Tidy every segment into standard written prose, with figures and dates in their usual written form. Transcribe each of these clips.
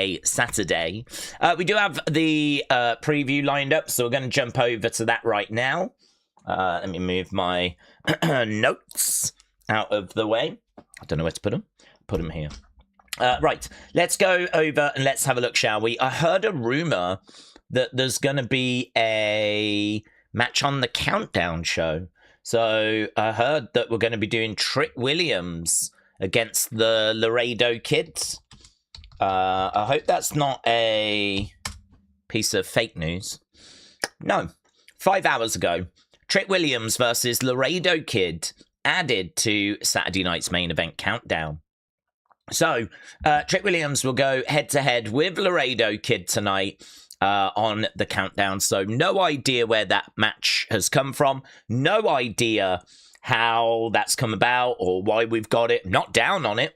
a Saturday. We do have the preview lined up, so we're going to jump over to that right now. Let me move my notes out of the way. I don't know where to put them. Put them here. Right, let's go over and let's have a look, shall we? I heard a rumor that there's going to be a match on the Countdown show. So I heard that we're going to be doing Trick Williams against the Laredo Kids. I hope that's not a piece of fake news. No. 5 hours ago, Trick Williams versus Laredo Kid added to Saturday night's main event Countdown. So, Trick Williams will go head-to-head with Laredo Kid tonight on the Countdown. So, no idea where that match has come from. No idea how that's come about or why we've got it. Not down on it.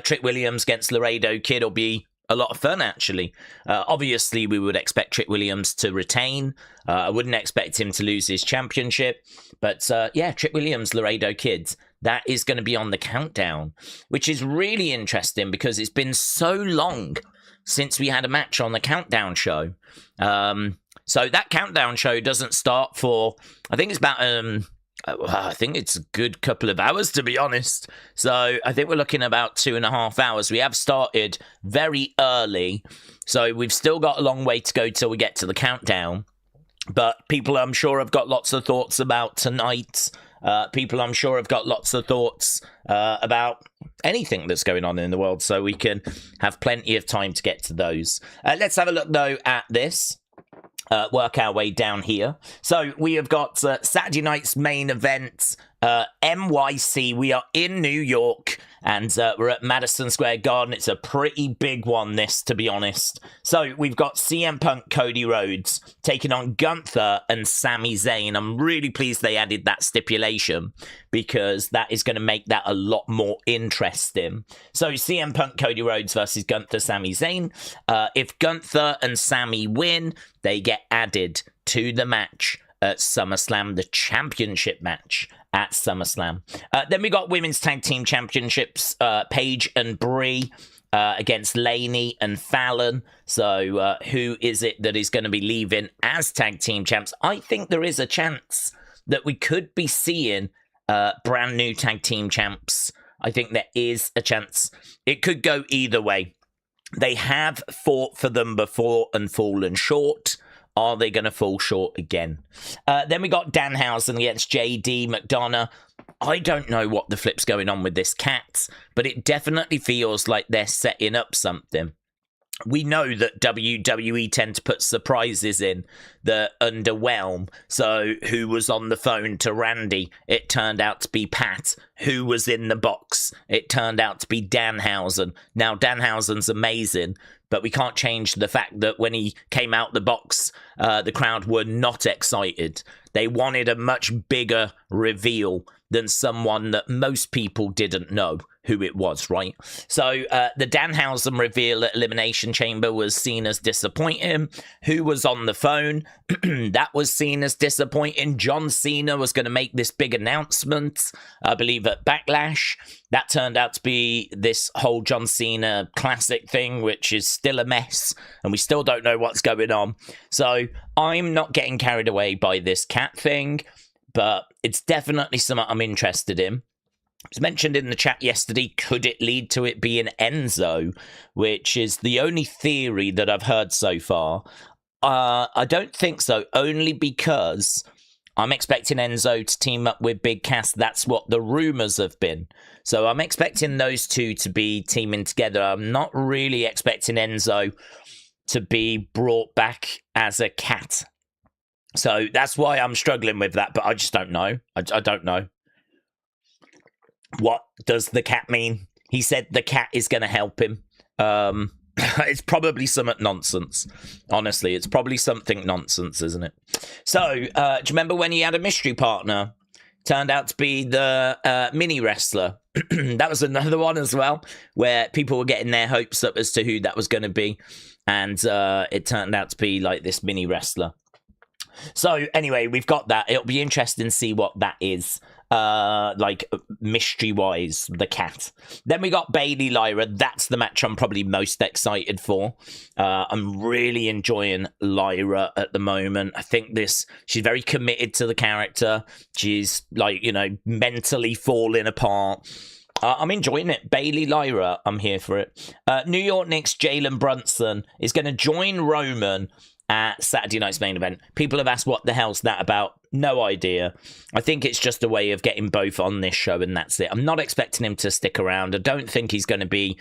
Trick Williams against Laredo Kid will be a lot of fun, actually. Obviously, we would expect Trick Williams to retain. I wouldn't expect him to lose his championship. But, yeah, Trick Williams, Laredo Kids, that is going to be on the Countdown, which is really interesting because it's been so long since we had a match on the Countdown show. So that Countdown show doesn't start for, I think it's about, I think it's a good couple of hours, to be honest. So I think we're looking at about 2.5 hours. We have started very early, so we've still got a long way to go till we get to the Countdown. But people, I'm sure, have got lots of thoughts about tonight. People, I'm sure, have got lots of thoughts about anything that's going on in the world, so we can have plenty of time to get to those. Let's have a look, though, at this. Work our way down here. So we have got Saturday night's main event, NYC. We are in New York, and we're at Madison Square Garden. It's a pretty big one, this, to be honest. So we've got CM Punk, Cody Rhodes, taking on Gunther and Sami Zayn. I'm really pleased they added that stipulation, because that is going to make that a lot more interesting. So CM Punk, Cody Rhodes versus Gunther, Sami Zayn. If Gunther and Sami win, they get added to the match at SummerSlam, the championship match at SummerSlam. Then we got Women's Tag Team Championships, Paige and Brie against Lainey and Fallon. So who is it that is going to be leaving as Tag Team Champs? I think there is a chance that we could be seeing brand new Tag Team Champs. I think there is a chance. It could go either way. They have fought for them before and fallen short. Are they going to fall short again? Then we got Danhausen against JD McDonagh. I don't know what the flip's going on with this cat, but it definitely feels like they're setting up something. We know that WWE tend to put surprises in that underwhelm. So who was on the phone to Randy? It turned out to be Pat. Who was in the box? It turned out to be Danhausen. Now, Danhausen's amazing, but we can't change the fact that when he came out the box, the crowd were not excited. They wanted a much bigger reveal than someone that most people didn't know who it was, right? So the Danhausen reveal at Elimination Chamber was seen as disappointing. Who was on the phone? That was seen as disappointing. John Cena was going to make this big announcement, I believe, at Backlash. That turned out to be this whole John Cena classic thing, which is still a mess, and we still don't know what's going on. So I'm not getting carried away by this cat thing, but it's definitely something I'm interested in. It was mentioned in the chat yesterday, could it lead to it being Enzo, which is the only theory that I've heard so far. I don't think so, only because I'm expecting Enzo to team up with Big Cass. That's what the rumors have been. So I'm expecting those two to be teaming together. I'm not really expecting Enzo to be brought back as a cat. So that's why I'm struggling with that, but I just don't know. I don't know. What does the cat mean? He said the cat is going to help him. It's probably some nonsense. Honestly, it's probably something nonsense, isn't it? So, do you remember when he had a mystery partner? Turned out to be the mini wrestler. That was another one as well, where people were getting their hopes up as to who that was going to be. And it turned out to be like this mini wrestler. So anyway, we've got that. It'll be interesting to see what that is. like mystery-wise, the cat. Then we got Bayley Lyra. That's the match I'm probably most excited for. I'm really enjoying Lyra at the moment. I think she's very committed to the character. She's like, mentally falling apart. I'm enjoying it. Bayley Lyra, I'm here for it. New York Knicks Jalen Brunson is going to join Roman at Saturday night's main event. People have asked, what the hell's that about? No idea. I think it's just a way of getting both on this show, and that's it. I'm not expecting him to stick around. I don't think he's going to be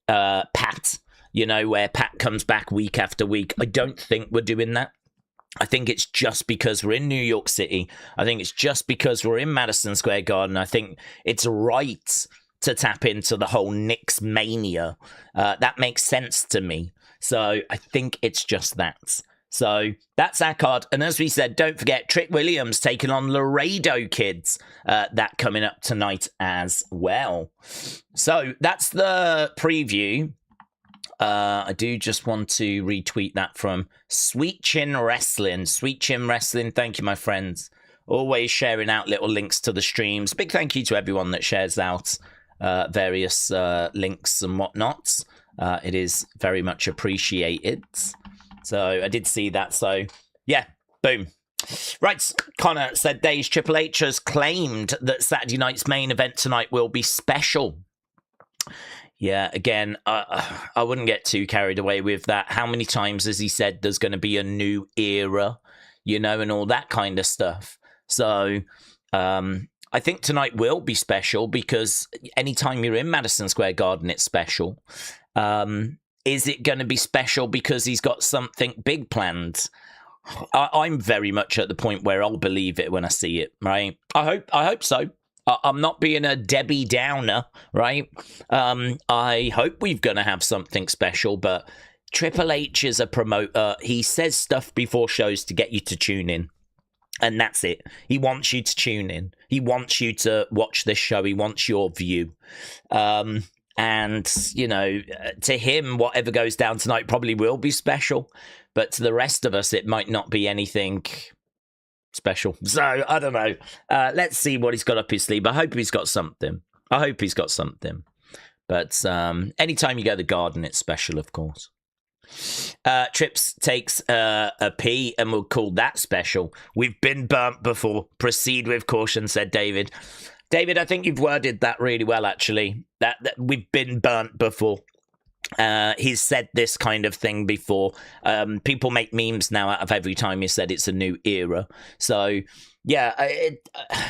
Pat, where Pat comes back week after week. I don't think we're doing that. I think it's just because we're in New York City. I think it's just because we're in Madison Square Garden. I think it's right to tap into the whole Knicks mania. That makes sense to me. So I think it's just that. So that's our card. And as we said, don't forget Trick Williams taking on Laredo Kids. That coming up tonight as well. So that's the preview. I do just want to retweet that from Sweet Chin Wrestling. Sweet Chin Wrestling, thank you, my friends. Always sharing out little links to the streams. Big thank you to everyone that shares out various links and whatnot. It is very much appreciated. So I did see that. So yeah, boom. Right, Connor said Daze Triple H has claimed that Saturday night's main event tonight will be special. Yeah, again, I wouldn't get too carried away with that. How many times has he said there's going to be a new era, and all that kind of stuff? So I think tonight will be special because anytime you're in Madison Square Garden, it's special. Is it going to be special because he's got something big planned? I'm very much at the point where I'll believe it when I see it, right? I hope so. I'm not being a Debbie Downer, right? I hope we're going to have something special, but Triple H is a promoter. He says stuff before shows to get you to tune in, and that's it. He wants you to tune in. He wants you to watch this show. He wants your view. And, to him, whatever goes down tonight probably will be special, but to the rest of us, it might not be anything special. So I don't know. Let's see what he's got up his sleeve. I hope he's got something. But anytime you go to the Garden, it's special, of course. Trips takes a pee and we'll call that special. We've been burnt before. Proceed with caution, said David. David, I think you've worded that really well, actually. That we've been burnt before. He's said this kind of thing before. People make memes now out of every time he said it's a new era. So yeah,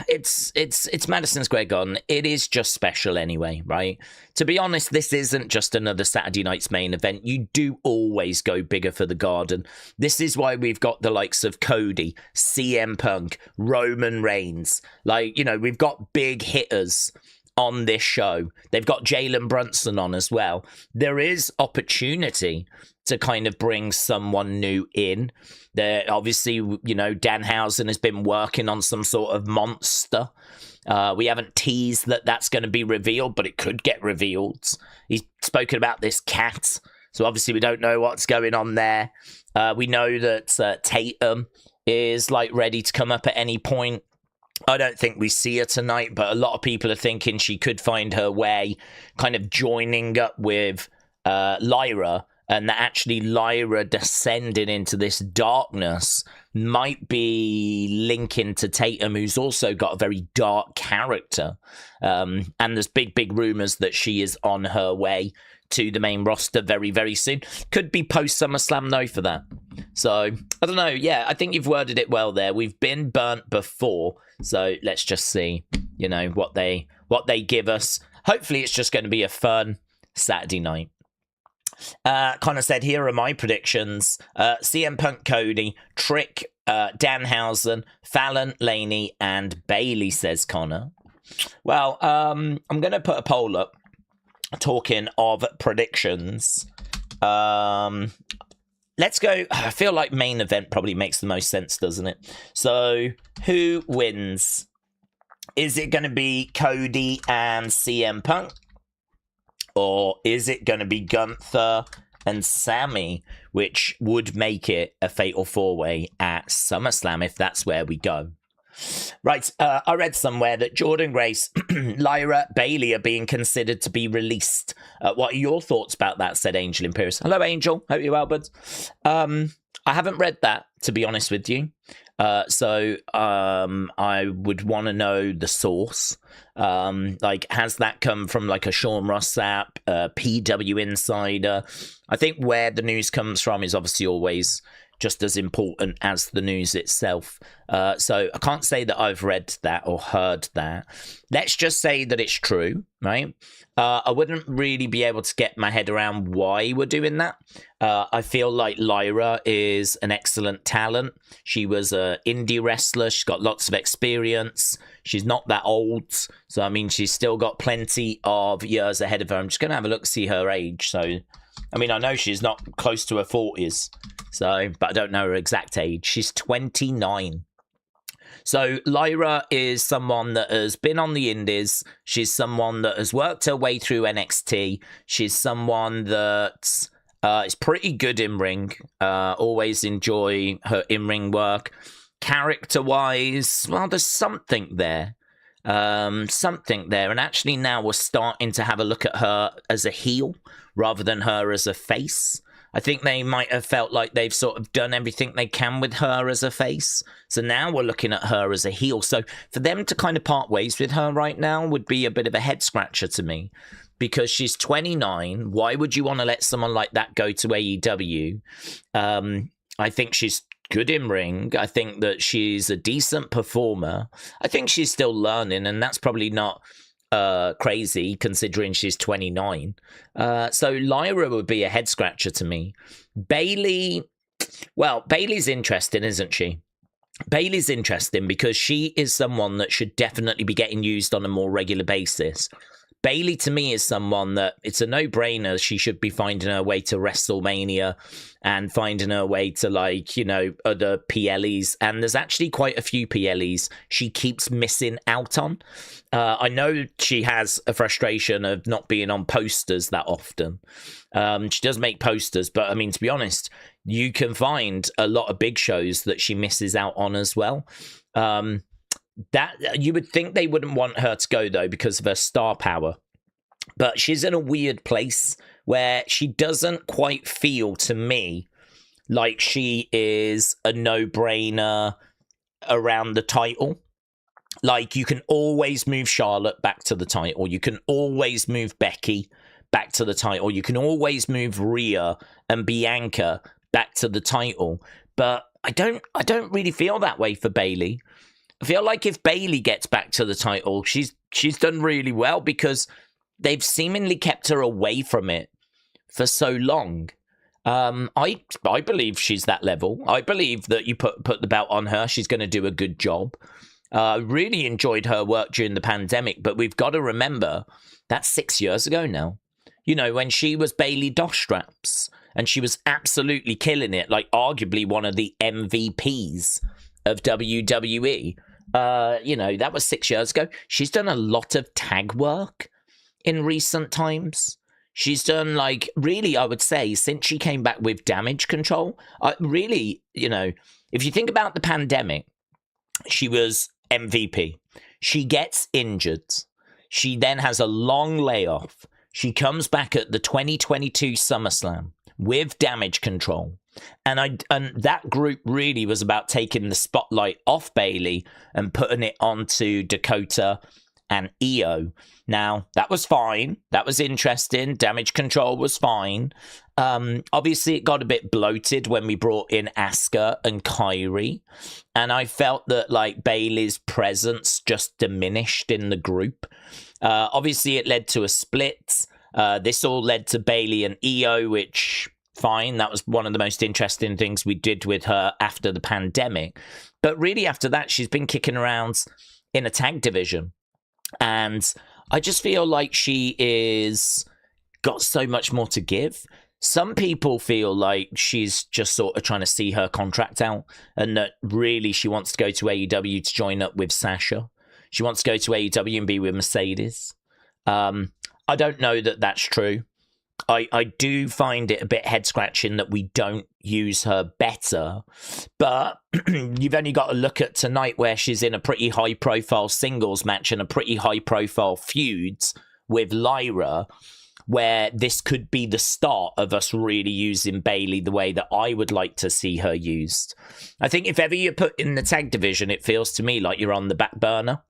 it's Madison Square Garden. It is just special anyway, right? To be honest, this isn't just another Saturday night's main event. You do always go bigger for the Garden. This is why we've got the likes of Cody, CM Punk, Roman Reigns. We've got big hitters on this show. They've got Jalen Brunson on as well. There is opportunity to kind of bring someone new in. There, obviously, Danhausen has been working on some sort of monster. We haven't teased that that's going to be revealed, but it could get revealed. He's spoken about this cat, so obviously we don't know what's going on there. We know that Tatum is ready to come up at any point. I don't think we see her tonight, but a lot of people are thinking she could find her way kind of joining up with Lyra, and that actually Lyra descending into this darkness might be linking to Tatum, who's also got a very dark character. And there's big rumors that she is on her way to the main roster very, very soon. Could be post SummerSlam though for that. So, I don't know. Yeah, I think you've worded it well there. We've been burnt before. So, let's just see, what they give us. Hopefully, it's just going to be a fun Saturday night. Connor said, here are my predictions. CM Punk, Cody, Trick, Danhausen, Fallon, Lainey, and Bayley, says Connor. Well, I'm going to put a poll up. Talking of predictions, let's go. I feel like main event probably makes the most sense, doesn't it? So, who wins? Is it going to be Cody and CM Punk? Or is it going to be Gunther and Sami, which would make it a fatal four-way at SummerSlam if that's where we go? Right, I read somewhere that Jordan Grace, Lyra, Bailey are being considered to be released. What are your thoughts about that, said Angel Imperius. Hello, Angel. Hope you're well, buds. I haven't read that, to be honest with you. So I would want to know the source. Like, has that come from like a Sean Ross app, PW Insider? I think where the news comes from is obviously always just as important as the news itself. So I can't say that I've read that or heard that. Let's just say that it's true, right? I wouldn't really be able to get my head around why we're doing that. I feel like Lyra is an excellent talent. She was an indie wrestler. She's got lots of experience. She's not that old. So, I mean, she's still got plenty of years ahead of her. I'm just going to have a look, see her age. So, I mean, I know she's not close to her 40s. So, but I don't know her exact age. She's 29. So Lyra is someone that has been on the indies. She's someone that has worked her way through NXT. She's someone that is pretty good in ring. Always enjoy her in-ring work. Character-wise, well, there's something there. Something there. And actually now we're starting to have a look at her as a heel rather than her as a face. I think they might have felt like they've sort of done everything they can with her as a face. So now we're looking at her as a heel. So for them to kind of part ways with her right now would be a bit of a head scratcher to me. Because she's 29. Why would you want to let someone like that go to AEW? I think she's good in ring. I think that she's a decent performer. I think she's still learning, and that's probably not crazy considering she's 29. So Lyra would be a head scratcher to me. Bailey, well, Bailey's interesting, isn't she? Bailey's interesting because she is someone that should definitely be getting used on a more regular basis. Bailey, to me, is someone that it's a no-brainer. She should be finding her way to WrestleMania and finding her way to, like, you know, other PLEs. And there's actually quite a few PLEs she keeps missing out on. I know she has a frustration of not being on posters that often. She does make posters, but, I mean, to be honest, you can find a lot of big shows that she misses out on as well. That you would think they wouldn't want her to go, though, because of her star power. But she's in a weird place where she doesn't quite feel, to me, like she is a no-brainer around the title. Like, you can always move Charlotte back to the title. You can always move Becky back to the title. You can always move Rhea and Bianca back to the title. But I don't really feel that way for Bailey. I feel like if Bailey gets back to the title, she's done really well because they've seemingly kept her away from it for so long. I believe she's that level. I believe that you put the belt on her, she's going to do a good job. Really enjoyed her work during the pandemic, but we've got to remember that's 6 years ago now. You know, when she was Bailey Dostraps, and she was absolutely killing it, like arguably one of the MVPs of WWE. You know, that was 6 years ago. She's done a lot of tag work in recent times. She's done, like, really, I would say, since she came back with Damage Control, really, you know, if you think about the pandemic, she was MVP. She gets injured. She then has a long layoff. She comes back at the 2022 SummerSlam with Damage Control. And that group really was about taking the spotlight off Bailey and putting it onto Dakota and Io. Now, that was fine. That was interesting. Damage Control was fine. Obviously, it got a bit bloated when we brought in Asuka and Kairi. And I felt that, like, Bailey's presence just diminished in the group. Obviously, it led to a split. This all led to Bailey and Io, which... fine, that was one of the most interesting things we did with her after the pandemic. But really after that, she's been kicking around in a tag division. And I just feel like she is got so much more to give. Some people feel like she's just sort of trying to see her contract out and that really she wants to go to AEW to join up with Sasha. She wants to go to AEW and be with Mercedes. I don't know that that's true. I do find it a bit head-scratching that we don't use her better, but you've only got to look at tonight where she's in a pretty high-profile singles match and a pretty high-profile feuds with Lyra, where this could be the start of us really using Bayley the way that I would like to see her used. I think if ever you're put in the tag division, it feels to me like you're on the back burner.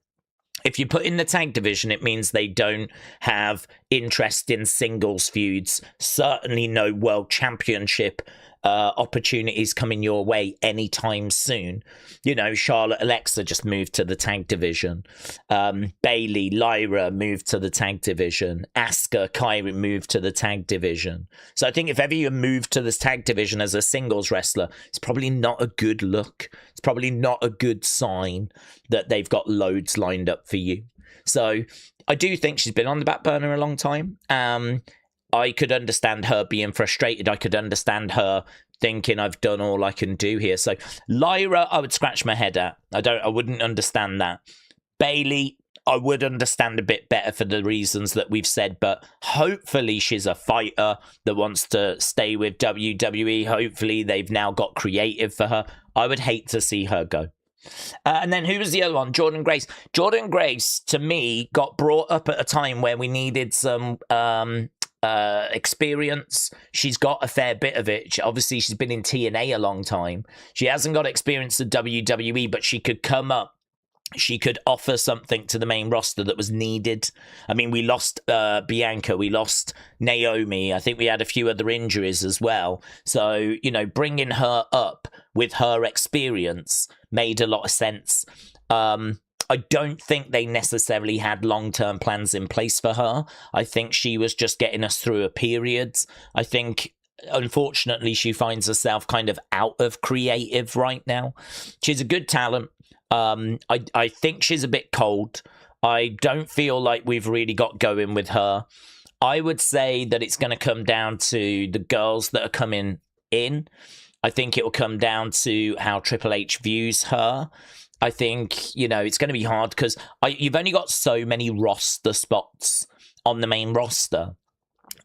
If you put in the tag division, it means they don't have interest in singles feuds. Certainly no world championship opportunities coming your way anytime soon. You know, Charlotte, Alexa just moved to the tag division. Bayley, Lyra moved to the tag division. Asuka, Kyrie moved to the tag division. So I think if ever you move to this tag division as a singles wrestler, it's probably not a good look. It's probably not a good sign that they've got loads lined up for you. So I do think she's been on the back burner a long time. I could understand her being frustrated. I could understand her thinking I've done all I can do here. So Lyra, I would scratch my head at. I wouldn't understand that. Bayley, I would understand a bit better for the reasons that we've said, but hopefully she's a fighter that wants to stay with WWE. Hopefully they've now got creative for her. I would hate to see her go. And then who was the other one? Jordynne Grace. Jordynne Grace, to me, got brought up at a time where we needed some experience. She's got a fair bit of it. Obviously, she's been in TNA a long time. She hasn't got experience at WWE, but she could come up. She could offer something to the main roster that was needed. I mean, we lost Bianca. We lost Naomi. I think we had a few other injuries as well. So, you know, bringing her up with her experience made a lot of sense. I don't think they necessarily had long-term plans in place for her. I think she was just getting us through a period. I think, unfortunately, she finds herself kind of out of creative right now. She's a good talent. I think she's a bit cold. I don't feel like we've really got going with her. I would say that it's going to come down to the girls that are coming in. I think it will come down to how Triple H views her. I think, you know, it's going to be hard because you've only got so many roster spots on the main roster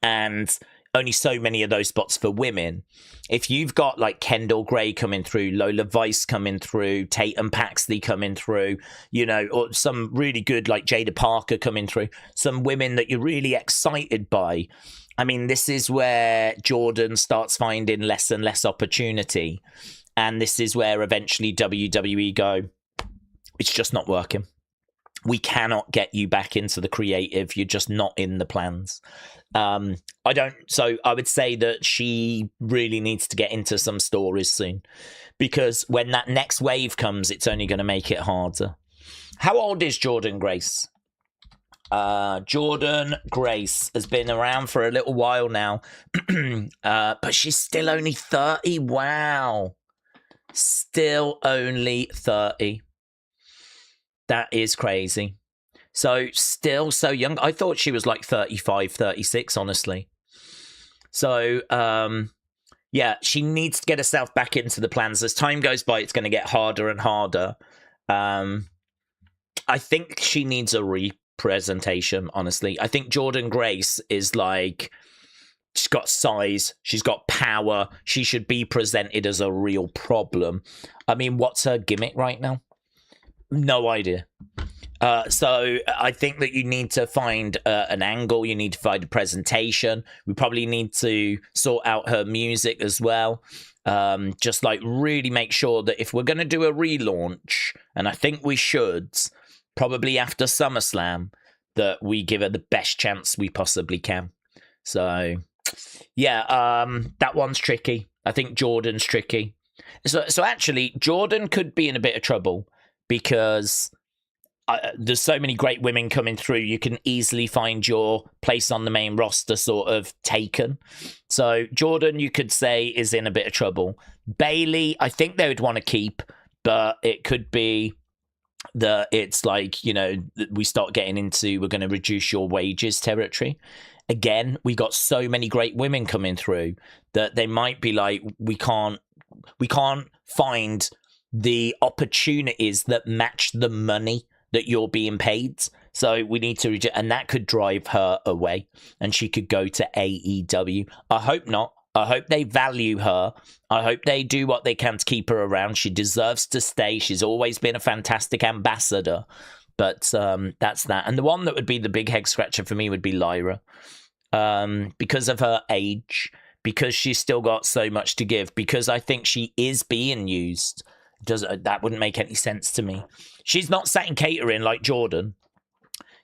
and only so many of those spots for women. If you've got like Kendall Gray coming through, Lola Vice coming through, Tatum Paxley coming through, you know, or some really good like Jada Parker coming through, some women that you're really excited by. I mean, this is where Jordan starts finding less and less opportunity. And this is where eventually WWE go, it's just not working. We cannot get you back into the creative. You're just not in the plans. So I would say that she really needs to get into some stories soon, because when that next wave comes, it's only going to make it harder. How old is Jordynne Grace? Jordynne Grace has been around for a little while now, but she's still only 30. Wow. Still only 30. That is crazy. So still so young. I thought she was like 35, 36, honestly. So, yeah, she needs to get herself back into the plans. As time goes by, it's going to get harder and harder. I think she needs a representation, honestly. I think Jordynne Grace is like, she's got size, she's got power. She should be presented as a real problem. I mean, what's her gimmick right now? No idea. So I think that you need to find an angle. You need to find a presentation. We probably need to sort out her music as well. Just like really make sure that if we're going to do a relaunch, and I think we should, probably after SummerSlam, that we give her the best chance we possibly can. So, yeah, that one's tricky. I think Jordan's tricky. So actually, Jordan could be in a bit of trouble because there's so many great women coming through. You can easily find your place on the main roster sort of taken. So Jordan, you could say, is in a bit of trouble. Bayley, I think they would want to keep, but it could be that it's like, you know, we start getting into, we're going to reduce your wages territory. Again, we got so many great women coming through that they might be like, we can't find the opportunities that match the money that you're being paid. So we need to, and that could drive her away, and she could go to AEW. I hope not. I hope they value her. I hope they do what they can to keep her around. She deserves to stay. She's always been a fantastic ambassador. But that's that. And the one that would be the big head scratcher for me would be Lyra. Because of her age, because she's still got so much to give, because I think she is being used. That wouldn't make any sense to me. She's not sat in catering like Jordan.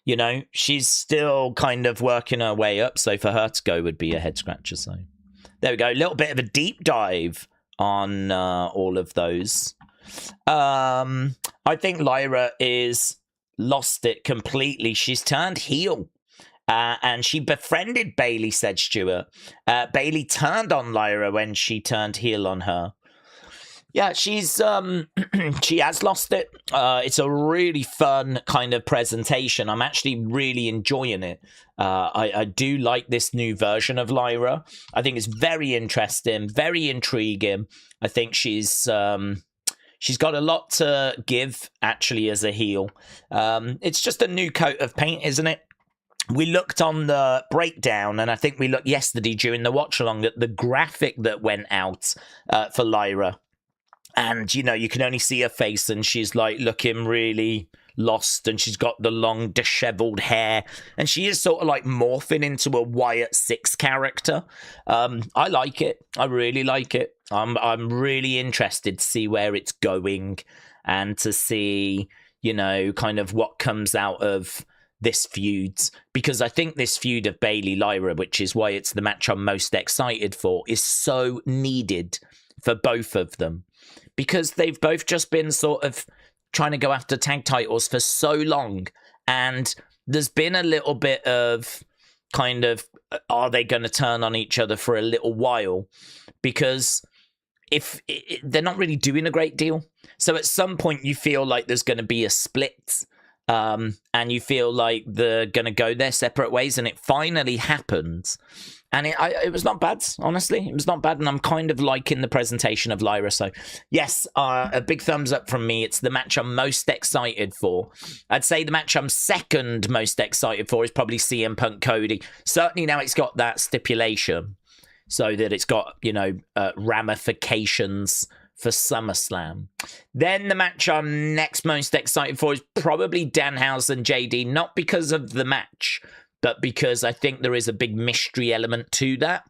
You know, she's still kind of working her way up. So for her to go would be a head scratcher. So there we go. A little bit of a deep dive on all of those. I think Lyra is lost it completely. She's turned heel. And she befriended Bayley, said Stewart. Bayley turned on Lyra when she turned heel on her. Yeah, she's she has lost it. It's a really fun kind of presentation. I'm actually really enjoying it. I do like this new version of Lyra. I think it's very interesting, very intriguing. I think she's got a lot to give, actually, as a heel. It's just a new coat of paint, isn't it? We looked on the breakdown, and I think we looked yesterday during the watch-along at the graphic that went out for Lyra. And, you know, you can only see her face, and she's, like, looking really lost, and she's got the long, disheveled hair, and she is sort of, like, morphing into a Wyatt Six character. I like it. I really like it. I'm really interested to see where it's going and to see, you know, kind of what comes out of this feud, because I think this feud of Bayley Lyra, which is why it's the match I'm most excited for, is so needed for both of them, because they've both just been sort of trying to go after tag titles for so long, and there's been a little bit of kind of, are they going to turn on each other for a little while, because if they're not really doing a great deal, so at some point you feel like there's going to be a split. And you feel like they're going to go their separate ways, and it finally happened. And it was not bad, honestly. It was not bad, and I'm kind of liking the presentation of Lyra. So, yes, a big thumbs up from me. It's the match I'm most excited for. I'd say the match I'm second most excited for is probably CM Punk Cody. Certainly now it's got that stipulation, so that it's got, you know, ramifications for SummerSlam. Then the match I'm next most excited for is probably Danhausen JD, not because of the match, but because I think there is a big mystery element to that.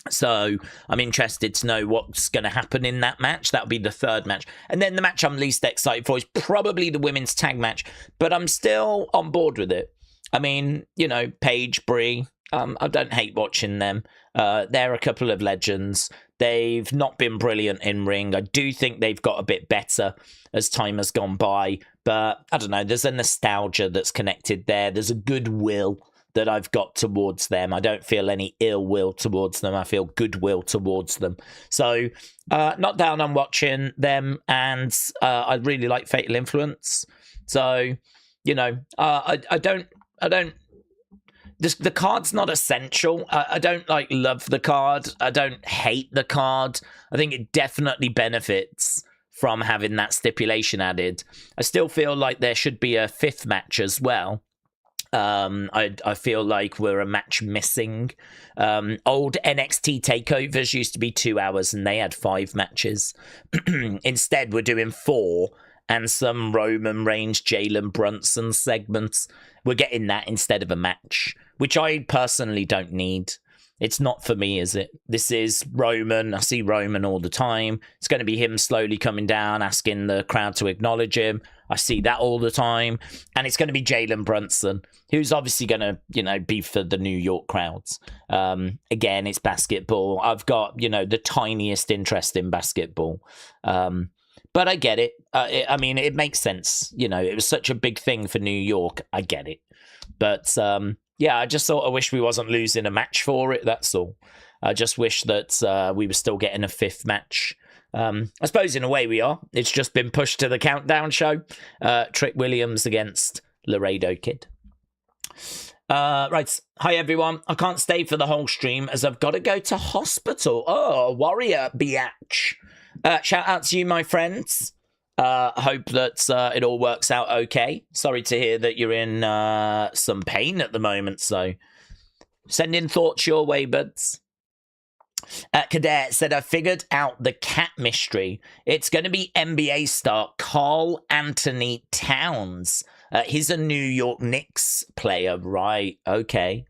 So I'm interested to know what's going to happen in that match. That'll be the third match. And then the match I'm least excited for is probably the women's tag match, but I'm still on board with it. I mean, you know, Paige, Brie, I don't hate watching them. They're a couple of legends. They've not been brilliant in ring. I do think they've got a bit better as time has gone by. But I don't know, there's a nostalgia that's connected there. There's a goodwill that I've got towards them. I don't feel any ill will towards them. I feel goodwill towards them. So not down on watching them. And I really like Fatal Influence. So, you know, I don't... The card's not essential. I don't love the card. I don't hate the card. I think it definitely benefits from having that stipulation added. I still feel like there should be a fifth match as well. I feel like we're a match missing. Old NXT takeovers used to be 2 hours and they had 5 matches. Instead, we're doing 4. And some Roman Reigns, Jalen Brunson segments. We're getting that instead of a match, which I personally don't need. It's not for me, is it? This is Roman. I see Roman all the time. It's going to be him slowly coming down, asking the crowd to acknowledge him. I see that all the time. And it's going to be Jalen Brunson, who's obviously going to, you know, be for the New York crowds. Again, it's basketball. I've got, you know, the tiniest interest in basketball. But I get it. I mean, it makes sense. You know, it was such a big thing for New York. I get it. But, yeah, I just sort of wish we wasn't losing a match for it. That's all. I just wish that we were still getting a 5th match. I suppose in a way we are. It's just been pushed to the countdown show. Trick Williams against Laredo Kid. Right. Hi, everyone. I can't stay for the whole stream as I've got to go to hospital. Oh, warrior biatch. Shout out to you, my friends. Hope that it all works out okay. Sorry to hear that you're in some pain at the moment, so send in thoughts your way, buds. Cadet said, I figured out the cat mystery. It's going to be NBA star Karl Anthony Towns. He's a New York Knicks player, right? Okay.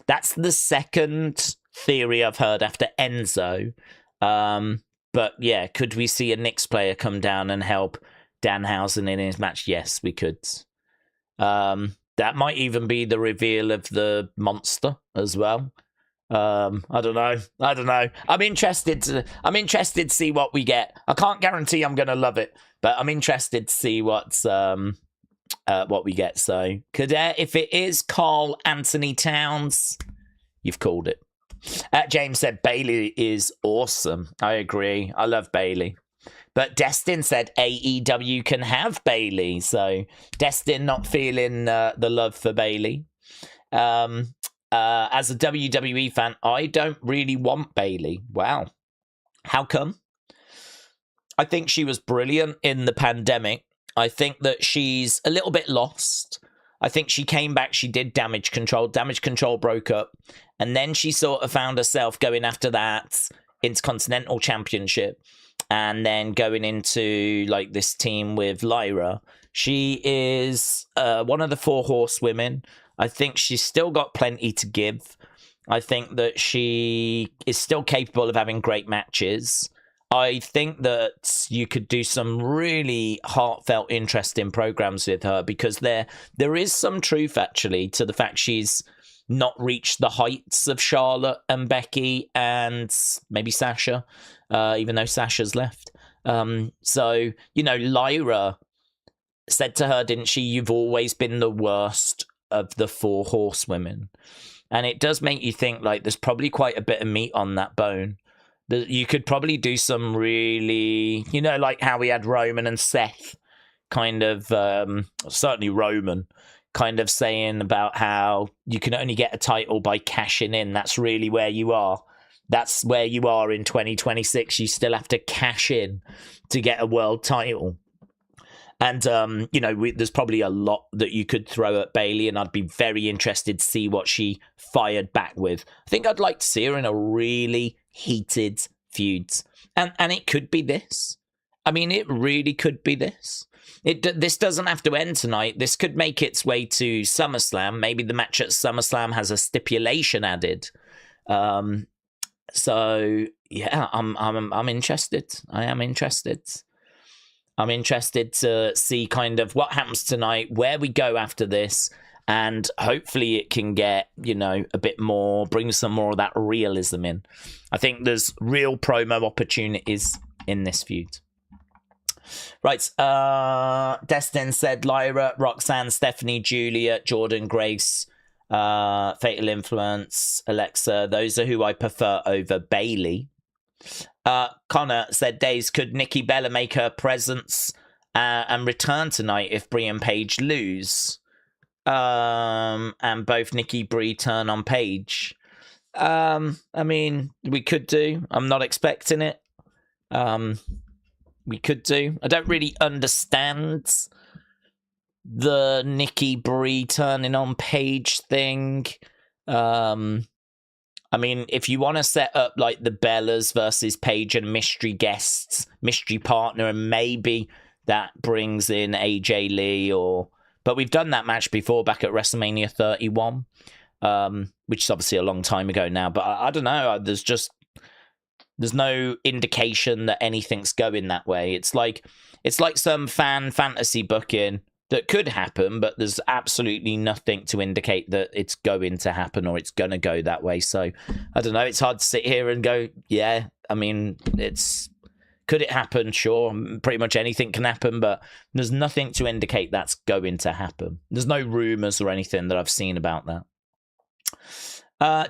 That's the second theory I've heard after Enzo. But yeah, could we see a Knicks player come down and help Danhausen in his match? Yes, we could. That might even be the reveal of the monster as well. I don't know. I'm interested to see what we get. I can't guarantee I'm gonna love it, but I'm interested to see what we get. So, Cadet, if it is Karl Anthony Towns, you've called it. James said Bailey is awesome. I agree. I love Bailey. But Destin said AEW can have Bailey. So Destin not feeling the love for Bailey. As a WWE fan, I don't really want Bailey. Wow. How come? I think she was brilliant in the pandemic. I think that she's a little bit lost. I think she came back, she did Damage Control. Damage Control broke up. And then she sort of found herself going after that Intercontinental Championship. And then going into like this team with Lyra. She is one of the 4 horsewomen. I think she's still got plenty to give. I think that she is still capable of having great matches. I think that you could do some really heartfelt, interesting programs with her because there is some truth, actually, to the fact she's not reached the heights of Charlotte and Becky and maybe Sasha, even though Sasha's left. So, you know, Lyra said to her, didn't she, you've always been the worst of the 4 horsewomen. And it does make you think, like, there's probably quite a bit of meat on that bone. You could probably do some really, you know, like how we had Roman and Seth, kind of, certainly Roman, kind of saying about how you can only get a title by cashing in. That's really where you are. That's where you are in 2026. You still have to cash in to get a world title. And, you know, there's probably a lot that you could throw at Bailey, and I'd be very interested to see what she fired back with. I think I'd like to see her in a really heated feud. And it could be this. I mean, it really could be this. This doesn't have to end tonight. This could make its way to SummerSlam. Maybe the match at SummerSlam has a stipulation added. So, yeah, I'm interested. I am interested. I'm interested to see kind of what happens tonight, where we go after this, and hopefully it can get, you know, a bit more, bring some more of that realism in. I think there's real promo opportunities in this feud. Right, Destin said Lyra, Roxanne, Stephanie, Julia, Jordan, Grace, Fatal Influence, Alexa. Those are who I prefer over Bailey. Connor said, Daze, could Nikki Bella make her presence and return tonight if Brie and Paige lose? And both Nikki Brie turn on Paige. I mean, we could do. I'm not expecting it. We could do. I don't really understand the Nikki Brie turning on Paige thing. I mean, if you want to set up like the Bellas versus Paige and mystery guests, mystery partner, and maybe that brings in AJ Lee but we've done that match before back at WrestleMania 31, which is obviously a long time ago now. But I don't know. There's no indication that anything's going that way. It's like some fan fantasy booking that could happen, but there's absolutely nothing to indicate that it's going to happen or it's going to go that way. So I don't know. It's hard to sit here and go, yeah, I mean, could it happen? Sure. Pretty much anything can happen, but there's nothing to indicate that's going to happen. There's no rumors or anything that I've seen about that.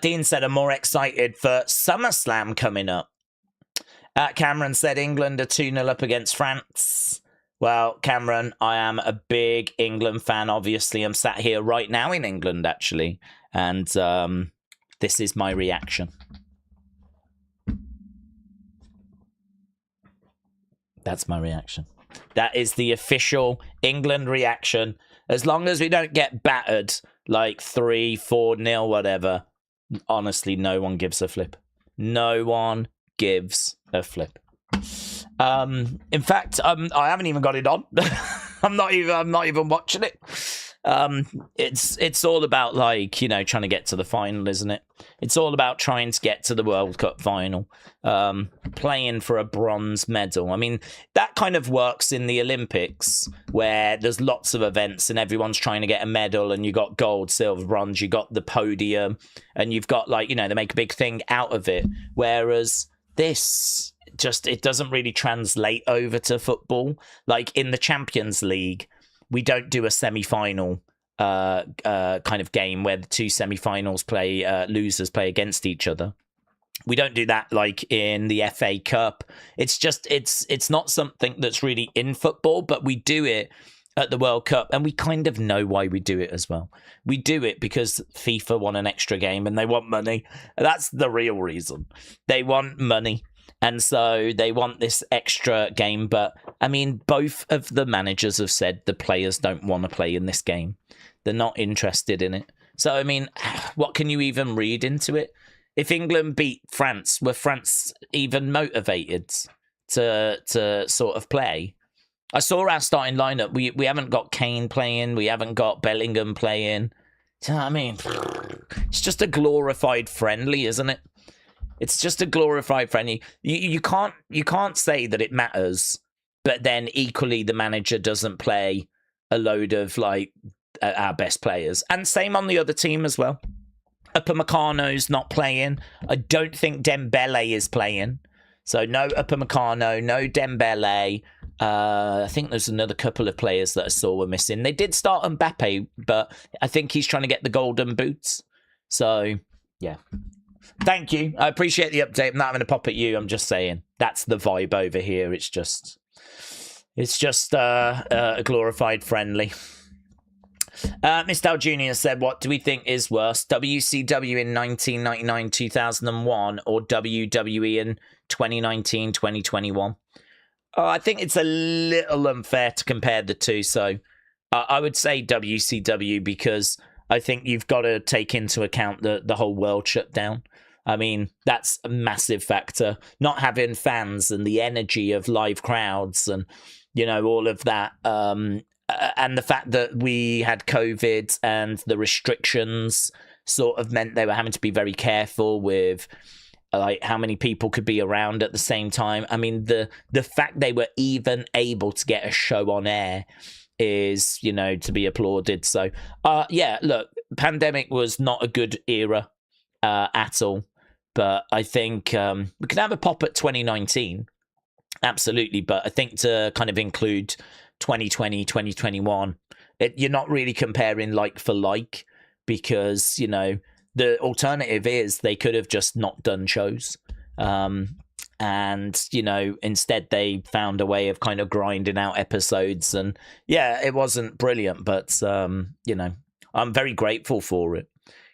Dean said, I'm more excited for SummerSlam coming up. Cameron said, England are 2-0 up against France. Well, Cameron, I am a big England fan, obviously. I'm sat here right now in England, actually. And this is my reaction. That's my reaction. That is the official England reaction. As long as we don't get battered like 3-4-0, whatever, honestly, no one gives a flip. No one gives a flip. In fact, I haven't even got it on. I'm not even watching it. It's all about, like, you know, trying to get to the final, isn't it? It's all about trying to get to the World Cup final, playing for a bronze medal. I mean, that kind of works in the Olympics, where there's lots of events and everyone's trying to get a medal, and you got gold, silver, bronze, you got the podium, and you've got, like, you know, they make a big thing out of it. Whereas this, just, it doesn't really translate over to football. Like in the Champions League, we don't do a semi-final kind of game where the two semi-finals losers play against each other. We don't do that like in the FA Cup. It's just, it's not something that's really in football, but we do it at the World Cup, and we kind of know why we do it as well. We do it because FIFA want an extra game and they want money. That's the real reason. They want money. And so they want this extra game. But, I mean, both of the managers have said the players don't want to play in this game. They're not interested in it. So, I mean, what can you even read into it? If England beat France, were France even motivated to sort of play? I saw our starting lineup. We haven't got Kane playing. We haven't got Bellingham playing. Do you know what I mean? It's just a glorified friendly, isn't it? It's just a glorified friendly. You can't say that it matters, but then equally the manager doesn't play a load of like our best players. And same on the other team as well. Upamecano's not playing. I don't think Dembele is playing. So no Upamecano, no Dembele. I think there's another couple of players that I saw were missing. They did start Mbappe, but I think he's trying to get the golden boots. So, yeah. Thank you. I appreciate the update. I'm not having a pop at you. I'm just saying that's the vibe over here. It's just a glorified friendly. Miss Dow Jr. said, what do we think is worse, WCW in 1999-2001 or WWE in 2019-2021? I think it's a little unfair to compare the two. So I would say WCW, because I think you've got to take into account the whole world shut down. I mean, that's a massive factor. Not having fans and the energy of live crowds and, you know, all of that. And the fact that we had COVID and the restrictions sort of meant they were having to be very careful with like how many people could be around at the same time. I mean, the fact they were even able to get a show on air is, you know, to be applauded. So, yeah, look, pandemic was not a good era at all. But I think we can have a pop at 2019. Absolutely. But I think to kind of include 2020, 2021, you're not really comparing like for like, because, you know, the alternative is they could have just not done shows. And, you know, instead they found a way of kind of grinding out episodes. And yeah, it wasn't brilliant, but, you know, I'm very grateful for it.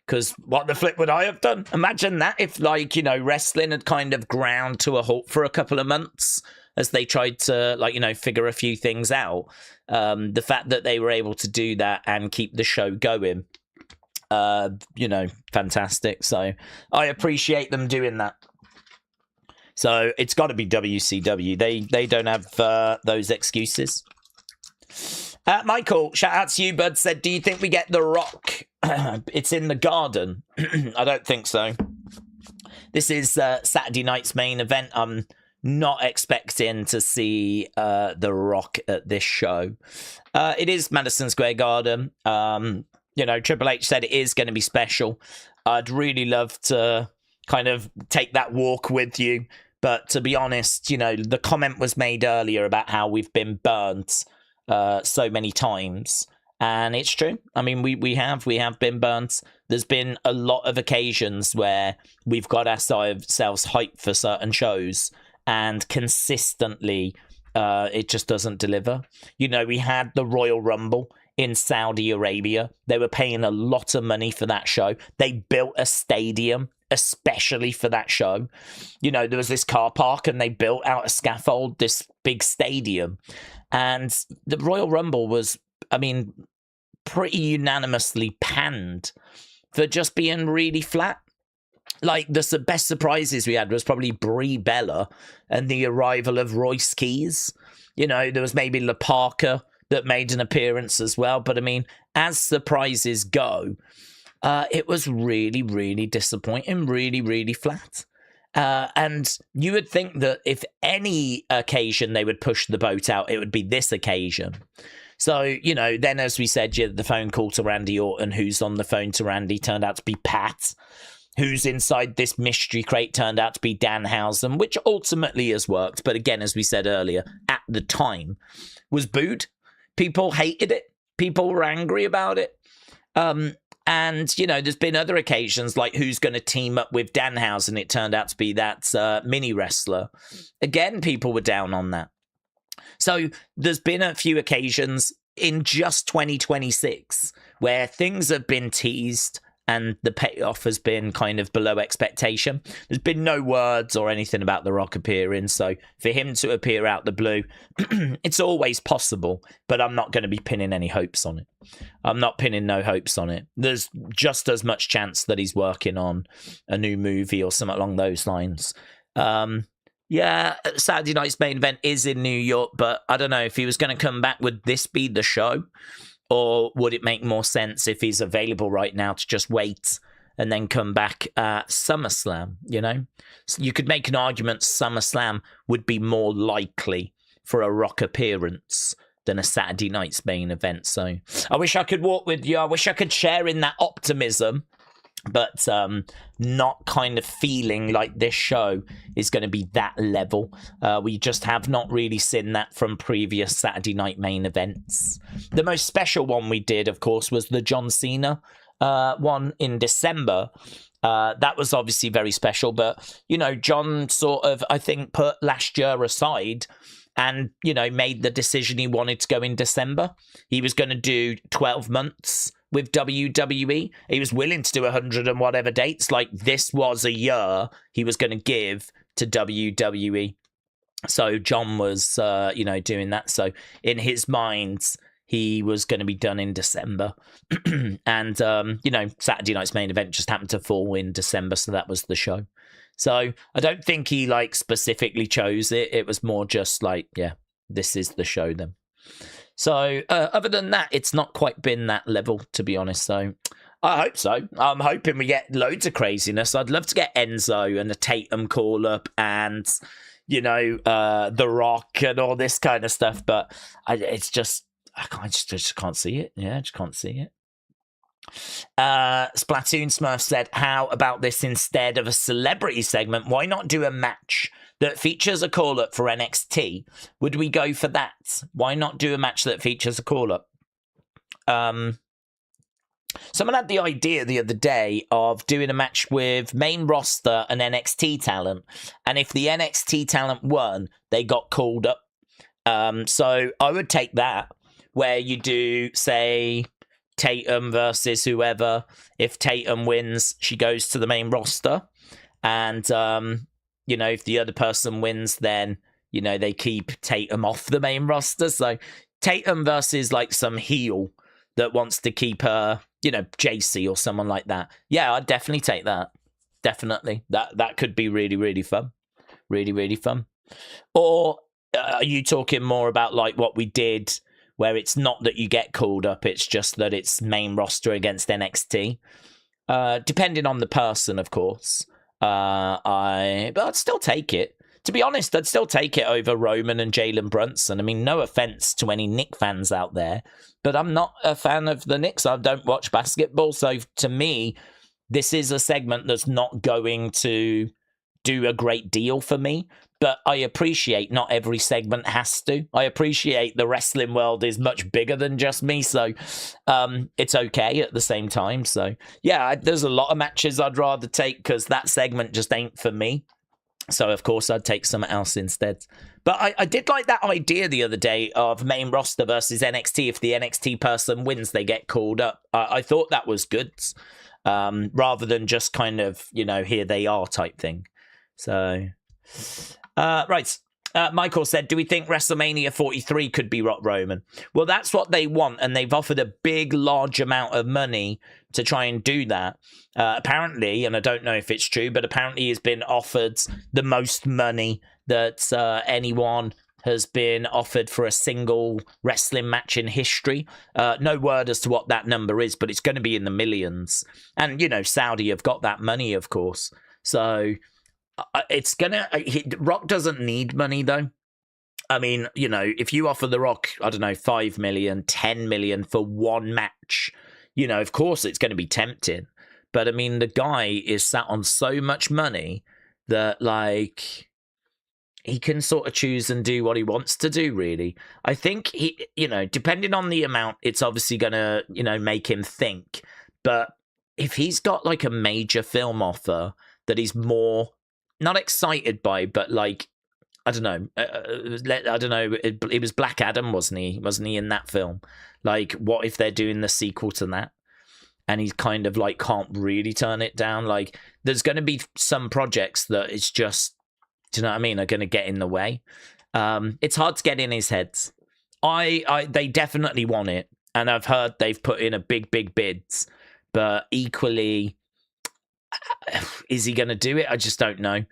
Because what the flip would I have done? Imagine that if, like, you know, wrestling had kind of ground to a halt for a couple of months as they tried to, like, you know, figure a few things out. The fact that they were able to do that and keep the show going, you know, fantastic. So I appreciate them doing that. So it's got to be WCW. They don't have those excuses. Michael, shout out to you, bud, said, do you think we get The Rock? It's in the garden. I don't think so. This is Saturday night's main event. I'm not expecting to see The Rock at this show. It is Madison Square Garden. You know, Triple H said it is going to be special. I'd really love to kind of take that walk with you. But to be honest, you know, the comment was made earlier about how we've been burnt so many times. And it's true. I mean, we have been burnt. There's been a lot of occasions where we've got ourselves hyped for certain shows and consistently it just doesn't deliver. You know, we had the Royal Rumble in Saudi Arabia. They were paying a lot of money for that show. They built a stadium especially for that show. You know, there was this car park and they built out a scaffold, this big stadium. And the Royal Rumble was, I mean, pretty unanimously panned for just being really flat. Like, the best surprises we had was probably Brie Bella and the arrival of Royce Keys. You know, there was maybe La Parker that made an appearance as well. But, I mean, as surprises go, it was really, really disappointing, really, really flat. And you would think that if any occasion they would push the boat out, it would be this occasion. So, you know, then as we said, the phone call to Randy Orton, who's on the phone to Randy, turned out to be Pat. Who's inside this mystery crate turned out to be Danhausen, which ultimately has worked. But again, as we said earlier, at the time, was booed. People hated it. People were angry about it. And, you know, there's been other occasions like who's going to team up with Danhausen. It turned out to be that mini wrestler. Again, people were down on that. So there's been a few occasions in just 2026 where things have been teased and the payoff has been kind of below expectation. There's been no words or anything about The Rock appearing, so for him to appear out the blue, it's always possible, but I'm not going to be pinning any hopes on it. I'm not pinning no hopes on it. There's just as much chance that he's working on a new movie or something along those lines. Yeah, Saturday night's main event is in New York, but I don't know if he was going to come back, would this be the show? Or would it make more sense if he's available right now to just wait and then come back at SummerSlam, you know? So you could make an argument SummerSlam would be more likely for a Rock appearance than a Saturday night's main event. So I wish I could walk with you. I wish I could share in that optimism, but not kind of feeling like this show is going to be that level. We just have not really seen that from previous Saturday night main events. The most special one we did, of course, was the John Cena one in December. That was obviously very special, but, you know, John sort of, I think, put last year aside and, you know, made the decision he wanted to go in December. He was going to do 12 months with WWE. He was willing to do 100 and whatever dates. Like, this was a year he was going to give to WWE. So John was, you know, doing that. So in his mind, he was going to be done in December. And, you know, Saturday night's main event just happened to fall in December. So that was the show. So I don't think he, like, specifically chose it. It was more just like, yeah, this is the show then. So other than that, it's not quite been that level, to be honest. So I hope so. I'm hoping we get loads of craziness. I'd love to get Enzo and a Tatum call-up and, you know, The Rock and all this kind of stuff. But it's just, I just can't see it. Yeah, I just can't see it. Splatoon Smurf said, how about this instead of a celebrity segment? Why not do a match that features a call-up for NXT? Would we go for that? Why not do a match that features a call-up? Someone had the idea the other day of doing a match with main roster and NXT talent, and if the NXT talent won, they got called up. So I would take that, where you do, say, Tatum versus whoever. If Tatum wins, she goes to the main roster, and you know, if the other person wins, then, you know, they keep Tatum off the main roster. So Tatum versus, like, some heel that wants to keep her, you know, JC or someone like that. Yeah, I'd definitely take that. Definitely. That could be really, really fun. Really, really fun. Or are you talking more about, like, what we did, where it's not that you get called up, it's just that it's main roster against NXT? Depending on the person, of course. But I'd still take it. To be honest, I'd still take it over Roman and Jalen Brunson. I mean, no offense to any Knicks fans out there, but I'm not a fan of the Knicks. I don't watch basketball. So to me, this is a segment that's not going to do a great deal for me. But I appreciate not every segment has to. I appreciate the wrestling world is much bigger than just me. So it's okay at the same time. So, yeah, there's a lot of matches I'd rather take because that segment just ain't for me. So, of course, I'd take something else instead. But I did like that idea the other day of main roster versus NXT. If the NXT person wins, they get called up. I thought that was good, rather than just kind of, you know, here they are type thing. So, right. Michael said, do we think WrestleMania 43 could be Rock Roman? Well, that's what they want, and they've offered a big, large amount of money to try and do that. Apparently, and I don't know if it's true, but apparently he's been offered the most money that anyone has been offered for a single wrestling match in history. No word as to what that number is, but it's going to be in the millions. And, you know, Saudi have got that money, of course. So it's gonna. Rock doesn't need money, though. I mean, you know, if you offer The Rock, I don't know, 5 million, 10 million for one match, you know, of course it's going to be tempting. But I mean, the guy is sat on so much money that, like, he can sort of choose and do what he wants to do, really. I think he, you know, depending on the amount, it's obviously going to, you know, make him think. But if he's got like a major film offer that he's more not excited by, but like, I don't know. I don't know. It was Black Adam, wasn't he? Wasn't he in that film? Like, what if they're doing the sequel to that? And he's kind of like can't really turn it down. Like, there's going to be some projects that it's just, do you know what I mean, are going to get in the way. It's hard to get in his head. They definitely want it, and I've heard they've put in a big bids. But equally, is he going to do it? I just don't know.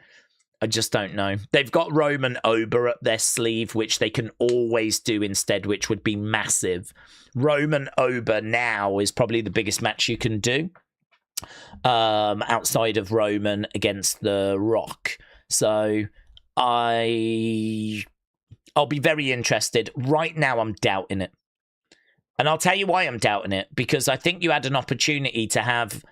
They've got Roman Ober up their sleeve, which they can always do instead, which would be massive. Roman Ober now is probably the biggest match you can do, outside of Roman against The Rock. So I'll be very interested. Right now, I'm doubting it. And I'll tell you why I'm doubting it. Because I think you had an opportunity to have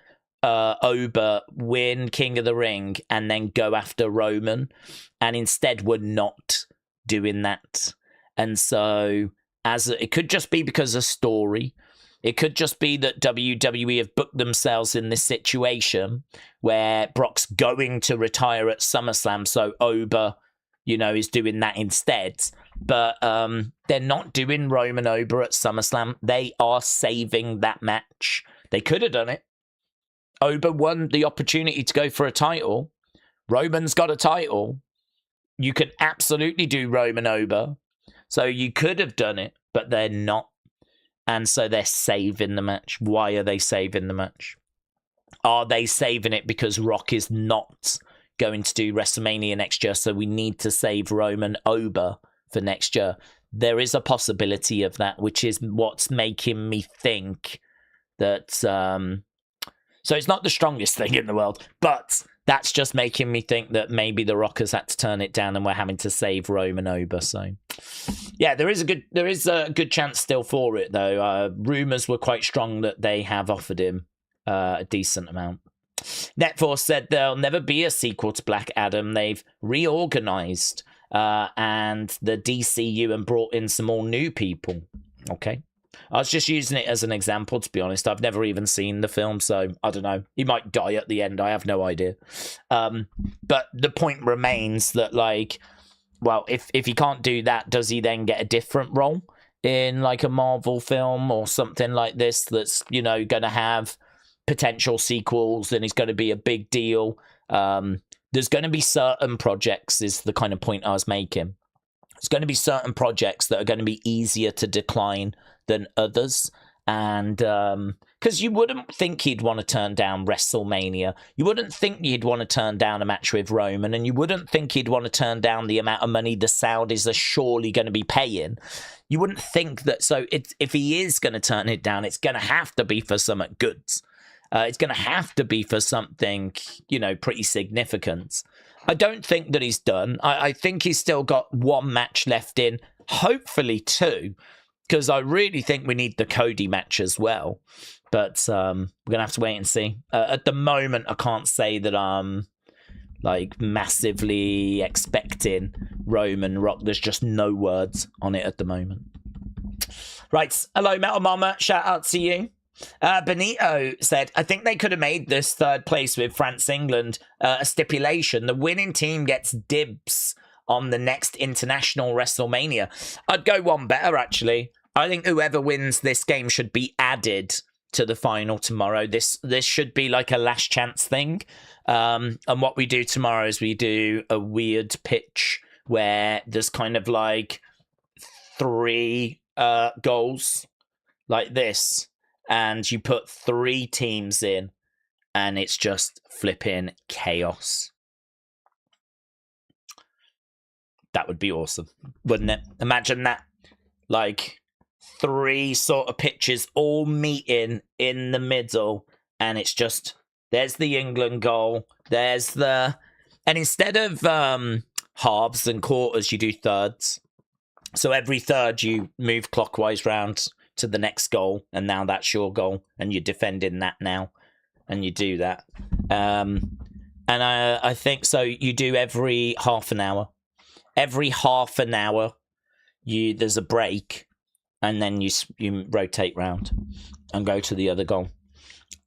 Ober win King of the Ring and then go after Roman, and instead we're not doing that. And so it could just be because of story. It could just be that WWE have booked themselves in this situation where Brock's going to retire at SummerSlam, so Ober, you know, is doing that instead. But they're not doing Roman Ober at SummerSlam. They are saving that match. They could have done it. Ober won the opportunity to go for a title. Roman's got a title. You can absolutely do Roman Ober. So you could have done it, but they're not. And so they're saving the match. Why are they saving the match? Are they saving it because Rock is not going to do WrestleMania next year, so we need to save Roman Ober for next year? There is a possibility of that, which is what's making me think that... So it's not the strongest thing in the world, but that's just making me think that maybe the Rockers had to turn it down and we're having to save Roman Ober. So, yeah, there is a good chance still for it, though. Rumors were quite strong that they have offered him a decent amount. Netforce said there'll never be a sequel to Black Adam. They've reorganized and the DCU and brought in some more new people. Okay. I was just using it as an example, to be honest. I've never even seen the film, so I don't know. He might die at the end. I have no idea. But the point remains that, like, well, if he can't do that, does he then get a different role in, like, a Marvel film or something like this that's, you know, going to have potential sequels and is going to be a big deal? There's going to be certain projects, is the kind of point I was making. There's going to be certain projects that are going to be easier to decline than others, and because you wouldn't think he'd want to turn down WrestleMania, you wouldn't think he'd want to turn down a match with Roman, and you wouldn't think he'd want to turn down the amount of money the Saudis are surely going to be paying. You wouldn't think that. So if he is going to turn it down, it's going to have to be for something good. It's going to have to be for something, you know, pretty significant. I don't think that he's done. I think he's still got one match left in, hopefully two, because I really think we need the Cody match as well. But we're going to have to wait and see. At the moment, I can't say that I'm, like, massively expecting Roman Rock. There's just no words on it at the moment. Right. Hello, Metal Mama. Shout out to you. Benito said, I think they could have made this third place with France-England a stipulation. The winning team gets dibs on the next international WrestleMania. I'd go one better, actually. I think whoever wins this game should be added to the final tomorrow. This should be like a last chance thing. And what we do tomorrow is we do a weird pitch where there's kind of like 3 goals like this, and you put 3 teams in, and it's just flipping chaos. That would be awesome, wouldn't it? Imagine that. Like 3 sort of pitches all meeting in the middle, and it's just, there's the England goal, there's the, and instead of halves and quarters, you do thirds. So every third you move clockwise round to the next goal, and now that's your goal, and you're defending that now, and you do that. And I think so. You do every half an hour. Every half an hour, there's a break, and then you rotate round and go to the other goal.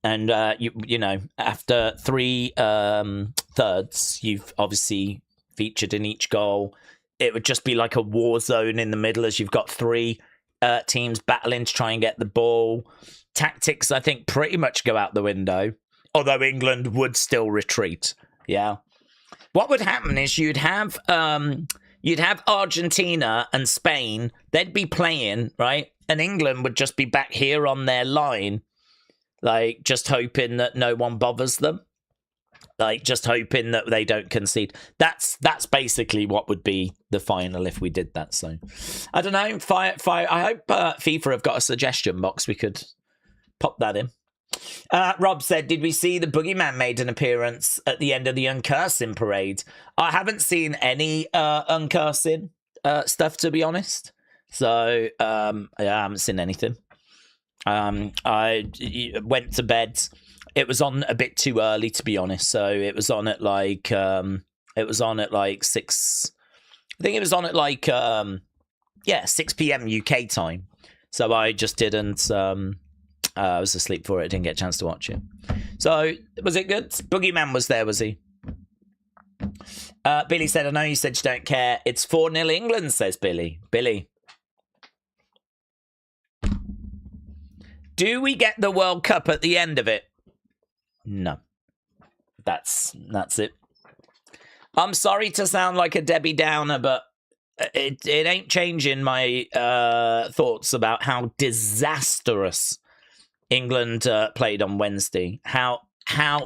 And you know, after 3 thirds, you've obviously featured in each goal. It would just be like a war zone in the middle as you've got 3 teams battling to try and get the ball. Tactics, I think, pretty much go out the window, although England would still retreat. Yeah. What would happen is you'd have Argentina and Spain. They'd be playing, right? And England would just be back here on their line, like just hoping that no one bothers them. Like, just hoping that they don't concede. That's basically what would be the final if we did that. So, I don't know. Fire. I hope FIFA have got a suggestion box. We could pop that in. Rob said, did we see the Boogeyman made an appearance at the end of the Uncursing parade? I haven't seen any Uncursing stuff, to be honest. So, yeah, I haven't seen anything. I went to bed. It was on a bit too early, to be honest. So it was on at like 6. I think it was on at like 6 p.m. UK time. So I just didn't. I was asleep for it. I didn't get a chance to watch it. So was it good? Boogeyman was there, was he? Billy said, I know you said you don't care. It's 4-0 England, says Billy. Billy. Do we get the World Cup at the end of it? No. That's it. I'm sorry to sound like a Debbie Downer, but it ain't changing my thoughts about how disastrous England played on Wednesday. How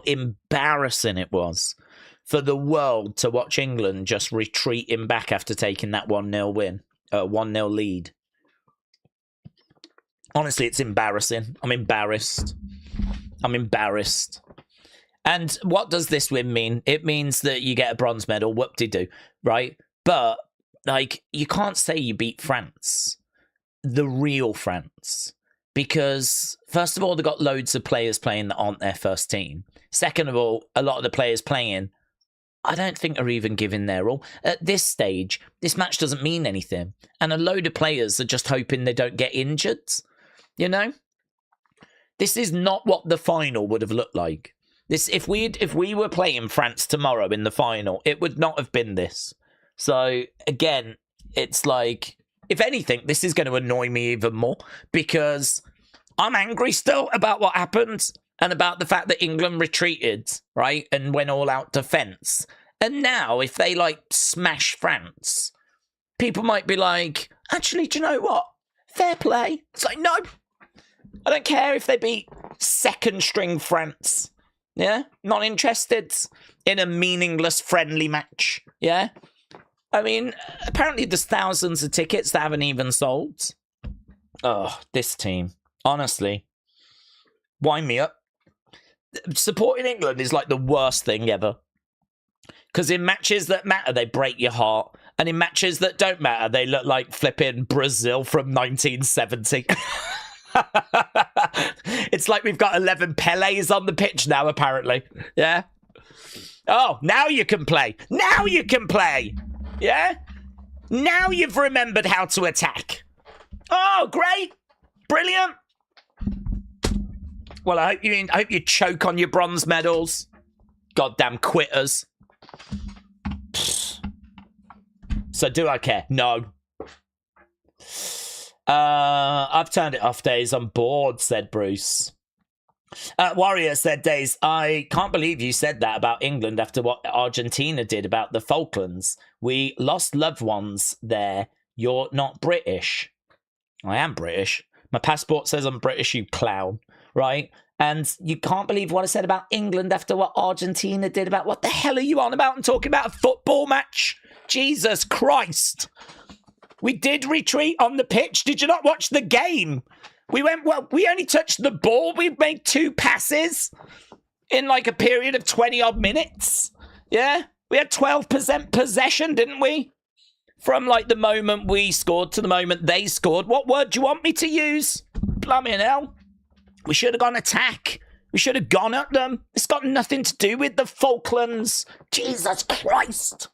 embarrassing it was for the world to watch England just retreating back after taking that 1-0 win, 1-0 lead. Honestly, it's embarrassing. I'm embarrassed. And what does this win mean? It means that you get a bronze medal, whoop-de-doo, right? But, like, you can't say you beat France, the real France, because, first of all, they've got loads of players playing that aren't their first team. Second of all, a lot of the players playing, I don't think are even giving their all. At this stage, this match doesn't mean anything, and a load of players are just hoping they don't get injured, you know? This is not what the final would have looked like. This, if we were playing France tomorrow in the final, it would not have been this. So again, it's like, if anything, this is going to annoy me even more because I'm angry still about what happened and about the fact that England retreated, right, and went all out defense. And now, if they like smash France, people might be like, actually, do you know what? Fair play. It's like, no, I don't care if they beat second string France. Yeah, not interested in a meaningless friendly match. Yeah, I mean, apparently there's thousands of tickets that haven't even sold. Oh, this team, honestly, wind me up. Supporting England is like the worst thing ever. Because in matches that matter, they break your heart. And in matches that don't matter, they look like flipping Brazil from 1970. It's like we've got 11 Pelés on the pitch now, apparently. Yeah. Oh, now you can play. Now you can play. Yeah. Now you've remembered how to attack. Oh, great. Brilliant. Well, I hope you choke on your bronze medals. Goddamn quitters. So do I care? No. I've turned it off, Daze. I'm bored, said Bruce. Warrior said, Daze, I can't believe you said that about England after what Argentina did about the Falklands. We lost loved ones there. You're not British. I am British. My passport says I'm British, you clown. Right? And you can't believe what I said about England after what Argentina did about... What the hell are you on about? I'm talking about a football match. Jesus Christ. We did retreat on the pitch. Did you not watch the game? We only touched the ball. We made 2 passes in like a period of 20-odd minutes. Yeah? We had 12% possession, didn't we? From like the moment we scored to the moment they scored. What word do you want me to use? Blimey hell. We should have gone attack. We should have gone at them. It's got nothing to do with the Falklands. Jesus Christ.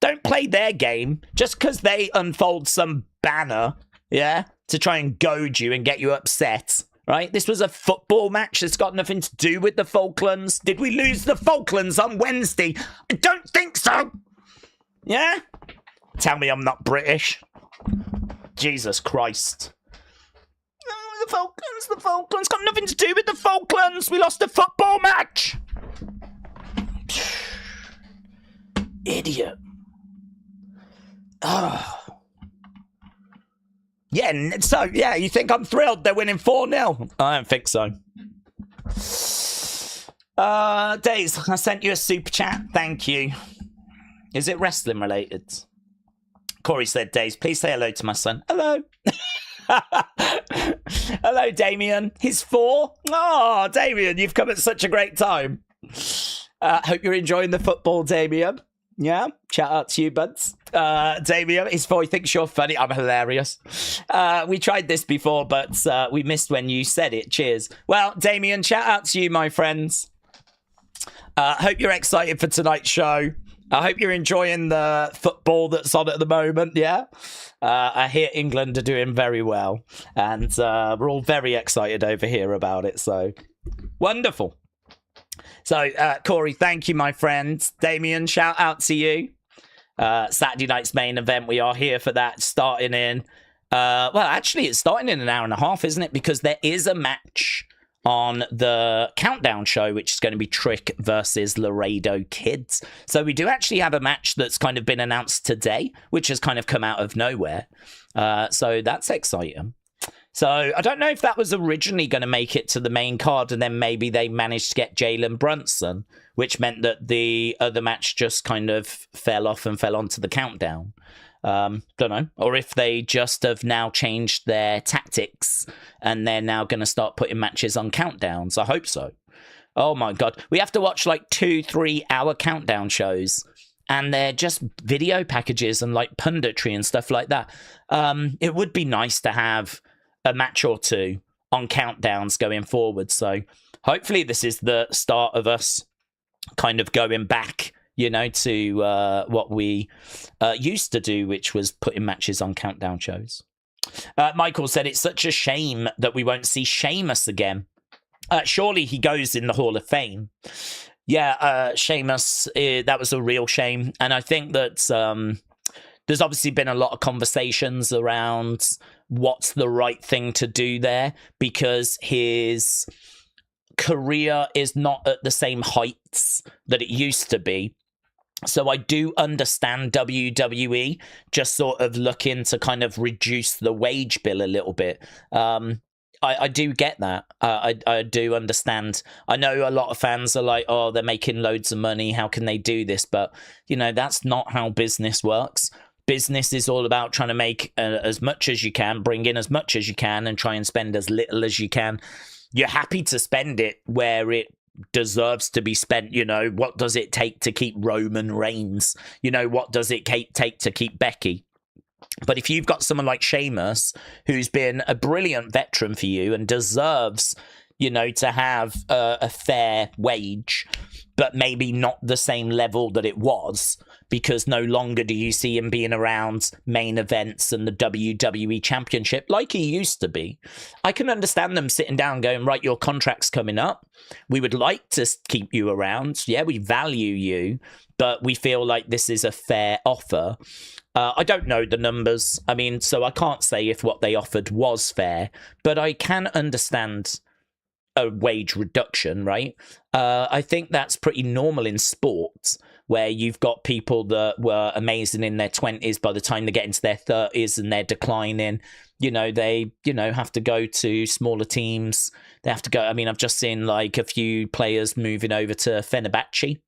Don't play their game just because they unfold some banner, yeah, to try and goad you and get you upset, right? This was a football match that's got nothing to do with the Falklands. Did we lose the Falklands on Wednesday? I don't think so. Yeah? Tell me I'm not British. Jesus Christ. The Falklands got nothing to do with the Falklands. We lost a football match. Idiot. Oh. Yeah, so, yeah, you think I'm thrilled they're winning 4-0? I don't think so. Daze, I sent you a super chat. Thank you. Is it wrestling related? Corey said, Daze, please say hello to my son. Hello. Hello, Damien. He's 4. Oh, Damien, you've come at such a great time. Hope you're enjoying the football, Damien. Yeah, shout out to you, buds. Damien, he's 4. He thinks you're funny. I'm hilarious. We tried this before, but we missed when you said it. Cheers. Well, Damien, shout out to you, my friends. Hope you're excited for tonight's show. I hope you're enjoying the football that's on at the moment, yeah? I hear England are doing very well, and we're all very excited over here about it, so wonderful. So, Corey, thank you, my friend. Damien, shout out to you. Saturday night's main event, we are here for that, starting in... well, actually, it's starting in an hour and a half, isn't it? Because there is a match on the countdown show, which is going to be Trick versus Laredo Kids. So we do actually have a match that's kind of been announced today, which has kind of come out of nowhere. So that's exciting. So I don't know if that was originally going to make it to the main card, and then maybe they managed to get Jalen Brunson, which meant that the other match just kind of fell off and fell onto the countdown. Don't know. Or if they just have now changed their tactics and they're now going to start putting matches on countdowns. I hope so. Oh my God. We have to watch like 2-3 hour countdown shows, and they're just video packages and like punditry and stuff like that. It would be nice to have a match or 2 on countdowns going forward. So hopefully this is the start of us kind of going back, you know, to what we used to do, which was putting matches on countdown shows. Michael said, it's such a shame that we won't see Sheamus again. Surely he goes in the Hall of Fame. Yeah, Sheamus, that was a real shame. And I think that there's obviously been a lot of conversations around what's the right thing to do there, because his career is not at the same heights that it used to be. So I do understand WWE just sort of looking to kind of reduce the wage bill a little bit. I do get that. I do understand. I know a lot of fans are like, oh, they're making loads of money. How can they do this? But, you know, that's not how business works. Business is all about trying to make as much as you can, bring in as much as you can, and try and spend as little as you can. You're happy to spend it where it deserves to be spent. You know, what does it take to keep Roman Reigns? You know, what does it take to keep Becky? But if you've got someone like Sheamus, who's been a brilliant veteran for you and deserves, you know, to have a fair wage, but maybe not the same level that it was, because no longer do you see him being around main events and the WWE Championship like he used to be. I can understand them sitting down going, right, your contract's coming up. We would like to keep you around. Yeah, we value you, but we feel like this is a fair offer. I don't know the numbers. I mean, so I can't say if what they offered was fair, but I can understand a wage reduction, right? I think that's pretty normal in sports, where you've got people that were amazing in their 20s, by the time they get into their 30s and they're declining, they, have to go to smaller teams. They have to go. I mean, I've just seen like a few players moving over to Fenerbahce.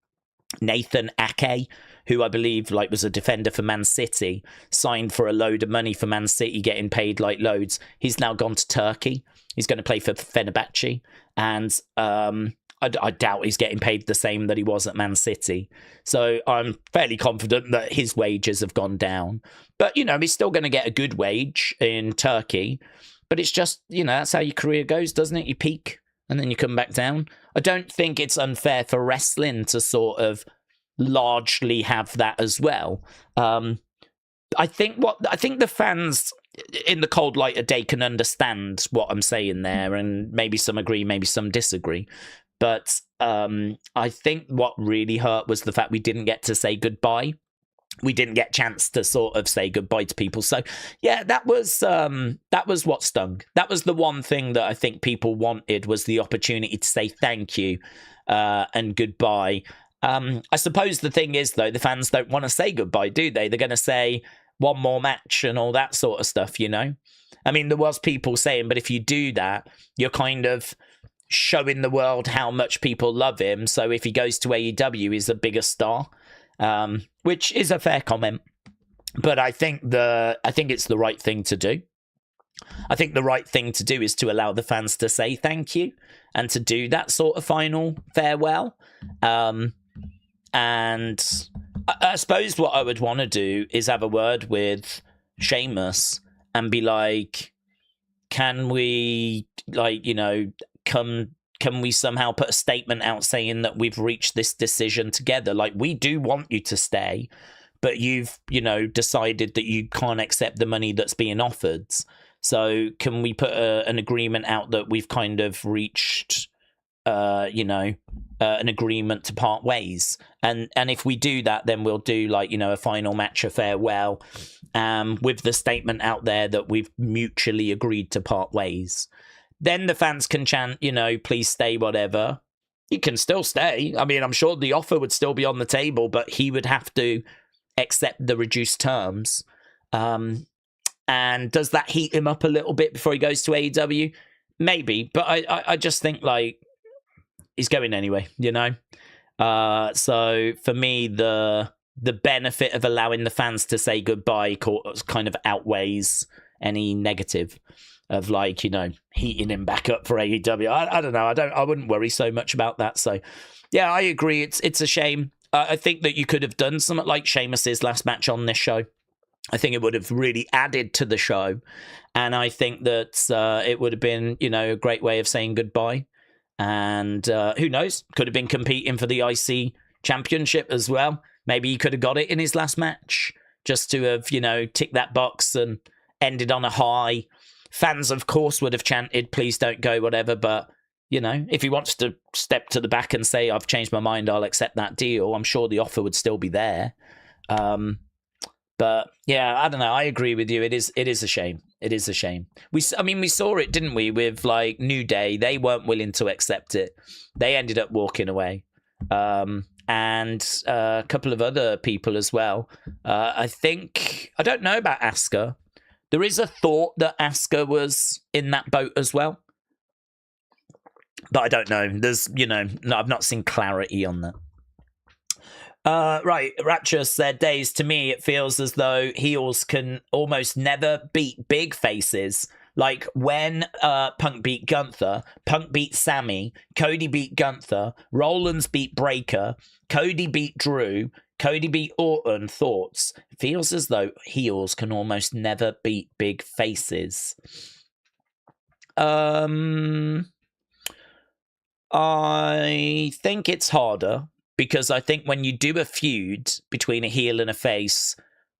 Nathan Ake, who I believe like was a defender for Man City, signed for a load of money for Man City, getting paid like loads. He's now gone to Turkey. He's going to play for Fenerbahce, and I doubt he's getting paid the same that he was at Man City. So I'm fairly confident that his wages have gone down. But, he's still going to get a good wage in Turkey. But it's just, that's how your career goes, doesn't it? You peak and then you come back down. I don't think it's unfair for wrestling to sort of largely have that as well. I think the fans in the cold light of day can understand what I'm saying there, and maybe some agree, maybe some disagree. But I think what really hurt was the fact we didn't get to say goodbye. We didn't get a chance to sort of say goodbye to people. So, yeah, that was what stung. That was the one thing that I think people wanted, was the opportunity to say thank you and goodbye. I suppose the thing is, though, the fans don't want to say goodbye, do they? They're going to say one more match and all that sort of stuff, I mean, there was people saying, but if you do that, you're kind of showing the world how much people love him. So if he goes to AEW, he's a bigger star. Which is a fair comment, but I think it's the right thing to do. I think the right thing to do is to allow the fans to say thank you and to do that sort of final farewell. And I suppose what I would want to do is have a word with Sheamus and be like, can we, can we somehow put a statement out saying that we've reached this decision together? Like, we do want you to stay, but you've, decided that you can't accept the money that's being offered. So can we put an agreement out that we've kind of reached, an agreement to part ways? And if we do that, then we'll do a final match of farewell, with the statement out there that we've mutually agreed to part ways. Then the fans can chant, please stay, whatever. He can still stay. I mean, I'm sure the offer would still be on the table, but he would have to accept the reduced terms. And does that heat him up a little bit before he goes to AEW? Maybe, but I just think, he's going anyway, So for me, the benefit of allowing the fans to say goodbye kind of outweighs any negative of heating him back up for AEW. I don't know. I wouldn't worry so much about that. So yeah, I agree. It's a shame. I think that you could have done something like Sheamus's last match on this show. I think it would have really added to the show. And I think that it would have been, a great way of saying goodbye. And who knows? Could have been competing for the IC championship as well. Maybe he could have got it in his last match, just to have, ticked that box and ended on a high. Fans, of course, would have chanted, please don't go, whatever. But, if he wants to step to the back and say, I've changed my mind, I'll accept that deal, I'm sure the offer would still be there. But, yeah, I don't know. I agree with you. It is a shame. It is a shame. We saw it, didn't we, with, New Day. They weren't willing to accept it. They ended up walking away. And a couple of other people as well. I don't know about Asuka. There is a thought that Asuka was in that boat as well. But I don't know. There's, I've not seen clarity on that. Right, Rapture said, Daze, to me, it feels as though heels can almost never beat big faces. Like when Punk beat Gunther, Punk beat Sami, Cody beat Gunther, Rollins beat Breaker, Cody beat Drew, Cody beat Orton. Thoughts? Feels as though heels can almost never beat big faces. I think it's harder because I think when you do a feud between a heel and a face,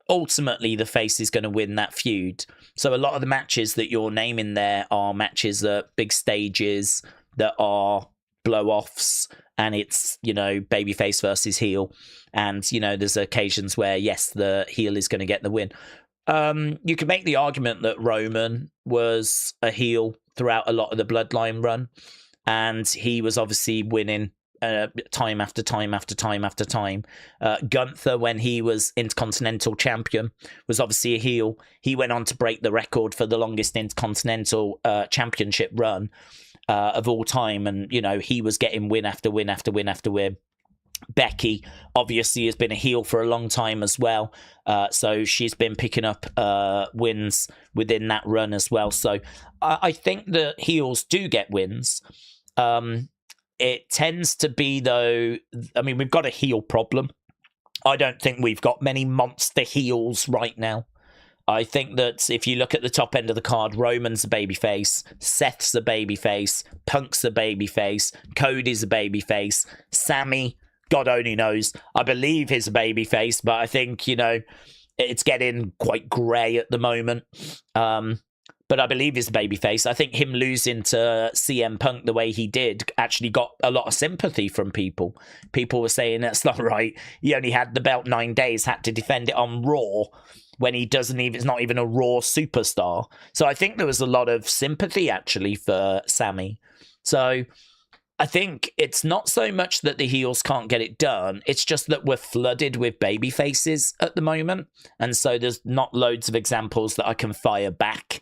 ultimately the face is going to win that feud. So a lot of the matches that you're naming there are matches at big stages that are blow-offs, and it's, you know, babyface versus heel. And, you know, there's occasions where, yes, the heel is going to get the win. You can make the argument that Roman was a heel throughout a lot of the Bloodline run, and he was obviously winning time after time after time after time. Gunther, when he was Intercontinental Champion, was obviously a heel. He went on to break the record for the longest Intercontinental Championship run of all time, and, you know, he was getting win after win after win after win. Becky obviously has been a heel for a long time as well, so she's been picking up wins within that run as well. So I think that heels do get wins. It tends to be, though, I mean, we've got a heel problem. I don't think we've got many monster heels right now. I think that if you look at the top end of the card, Roman's a babyface, Seth's a babyface, Punk's a babyface, Cody's a babyface, Sami, God only knows, I believe he's a babyface, but I think, you know, it's getting quite grey at the moment. But I believe he's a babyface. I think him losing to CM Punk the way he did actually got a lot of sympathy from people. People were saying that's not right. He only had the belt 9 days, had to defend it on Raw when he doesn't even, it's not even a Raw superstar. So I think there was a lot of sympathy actually for Sami. So I think it's not so much that the heels can't get it done. It's just that we're flooded with baby faces at the moment. And so there's not loads of examples that I can fire back.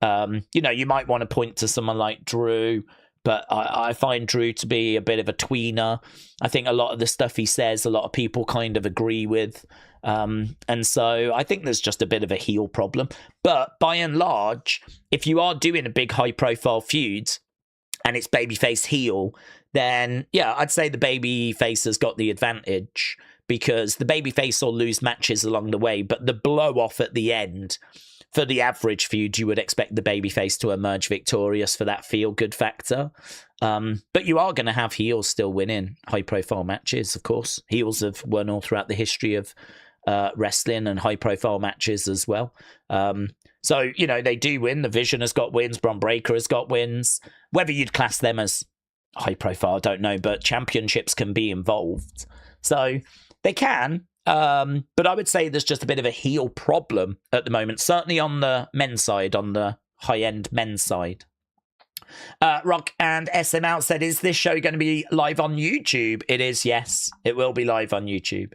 You know, you might want to point to someone like Drew, but I find Drew to be a bit of a tweener. I think a lot of the stuff he says, a lot of people kind of agree with. And so I think there's just a bit of a heel problem. But by and large, if you are doing a big high-profile feud, and it's babyface heel, then, yeah, I'd say the babyface has got the advantage, because the babyface will lose matches along the way, but the blow-off at the end, for the average feud, you would expect the babyface to emerge victorious for that feel-good factor. But you are going to have heels still winning high-profile matches, of course. Heels have won all throughout the history of wrestling and high-profile matches as well. So, you know, they do win. The Vision has got wins. Bron Breakker has got wins. Whether you'd class them as high profile, I don't know, but championships can be involved. So they can. But I would say there's just a bit of a heel problem at the moment, certainly on the men's side, on the high-end men's side. Rock and SM Out said, is this show going to be live on YouTube? It is, yes. It will be live on YouTube.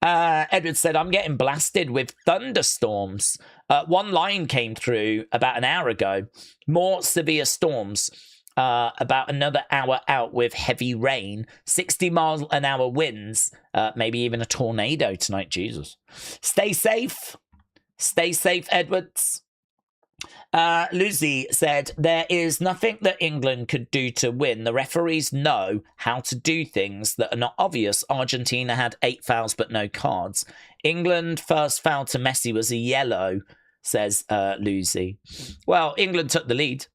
Edward said, I'm getting blasted with thunderstorms. One line came through about an hour ago. More severe storms. About another hour out with heavy rain. 60-mile-an-hour winds. Maybe even a tornado tonight. Jesus. Stay safe. Stay safe, Edwards. Lucy said, there is nothing that England could do to win. The referees know how to do things that are not obvious. Argentina had 8 fouls but no cards. England first foul to Messi was a yellow, says Lucy. Well, England took the lead.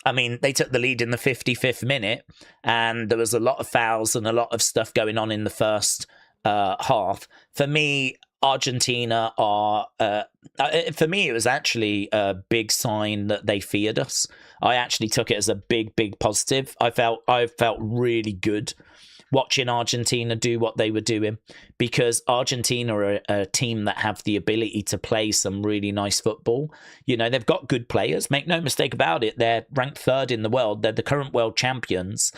I mean, they took the lead in the 55th minute, and there was a lot of fouls and a lot of stuff going on in the first half. For me, Argentina are, for me, it was actually a big sign that they feared us. I actually took it as a big, big positive. I felt really good watching Argentina do what they were doing, because Argentina are a team that have the ability to play some really nice football. You know, they've got good players. Make no mistake about it. They're ranked 3rd in the world. They're the current world champions.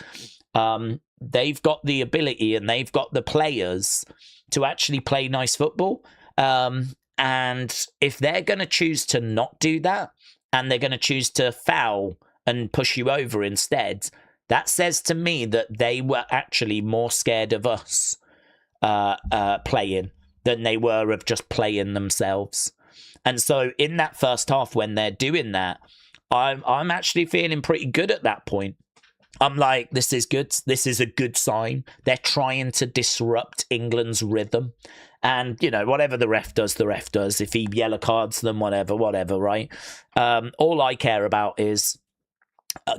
They've got the ability and they've got the players to actually play nice football. And if they're going to choose to not do that, and they're going to choose to foul and push you over instead, that says to me that they were actually more scared of us playing than they were of just playing themselves. And so in that first half, when they're doing that, I'm actually feeling pretty good at that point. I'm like, this is good. This is a good sign. They're trying to disrupt England's rhythm. And, you know, whatever the ref does, the ref does. If he yellow cards them, whatever, right? All I care about is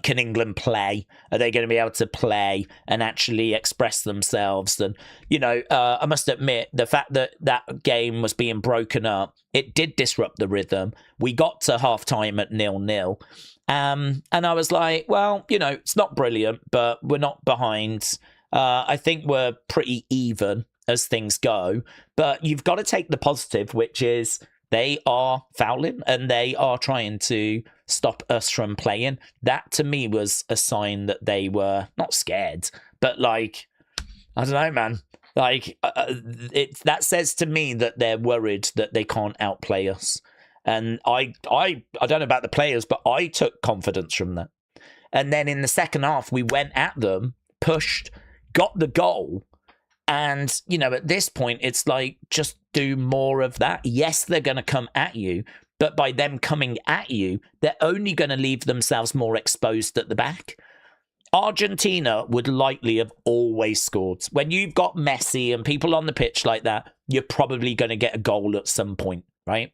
can England play? Are they going to be able to play and actually express themselves? And, you know, I must admit, the fact that that game was being broken up, it did disrupt the rhythm. We got to half-time at 0-0. And I was like, well, you know, it's not brilliant, but we're not behind. I think we're pretty even as things go. But you've got to take the positive, which is they are fouling and they are trying to stop us from playing. That to me was a sign that they were not scared, but like, I don't know, man. Like, that says to me that they're worried that they can't outplay us. And I don't know about the players, but I took confidence from that. And then in the second half, we went at them, pushed, got the goal. And, you know, at this point, it's like, just do more of that. Yes, they're going to come at you, but by them coming at you, they're only going to leave themselves more exposed at the back. Argentina would likely have always scored. When you've got Messi and people on the pitch like that, you're probably going to get a goal at some point, right?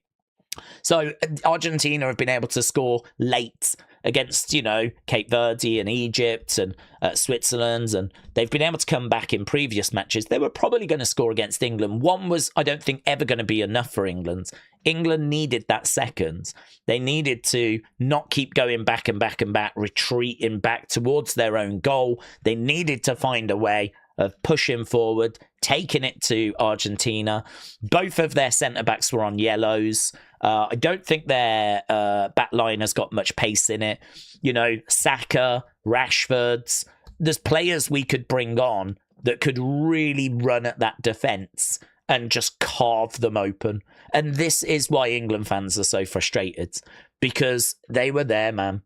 So Argentina have been able to score late against, you know, Cape Verde and Egypt and Switzerland, and they've been able to come back in previous matches. They were probably going to score against England. One was, I don't think, ever going to be enough for England. England needed that second. They needed to not keep going back and back and back, retreating back towards their own goal. They needed to find a way of pushing forward, taking it to Argentina. Both of their centre-backs were on yellows. I don't think their back line has got much pace in it. You know, Saka, Rashford, there's players we could bring on that could really run at that defence and just carve them open. And this is why England fans are so frustrated, because they were there, man.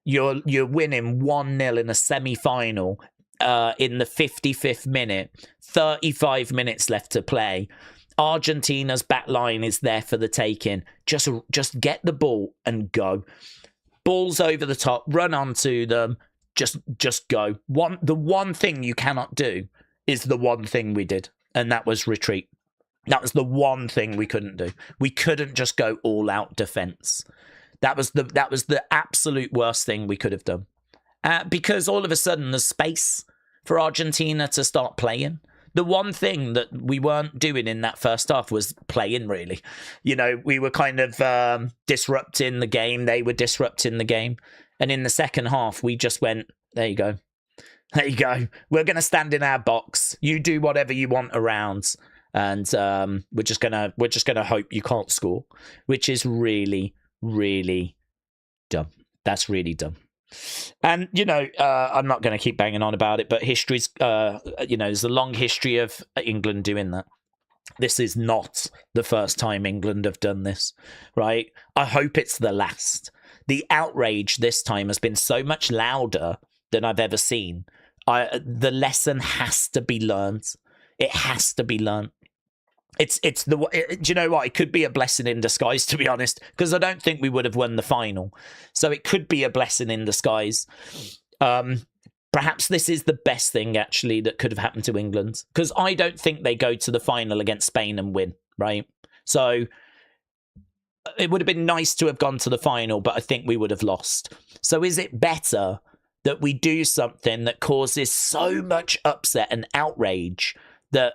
You're winning 1-0 in a semi-final in the 55th minute, 35 minutes left to play. Argentina's back line is there for the taking. Just get the ball and go. Balls over the top, run onto them, just go. The one thing you cannot do is the one thing we did, and that was retreat. That was the one thing we couldn't do. We couldn't just go all out defense. That was the absolute worst thing we could have done. Because all of a sudden there's space for Argentina to start playing. The one thing that we weren't doing in that first half was playing, really. You know, we were kind of disrupting the game. They were disrupting the game. And in the second half, we just went, there you go. There you go. We're going to stand in our box. You do whatever you want around. And we're just gonna hope you can't score, which is really, really dumb. That's really dumb. And, you know, I'm not going to keep banging on about it, but history's, you know, there's a long history of England doing that. This is not the first time England have done this, right? I hope it's the last. The outrage this time has been so much louder than I've ever seen. The lesson has to be learned. It has to be learned. Do you know what? It could be a blessing in disguise, to be honest, because I don't think we would have won the final. So it could be a blessing in disguise. Perhaps this is the best thing, actually, that could have happened to England, because I don't think they go to the final against Spain and win, right? So it would have been nice to have gone to the final, but I think we would have lost. So is it better that we do something that causes so much upset and outrage that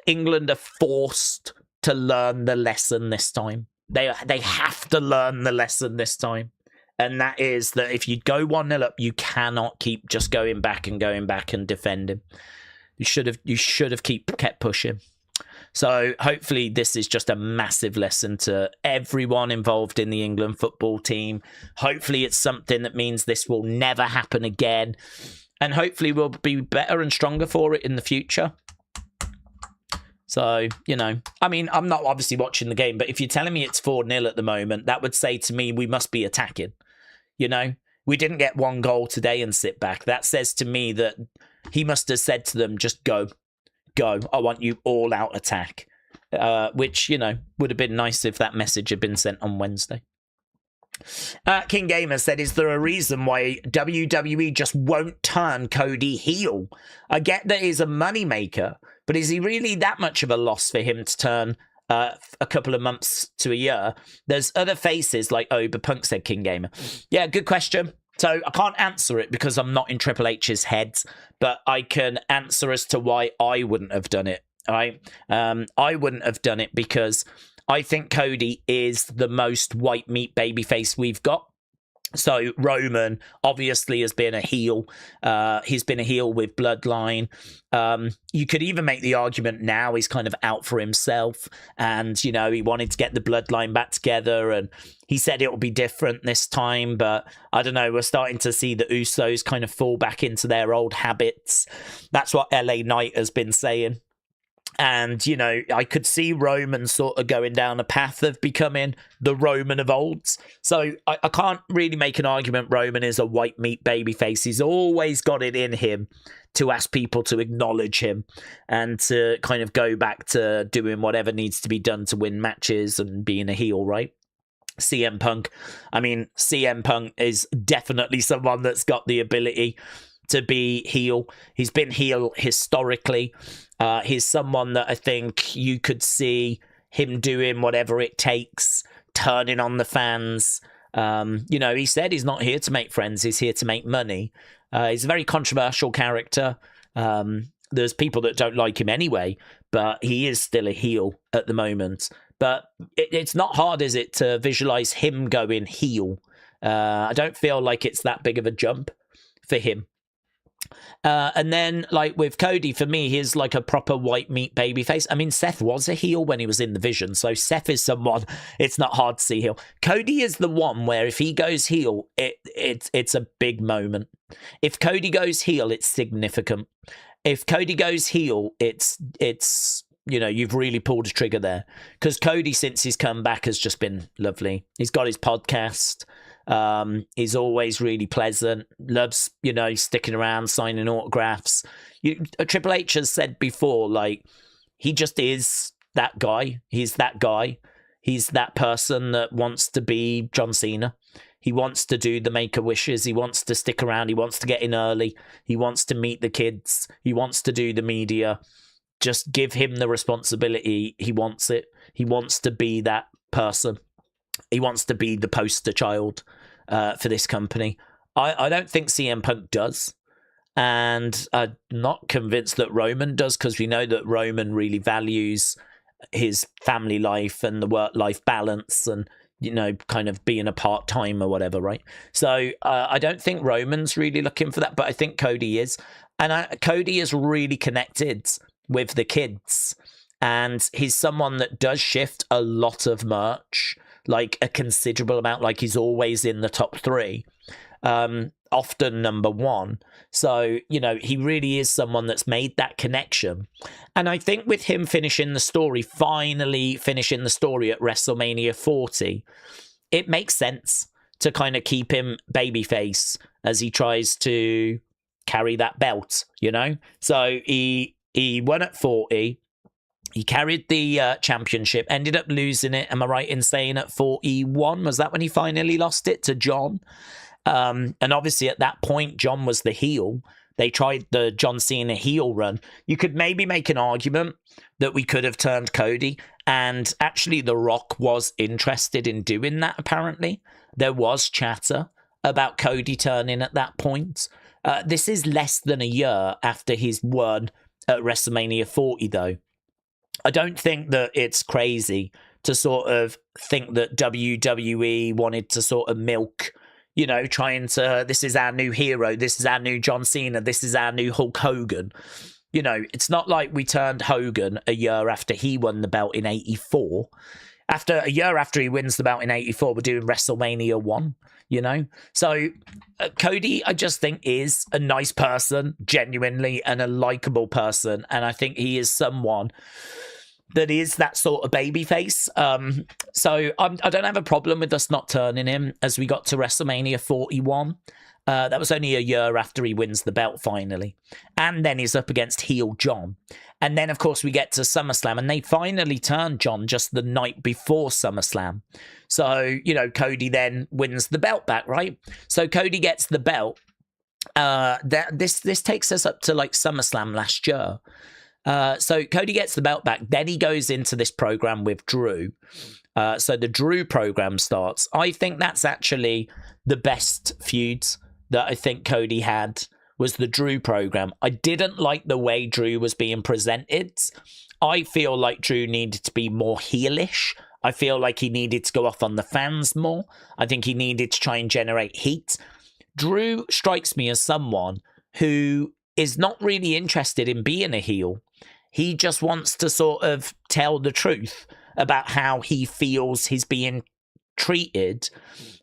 England are forced to learn the lesson this time? They have to learn the lesson this time, and that is that if you go 1-0 up, you cannot keep just going back and defending. You should have kept pushing. So hopefully this is just a massive lesson to everyone involved in the England football team. Hopefully it's something that means this will never happen again, and hopefully we'll be better and stronger for it in the future. So, you know, I mean, I'm not obviously watching the game, but if you're telling me it's 4-0 at the moment, that would say to me we must be attacking. You know, we didn't get one goal today and sit back. That says to me that he must have said to them, just go. I want you all out attack, which, you know, would have been nice if that message had been sent on Wednesday. King Gamer said, is there a reason why WWE just won't turn Cody heel? I get that he's a moneymaker, but is he really that much of a loss for him to turn a couple of months to a year? There's other faces like Punk, said King Gamer. Yeah, good question. So I can't answer it because I'm not in Triple H's head, but I can answer as to why I wouldn't have done it. Right? I wouldn't have done it because I think Cody is the most white meat babyface we've got. So Roman obviously has been a heel. He's been a heel with Bloodline. You could even make the argument now he's kind of out for himself, and he wanted to get the Bloodline back together, and he said it will be different this time. But I don't know. We're starting to see the Usos kind of fall back into their old habits. That's what LA Knight has been saying. And, I could see Roman sort of going down a path of becoming the Roman of old. So I can't really make an argument Roman is a white meat babyface. He's always got it in him to ask people to acknowledge him and to kind of go back to doing whatever needs to be done to win matches and being a heel, right? CM Punk. I mean, CM Punk is definitely someone that's got the ability to be heel. He's been heel historically. He's someone that I think you could see him doing whatever it takes, turning on the fans. He said he's not here to make friends, he's here to make money. He's a very controversial character. There's people that don't like him anyway, but he is still a heel at the moment. But it's not hard, is it, to visualize him going heel? I don't feel like it's that big of a jump for him. And then, like, with Cody, for me, he's like a proper white meat babyface. I mean, Seth was a heel when he was in the Vision, so Seth is someone it's not hard to see heel. Cody is the one where if he goes heel, it's a big moment. If Cody goes heel, it's significant. If Cody goes heel, it's you've really pulled a trigger there. Because Cody, since he's come back, has just been lovely. He's got his podcast. He's always really pleasant, loves, sticking around, signing autographs. Triple H has said before, like, he just is that guy. He's that guy. He's that person that wants to be John Cena. He wants to do the Make-A-Wishes. He wants to stick around. He wants to get in early. He wants to meet the kids. He wants to do the media. Just give him the responsibility. He wants it. He wants to be that person. He wants to be the poster child for this company. I don't think CM Punk does. And I'm not convinced that Roman does, because we know that Roman really values his family life and the work-life balance and, kind of being a part-time or whatever, right? So I don't think Roman's really looking for that, but I think Cody is. And Cody is really connected with the kids. And he's someone that does shift a lot of merch, like a considerable amount, like he's always in the top 3, often number 1. So, he really is someone that's made that connection. And I think with him finally finishing the story at WrestleMania 40, it makes sense to kind of keep him babyface as he tries to carry that belt, So he won at 40. He carried the championship, ended up losing it. Am I right in saying at 41? Was that when he finally lost it to John? And obviously at that point, John was the heel. They tried the John Cena heel run. You could maybe make an argument that we could have turned Cody. And actually, The Rock was interested in doing that, apparently. There was chatter about Cody turning at that point. This is less than a year after he's won at WrestleMania 40, though. I don't think that it's crazy to sort of think that WWE wanted to sort of milk, this is our new hero, this is our new John Cena, this is our new Hulk Hogan. It's not like we turned Hogan a year after he won the belt in 84. A year after he wins the belt in 84, we're doing WrestleMania 1, So Cody, I just think, is a nice person, genuinely, and a likable person. And I think he is someone that is that sort of babyface. So I don't have a problem with us not turning him as we got to WrestleMania 41. That was only a year after he wins the belt finally. And then he's up against heel John. And then, of course, we get to SummerSlam, and they finally turned John just the night before SummerSlam. So, Cody then wins the belt back, right? So Cody gets the belt. This takes us up to like SummerSlam last year. So Cody gets the belt back. Then he goes into this program with Drew. So the Drew program starts. I think that's actually the best feud that I think Cody had was the Drew program. I didn't like the way Drew was being presented. I feel like Drew needed to be more heelish. I feel like he needed to go off on the fans more. I think he needed to try and generate heat. Drew strikes me as someone who is not really interested in being a heel. He just wants to sort of tell the truth about how he feels he's being treated.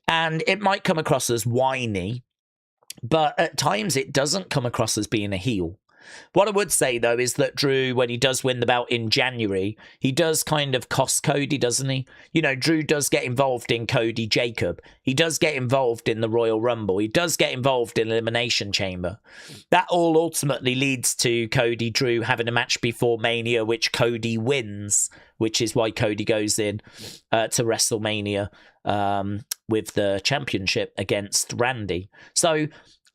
And it might come across as whiny, but at times it doesn't come across as being a heel. What I would say, though, is that Drew, when he does win the belt in January, he does kind of cost Cody, doesn't he? You know, Drew does get involved in Cody Jacob. He does get involved in the Royal Rumble. He does get involved in Elimination Chamber. That all ultimately leads to Cody Drew having a match before Mania, which Cody wins, which is why Cody goes in to WrestleMania with the championship against Randy. So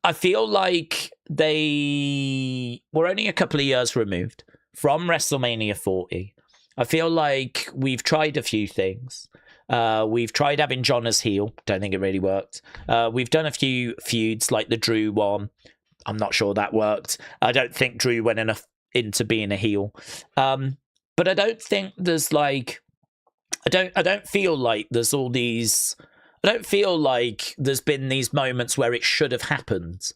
I feel like they were only a couple of years removed from WrestleMania 40. I feel like we've tried a few things. We've tried having John as heel. Don't think it really worked. We've done a few feuds like the Drew one. I'm not sure that worked. I don't think Drew went enough into being a heel. But I don't think there's like... I don't feel like there's all these... I don't feel like there's been these moments where it should have happened.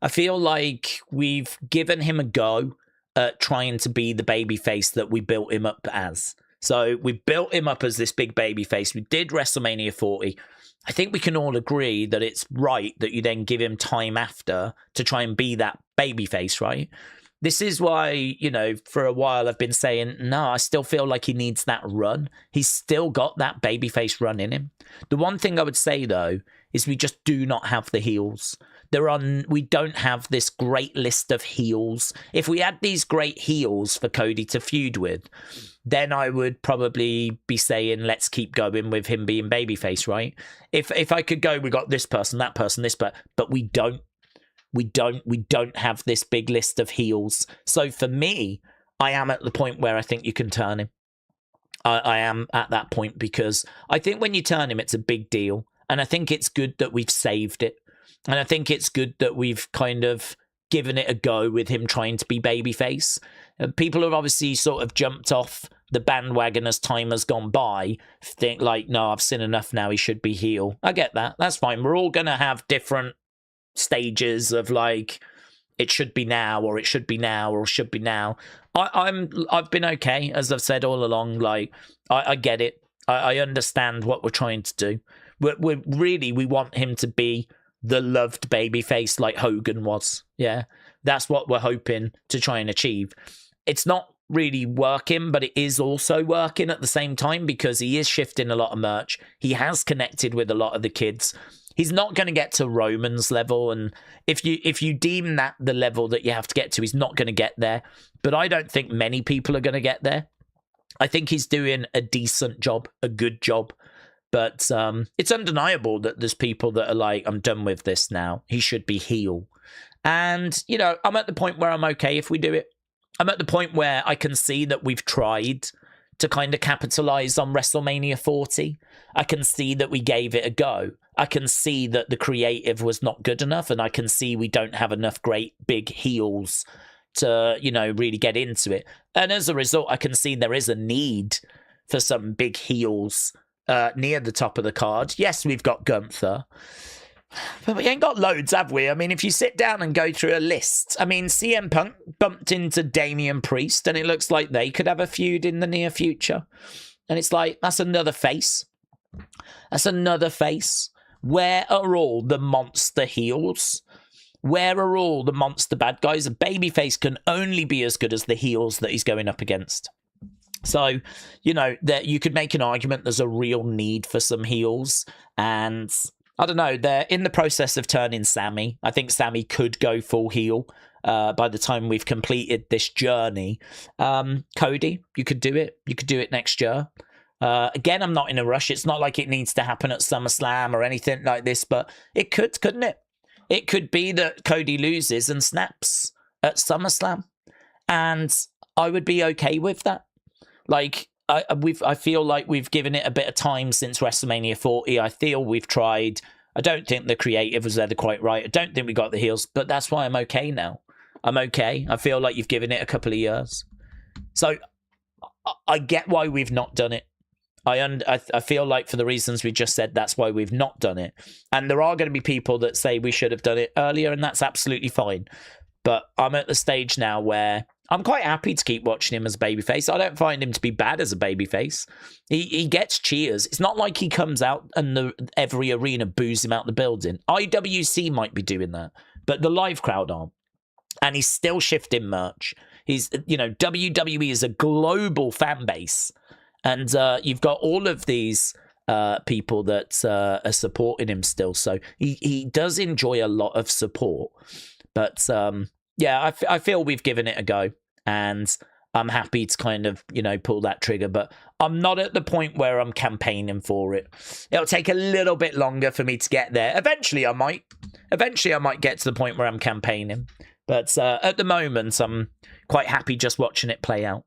I feel like we've given him a go at trying to be the babyface that we built him up as. So we built him up as this big babyface. We did WrestleMania 40. I think we can all agree that it's right that you then give him time after to try and be that babyface, right? This is why, you know, for a while I've been saying, no, I still feel like he needs that run. He's still got that babyface run in him. The one thing I would say, though, is we just do not have the heels. We don't have this great list of heels. If we had these great heels for Cody to feud with, then I would probably be saying, let's keep going with him being babyface, right? If I could go, we got this person, that person, this, but we don't. We don't have this big list of heels. So for me, I am at the point where I think you can turn him. I am at that point because I think when you turn him, it's a big deal. And I think it's good that we've saved it. And I think it's good that we've kind of given it a go with him trying to be babyface. People have obviously sort of jumped off the bandwagon as time has gone by. Think like, no, I've seen enough now. He should be heel. I get that. That's fine. We're all going to have different stages of like it should be now or it should be now or should be now. I've been okay, as I've said all along. Like I get it. I understand what we're trying to do. We want him to be the loved babyface like Hogan was. Yeah, that's what we're hoping to try and achieve. It's not really working, but it is also working at the same time because he is shifting a lot of merch. He has connected with a lot of the kids. He's not going to get to Roman's level, and if you deem that the level that you have to get to, he's not going to get there. But I don't think many people are going to get there. I think he's doing a decent job, a good job. But it's undeniable that there's people that are like, I'm done with this now. He should be heel. And, you know, I'm at the point where I'm okay if we do it. I'm at the point where I can see that we've tried to kind of capitalize on WrestleMania 40. I can see that we gave it a go. I can see that the creative was not good enough, and I can see we don't have enough great big heels to, you know, really get into it. And as a result, I can see there is a need for some big heels near the top of the card. Yes, we've got Gunther, but we ain't got loads, have we? I mean, if you sit down and go through a list, I mean, CM Punk bumped into Damian Priest, and it looks like they could have a feud in the near future. And it's like, that's another face. That's another face. Where are all the monster heels? Where are all the monster bad guys? A babyface can only be as good as the heels that he's going up against. So, you know, that you could make an argument there's a real need for some heels. And I don't know, they're in the process of turning Sami. I think Sami could go full heel by the time we've completed this journey. Cody, you could do it. You could do it next year. Again, I'm not in a rush. It's not like it needs to happen at SummerSlam or anything like this, but it could, couldn't it? It could be that Cody loses and snaps at SummerSlam, and I would be okay with that. Like, I feel like we've given it a bit of time since WrestleMania 40. I feel we've tried I don't think the creative was there quite right. I don't think we got the heels, but that's why I'm okay now. I'm okay. I feel like you've given it a couple of years. So I get why we've not done it. I feel like for the reasons we just said, that's why we've not done it. And there are going to be people that say we should have done it earlier, and that's absolutely fine. But I'm at the stage now where I'm quite happy to keep watching him as a babyface. I don't find him to be bad as a babyface. He gets cheers. It's not like he comes out and every arena boos him out the building. IWC might be doing that, but the live crowd aren't. And he's still shifting merch. He's, WWE is a global fan base. And you've got all of these people that are supporting him still. So he does enjoy a lot of support. But yeah, I feel we've given it a go. And I'm happy to kind of, pull that trigger. But I'm not at the point where I'm campaigning for it. It'll take a little bit longer for me to get there. Eventually I might get to the point where I'm campaigning. But at the moment, I'm quite happy just watching it play out.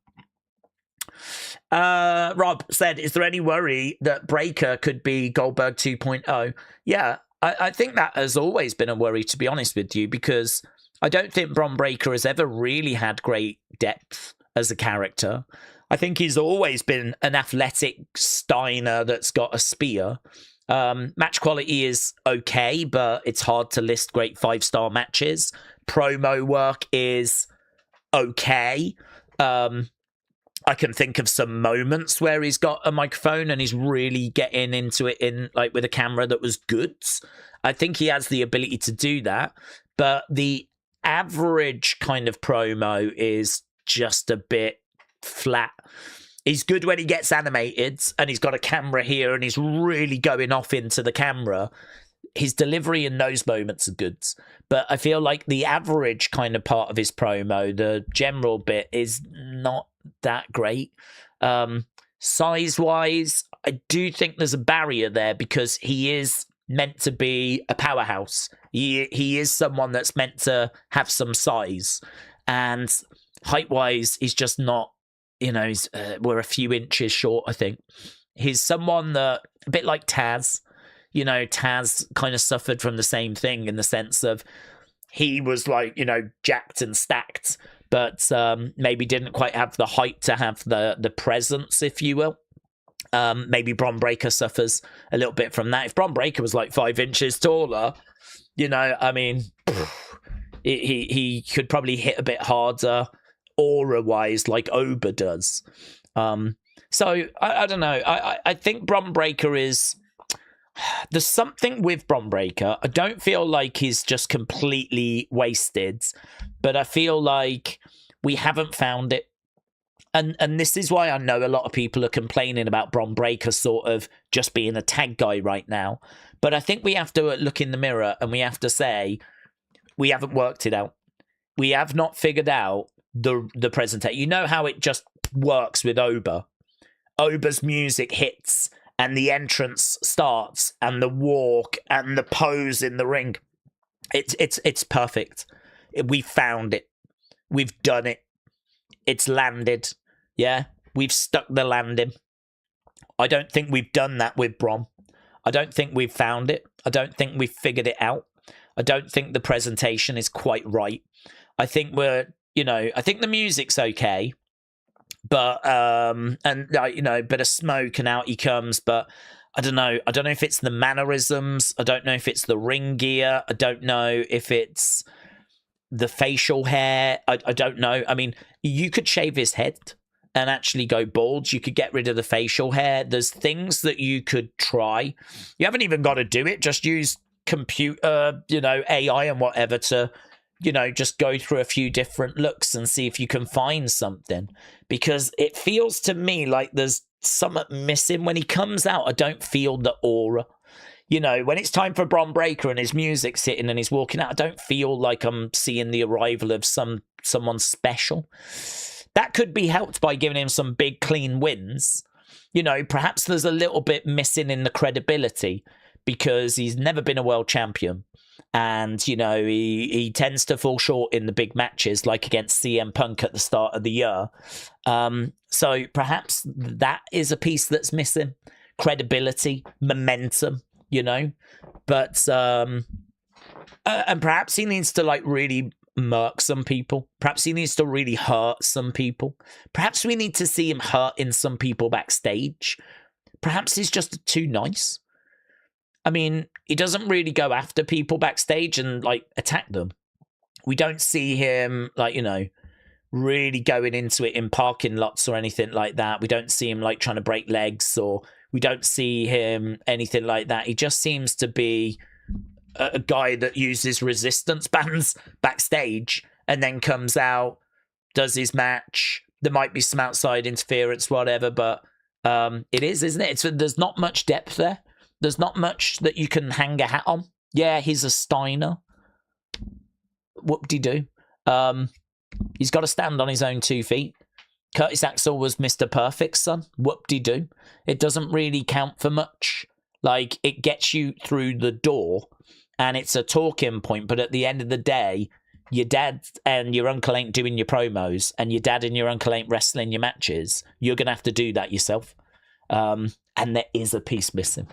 Rob said, is there any worry that Breaker could be Goldberg 2.0? Yeah, I think that has always been a worry, to be honest with you, because I don't think Bron Breakker has ever really had great depth as a character. I think he's always been an athletic Steiner that's got a spear. Match quality is okay, but it's hard to list great 5-star matches. Promo work is okay. I can think of some moments where he's got a microphone and he's really getting into it with a camera that was good. I think he has the ability to do that, but the average kind of promo is just a bit flat. He's good when he gets animated and he's got a camera here and he's really going off into the camera. His delivery in those moments are good, but I feel like the average kind of part of his promo, the general bit, is not that great. Size-wise, I do think there's a barrier there because he is meant to be a powerhouse. He is someone that's meant to have some size, and height-wise, he's just not. We're a few inches short. I think he's someone that a bit like Taz. Taz kind of suffered from the same thing in the sense of he was jacked and stacked, but maybe didn't quite have the height to have the presence, if you will. Maybe Bron Breakker suffers a little bit from that. If Bron Breakker was 5 inches taller, he could probably hit a bit harder aura-wise like Oba does. So I don't know. I think Bron Breakker is... There's something with Bron Breakker. I don't feel like he's just completely wasted, but I feel like we haven't found it. And this is why I know a lot of people are complaining about Bron Breakker sort of just being a tag guy right now. But I think we have to look in the mirror and we have to say, we haven't worked it out. We have not figured out the presentation. You know how it just works with Oba. Oba's music hits and the entrance starts and the walk and the pose in the ring. It's perfect. We found it. We've done it. It's landed. Yeah, we've stuck the landing. I don't think we've done that with Bron. I don't think we've found it. I don't think we've figured it out. I don't think the presentation is quite right. I think I think the music's okay. But bit of smoke and out he comes. But I don't know. I don't know if it's the mannerisms. I don't know if it's the ring gear. I don't know if it's the facial hair. I don't know. I mean, you could shave his head and actually go bald. You could get rid of the facial hair. There's things that you could try. You haven't even got to do it. Just use computer, AI and whatever to just go through a few different looks and see if you can find something. Because it feels to me like there's something missing. When he comes out, I don't feel the aura. When it's time for Bron Breakker and his music's hitting and he's walking out, I don't feel like I'm seeing the arrival of someone special. That could be helped by giving him some big, clean wins. Perhaps there's a little bit missing in the credibility because he's never been a world champion. And, he tends to fall short in the big matches, like against CM Punk at the start of the year. So perhaps that is a piece that's missing. Credibility, momentum. you know? But, and perhaps he needs to, like, really murk some people. Perhaps he needs to really hurt some people. Perhaps we need to see him hurting some people backstage. Perhaps he's just too nice. I mean, he doesn't really go after people backstage and, like, attack them. We don't see him, like, you know, really going into it in parking lots or anything like that. We don't see him, like, trying to break legs, or we don't see him anything like that. He just seems to be a guy that uses resistance bands backstage and then comes out, does his match. There might be some outside interference, whatever, but it is, isn't it? There's not much depth there. There's not much that you can hang a hat on. Yeah, he's a Steiner. Whoop-de-doo. He's got to stand on his own 2 feet. Curtis Axel was Mr. Perfect's son. Whoop-de-doo. It doesn't really count for much. Like, it gets you through the door, and it's a talking point, but at the end of the day, your dad and your uncle ain't doing your promos, and your dad and your uncle ain't wrestling your matches. You're going to have to do that yourself. And there is a piece missing.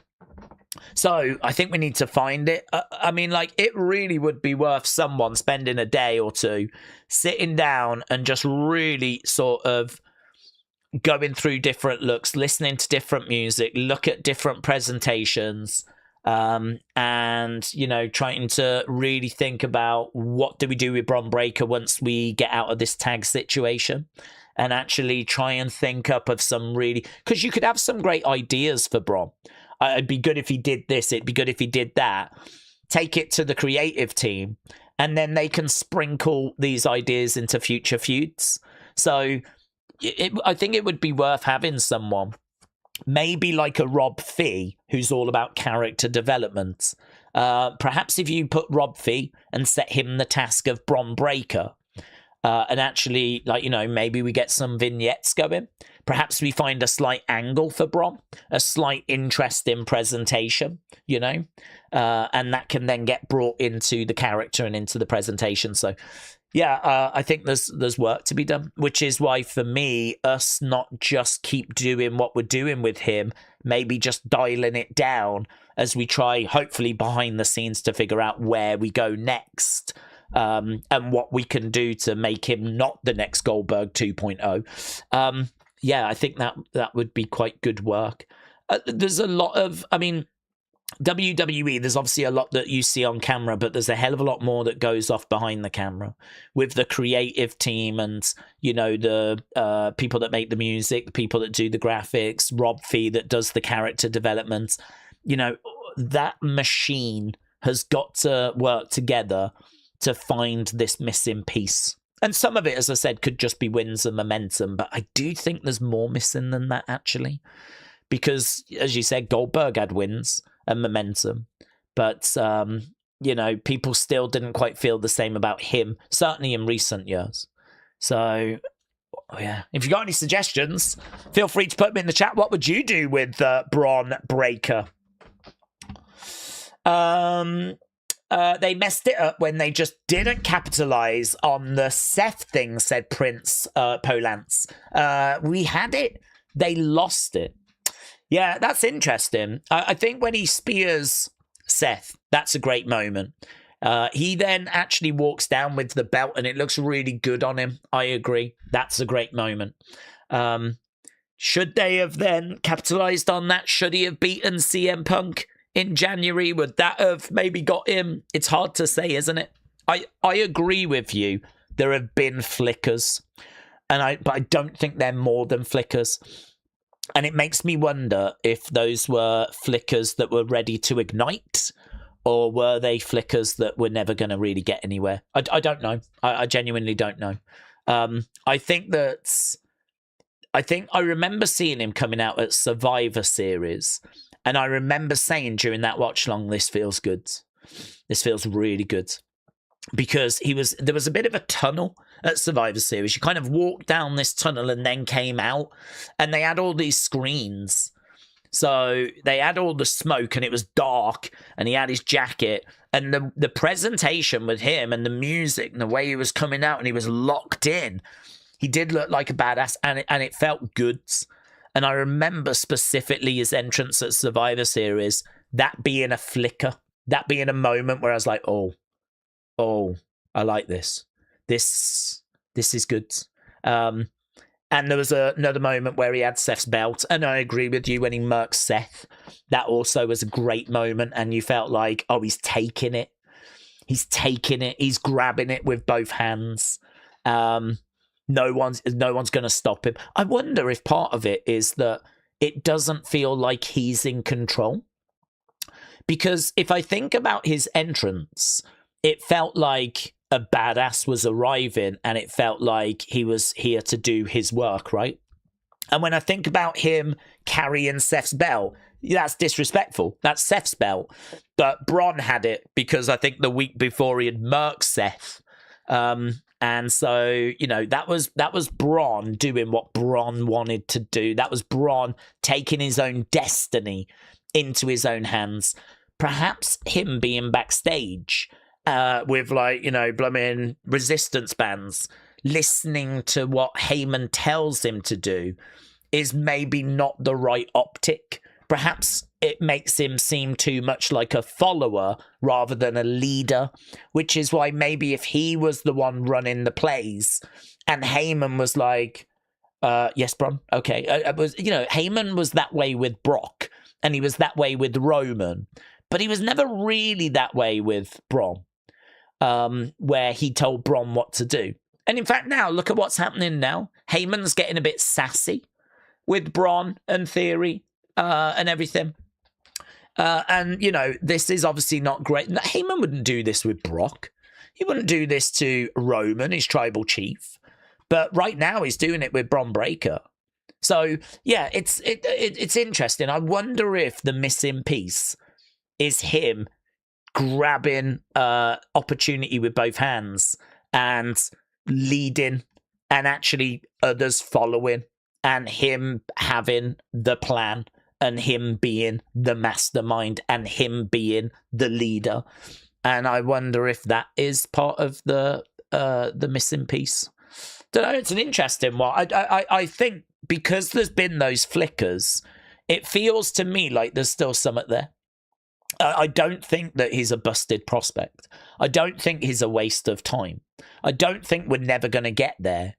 So I think we need to find it. I mean, like, it really would be worth someone spending a day or two sitting down and just really sort of going through different looks, listening to different music, look at different presentations, and, you know, trying to really think about what do we do with Bron Breakker once we get out of this tag situation, and actually try and think up of some really, because you could have some great ideas for Bron. It'd be good if he did this. It'd be good if he did that. Take it to the creative team, and then they can sprinkle these ideas into future feuds. So I think it would be worth having someone, maybe like a Rob Fee, who's all about character development. Perhaps if you put Rob Fee and set him the task of Bron Breakker, and actually, like, you know, maybe we get some vignettes going. Perhaps we find a slight angle for Bron, a slight interesting presentation, you know, and that can then get brought into the character and into the presentation. So, yeah, I think there's work to be done, which is why, for me, us not just keep doing what we're doing with him, maybe just dialing it down as we try, hopefully behind the scenes, to figure out where we go next. And what we can do to make him not the next Goldberg 2.0. Yeah, I think that would be quite good work. There's a lot of, I mean, WWE, there's obviously a lot that you see on camera, but there's a hell of a lot more that goes off behind the camera with the creative team and, you know, the people that make the music, the people that do the graphics, Rob Fee that does the character development. You know, that machine has got to work together to find this missing piece. And some of it, as I said, could just be wins and momentum, but I do think there's more missing than that, actually. Because, as you said, Goldberg had wins and momentum, but, you know, people still didn't quite feel the same about him, certainly in recent years. So, yeah, if you got any suggestions, feel free to put them in the chat. What would you do with Bron Breakker? They messed it up when they just didn't capitalize on the Seth thing, said Prince Polance. We had it. They lost it. Yeah, that's interesting. I think when he spears Seth, that's a great moment. He then actually walks down with the belt and it looks really good on him. I agree. That's a great moment. Should they have then capitalized on that? Should he have beaten CM Punk in January? Would that have maybe got him? It's hard to say, isn't it? I agree with you. There have been flickers, but I don't think they're more than flickers. And it makes me wonder if those were flickers that were ready to ignite, or were they flickers that were never going to really get anywhere? I don't know. I genuinely don't know. I think I remember seeing him coming out at Survivor Series, and I remember saying during that watch long, this feels good. This feels really good. Because there was a bit of a tunnel at Survivor Series. You kind of walked down this tunnel and then came out, and they had all these screens. So they had all the smoke and it was dark, and he had his jacket, and the presentation with him and the music and the way he was coming out and he was locked in. He did look like a badass, and it felt good. And I remember specifically his entrance at Survivor Series that being a flicker, that being a moment where I was like, oh, I like this. This is good. And there was another moment where he had Seth's belt, and I agree with you when he murked Seth. That also was a great moment, and you felt like, oh, he's taking it. He's taking it. He's grabbing it with both hands. No one's going to stop him. I wonder if part of it is that it doesn't feel like he's in control. Because if I think about his entrance, it felt like a badass was arriving, and it felt like he was here to do his work, right? And when I think about him carrying Seth's belt, that's disrespectful. That's Seth's belt. But Braun had it because I think the week before he had murked Seth. And so, you know, that was Braun doing what Braun wanted to do. That was Braun taking his own destiny into his own hands. Perhaps him being backstage with, like, you know, blooming resistance bands, listening to what Heyman tells him to do is maybe not the right optic. Perhaps it makes him seem too much like a follower rather than a leader, which is why maybe if he was the one running the plays and Heyman was like, yes, Bron, okay. Heyman was that way with Brock, and he was that way with Roman, but he was never really that way with Braun, where he told Braun what to do. And in fact, now, look at what's happening now. Heyman's getting a bit sassy with Braun and Theory and everything. And, you know, this is obviously not great. Heyman wouldn't do this with Brock. He wouldn't do this to Roman, his tribal chief. But right now he's doing it with Bron Breakker. So, yeah, it's interesting. I wonder if the missing piece is him grabbing opportunity with both hands and leading, and actually others following, and him having the plan, and him being the mastermind, and him being the leader. And I wonder if that is part of the missing piece. Don't know. It's an interesting one. I think because there's been those flickers, it feels to me like there's still something there. I don't think that he's a busted prospect. I don't think he's a waste of time. I don't think we're never going to get there.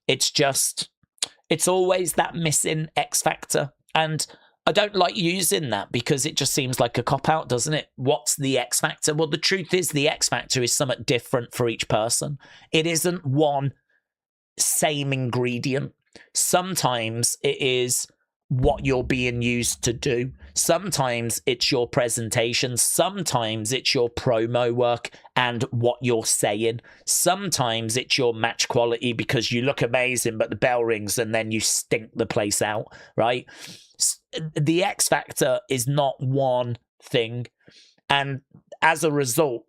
It's just, it's always that missing X factor. And I don't like using that because it just seems like a cop-out, doesn't it? What's the X factor? Well, the truth is the X factor is somewhat different for each person. It isn't one same ingredient. Sometimes it is what you're being used to do. Sometimes it's your presentation. Sometimes it's your promo work and what you're saying. Sometimes it's your match quality because you look amazing, but the bell rings and then you stink the place out, right? The X factor is not one thing. And as a result,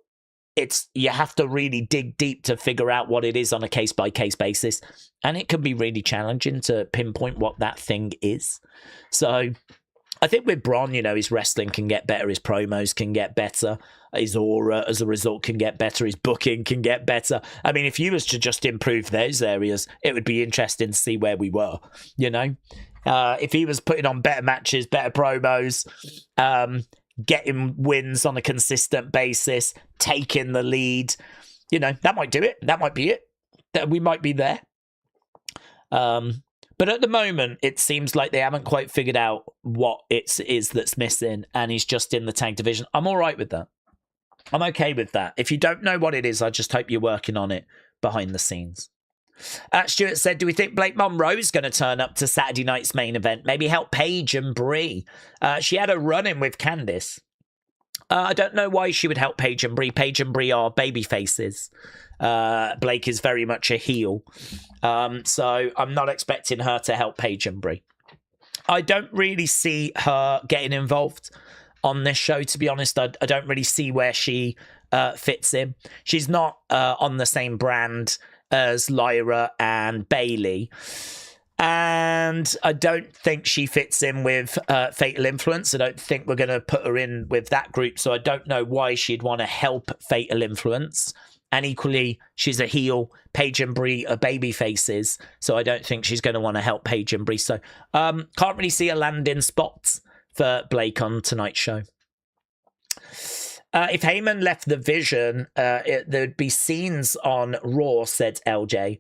you have to really dig deep to figure out what it is on a case-by-case basis. And it can be really challenging to pinpoint what that thing is. So I think with Braun, you know, his wrestling can get better, his promos can get better, his aura as a result can get better, his booking can get better. I mean, if you was to just improve those areas, it would be interesting to see where we were, you know? If he was putting on better matches, better promos, getting wins on a consistent basis, taking the lead, you know, that might do it. That might be it. That we might be there. But at the moment, it seems like they haven't quite figured out what it is that's missing, and he's just in the tag division. I'm all right with that. I'm okay with that. If you don't know what it is, I just hope you're working on it behind the scenes. Stuart said, do we think Blake Monroe's going to turn up to Saturday night's main event? Maybe help Paige and Brie. She had a run-in with Candice. I don't know why she would help Paige and Brie. Paige and Brie are baby faces. Blake is very much a heel. So I'm not expecting her to help Paige and Brie. I don't really see her getting involved on this show, to be honest. I don't really see where she fits in. She's not on the same brand as Lyra and Bailey, and I don't think she fits in with Fatal Influence. I don't think we're going to put her in with that group, so I don't know why she'd want to help Fatal Influence. And equally, she's a heel. Paige and Brie are baby faces, so I don't think she's going to want to help Paige and Brie. So can't really see a landing spot for Blake on tonight's show. If Heyman left the Vision, there'd be scenes on Raw, said LJ.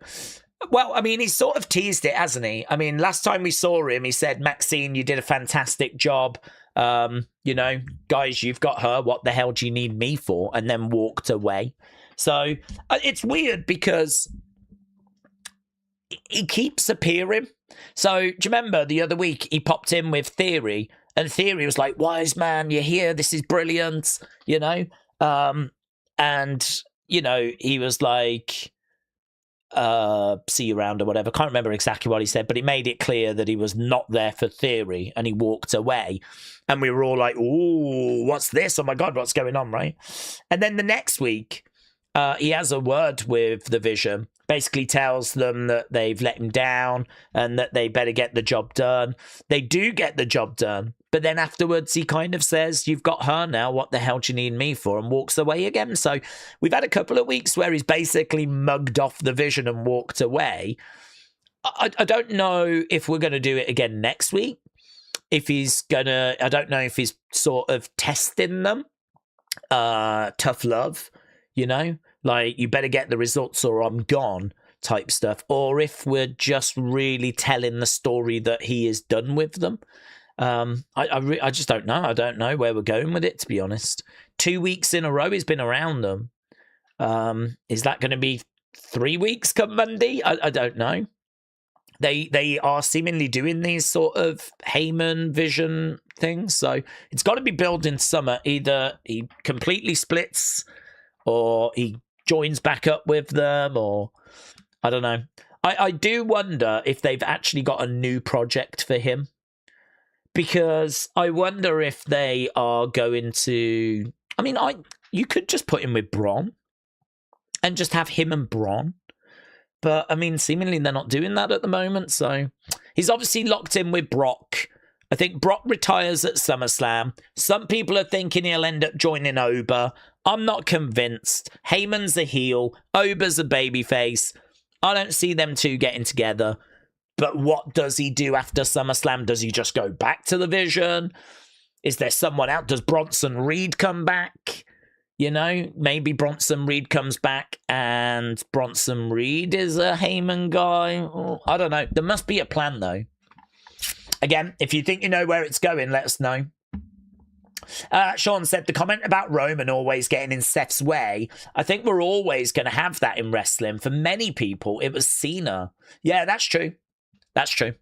Well, I mean, he's sort of teased it, hasn't he? I mean, last time we saw him, he said, Maxine, you did a fantastic job. You know, guys, you've got her. What the hell do you need me for? And then walked away. So it's weird because he keeps appearing. So do you remember the other week he popped in with Theory, and Theory was like, "Wise man, you're here. This is brilliant." You know, and you know he was like, "See you around" or whatever. Can't remember exactly what he said, but he made it clear that he was not there for Theory, and he walked away. And we were all like, "Ooh, what's this? Oh my God, what's going on?" Right? And then the next week, he has a word with the Vision. Basically tells them that they've let him down and that they better get the job done. They do get the job done, but then afterwards he kind of says, "You've got her now, what the hell do you need me for?" and walks away again. So we've had a couple of weeks where he's basically mugged off the Vision and walked away. I don't know if we're going to do it again next week. If he's going to, I don't know if he's sort of testing them. Tough love, you know? Like, you better get the results or I'm gone type stuff. Or if we're just really telling the story that he is done with them. I just don't know. I don't know where we're going with it, to be honest. 2 weeks in a row he's been around them. Is that going to be 3 weeks come Monday? I don't know. They are seemingly doing these sort of Heyman Vision things. So it's got to be built in summer. Either he completely splits or he joins back up with them, or I don't know. I do wonder if they've actually got a new project for him, because I wonder if they are going to, I mean, you could just put him with Braun and just have him and Braun, but I mean, seemingly they're not doing that at the moment. So he's obviously locked in with Brock. I think Brock retires at SummerSlam. Some people are thinking he'll end up joining Oba. I'm not convinced. Heyman's a heel. Oba's a babyface. I don't see them two getting together. But what does he do after SummerSlam? Does he just go back to the Vision? Is there someone out? Does Bronson Reed come back? You know, maybe Bronson Reed comes back and Bronson Reed is a Heyman guy. Oh, I don't know. There must be a plan, though. Again, if you think you know where it's going, let us know. Sean said the comment about Roman always getting in Seth's way. I think we're always going to have that in wrestling. For many people, it was Cena. Yeah, that's true. That's true.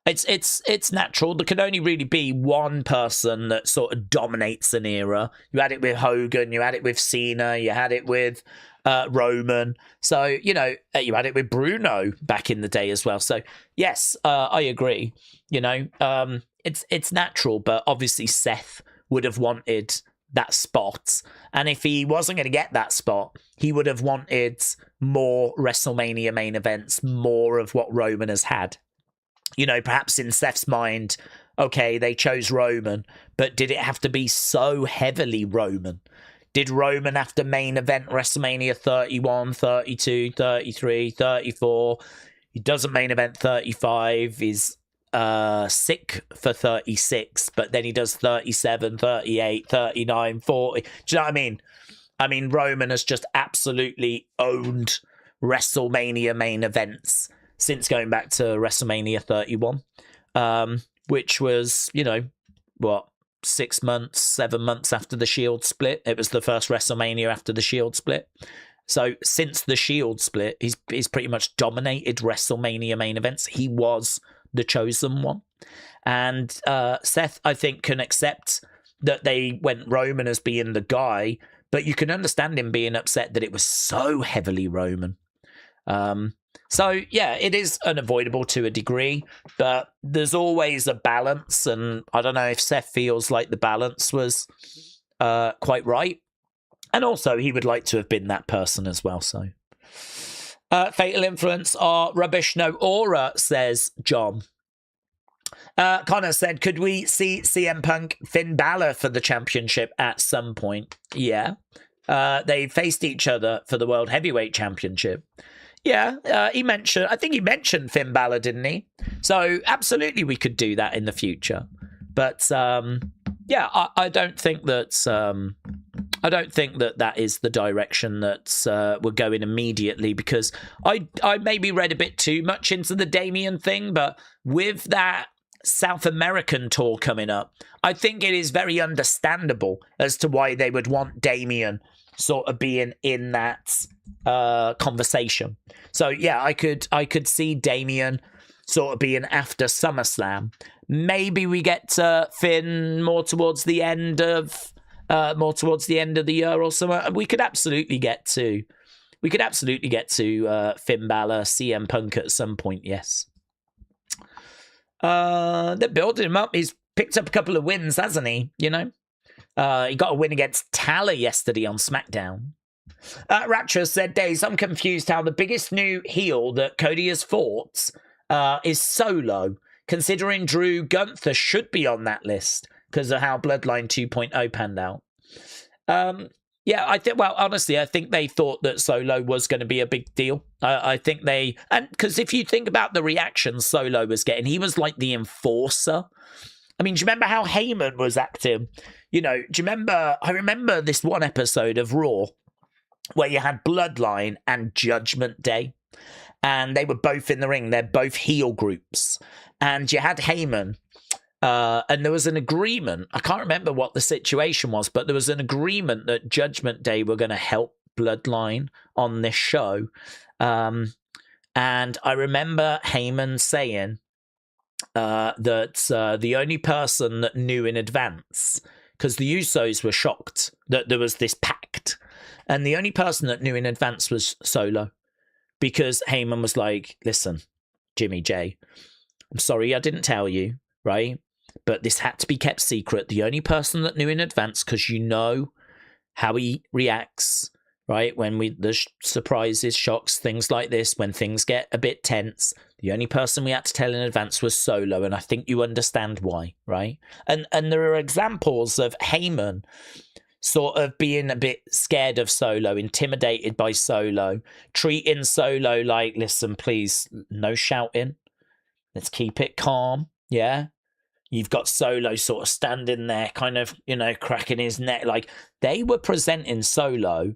It's natural. There can only really be one person that sort of dominates an era. You had it with Hogan. You had it with Cena. You had it with Roman. So, you know, you had it with Bruno back in the day as well. So, yes, I agree. You know, it's natural, but obviously Seth would have wanted that spot. And if he wasn't going to get that spot, he would have wanted more WrestleMania main events, more of what Roman has had. You know, perhaps in Seth's mind, okay, they chose Roman, but did it have to be so heavily Roman? Did Roman have to main event WrestleMania 31, 32, 33, 34? He doesn't main event 35. He's sick for 36, but then he does 37, 38, 39, 40. Do you know what I mean? I mean, Roman has just absolutely owned WrestleMania main events since going back to WrestleMania 31, which was, you know, what, 6 months, 7 months after the Shield split. It was the first WrestleMania after the Shield split. So since the Shield split, he's pretty much dominated WrestleMania main events. He was the chosen one. And Seth, I think, can accept that they went Roman as being the guy, but you can understand him being upset that it was so heavily Roman. So, yeah, it is unavoidable to a degree, but there's always a balance, and I don't know if Seth feels like the balance was quite right. And also, he would like to have been that person as well, so. Fatal Influence are rubbish, no aura, says John. Connor said, could we see CM Punk Finn Balor for the championship at some point? Yeah. They faced each other for the World Heavyweight Championship. Yeah, I think he mentioned Finn Balor, didn't he? So, absolutely, we could do that in the future. But, yeah, I don't think that I don't think that is the direction that we're going immediately, because I maybe read a bit too much into the Damien thing, but with that South American tour coming up, I think it is very understandable as to why they would want Damien sort of being in that conversation. So yeah, I could see Damien sort of being after SummerSlam. Maybe we get Finn more towards the end of the year or something. We could absolutely get to Finn Balor, CM Punk at some point. Yes. They're building him up. He's picked up a couple of wins, hasn't he? You know, he got a win against Tala yesterday on SmackDown. Rapture said, Daze, I'm confused how the biggest new heel that Cody has fought is Solo, considering Drew Gunther should be on that list because of how Bloodline 2.0 panned out. Yeah, I think they thought that Solo was going to be a big deal. I think because if you think about the reaction Solo was getting, he was like the enforcer. I mean, do you remember how Heyman was acting? You know, I remember this one episode of Raw where you had Bloodline and Judgment Day, and they were both in the ring. They're both heel groups. And you had Heyman, and there was an agreement. I can't remember what the situation was, but there was an agreement that Judgment Day were going to help Bloodline on this show. And I remember Heyman saying that the only person that knew in advance, because the Usos were shocked that there was this pact, and the only person that knew in advance was Solo, because Heyman was like, listen, Jimmy J, I'm sorry I didn't tell you, right? But this had to be kept secret. The only person that knew in advance, because you know how he reacts, right? When the surprises, shocks, things like this, when things get a bit tense, the only person we had to tell in advance was Solo, and I think you understand why, right? And there are examples of Heyman sort of being a bit scared of Solo, intimidated by Solo, treating Solo like, listen, please, no shouting. Let's keep it calm, yeah? You've got Solo sort of standing there, kind of, you know, cracking his neck. Like, they were presenting Solo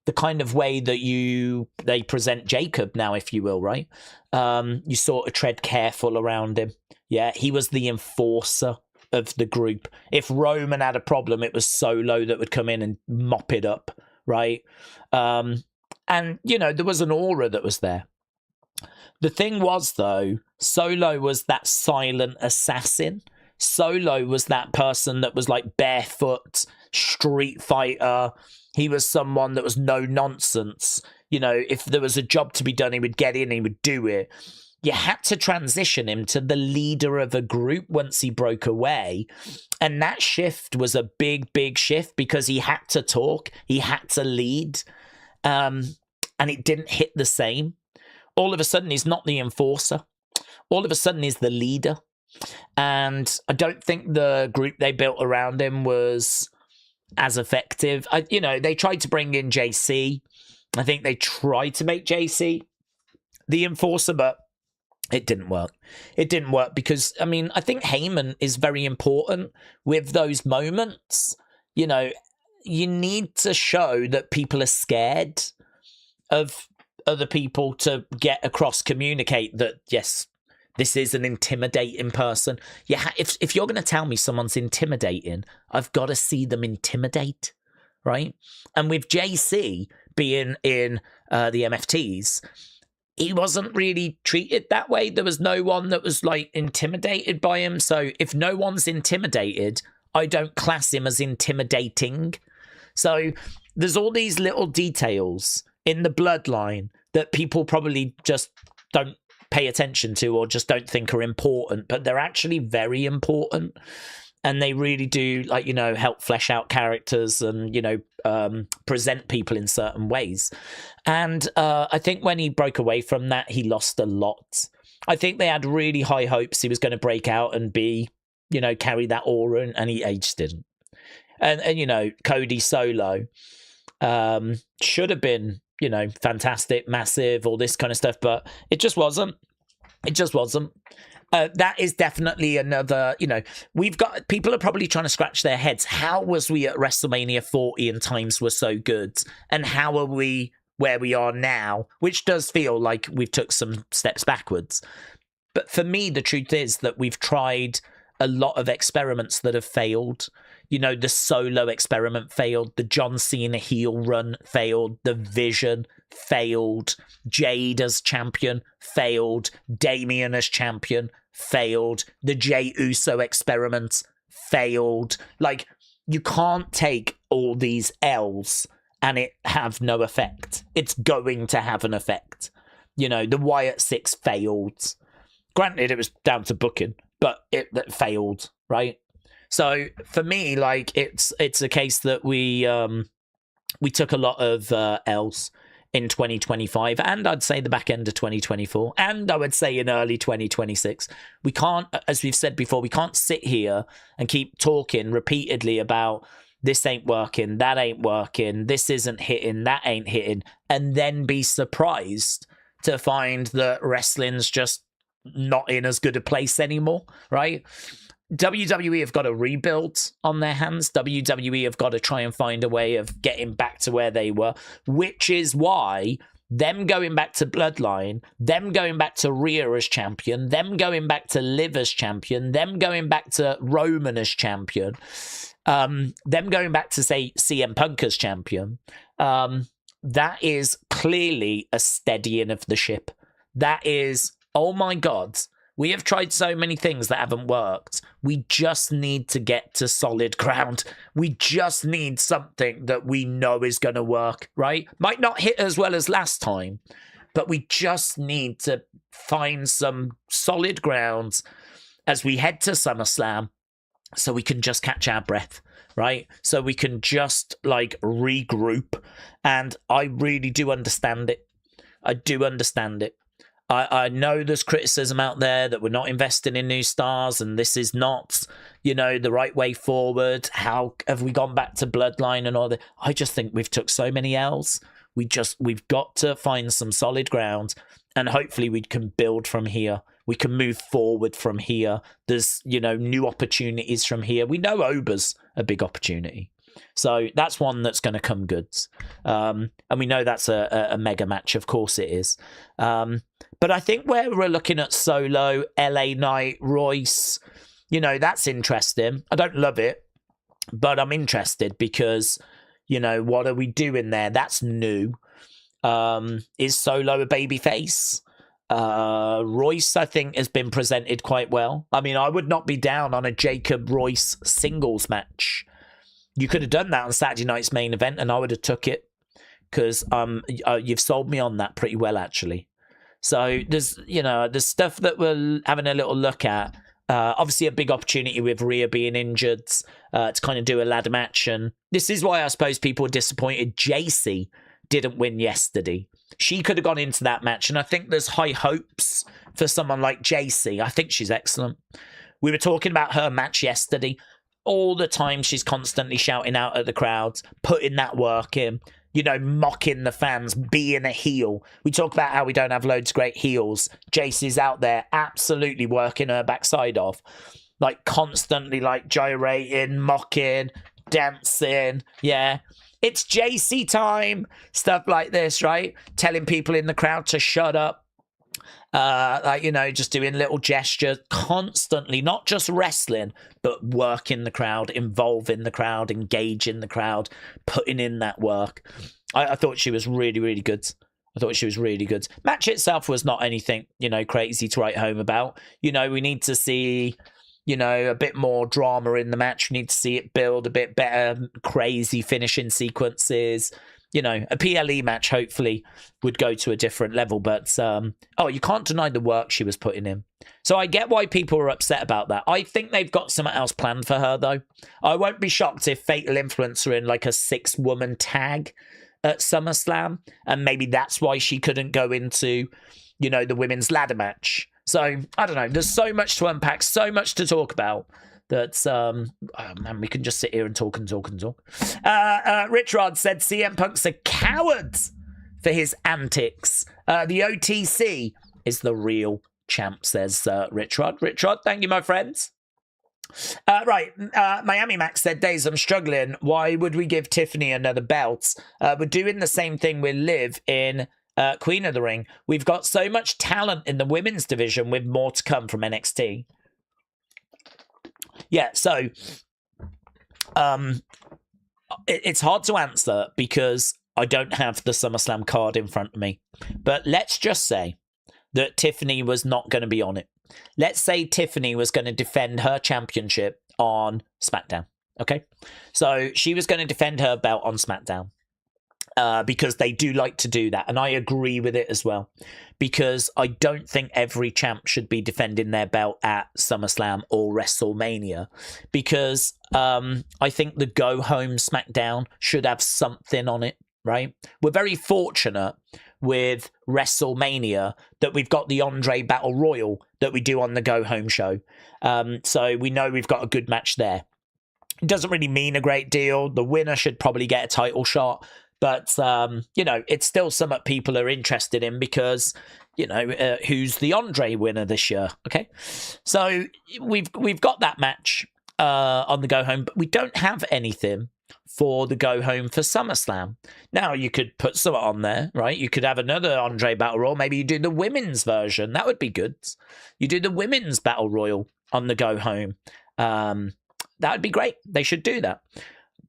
the kind of way that they present Jacob now, if you will, right? You sort of tread careful around him. Yeah, he was the enforcer of the group. If Roman had a problem, it was Solo that would come in and mop it up, right? And, you know, there was an aura that was there. The thing was, though, Solo was that silent assassin. Solo was that person that was like barefoot, street fighter. He was someone that was no nonsense. You know, if there was a job to be done, he would get in, he would do it. You had to transition him to the leader of a group once he broke away. And that shift was a big, big shift because he had to talk. He had to lead. And it didn't hit the same. All of a sudden, he's not the enforcer. All of a sudden, he's the leader. And I don't think the group they built around him was as effective. They tried to bring in JC. I think they tried to make JC the enforcer, but it didn't work. It didn't work because, I mean, I think Heyman is very important with those moments. You know, you need to show that people are scared of other people to get across, communicate that, yes, this is an intimidating person. Yeah, if you're going to tell me someone's intimidating, I've got to see them intimidate, right? And with JC being in the MFTs, he wasn't really treated that way. There was no one that was like intimidated by him. So if no one's intimidated, I don't class him as intimidating. So there's all these little details in the bloodline that people probably just don't pay attention to or just don't think are important, but they're actually very important. And they really do, like, you know, help flesh out characters and, you know, present people in certain ways. And I think when he broke away from that, he lost a lot. I think they had really high hopes he was going to break out and be, you know, carry that aura, and he just didn't. And you know, Cody Solo should have been, you know, fantastic, massive, all this kind of stuff, but it just wasn't. It just wasn't. that is definitely another, we've got, people are probably trying to scratch their heads. How was we at WrestleMania 40 and times were so good? And how are we where we are now? Which does feel like we've took some steps backwards. But for me, the truth is that we've tried a lot of experiments that have failed. The Solo experiment failed. The John Cena heel run failed. The Vision failed. Jade as champion failed. Damian as champion failed. The Jey Uso experiment failed. Like, you can't take all these L's and it have no effect. It's going to have an effect. The Wyatt Six failed. Granted, it was down to booking, but it failed, right? So for me, like, it's a case that we took a lot of L's in 2025, and I'd say the back end of 2024, and I would say in early 2026. We can't, as we've said before, we can't sit here and keep talking repeatedly about this ain't working, that ain't working, this isn't hitting, that ain't hitting, and then be surprised to find that wrestling's just not in as good a place anymore, right? WWE have got to rebuild on their hands. WWE have got to try and find a way of getting back to where they were, which is why them going back to Bloodline, them going back to Rhea as champion, them going back to Liv as champion, them going back to Roman as champion, them going back to, say, CM Punk as champion, that is clearly a steadying of the ship. That is, oh my God, we have tried so many things that haven't worked. We just need to get to solid ground. We just need something that we know is going to work, right? Might not hit as well as last time, but we just need to find some solid ground as we head to SummerSlam so we can just catch our breath, right? So we can just, like, regroup. And I really do understand it. I do understand it. I know there's criticism out there that we're not investing in new stars and this is not, the right way forward. How have we gone back to Bloodline and all that? I just think we've took so many L's. We've got to find some solid ground, and hopefully we can build from here. We can move forward from here. There's, new opportunities from here. We know Ober's a big opportunity. So that's one that's going to come good. And we know that's a mega match. Of course it is. But I think where we're looking at Solo, LA Knight, Royce, that's interesting. I don't love it, but I'm interested because, what are we doing there? That's new. Is Solo a babyface? Royce, I think, has been presented quite well. I mean, I would not be down on a Jacob Royce singles match. You could have done that on Saturday night's main event and I would have took it because you've sold me on that pretty well, actually. So there's stuff that we're having a little look at. Obviously a big opportunity with Rhea being injured to kind of do a ladder match. And this is why I suppose people are disappointed JC didn't win yesterday. She could have gone into that match. And I think there's high hopes for someone like JC. I think she's excellent. We were talking about her match yesterday. All the time she's constantly shouting out at the crowds, putting that work in, mocking the fans, being a heel. We talk about how we don't have loads of great heels. JC's out there absolutely working her backside off, like constantly like gyrating, mocking, dancing. Yeah, it's JC time. Stuff like this, right? Telling people in the crowd to shut up. Just doing little gestures constantly, not just wrestling, but working the crowd, involving the crowd, engaging the crowd, putting in that work. I thought she was really, really good. Match itself was not anything, crazy to write home about. We need to see, a bit more drama in the match. We need to see it build a bit better, crazy finishing sequences. A PLE match hopefully would go to a different level, but you can't deny the work she was putting in. So I get why people are upset about that. I think they've got something else planned for her, though. I won't be shocked if Fatal Influence are in like a 6-woman tag at SummerSlam, and maybe that's why she couldn't go into, the women's ladder match. So I don't know. There's so much to unpack, so much to talk about. That's, we can just sit here and talk. Rich Rod said CM Punk's a coward for his antics. The OTC is the real champ, says Rich Rod. Rich Rod, thank you, my friends. Miami Max said, Daze, I'm struggling. Why would we give Tiffany another belt? We're doing the same thing with Liv in Queen of the Ring. We've got so much talent in the women's division with more to come from NXT. Yeah, so it's hard to answer because I don't have the SummerSlam card in front of me. But let's just say that Tiffany was not going to be on it. Let's say Tiffany was going to defend her championship on SmackDown. Okay? So she was going to defend her belt on SmackDown. Because they do like to do that. And I agree with it as well. Because I don't think every champ should be defending their belt at SummerSlam or WrestleMania. Because I think the Go Home SmackDown should have something on it, right? We're very fortunate with WrestleMania that we've got the Andre Battle Royal that we do on the Go Home show. So we know we've got a good match there. It doesn't really mean a great deal. The winner should probably get a title shot. But, it's still something people are interested in because, who's the Andre winner this year? Okay. So we've got that match on the Go Home, but we don't have anything for the Go Home for SummerSlam. Now, you could put something on there, right? You could have another Andre Battle Royal. Maybe you do the women's version. That would be good. You do the women's Battle Royal on the Go Home. That would be great. They should do that.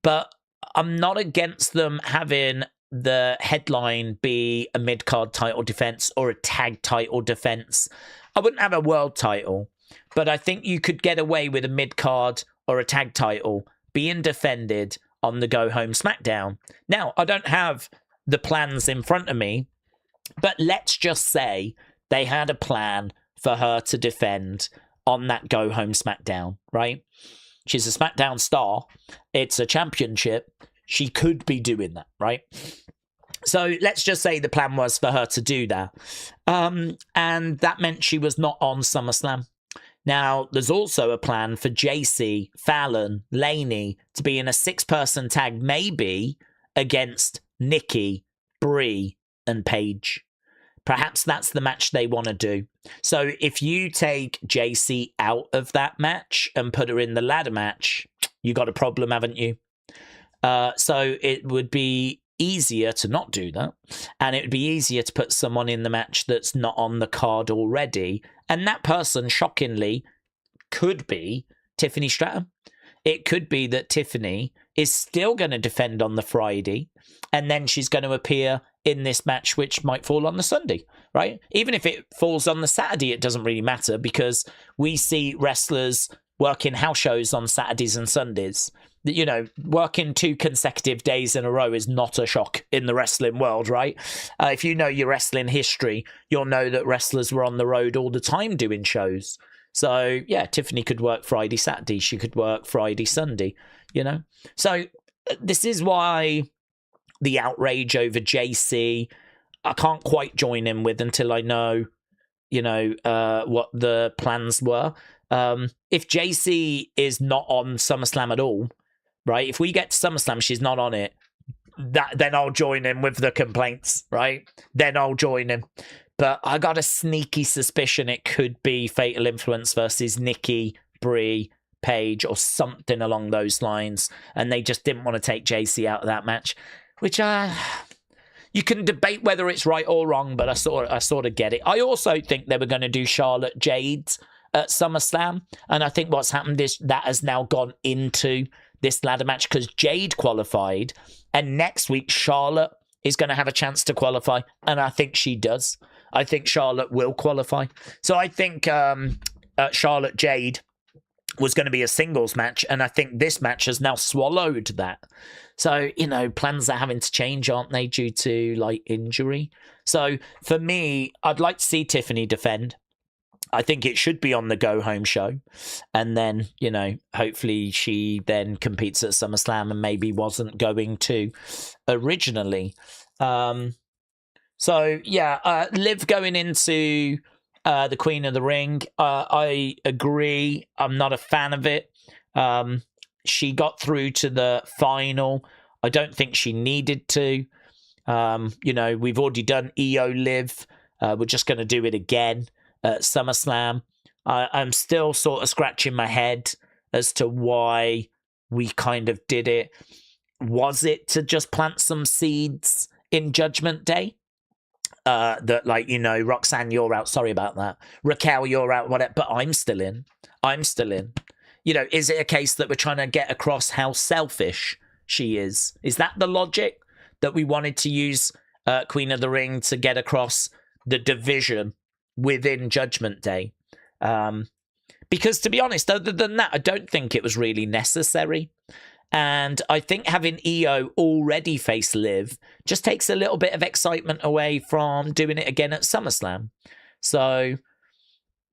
But I'm not against them having the headline be a mid-card title defense or a tag title defense. I wouldn't have a world title, but I think you could get away with a mid-card or a tag title being defended on the Go Home SmackDown. Now, I don't have the plans in front of me, but let's just say they had a plan for her to defend on that Go Home SmackDown, right? She's a SmackDown star. It's a championship. She could be doing that, right? So let's just say the plan was for her to do that. And that meant she was not on SummerSlam. Now, there's also a plan for JC, Fallon, Lainey to be in a 6-person tag, maybe against Nikki, Brie, and Paige. Perhaps that's the match they want to do. So if you take JC out of that match and put her in the ladder match, you got a problem, haven't you? So it would be easier to not do that. And it would be easier to put someone in the match that's not on the card already. And that person, shockingly, could be Tiffany Stratton. It could be that Tiffany is still going to defend on the Friday, and then she's going to appear in this match, which might fall on the Sunday, right? Even if it falls on the Saturday, it doesn't really matter because we see wrestlers working house shows on Saturdays and Sundays. Working 2 consecutive days in a row is not a shock in the wrestling world, right? If you know your wrestling history, you'll know that wrestlers were on the road all the time doing shows. So, yeah, Tiffany could work Friday, Saturday. She could work Friday, Sunday, So, this is why the outrage over JC, I can't quite join in with until I know, what the plans were. If JC is not on SummerSlam at all, right? If we get to SummerSlam, she's not on it, then I'll join in with the complaints, right? Then I'll join in. But I got a sneaky suspicion it could be Fatal Influence versus Nikki, Brie, Paige, or something along those lines. And they just didn't want to take JC out of that match, which you can debate whether it's right or wrong, but I sort of get it. I also think they were going to do Charlotte Jade at SummerSlam, and I think what's happened is that has now gone into this ladder match because Jade qualified, and next week Charlotte is going to have a chance to qualify, and I think she does. I think Charlotte will qualify. So I think Charlotte Jade was going to be a singles match, and I think this match has now swallowed that. So, plans are having to change, aren't they, due to, injury? So, for me, I'd like to see Tiffany defend. I think it should be on the Go Home show. And then, hopefully she then competes at SummerSlam and maybe wasn't going to originally. Liv going into the Queen of the Ring, I agree. I'm not a fan of it. She got through to the final. I don't think she needed to. We've already done EO Liv. We're just going to do it again. at SummerSlam. I'm still sort of scratching my head as to why we kind of did it. Was it to just plant some seeds in Judgment Day? That, like, you know, Roxanne, you're out. Sorry about that. Raquel, you're out. Whatever. But I'm still in. I'm still in. You know, is it a case that we're trying to get across how selfish she is? Is that the logic, that we wanted to use Queen of the Ring to get across the division within Judgment Day? Because, to be honest, other than that, I don't think it was really necessary. And I think having Io already face Liv just takes a little bit of excitement away from doing it again at SummerSlam. So,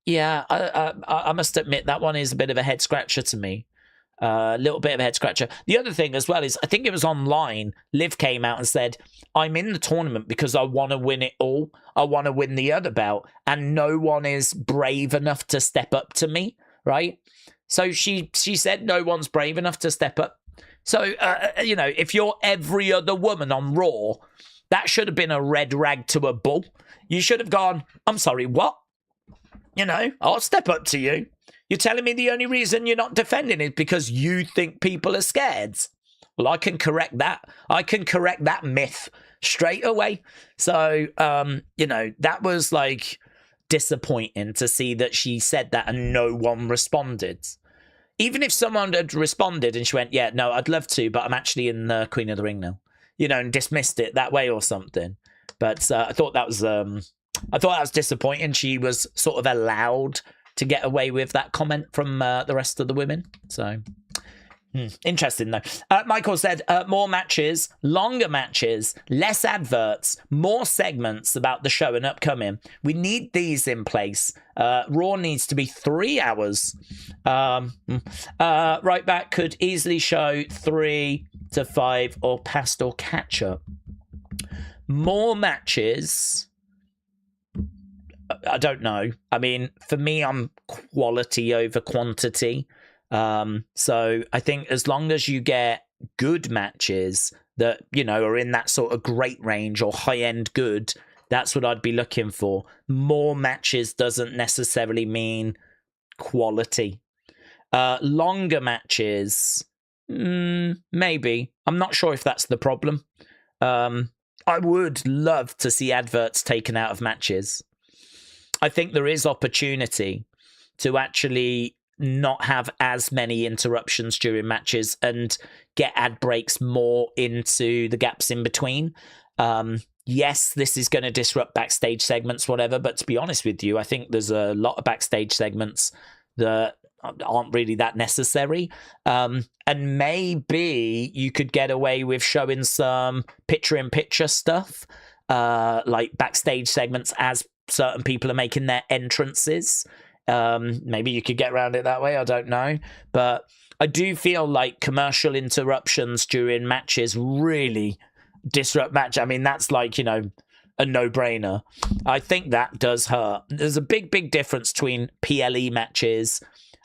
yeah, I must admit that one is a bit of a head scratcher to me. A little bit of a head scratcher. The other thing as well is, I think it was online, Liv came out and said, I'm in the tournament because I want to win it all. I want to win the other belt. And no one is brave enough to step up to me, right? So she said no one's brave enough to step up. So, you know, if you're every other woman on Raw, that should have been a red rag to a bull. You should have gone, I'm sorry, what? You know, I'll step up to you. You're telling me the only reason you're not defending is because you think people are scared. Well, I can correct that. I can correct that myth straight away. So, you know, that was like disappointing to see that she said that and no one responded. Even if someone had responded and she went, yeah, no, I'd love to, but I'm actually in the Queen of the Ring now, you know, and dismissed it that way or something. But I thought that was disappointing. She was sort of allowed to get away with that comment from the rest of the women. So, interesting, though. Michael said, more matches, longer matches, less adverts, more segments about the show and upcoming. We need these in place. Raw needs to be 3 hours. Right Back could easily show 3 to 5 or past or catch up. More matches. I don't know. I mean, for me, I'm quality over quantity. So I think as long as you get good matches that, you know, are in that sort of great range or high-end good, that's what I'd be looking for. More matches doesn't necessarily mean quality. Longer matches, maybe. I'm not sure if that's the problem. I would love to see adverts taken out of matches. I think there is opportunity to actually not have as many interruptions during matches and get ad breaks more into the gaps in between. Yes, this is going to disrupt backstage segments, whatever, but to be honest with you, I think there's a lot of backstage segments that aren't really that necessary. And maybe you could get away with showing some picture-in-picture stuff, like backstage segments as certain people are making their entrances. Maybe you could get around it that way. I don't know. But I do feel like commercial interruptions during matches really disrupt match. I mean, that's like, you know, a no-brainer. I think that does hurt. There's a big difference between PLE matches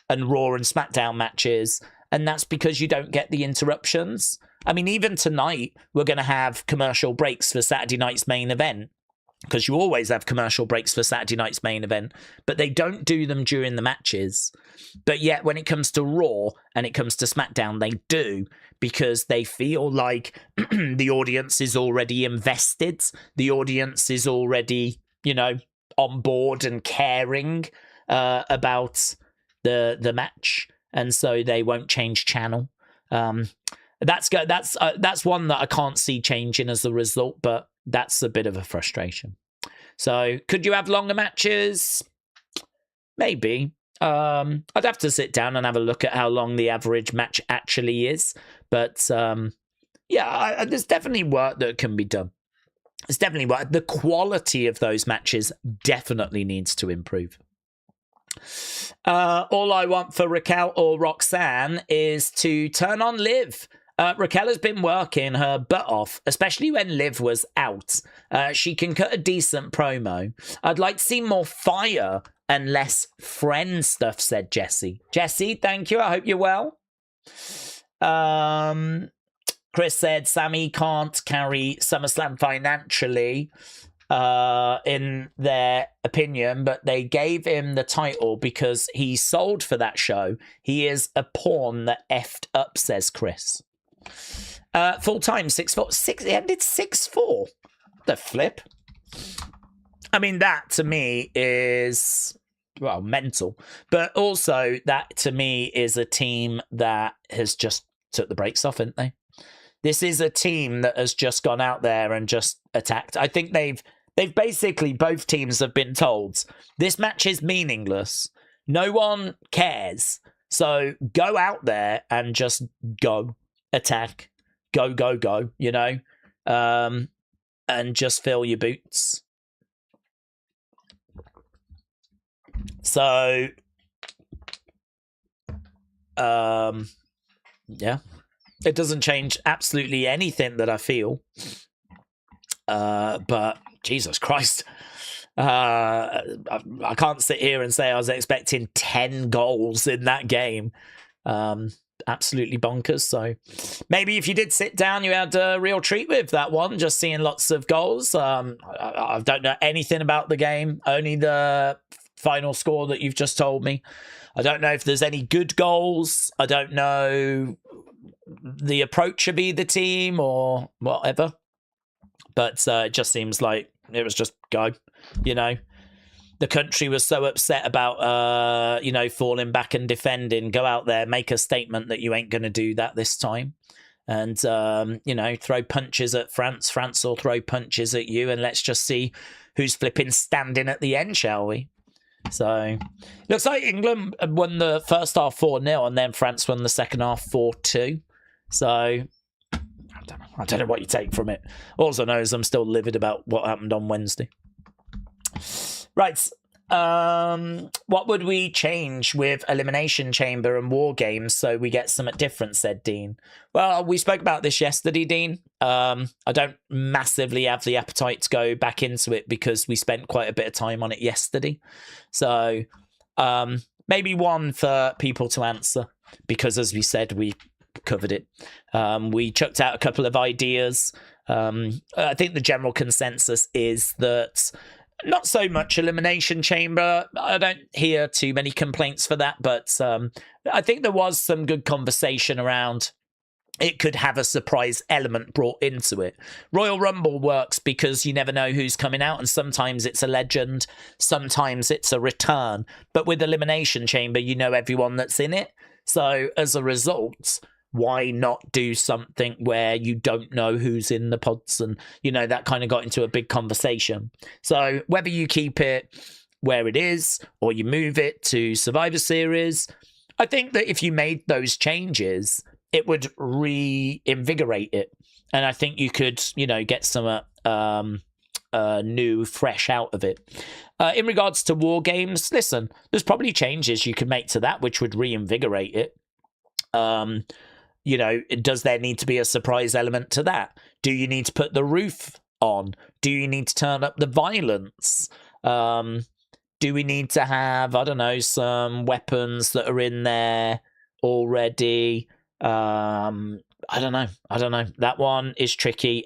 and Raw and SmackDown matches, and that's because you don't get the interruptions. I mean, even tonight, we're going to have commercial breaks for Saturday night's main event, because you always have commercial breaks for Saturday night's main event, but they don't do them during the matches. But yet, when it comes to Raw and it comes to SmackDown, they do, because they feel like the audience is already invested. The audience is already, you know, on board and caring about the match, and so they won't change channel. That's one that I can't see changing as a result, but that's a bit of a frustration. So could you have longer matches? Maybe. I'd have to sit down and have a look at how long the average match actually is. But yeah, there's definitely work that can be done. There's definitely work. The quality of those matches definitely needs to improve. All I want for Raquel or Roxanne is to turn on Liv. Raquel has been working her butt off, especially when Liv was out. She can cut a decent promo. I'd like to see more fire and less friend stuff, said Jesse. Jesse, thank you. I hope you're well. Chris said Sami can't carry SummerSlam financially. in their opinion, but they gave him the title because he sold for that show. He is a pawn that effed up, says Chris. Full time 6'4", he ended 6'4". The flip. I mean, that to me is, well, mental. But also, that to me is a team that has just took the brakes off, haven't they? This is a team that has just gone out there and just attacked. I think they've basically, both teams have been told, this match is meaningless. No one cares. So go out there and just go. Attack. Go, go, go, you know? And just fill your boots. So, yeah, it doesn't change absolutely anything that I feel. But Jesus Christ, I can't sit here and say I was expecting 10 goals in that game. Absolutely bonkers. So maybe if you did sit down, you had a real treat with that one, just seeing lots of goals. I don't know anything about the game, only the final score that you've just told me. I don't know if there's any good goals. I don't know the approach of either team or whatever. But it just seems like it was just go, you know. The country was so upset about, falling back and defending. Go out there, make a statement that you ain't going to do that this time. And, throw punches at France. France will throw punches at you. And let's just see who's flipping standing at the end, shall we? So, looks like England won the first half 4-0, and then France won the second half 4-2. So, I don't know what you take from it. All I know is I'm still livid about what happened on Wednesday. Right. What would we change with Elimination Chamber and War Games so we get something different, said Dean. Well, we spoke about this yesterday, Dean. I don't massively have the appetite to go back into it because we spent quite a bit of time on it yesterday. So maybe one for people to answer because, as we said, we covered it. We chucked out a couple of ideas. I think the general consensus is that not so much Elimination Chamber. I don't hear too many complaints for that, but I think there was some good conversation around it could have a surprise element brought into it. Royal Rumble works because you never know who's coming out, and sometimes it's a legend, sometimes it's a return. But with Elimination Chamber, you know everyone that's in it. So as a result, why not do something where you don't know who's in the pods? And, that kind of got into a big conversation. So whether you keep it where it is or you move it to Survivor Series, I think that if you made those changes, it would reinvigorate it. And I think you could, get some new, fresh out of it. In regards to War Games, listen, there's probably changes you could make to that, which would reinvigorate it. Does there need to be a surprise element to that? Do you need to put the roof on? Do you need to turn up the violence? Do we need to have, I don't know, some weapons that are in there already? I don't know. That one is tricky.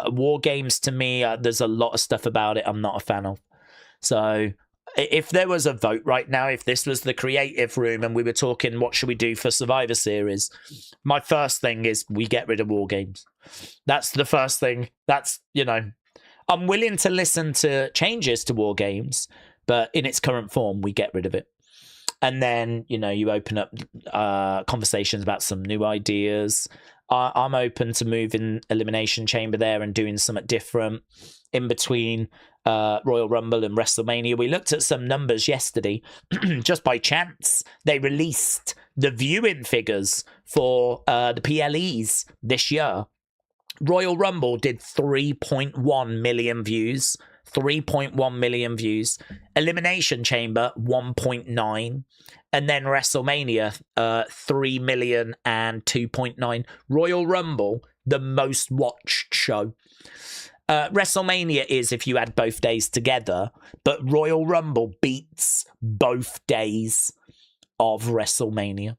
War Games, to me, there's a lot of stuff about it I'm not a fan of. So if there was a vote right now, if this was the creative room and we were talking what should we do for Survivor Series, my first thing is we get rid of War Games. That's the first thing. That's, I'm willing to listen to changes to War Games, but in its current form, we get rid of it. And then, you open up conversations about some new ideas. I'm open to moving Elimination Chamber there and doing something different in between Royal Rumble and WrestleMania. We looked at some numbers yesterday. Just by chance, they released the viewing figures for the PLEs this year. Royal Rumble did 3.1 million views. 3.1 million views. Elimination Chamber, 1.9. And then WrestleMania, 3 million and 2.9. Royal Rumble, the most watched show. WrestleMania is if you add both days together, but Royal Rumble beats both days of WrestleMania,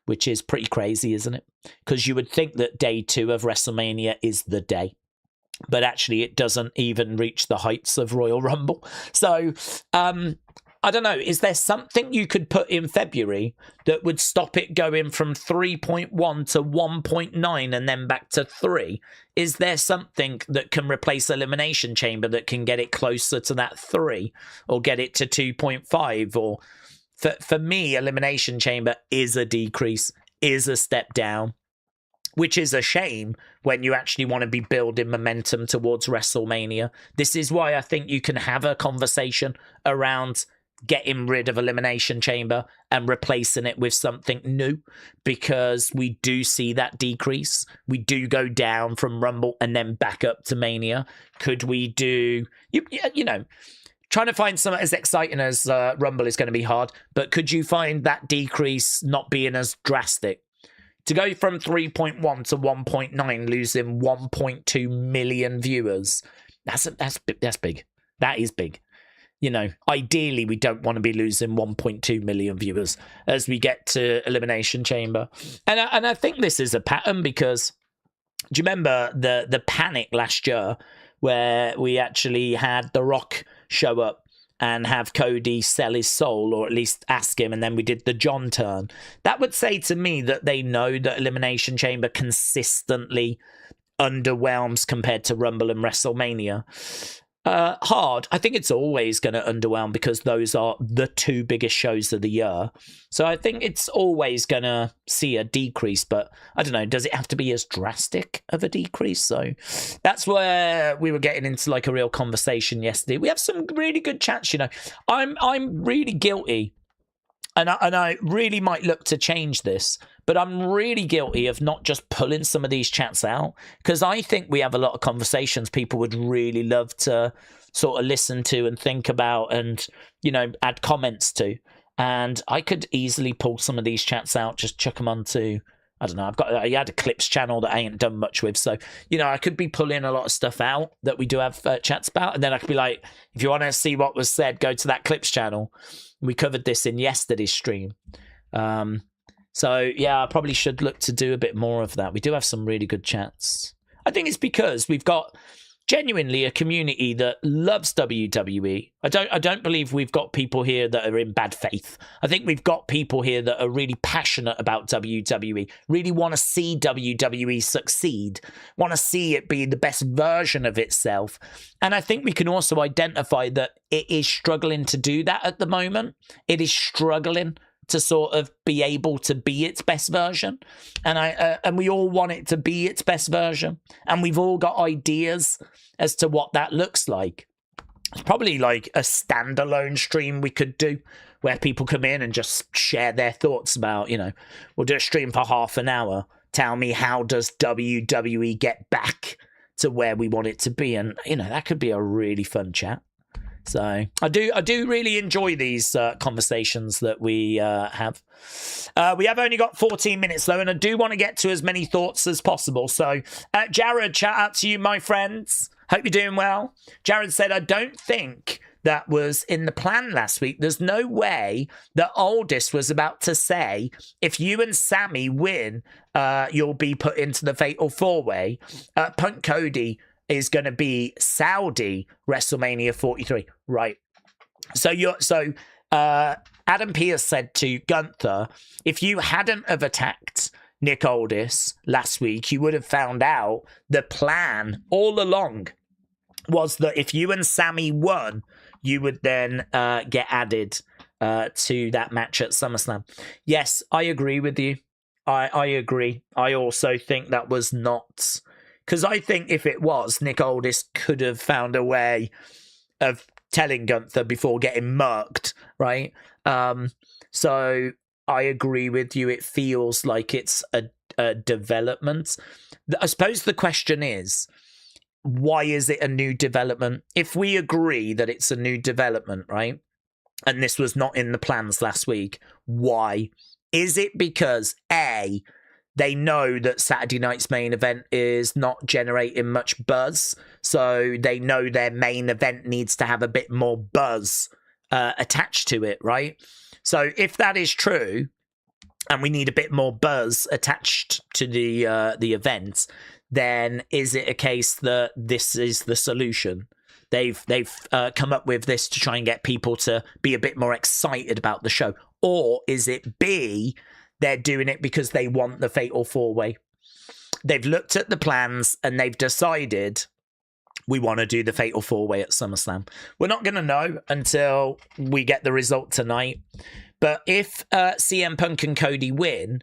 which is pretty crazy, isn't it? Because you would think that day 2 of WrestleMania is the day. but actually it doesn't even reach the heights of Royal Rumble. So I don't know, is there something you could put in February that would stop it going from 3.1 to 1.9 and then back to 3? Is there something that can replace Elimination Chamber that can get it closer to that 3 or get it to 2.5? Or for me, Elimination Chamber is a decrease, is a step down, which is a shame when you actually want to be building momentum towards WrestleMania. This is why I think you can have a conversation around getting rid of Elimination Chamber and replacing it with something new, because we do see that decrease. We do go down from Rumble and then back up to Mania. Could we do, you know, trying to find something as exciting as Rumble is going to be hard, but could you find that decrease not being as drastic? To go from 3.1 to 1.9, losing 1.2 million viewers, that's big. That is big. You know, ideally, we don't want to be losing 1.2 million viewers as we get to Elimination Chamber. And I think this is a pattern, because do you remember the panic last year where we actually had The Rock show up and have Cody sell his soul, or at least ask him, and then we did the John turn? That would say to me that they know that Elimination Chamber consistently underwhelms compared to Rumble and WrestleMania. Hard. I think it's always going to underwhelm because those are the two biggest shows of the year. So I think it's always going to see a decrease, but I don't know, does it have to be as drastic of a decrease? So that's where we were getting into like a real conversation yesterday. We have some really good chats, you know. I'm really guilty, and I really might look to change this, but I'm really guilty of not just pulling some of these chats out, because I think we have a lot of conversations people would really love to sort of listen to and think about and, you know, add comments to. And I could easily pull some of these chats out, just chuck them onto, I don't know, I had a clips channel that I ain't done much with. So, you know, I could be pulling a lot of stuff out that we do have chats about. And then I could be like, if you want to see what was said, go to that clips channel. We covered this in yesterday's stream. So, yeah, I probably should look to do a bit more of that. We do have some really good chats. I think it's because we've got genuinely a community that loves WWE. I don't believe we've got people here that are in bad faith. I think we've got people here that are really passionate about WWE, really want to see WWE succeed, want to see it be the best version of itself. And I think we can also identify that it is struggling to do that at the moment. It is struggling to sort of be able to be its best version. And we all want it to be its best version. And we've all got ideas as to what that looks like. It's probably like a standalone stream we could do where people come in and just share their thoughts about, you know, we'll do a stream for half an hour. Tell me, how does WWE get back to where we want it to be? And, you know, that could be a really fun chat. So I do really enjoy these conversations that we have. We have only got 14 minutes though, and I do want to get to as many thoughts as possible. So Jared, shout out to you, my friends. Hope you're doing well. Jared said, I don't think that was in the plan last week. There's no way that Aldis was about to say, if you and Sammy win, you'll be put into the Fatal 4-Way. Punk Cody is going to be Saudi WrestleMania 43, right? So Adam Pearce said to Gunther, if you hadn't have attacked Nick Aldis last week, you would have found out the plan all along was that if you and Sammy won, you would then get added to that match at SummerSlam. Yes, I agree with you. I agree. I also think that was not... Because I think if it was, Nick Aldis could have found a way of telling Gunther before getting murked, right? So I agree with you. It feels like it's a development. I suppose the question is, why is it a new development? If we agree that it's a new development, right? And this was not in the plans last week, why? Is it because, A, they know that Saturday night's main event is not generating much buzz, so they know their main event needs to have a bit more buzz attached to it, right? So if that is true, and we need a bit more buzz attached to the event, then is it a case that this is the solution? They've come up with this to try and get people to be a bit more excited about the show, or is it B, they're doing it because they want the Fatal 4-Way? They've looked at the plans and they've decided we want to do the Fatal 4-Way at SummerSlam. We're not going to know until we get the result tonight. But if CM Punk and Cody win,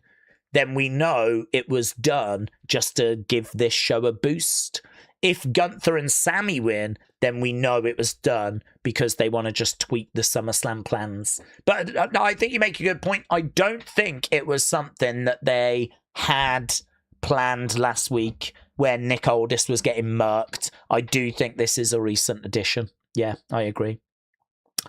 then we know it was done just to give this show a boost. If Gunther and Sami win, then we know it was done because they want to just tweak the SummerSlam plans. But I think you make a good point. I don't think it was something that they had planned last week where Nick Aldis was getting murked. I do think this is a recent addition. Yeah, I agree.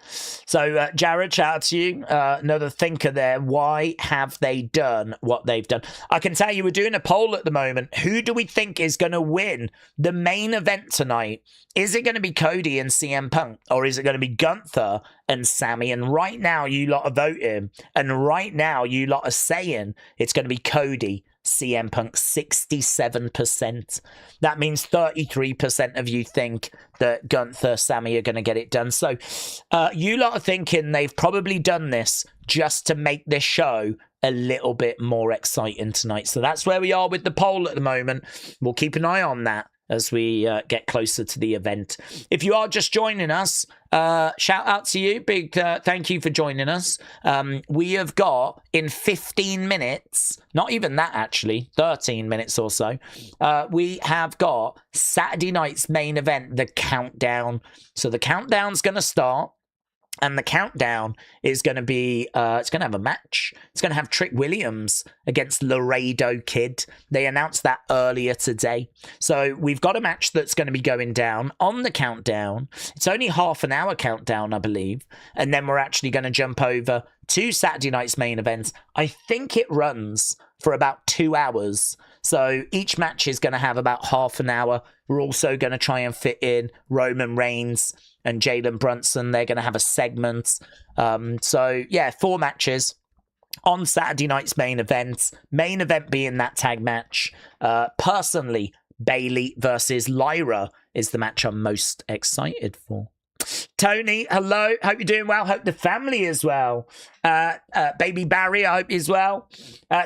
So, Jared, shout out to you. Another thinker there. Why have they done what they've done? I can tell you we're doing a poll at the moment. Who do we think is going to win the main event tonight? Is it going to be Cody and CM Punk? Or is it going to be Gunther and Sami? And right now, you lot are voting. And right now, you lot are saying it's going to be Cody, CM Punk, 67%. That means 33% of you think that Gunther, Sami are going to get it done. So you lot are thinking they've probably done this just to make this show a little bit more exciting tonight. So that's where we are with the poll at the moment. We'll keep an eye on that as we get closer to the event. If you are just joining us, shout out to you. Big thank you for joining us. We have got in 15 minutes, not even that actually, 13 minutes or so, we have got Saturday night's main event, the countdown. So the countdown's going to start. And the countdown is going to be, it's going to have a match. It's going to have Trick Williams against Laredo Kid. They announced that earlier today. So we've got a match that's going to be going down on the countdown. It's only half an hour countdown, I believe. And then we're actually going to jump over to Saturday night's main event. I think it runs for about 2 hours. So each match is going to have about half an hour. We're also going to try and fit in Roman Reigns and Jalen Brunson. They're going to have a segment. So, yeah, 4 matches on Saturday night's main event. Main event being that tag match. Personally, Bayley versus Lyra is the match I'm most excited for. Tony, hello. Hope you're doing well. Hope the family is well. Baby Barry, I hope is well.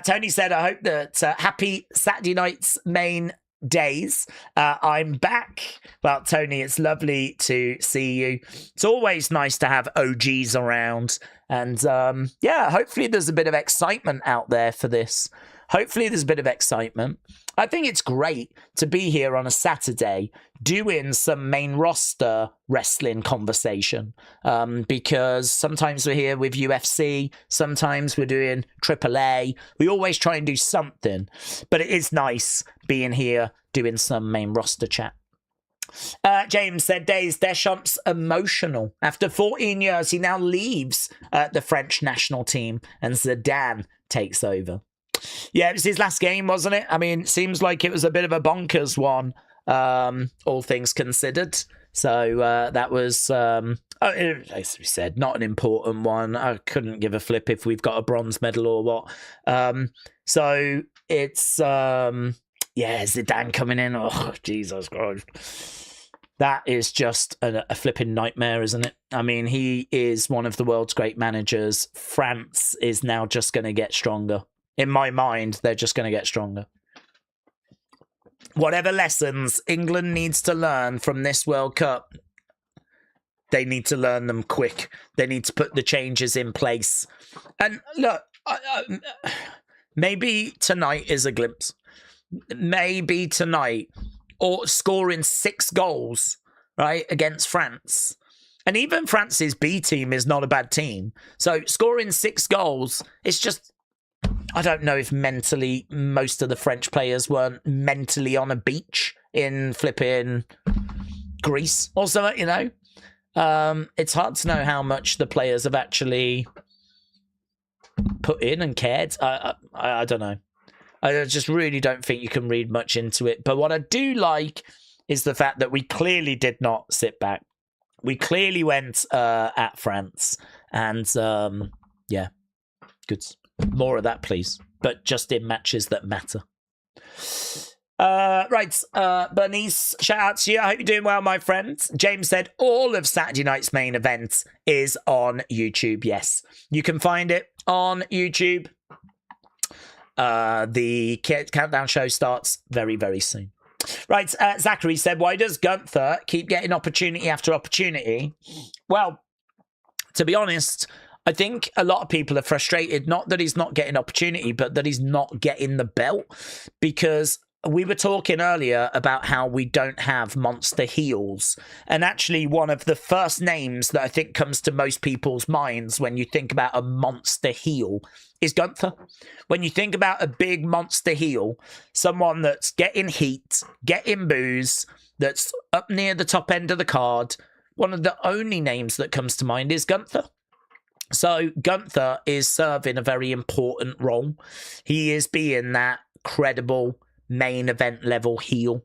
Tony said, I hope that happy Saturday night's main days. I'm back. Well, Tony, it's lovely to see you. It's always nice to have OGs around. And yeah, hopefully there's a bit of excitement out there for this. Hopefully there's a bit of excitement. I think it's great to be here on a Saturday doing some main roster wrestling conversation because sometimes we're here with UFC, sometimes we're doing AAA. We always try and do something, but it is nice being here doing some main roster chat. James said, Daze, Deschamps emotional. After 14 years, he now leaves the French national team and Zidane takes over. Yeah, it was his last game, wasn't it? I mean, it seems like it was a bit of a bonkers one, all things considered. So that was, as we said, not an important one. I couldn't give a flip if we've got a bronze medal or what. So it's, yeah, Zidane coming in. Oh, Jesus Christ. That is just a flipping nightmare, isn't it? I mean, he is one of the world's great managers. France is now just going to get stronger. In my mind, they're just going to get stronger. Whatever lessons England needs to learn from this World Cup, they need to learn them quick. They need to put the changes in place. And look, maybe tonight is a glimpse. Maybe tonight, or scoring 6 goals, right, against France. And even France's B team is not a bad team. So scoring 6 goals, it's just, I don't know if mentally most of the French players weren't mentally on a beach in flipping Greece or something, you know. It's hard to know how much the players have actually put in and cared. I don't know. I just really don't think you can read much into it. But what I do like is the fact that we clearly did not sit back. We clearly went at France. And, yeah, good. More of that, please. But just in matches that matter. Right, Bernice, shout out to you. I hope you're doing well, my friends. James said all of Saturday night's main event is on YouTube. Yes, you can find it on YouTube. The countdown show starts very, very soon. Right, Zachary said, why does Gunther keep getting opportunity after opportunity? Well, to be honest, I think a lot of people are frustrated, not that he's not getting opportunity, but that he's not getting the belt, because we were talking earlier about how we don't have monster heels. And actually, one of the first names that I think comes to most people's minds when you think about a monster heel is Gunther. When you think about a big monster heel, someone that's getting heat, getting boos, that's up near the top end of the card, one of the only names that comes to mind is Gunther. So Gunther is serving a very important role. He is being that credible main event level heel.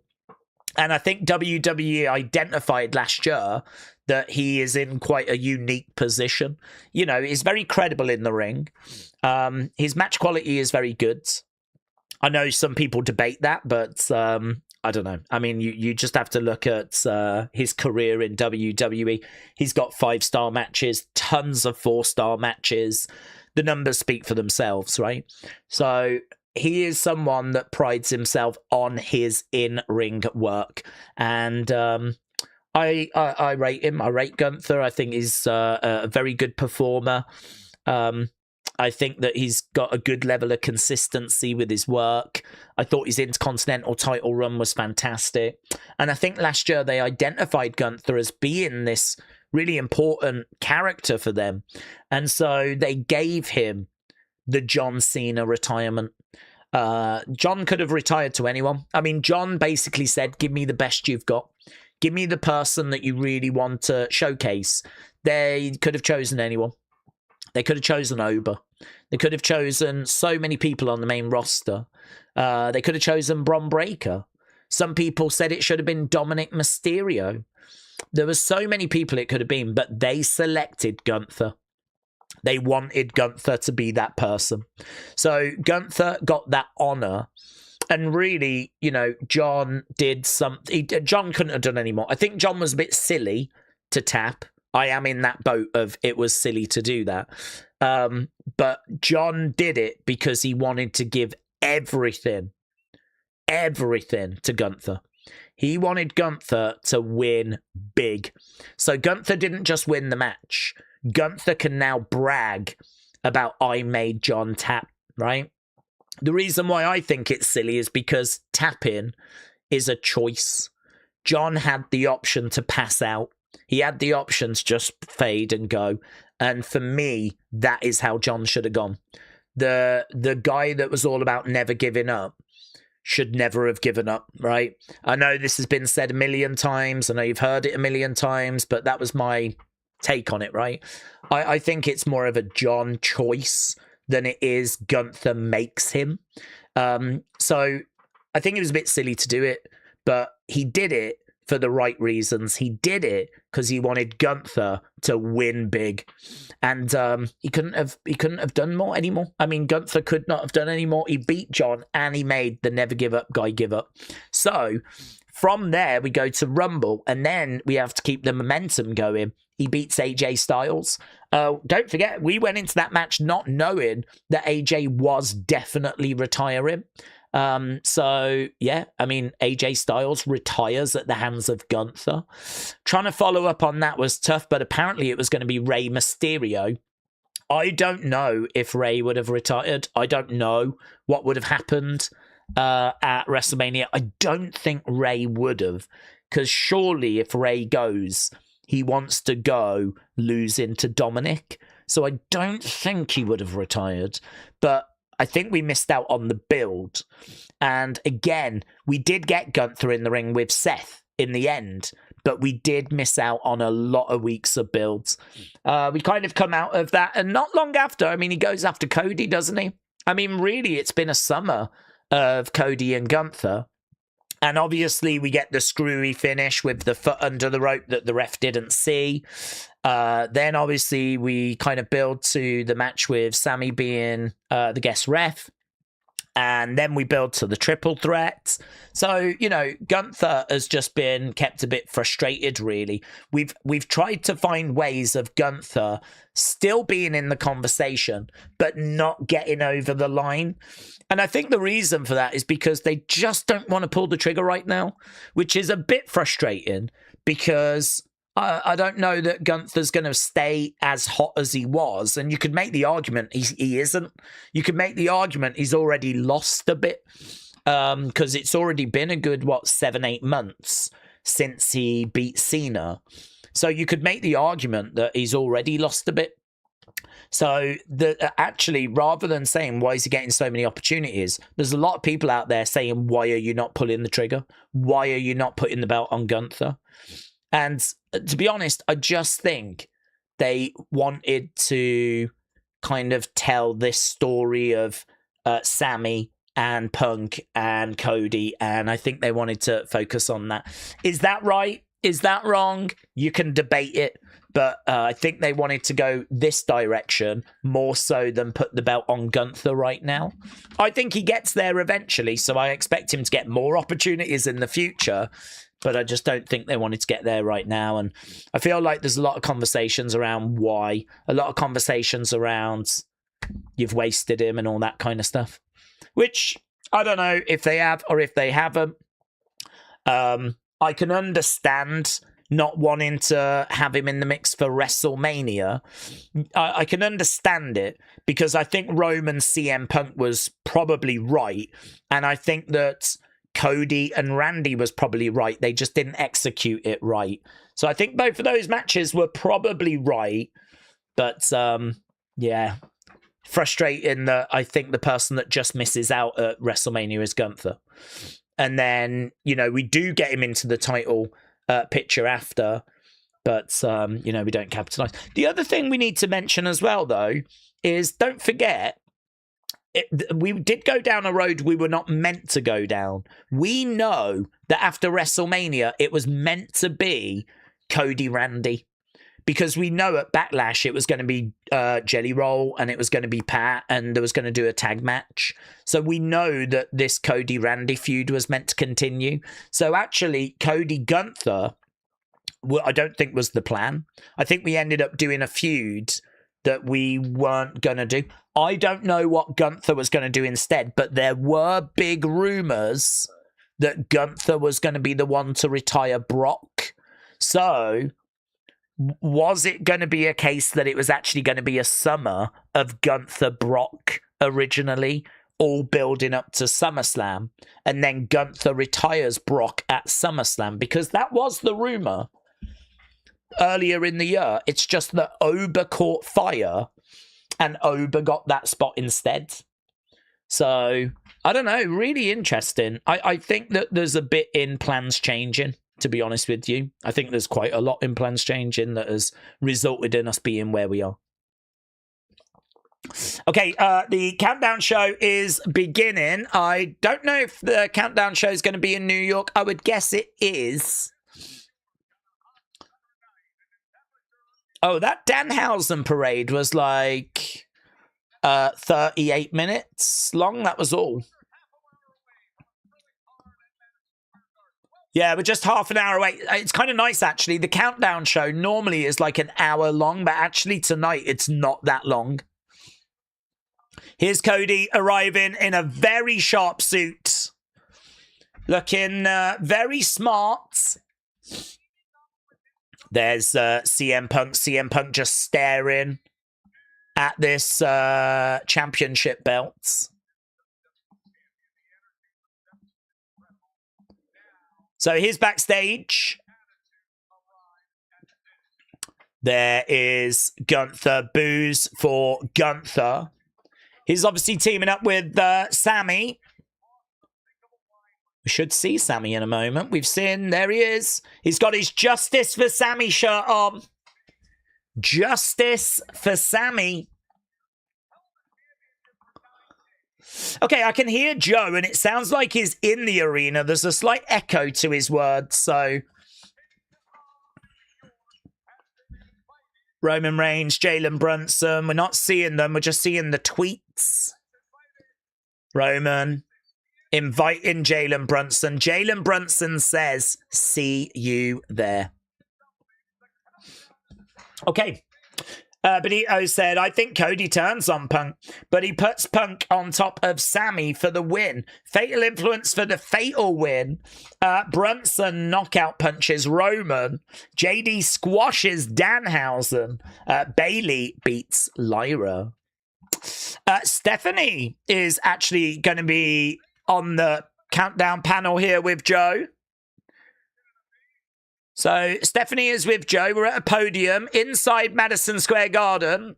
And I think WWE identified last year that he is in quite a unique position. You know, he's very credible in the ring. His match quality is very good. I know some people debate that, but I don't know. I mean, you just have to look at his career in WWE. He's got 5-star matches, tons of 4-star matches. The numbers speak for themselves, right? So he is someone that prides himself on his in-ring work. And I rate him. I rate Gunther. I think he's a very good performer. I think that he's got a good level of consistency with his work. I thought his Intercontinental title run was fantastic. And I think last year they identified Gunther as being this really important character for them. And so they gave him the John Cena retirement. John could have retired to anyone. I mean, John basically said, give me the best you've got. Give me the person that you really want to showcase. They could have chosen anyone. They could have chosen Oba. They could have chosen so many people on the main roster. They could have chosen Bron Breakker. Some people said it should have been Dominic Mysterio. There were so many people it could have been, but they selected Gunther. They wanted Gunther to be that person. So Gunther got that honor. And really, you know, John did something. John couldn't have done any more. I think John was a bit silly to tap. I am in that boat of it was silly to do that. But John did it because he wanted to give everything to Gunther. He wanted Gunther to win big. So Gunther didn't just win the match. Gunther can now brag about I made John tap, right? The reason why I think it's silly is because tapping is a choice. John had the option to pass out. He had the option to just fade and go. And for me, that is how John should have gone. The guy that was all about never giving up should never have given up, right? I know this has been said a million times. I know you've heard it a million times, but that was my take on it, right? I think it's more of a John choice than it is Gunther makes him. So I think it was a bit silly to do it, but he did it for the right reasons. He did it because he wanted Gunther to win big, and he couldn't have done more anymore. I mean, Gunther could not have done any more. He beat John, and he made the never give up guy give up. So from there, we go to Rumble, and then we have to keep the momentum going. He beats AJ Styles. Don't forget, we went into that match not knowing that AJ was definitely retiring. So, yeah, I mean, AJ Styles retires at the hands of Gunther. Trying to follow up on that was tough, but apparently it was going to be Rey Mysterio. I don't know if Rey would have retired. I don't know what would have happened at WrestleMania. I don't think Rey would have, because surely if Rey goes, he wants to go losing to Dominic. So I don't think he would have retired, but I think we missed out on the build. And again, we did get Gunther in the ring with Seth in the end, but we did miss out on a lot of weeks of builds. We kind of come out of that, and not long after, I mean, he goes after Cody, doesn't he? I mean, really, it's been a summer of Cody and Gunther. And obviously we get the screwy finish with the foot under the rope that the ref didn't see. Then obviously we kind of build to the match with Sami being the guest ref. And then we build to the triple threat. So, you know, Gunther has just been kept a bit frustrated, really. We've tried to find ways of Gunther still being in the conversation, but not getting over the line. And I think the reason for that is because they just don't want to pull the trigger right now, which is a bit frustrating because I don't know that Gunther's going to stay as hot as he was. And you could make the argument he isn't. You could make the argument he's already lost a bit because it's already been a good, 7-8 months since he beat Cena. So you could make the argument that he's already lost a bit. So actually, rather than saying, why is he getting so many opportunities? There's a lot of people out there saying, why are you not pulling the trigger? Why are you not putting the belt on Gunther? And to be honest, I just think they wanted to kind of tell this story of Sami and Punk and Cody, and I think they wanted to focus on that. Is that right? Is that wrong? You can debate it, but I think they wanted to go this direction more so than put the belt on Gunther right now. I think he gets there eventually, so I expect him to get more opportunities in the future. But I just don't think they wanted to get there right now. And I feel like there's a lot of conversations around why, a lot of conversations around you've wasted him and all that kind of stuff, which I don't know if they have or if they haven't. I can understand not wanting to have him in the mix for WrestleMania. I can understand it because I think Roman CM Punk was probably right. And I think that Cody and Randy was probably right. They just didn't execute it right. So I think both of those matches were probably right. But yeah, frustrating that I think the person that just misses out at WrestleMania is Gunther. And then, you know, we do get him into the title picture after, but, you know, we don't capitalize. The other thing we need to mention as well, though, is don't forget, we did go down a road we were not meant to go down. We know that after WrestleMania, it was meant to be Cody Randy. Because we know at Backlash, it was going to be Jelly Roll and it was going to be Pat and there was going to do a tag match. So we know that this Cody Randy feud was meant to continue. So actually, Cody Gunther, I don't think was the plan. I think we ended up doing a feud that we weren't going to do. I don't know what Gunther was going to do instead, but there were big rumors that Gunther was going to be the one to retire Brock. So was it going to be a case that it was actually going to be a summer of Gunther Brock originally, all building up to SummerSlam, and then Gunther retires Brock at SummerSlam? Because that was the rumor earlier in the year. It's just that Ober caught fire and Ober got that spot instead. So I don't know, really interesting. I think that there's a bit in plans changing, to be honest with you. I think there's quite a lot in plans changing that has resulted in us being where we are. Okay, the countdown show is beginning. I don't know if the countdown show is going to be in New York. I would guess it is. Oh, that Danhausen parade was like 38 minutes long. That was all. Yeah, we're just half an hour away. It's kind of nice, actually. The countdown show normally is like an hour long, but actually tonight it's not that long. Here's Cody arriving in a very sharp suit. Looking very smart. There's CM Punk. CM Punk just staring at this championship belt. So here's backstage. There is Gunther. Boos for Gunther. He's obviously teaming up with Sami. We should see Sami in a moment. We've seen, there he is. He's got his Justice for Sami shirt on. Justice for Sami. Okay, I can hear Joe, and it sounds like he's in the arena. There's a slight echo to his words, so... Roman Reigns, Jalen Brunson. We're not seeing them. We're just seeing the tweets. Roman inviting Jalen Brunson. Jalen Brunson says, see you there. Okay. Benito said, I think Cody turns on Punk, but he puts Punk on top of Sami for the win. Fatal influence for the fatal win. Brunson knockout punches Roman. JD squashes Danhausen. Bailey beats Lyra. Stephanie is actually going to be on the countdown panel here with Joe. So, Stephanie is with Joe. We're at a podium inside Madison Square Garden.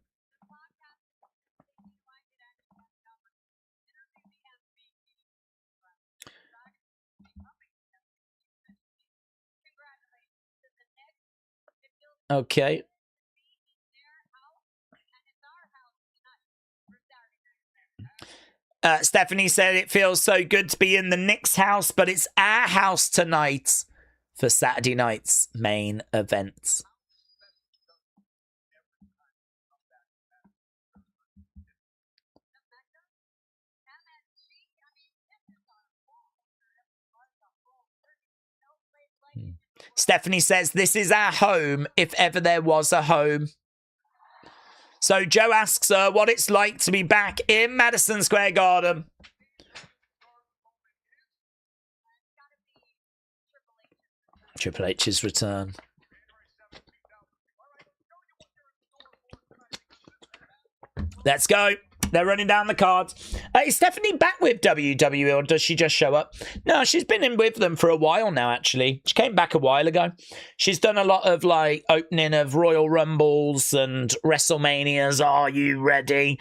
Okay. Stephanie said it feels so good to be in the Knicks house, but it's our house tonight for Saturday night's main event. Stephanie says, this is our home, if ever there was a home. So Joe asks her what it's like to be back in Madison Square Garden. Triple H's return. Let's go. They're running down the cards. Is Stephanie back with WWE, or does she just show up? No, she's been in with them for a while now, actually. She came back a while ago. She's done a lot of, like, opening of Royal Rumbles and WrestleManias. Are you ready?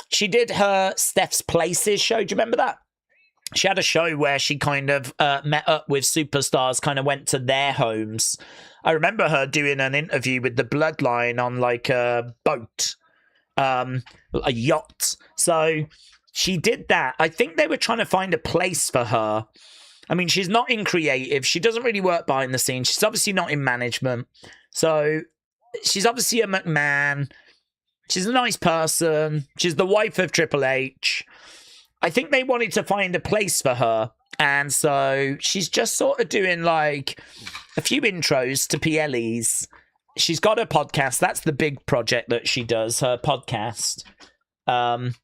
She did her Steph's Places show. Do you remember that? She had a show where she kind of met up with superstars, kind of went to their homes. I remember her doing an interview with the Bloodline on, like, a boat. A yacht. So she did that. I think they were trying to find a place for her. I mean, she's not in creative. She doesn't really work behind the scenes. She's obviously not in management. So she's obviously a McMahon. She's a nice person. She's the wife of Triple H. I think they wanted to find a place for her. And so she's just sort of doing like a few intros to PLEs. She's got her podcast. That's the big project that she does, her podcast. And,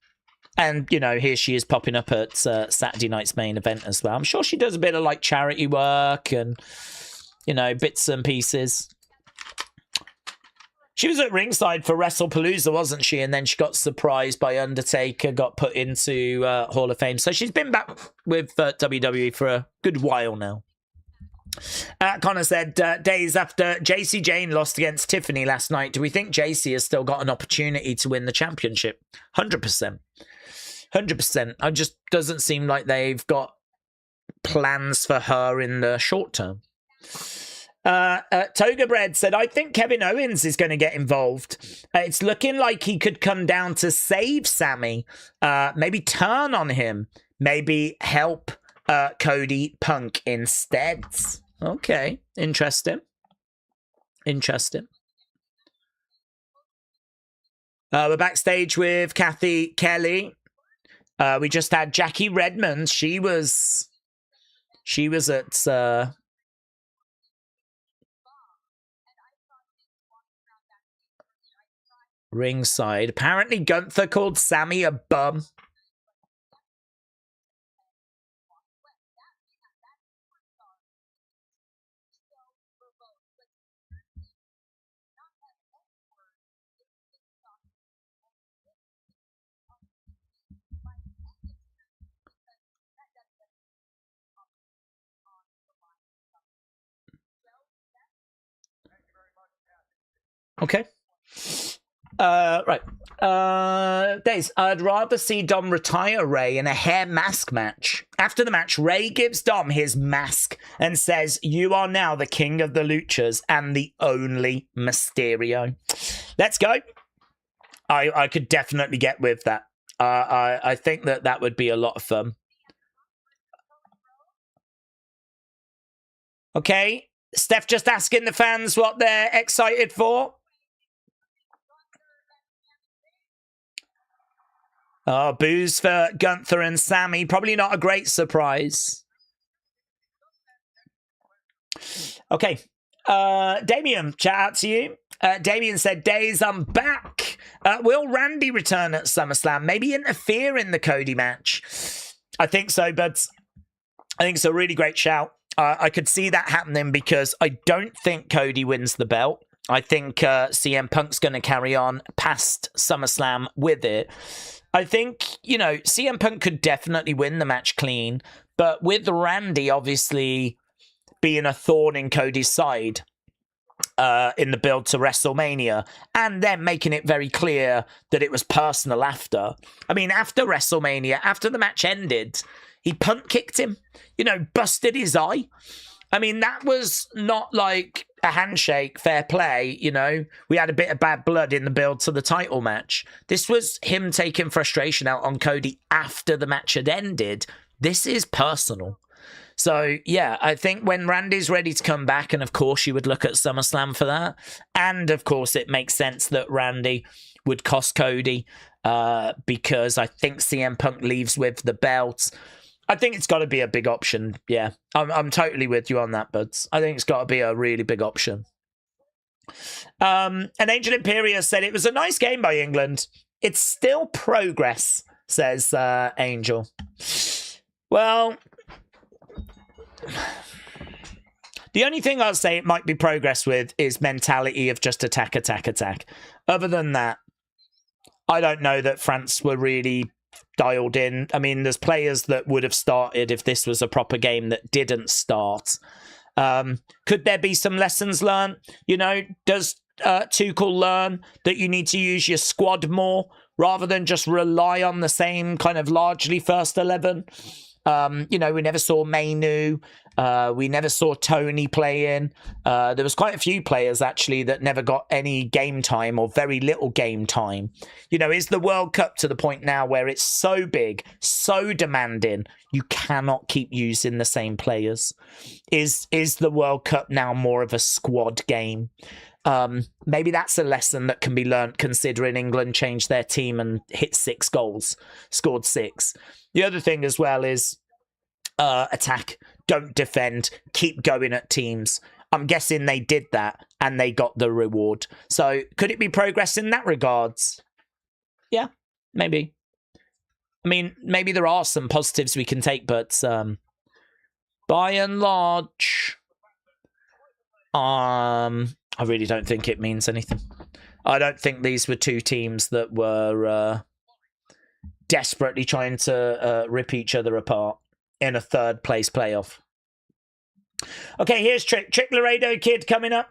you know, here she is popping up at Saturday night's main event as well. I'm sure she does a bit of, like, charity work and, you know, bits and pieces. She was at ringside for WrestlePalooza, wasn't she? And then she got surprised by Undertaker, got put into Hall of Fame. So she's been back with WWE for a good while now. Connor said, days after JC Jane lost against Tiffany last night, do we think JC has still got an opportunity to win the championship? 100%. 100%. It just doesn't seem like they've got plans for her in the short term. Toga Bread said, I think Kevin Owens is going to get involved. It's looking like he could come down to save Sami, maybe turn on him, maybe help Cody Punk instead. Okay, interesting. Interesting. We're backstage with Kathy Kelly. We just had Jackie Redmond. She was at ringside. Apparently Gunther called Sami a bum. Okay. Right. Daze, I'd rather see Dom retire Ray in a hair mask match. After the match, Ray gives Dom his mask and says, you are now the king of the luchas and the only Mysterio. Let's go. I could definitely get with that. I think that would be a lot of fun. Okay, Steph just asking the fans what they're excited for. Oh, boos for Gunther and Sami. Probably not a great surprise. Okay. Damien, chat out to you. Damien said, Daze, I'm back. Will Randy return at SummerSlam? Maybe interfere in the Cody match? I think so, but I think it's a really great shout. I could see that happening because I don't think Cody wins the belt. I think CM Punk's going to carry on past SummerSlam with it. I think, you know, CM Punk could definitely win the match clean, but with Randy obviously being a thorn in Cody's side in the build to WrestleMania, and then making it very clear that it was personal after. I mean, after WrestleMania, after the match ended, he punt kicked him, you know, busted his eye. I mean, that was not like a handshake, fair play, you know. We had a bit of bad blood in the build to the title match. This was him taking frustration out on Cody after the match had ended. This is personal. So, yeah, I think when Randy's ready to come back, and of course you would look at SummerSlam for that, and of course it makes sense that Randy would cost Cody because I think CM Punk leaves with the belt. I think it's got to be a big option. Yeah, I'm totally with you on that, buds. I think it's got to be a really big option. And Angel Imperia said it was a nice game by England. It's still progress, says Angel. Well, the only thing I'll say it might be progress with is mentality of just attack, attack, attack. Other than that, I don't know that France were really dialed in. I mean, there's players that would have started if this was a proper game that didn't start. Could there be some lessons learned? You know, does Tuchel learn that you need to use your squad more rather than just rely on the same kind of largely first 11? You know, we never saw Mainu. We never saw Tony play in. There was quite a few players, actually, that never got any game time or very little game time. You know, is the World Cup to the point now where it's so big, so demanding, you cannot keep using the same players? Is the World Cup now more of a squad game? Maybe that's a lesson that can be learnt, considering England changed their team and hit 6 goals, scored 6. The other thing as well is attack, don't defend, keep going at teams. I'm guessing they did that and they got the reward. So could it be progress in that regards? Yeah, maybe. I mean, maybe there are some positives we can take, but by and large, I really don't think it means anything. I don't think these were two teams that were desperately trying to rip each other apart in a third place playoff. Okay, here's Trick Laredo Kid coming up.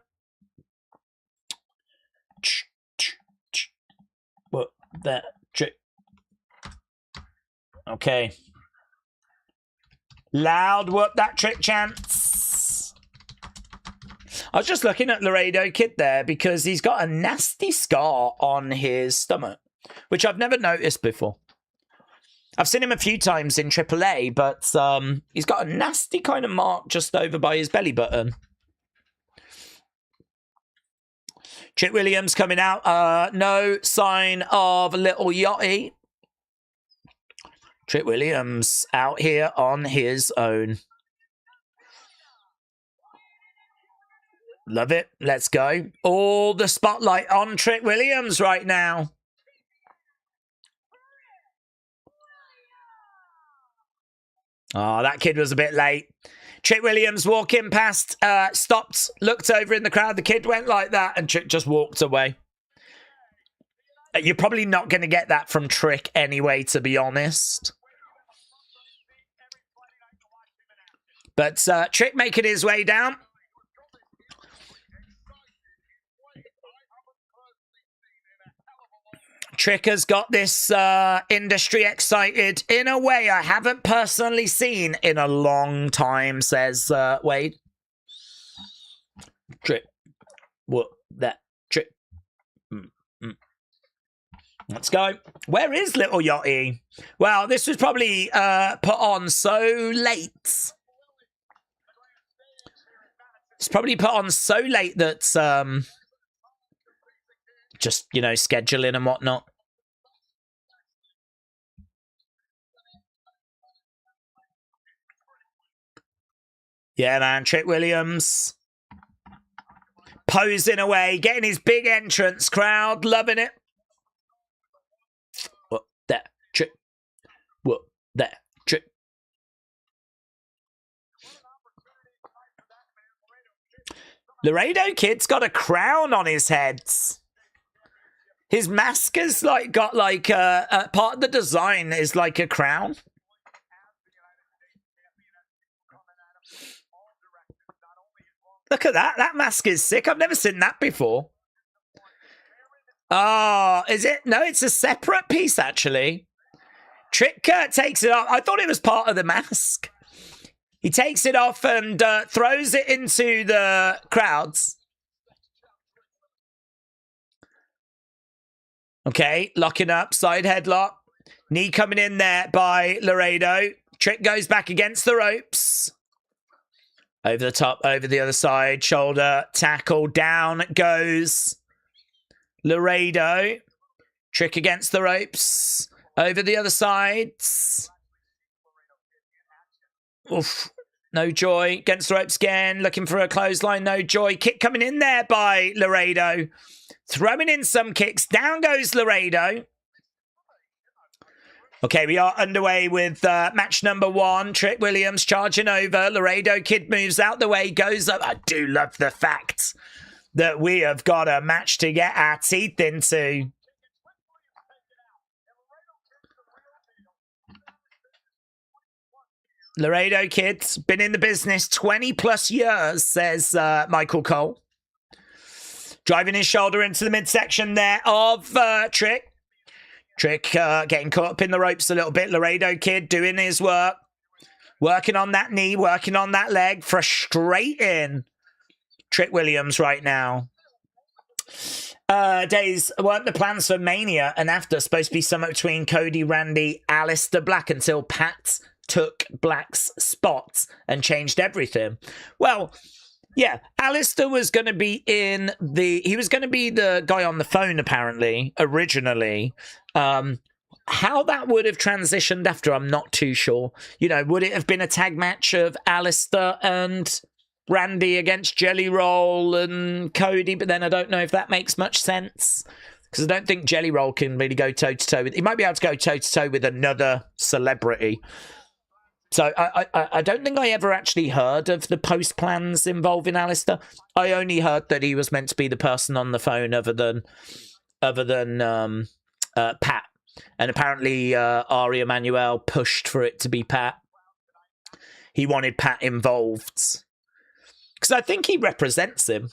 What that Trick? Okay. Loud whoop that Trick chants. I was just looking at Laredo Kid there because he's got a nasty scar on his stomach, which I've never noticed before. I've seen him a few times in AAA, but he's got a nasty kind of mark just over by his belly button. Chip Williams coming out. No sign of Little Yachty. Chip Williams out here on his own. Love it. Let's go. All the spotlight on Trick Williams right now. Oh, that kid was a bit late. Trick Williams walking past, stopped, looked over in the crowd. The kid went like that and Trick just walked away. You're probably not going to get that from Trick anyway, to be honest. But Trick making his way down. Trick has got this industry excited in a way I haven't personally seen in a long time, says Wade. Trick. What? That Trick. Let's go. Where is Little Yachty? Well, this was probably put on so late. It's probably put on so late that just, you know, scheduling and whatnot. Yeah, man. Trick Williams posing away, getting his big entrance. Crowd loving it. What that trick? What that trick? Laredo Kid's got a crown on his head. His mask has like got like part of the design is like a crown. Look at that. That mask is sick. I've never seen that before. Oh, is it? No, it's a separate piece, actually. Trick takes it off. I thought it was part of the mask. He takes it off and throws it into the crowds. Okay, locking up, side headlock. Knee coming in there by Laredo. Trick goes back against the ropes. Over the top, over the other side. Shoulder tackle, down goes Laredo. Trick against the ropes. Over the other side. Oof. No joy. Against the ropes again. Looking for a clothesline. No joy. Kick coming in there by Laredo. Throwing in some kicks. Down goes Laredo. Okay, we are underway with match number 1. Trick Williams charging over. Laredo Kid moves out the way, goes up. I do love the fact that we have got a match to get our teeth into. Laredo Kid's been in the business 20 plus years, says Michael Cole. Driving his shoulder into the midsection there of Trick. Trick getting caught up in the ropes a little bit. Laredo Kid doing his work. Working on that knee, working on that leg. Frustrating Trick Williams right now. Days, weren't the plans for Mania and after supposed to be somewhere between Cody, Randy, Aleister Black until Pat took Black's spot and changed everything? Well, yeah, Aleister was going to be he was going to be the guy on the phone, apparently, originally. How that would have transitioned after, I'm not too sure. You know, would it have been a tag match of Aleister and Randy against Jelly Roll and Cody? But then I don't know if that makes much sense, because I don't think Jelly Roll can really go toe-to-toe with... He might be able to go toe-to-toe with another celebrity. So I don't think I ever actually heard of the post plans involving Aleister. I only heard that he was meant to be the person on the phone other than Pat. And apparently Ari Emanuel pushed for it to be Pat. He wanted Pat involved, because I think he represents him.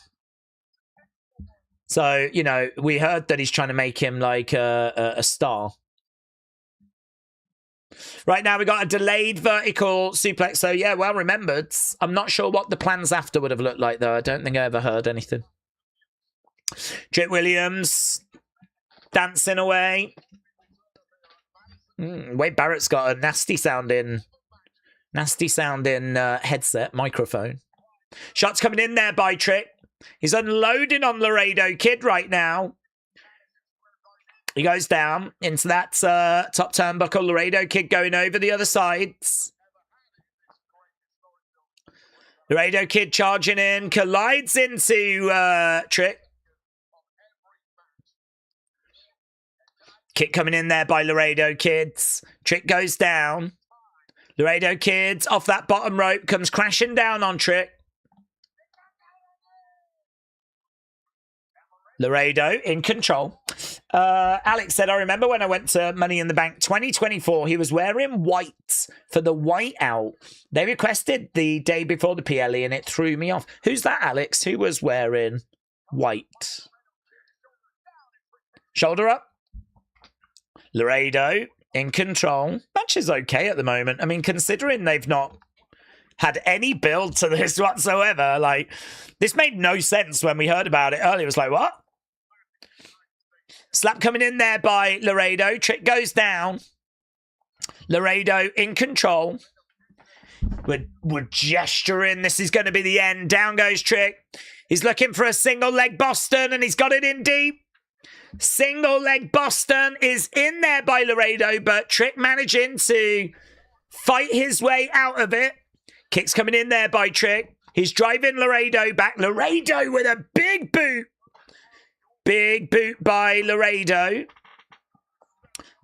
So, you know, we heard that he's trying to make him like a star. Right now we got a delayed vertical suplex. So, yeah, well remembered. I'm not sure what the plans after would have looked like, though. I don't think I ever heard anything. Trick Williams dancing away. Wade Barrett's got a nasty sounding headset, microphone. Shots coming in there by Trick. He's unloading on Laredo Kid right now. He goes down into that top turnbuckle. Laredo Kid going over the other sides. Laredo Kid charging in, collides into Trick. Kick coming in there by Laredo Kids. Trick goes down. Laredo Kids off that bottom rope, comes crashing down on Trick. Laredo in control. Alex said, I remember when I went to Money in the Bank 2024, he was wearing white for the white out. They requested the day before the PLE and it threw me off. Who's that, Alex? Who was wearing white? Shoulder up. Laredo in control. Match is okay at the moment. I mean, considering they've not had any build to this whatsoever, like, this made no sense when we heard about it earlier. It was like, what? Slap coming in there by Laredo. Trick goes down. Laredo in control. We're gesturing. This is going to be the end. Down goes Trick. He's looking for a single leg Boston, and he's got it in deep. Single leg Boston is in there by Laredo, but Trick managing to fight his way out of it. Kicks coming in there by Trick. He's driving Laredo back. Laredo with a big boot. Big boot by Laredo.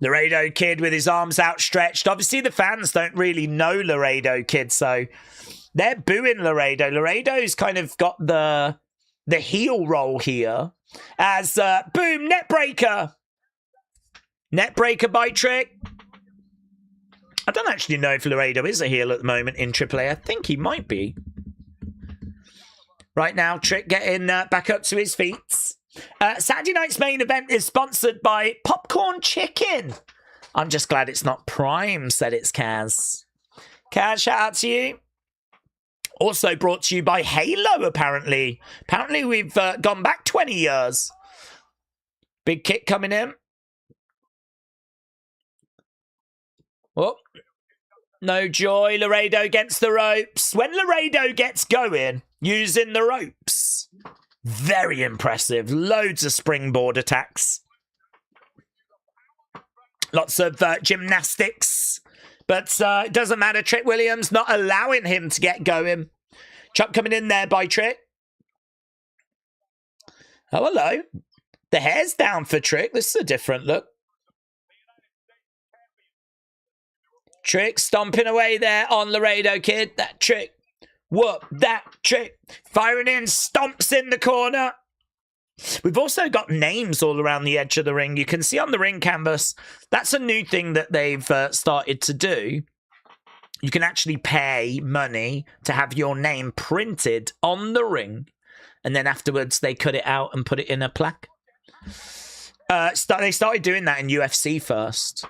Laredo Kid with his arms outstretched. Obviously, the fans don't really know Laredo Kid, so they're booing Laredo. Laredo's kind of got the heel role here. As, boom, net breaker. Net breaker by Trick. I don't actually know if Laredo is a heel at the moment in AAA. I think he might be. Right now, Trick getting back up to his feet. Saturday night's main event is sponsored by Popcorn Chicken. I'm just glad it's not Prime, said it's Kaz. Kaz, shout out to you. Also brought to you by Halo, apparently. Apparently, we've gone back 20 years. Big kick coming in. Oh, no joy. Laredo against the ropes. When Laredo gets going, using the ropes, very impressive. Loads of springboard attacks. Lots of gymnastics. But it doesn't matter. Trick Williams not allowing him to get going. Chop coming in there by Trick. Oh, hello. The hair's down for Trick. This is a different look. Trick stomping away there on Laredo Kid. That Trick. Whoop, that Trick. Firing in, stomps in the corner. We've also got names all around the edge of the ring. You can see on the ring canvas, that's a new thing that they've started to do. You can actually pay money to have your name printed on the ring, and then afterwards they cut it out and put it in a plaque. They started doing that in UFC first.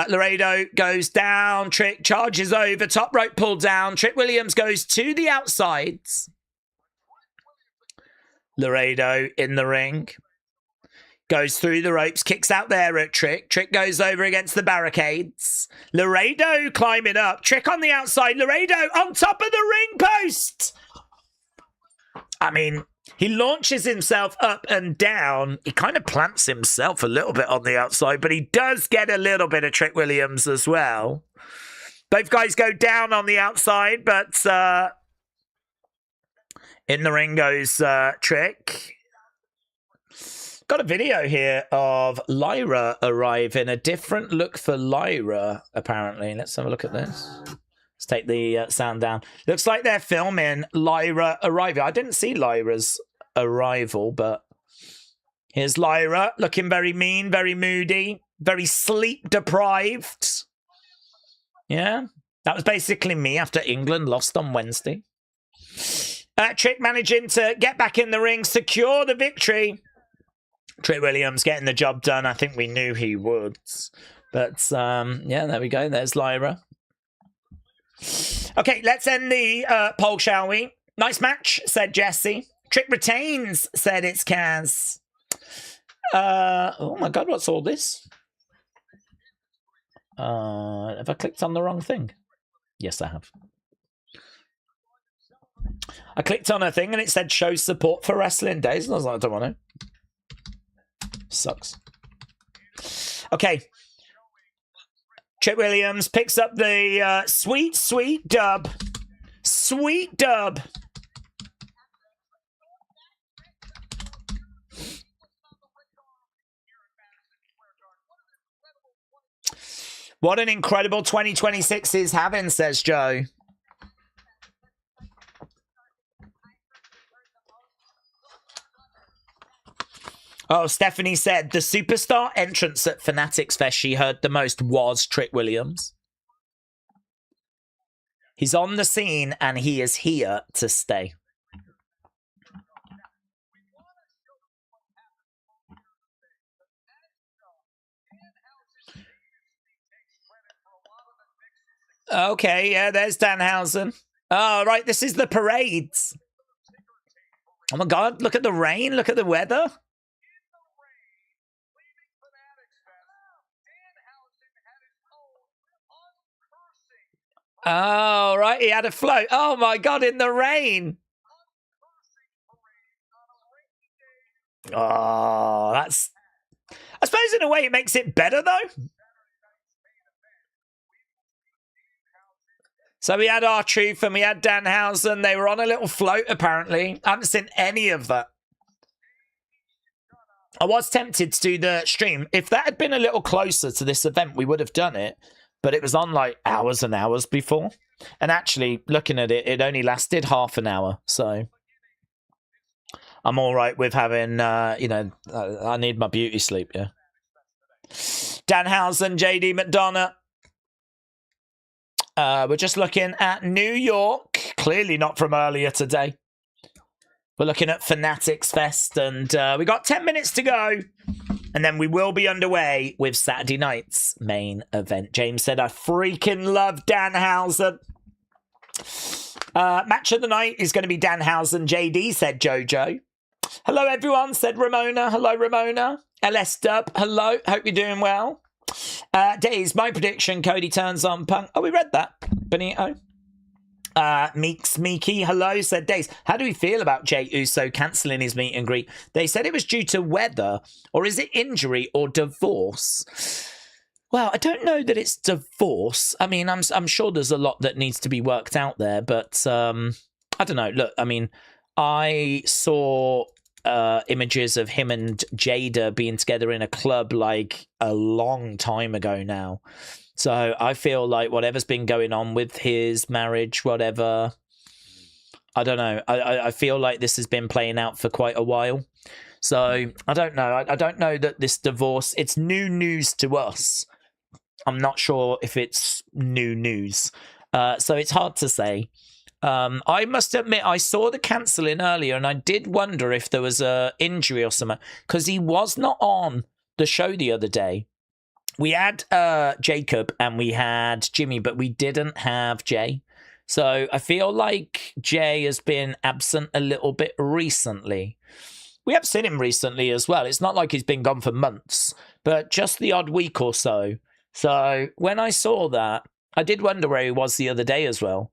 Laredo goes down. Trick charges over. Top rope pull down. Trick Williams goes to the outsides. Laredo in the ring. Goes through the ropes. Kicks out there at Trick. Trick goes over against the barricades. Laredo climbing up. Trick on the outside. Laredo on top of the ring post. I mean, he launches himself up and down. He kind of plants himself a little bit on the outside, but he does get a little bit of Trick Williams as well. Both guys go down on the outside, but in the ring goes Trick. Got a video here of Lyra arriving. A different look for Lyra, apparently. Let's have a look at this. Let's take the sound down. Looks like they're filming Lyra arriving. I didn't see Lyra's arrival, but here's Lyra looking very mean, very moody, very sleep deprived. Yeah, that was basically me after England lost on Wednesday. Trick managing to get back in the ring, secure the victory. Trick Williams getting the job done. I think we knew he would. But, yeah, there we go. There's Lyra. Okay, let's end the poll, shall we? Nice match, said Jesse. Trick retains, said it's Kaz. Oh, my God, what's all this? Have I clicked on the wrong thing? Yes, I have. I clicked on a thing and it said show support for Wrestling Daze. And I was like, I don't want to. Sucks. Okay. Trick Williams picks up the sweet, sweet dub. Sweet dub. What an incredible 2026 is having, says Joe. Oh, Stephanie said the superstar entrance at Fanatics Fest she heard the most was Trick Williams. He's on the scene and he is here to stay. Okay, yeah, there's Danhausen. Oh, right, this is the parades. Oh my God, look at the rain, look at the weather. Oh, right. He had a float. Oh, my God, in the rain. Oh, that's... I suppose in a way it makes it better, though. So we had R-Truth and we had Danhausen. They were on a little float, apparently. I haven't seen any of that. I was tempted to do the stream. If that had been a little closer to this event, we would have done it. But it was on like hours and hours before. And actually, looking at it, it only lasted half an hour. So I'm all right with having, I need my beauty sleep, yeah. Danhausen, JD McDonagh. We're just looking at New York. Clearly not from earlier today. We're looking at Fanatics Fest, and we got 10 minutes to go. And then we will be underway with Saturday night's main event. James said, I freaking love Danhausen. Match of the night is going to be Danhausen. JD said Jojo. Hello, everyone, said Ramona. Hello, Ramona. LS Dub, hello. Hope you're doing well. Daze, my prediction, Cody turns on Punk. Oh, we read that. Benito. Meeks Meeky, hello, said Daze. How do we feel about Jey Uso cancelling his meet and greet? They said it was due to weather, or is it injury or divorce? Well, I don't know that it's divorce. I mean, I'm sure there's a lot that needs to be worked out there, but I don't know. Look, I mean, I saw images of him and Jada being together in a club like a long time ago now. So I feel like whatever's been going on with his marriage, whatever, I don't know. I feel like this has been playing out for quite a while. So I don't know. I don't know that this divorce, it's new news to us. I'm not sure if it's new news. So it's hard to say. I must admit, I saw the cancelling earlier and I did wonder if there was a injury or something, because he was not on the show the other day. We had Jacob and we had Jimmy, but we didn't have Jay. So I feel like Jay has been absent a little bit recently. We have seen him recently as well. It's not like he's been gone for months, but just the odd week or so. So when I saw that, I did wonder where he was the other day as well.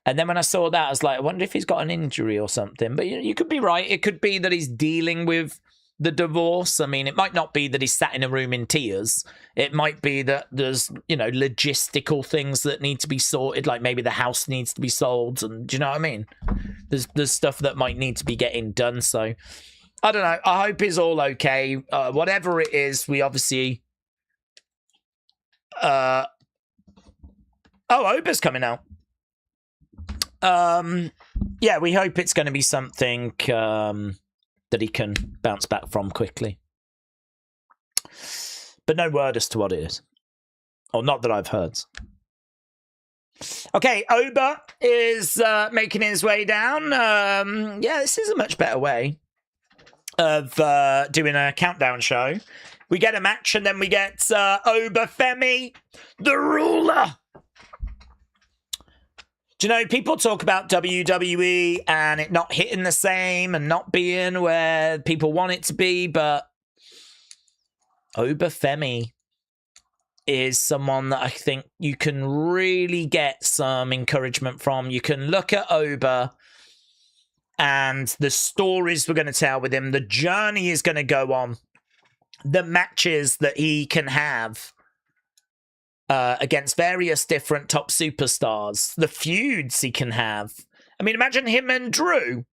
And then when I saw that, I was like, I wonder if he's got an injury or something. But you could be right. It could be that he's dealing with the divorce. I mean, it might not be that he's sat in a room in tears. It might be that there's, logistical things that need to be sorted, like maybe the house needs to be sold. And do you know what I mean? There's stuff that might need to be getting done. So I don't know. I hope it's all okay. Whatever it is, we obviously... Oh, Ober's coming out. Yeah, we hope it's going to be something that he can bounce back from quickly. But no word as to what it is. Or not that I've heard. Okay, Ober is making his way down. Yeah, this is a much better way of doing a countdown show. We get a match and then we get Ober Femi, the ruler. Do you know, people talk about WWE and it not hitting the same and not being where people want it to be, but Ober Femi is someone that I think you can really get some encouragement from. You can look at Ober and the stories we're going to tell with him, the journey is going to go on, the matches that he can have against various different top superstars, the feuds he can have. I mean, imagine him and Drew.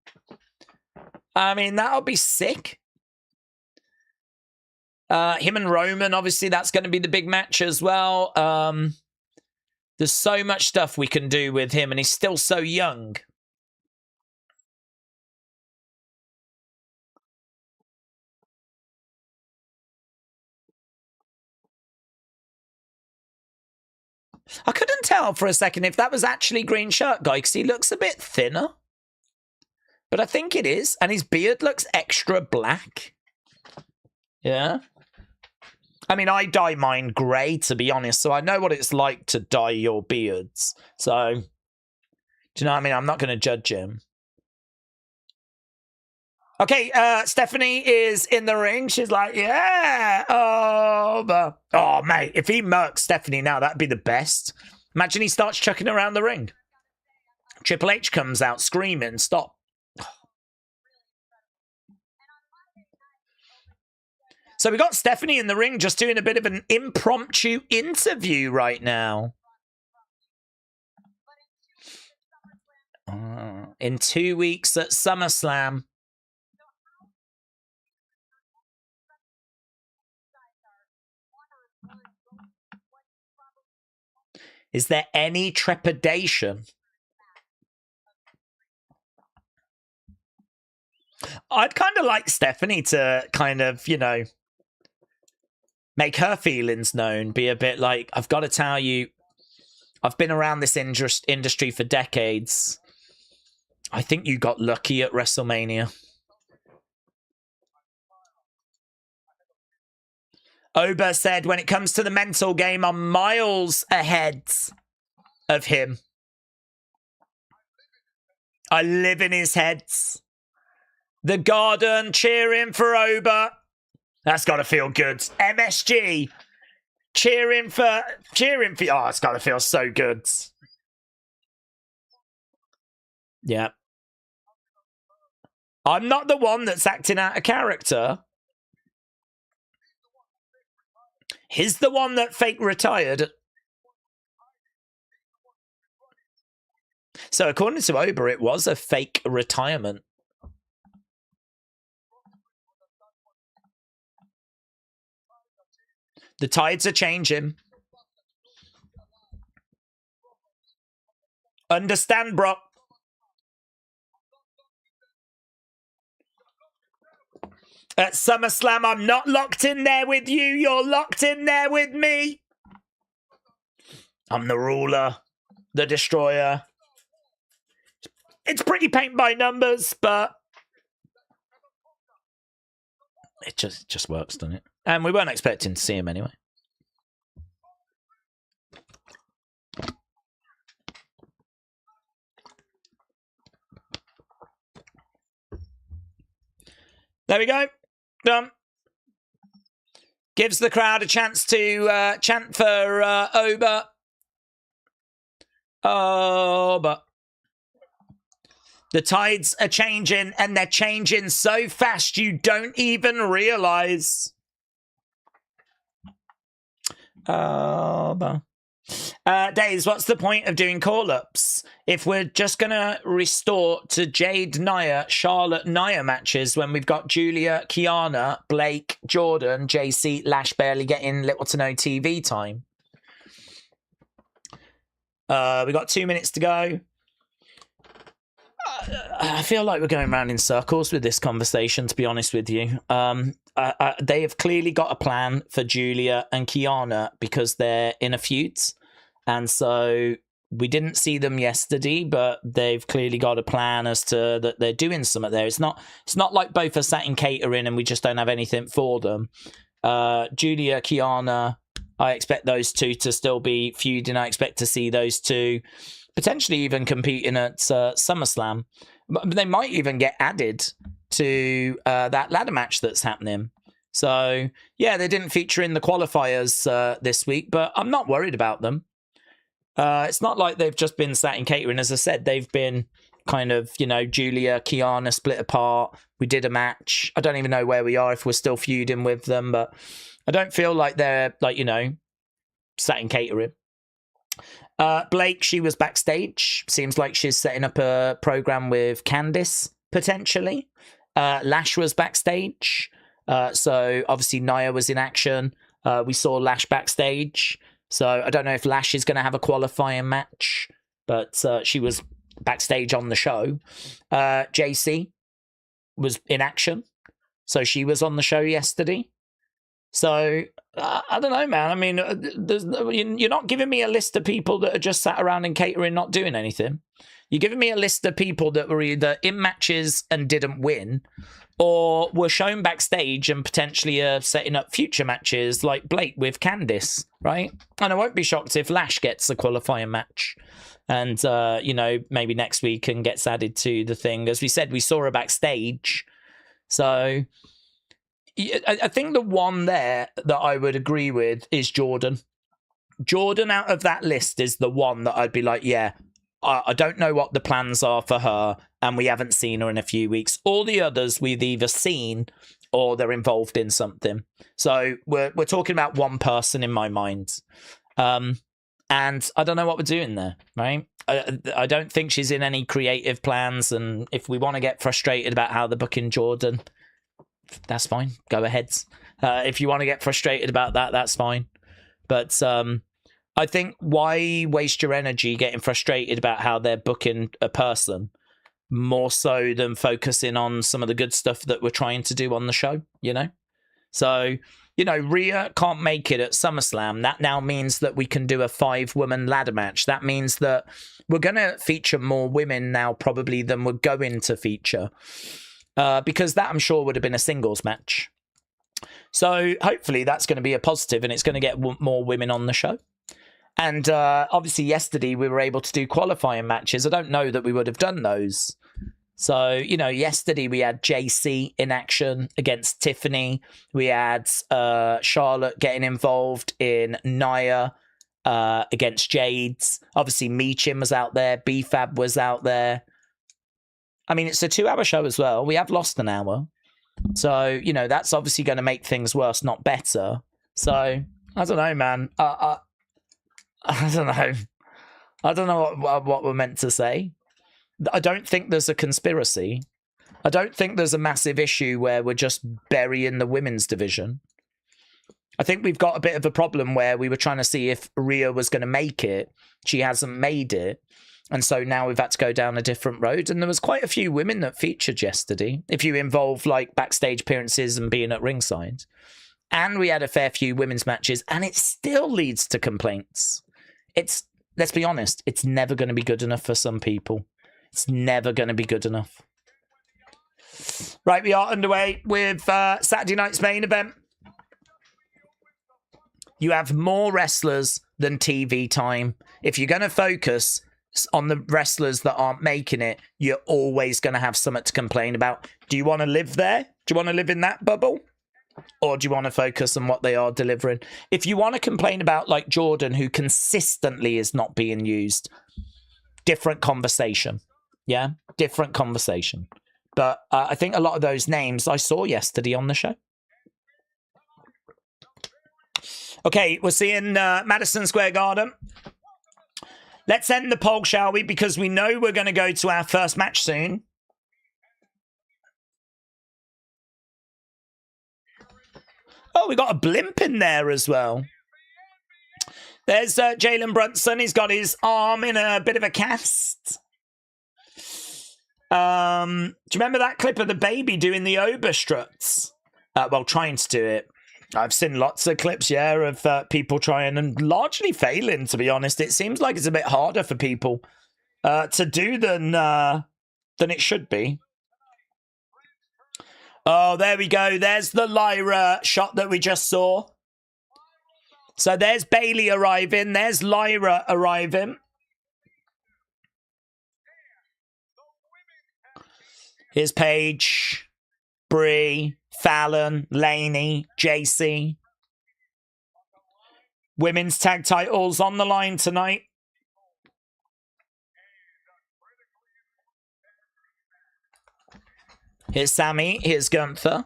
I mean, that'll be sick. Him and Roman, obviously, that's going to be the big match as well. There's so much stuff we can do with him, and he's still so young. I couldn't tell for a second if that was actually Green Shirt Guy, because he looks a bit thinner. But I think it is. And his beard looks extra black. Yeah. I mean, I dye mine grey, to be honest, so I know what it's like to dye your beards. So, do you know what I mean? I'm not going to judge him. Okay, Stephanie is in the ring. She's like, yeah, oh, mate, if he murks Stephanie now, that'd be the best. Imagine he starts chucking around the ring. Triple H comes out screaming, stop. So we got Stephanie in the ring just doing a bit of an impromptu interview right now. In 2 weeks at SummerSlam. Is there any trepidation? I'd kind of like Stephanie to kind of, you know, make her feelings known. Be a bit like, I've got to tell you, I've been around this industry for decades. I think you got lucky at WrestleMania. Oba said, when it comes to the mental game, I'm miles ahead of him. I live in his head. The Garden cheering for Oba. That's got to feel good. MSG cheering for, oh, it's got to feel so good. Yeah. I'm not the one that's acting out of character. He's the one that fake retired. So according to Oba, it was a fake retirement. The tides are changing. Understand, bro. At SummerSlam, I'm not locked in there with you. You're locked in there with me. I'm the ruler, the destroyer. It's pretty paint by numbers, but it just works, doesn't it? And we weren't expecting to see him anyway. There we go. Done. Gives the crowd a chance to chant for Oba. Oba. The tides are changing, and they're changing so fast you don't even realize. Oba. Daze, what's the point of doing call-ups if we're just going to restore to Jade Nia, Charlotte Nia matches when we've got Julia, Kiana, Blake, Jordan, JC, Lash barely getting little to no TV time? We got 2 minutes to go. I feel like we're going around in circles with this conversation, to be honest with you. They have clearly got a plan for Julia and Kiana because they're in a feud. And so we didn't see them yesterday, but they've clearly got a plan as to that they're doing something there. It's not like both are sat in catering and we just don't have anything for them. Julia, Kiana, I expect those two to still be feuding. I expect to see those two potentially even competing at SummerSlam. But they might even get added to that ladder match that's happening. So, yeah, they didn't feature in the qualifiers this week, but I'm not worried about them. It's not like they've just been sat in catering. As I said, they've been kind of, you know, Julia, Kiana split apart. We did a match. I don't even know where we are, if we're still feuding with them, but I don't feel like they're, like, you know, sat in catering. Blake, she was backstage. Seems like she's setting up a program with Candice, potentially. Lash was backstage. So obviously Nia was in action. We saw Lash backstage. So I don't know if Lash is going to have a qualifying match, but she was backstage on the show. JC was in action. So she was on the show yesterday. So I don't know, man. I mean, you're not giving me a list of people that are just sat around in catering not doing anything. You're giving me a list of people that were either in matches and didn't win, or were shown backstage and potentially setting up future matches like Blake with Candice, right? And I won't be shocked if Lash gets a qualifying match and, you know, maybe next week and gets added to the thing. As we said, we saw her backstage. So I think the one there that I would agree with is Jordan. Jordan out of that list is the one that I'd be like, yeah, I don't know what the plans are for her, and we haven't seen her in a few weeks. All the others we've either seen or they're involved in something. So we're talking about one person in my mind. And I don't know what we're doing there, right? I don't think she's in any creative plans, and if we want to get frustrated about how they're booking Jordan, that's fine. Go ahead. If you want to get frustrated about that, that's fine. But I think why waste your energy getting frustrated about how they're booking a person more so than focusing on some of the good stuff that we're trying to do on the show, you know? So, you know, Rhea can't make it at SummerSlam. That now means that we can do a 5-woman ladder match. That means that we're going to feature more women now probably than we're going to feature. Because that, I'm sure, would have been a singles match. So hopefully that's going to be a positive, and it's going to get more women on the show. And obviously yesterday we were able to do qualifying matches. I don't know that we would have done those. So, you know, yesterday we had JC in action against Tiffany. We had Charlotte getting involved in Nia against Jade's. Obviously Meechin was out there. B-Fab was out there. I mean, it's a 2-hour show as well. We have lost an hour. So, you know, that's obviously going to make things worse, not better. So, I don't know, man. I don't know. I don't know what we're meant to say. I don't think there's a conspiracy. I don't think there's a massive issue where we're just burying the women's division. I think we've got a bit of a problem where we were trying to see if Rhea was going to make it. She hasn't made it. And so now we've had to go down a different road. And there was quite a few women that featured yesterday, if you involve like backstage appearances and being at ringside. And we had a fair few women's matches, and it still leads to complaints. Let's be honest, it's never going to be good enough for some people. It's never going to be good enough. Right, we are underway with Saturday night's main event. You have more wrestlers than TV time. If you're going to focus on the wrestlers that aren't making it, you're always going to have something to complain about. Do you want to live there? Do you want to live in that bubble? Or do you want to focus on what they are delivering? If you want to complain about like Jordan, who consistently is not being used, different conversation. Yeah, different conversation. But I think a lot of those names I saw yesterday on the show. Okay, we're seeing Madison Square Garden. Let's end the poll, shall we? Because we know we're going to go to our first match soon. Oh, we got a blimp in there as well. There's Jalen Brunson. He's got his arm in a bit of a cast. Do you remember that clip of the baby doing the Ober struts? Well, trying to do it. I've seen lots of clips, yeah, of people trying and largely failing, to be honest. It seems like it's a bit harder for people to do than it should be. Oh, there we go. There's the Lyra shot that we just saw. So there's Bayley arriving. There's Lyra arriving. Here's Paige, Brie, Fallon, Lainey, JC. Women's tag titles on the line tonight. Here's Sami. Here's Gunther.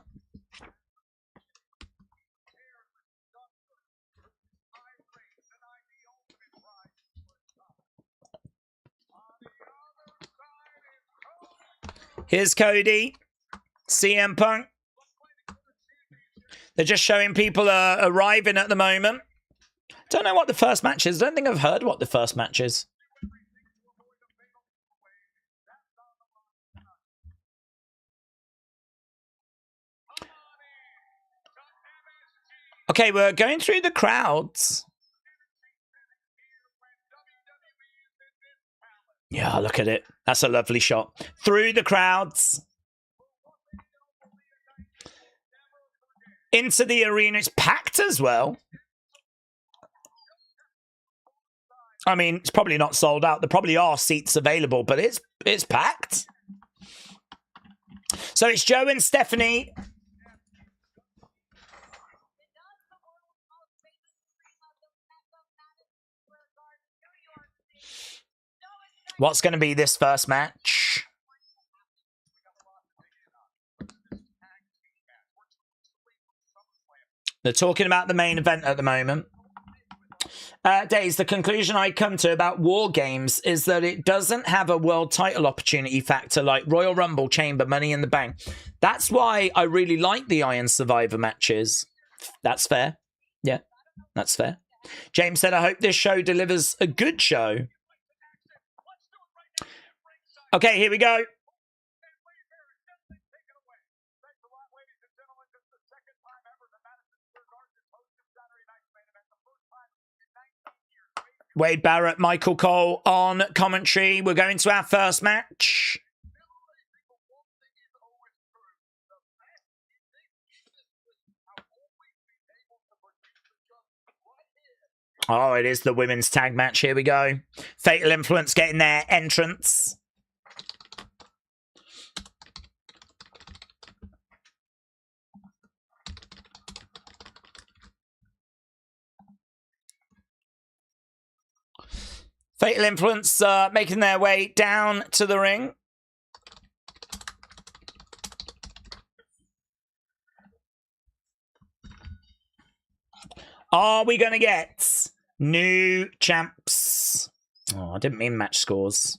Here's Cody, CM Punk. They're just showing people arriving at the moment. Don't know what the first match is. Don't think I've heard what the first match is. Okay, we're going through the crowds. Yeah, look at it. That's a lovely shot. Through the crowds. Into the arena. It's packed as well. I mean, it's probably not sold out. There probably are seats available, but it's packed. So it's Joe and Stephanie. What's going to be this first match? They're talking about the main event at the moment. Daze, the conclusion I come to about War Games is that it doesn't have a world title opportunity factor like Royal Rumble, Chamber, Money in the Bank. That's why I really like the Iron Survivor matches. That's fair. Yeah, that's fair. James said, I hope this show delivers a good show. Okay, here we go. Wade Barrett, Michael Cole on commentary. We're going to our first match. Oh, it is the women's tag match. Here we go. Fatal Influence getting their entrance. Fatal Influence making their way down to the ring. Are we going to get new champs? Oh, I didn't mean match scores.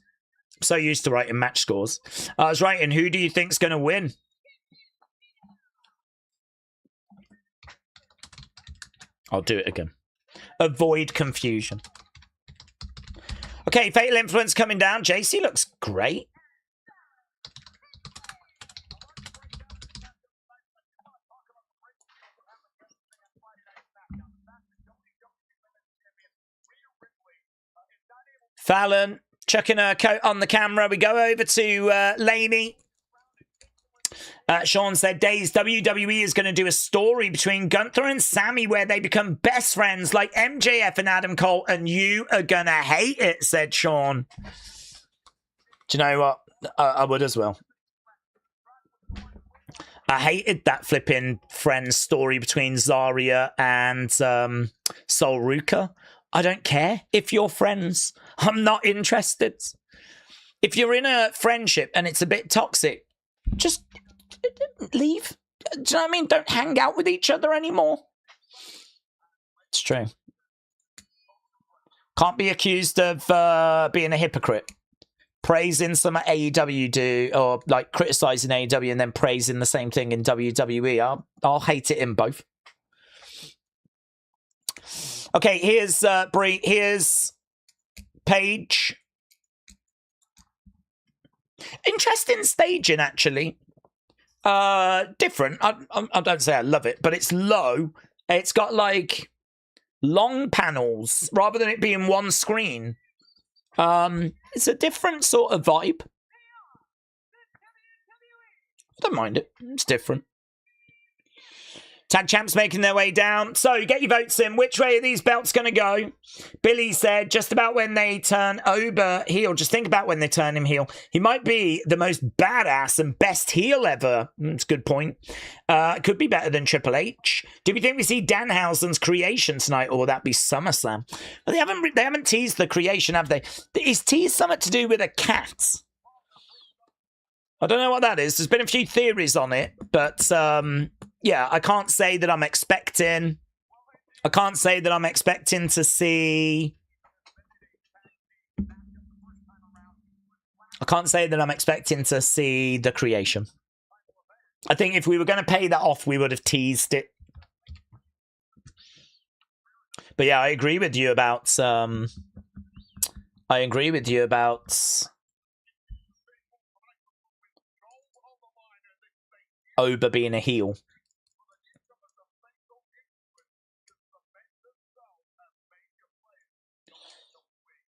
I'm so used to writing match scores. I was writing, who do you think's going to win? I'll do it again. Avoid confusion. Okay, Fatal Influence coming down. JC looks great. Fallon chucking her coat on the camera. We go over to Lainey. Sean said, Daze, WWE is going to do a story between Gunther and Sami where they become best friends like MJF and Adam Cole, and you are going to hate it, said Sean. Do you know what? I would as well. I hated that flipping friends story between Zarya and Sol Ruka. I don't care if you're friends. I'm not interested. If you're in a friendship and it's a bit toxic, just leave. Do you know what I mean? Don't hang out with each other anymore. It's true. Can't be accused of being a hypocrite. Praising some AEW do, or like criticizing AEW and then praising the same thing in WWE. I'll hate it in both. Okay, here's Brie. Here's Paige. Interesting staging, actually. Different. I don't say I love it, but it's low. It's got like long panels rather than it being one screen. It's a different sort of vibe. I don't mind it. It's different. Tag champs making their way down. So get your votes in. Which way are these belts going to go? Billy said, just about when they turn Oba heel. Just think about when they turn him heel. He might be the most badass and best heel ever. That's a good point. Could be better than Triple H. Do we think we see Danhausen's creation tonight, or will that be SummerSlam? Well, they haven't teased the creation, have they? Is teased something to do with a cat? I don't know what that is. There's been a few theories on it, but yeah, I can't say that I'm expecting. I can't say that I'm expecting to see. I can't say that I'm expecting to see the creation. I think if we were going to pay that off, we would have teased it. But yeah, I agree with you about. I agree with you about Oba being a heel.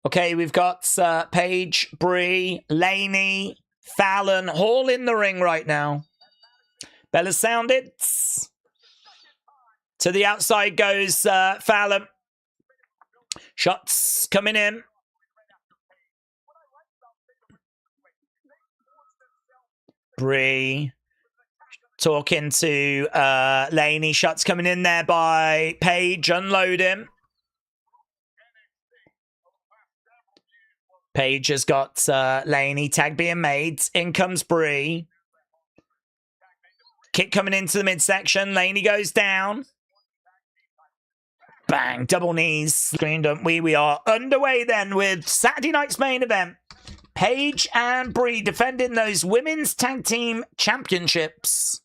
Okay, we've got Paige, Brie, Lainey, Fallon, all in the ring right now. Bella sounded. To the outside goes Fallon. Shots coming in. Brie talking to Lainey. Shots coming in there by Paige. Unload him. Paige has got Lainey. Tag being made. In comes Brie. Kick coming into the midsection. Lainey goes down. Bang. Double knees. Screen, don't we? We are underway then with Saturday night's main event. Paige and Brie defending those women's tag team championships.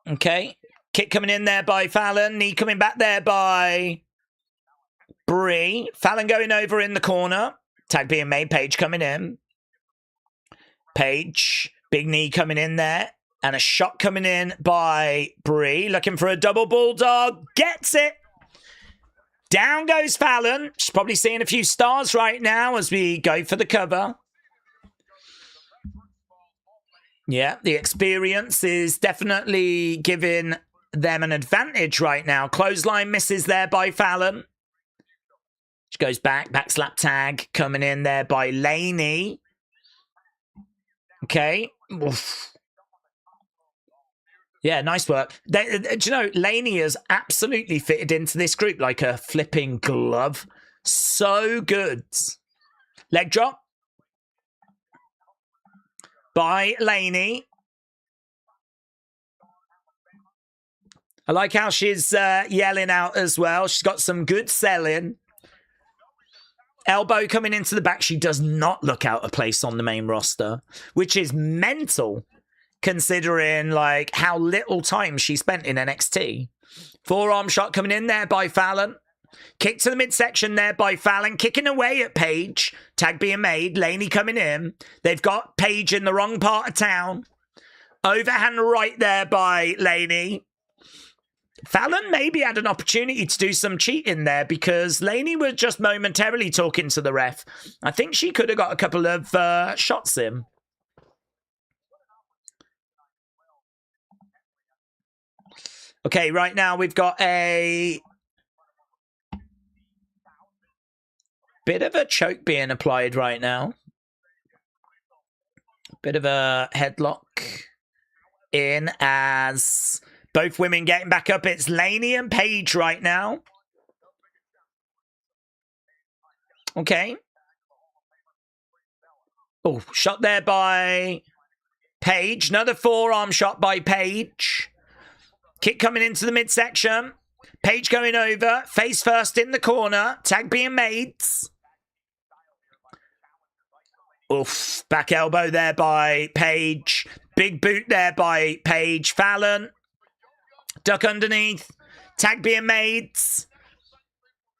Okay. Kick coming in there by Fallon. Knee coming back there by Brie. Fallon going over in the corner. Tag being made. Paige coming in. Paige. Big knee coming in there. And a shot coming in by Brie. Looking for a double bulldog. Gets it. Down goes Fallon. She's probably seeing a few stars right now as we go for the cover. Yeah, the experience is definitely giving them an advantage right now. Clothesline misses there by Fallon. She goes back slap tag coming in there by Lainey. Okay. Oof. Yeah, nice work. Do you know, Lainey has absolutely fitted into this group like a flipping glove. So good. Leg drop by Lainey. I like how she's yelling out as well. She's got some good selling. Elbow coming into the back. She does not look out of place on the main roster, which is mental considering like how little time she spent in NXT. Forearm shot coming in there by Fallon. Kick to the midsection there by Fallon. Kicking away at Paige. Tag being made. Lainey coming in. They've got Paige in the wrong part of town. Overhand right there by Lainey. Fallon maybe had an opportunity to do some cheating there because Lainey was just momentarily talking to the ref. I think she could have got a couple of shots in. Okay, right now we've got a bit of a choke being applied right now. Bit of a headlock in as both women getting back up. It's Lainey and Paige right now. Okay. Oh, shot there by Paige. Another forearm shot by Paige. Kick coming into the midsection. Paige going over. Face first in the corner. Tag being made. Oof. Back elbow there by Paige. Big boot there by Paige. Fallon. Duck underneath. Tag being made.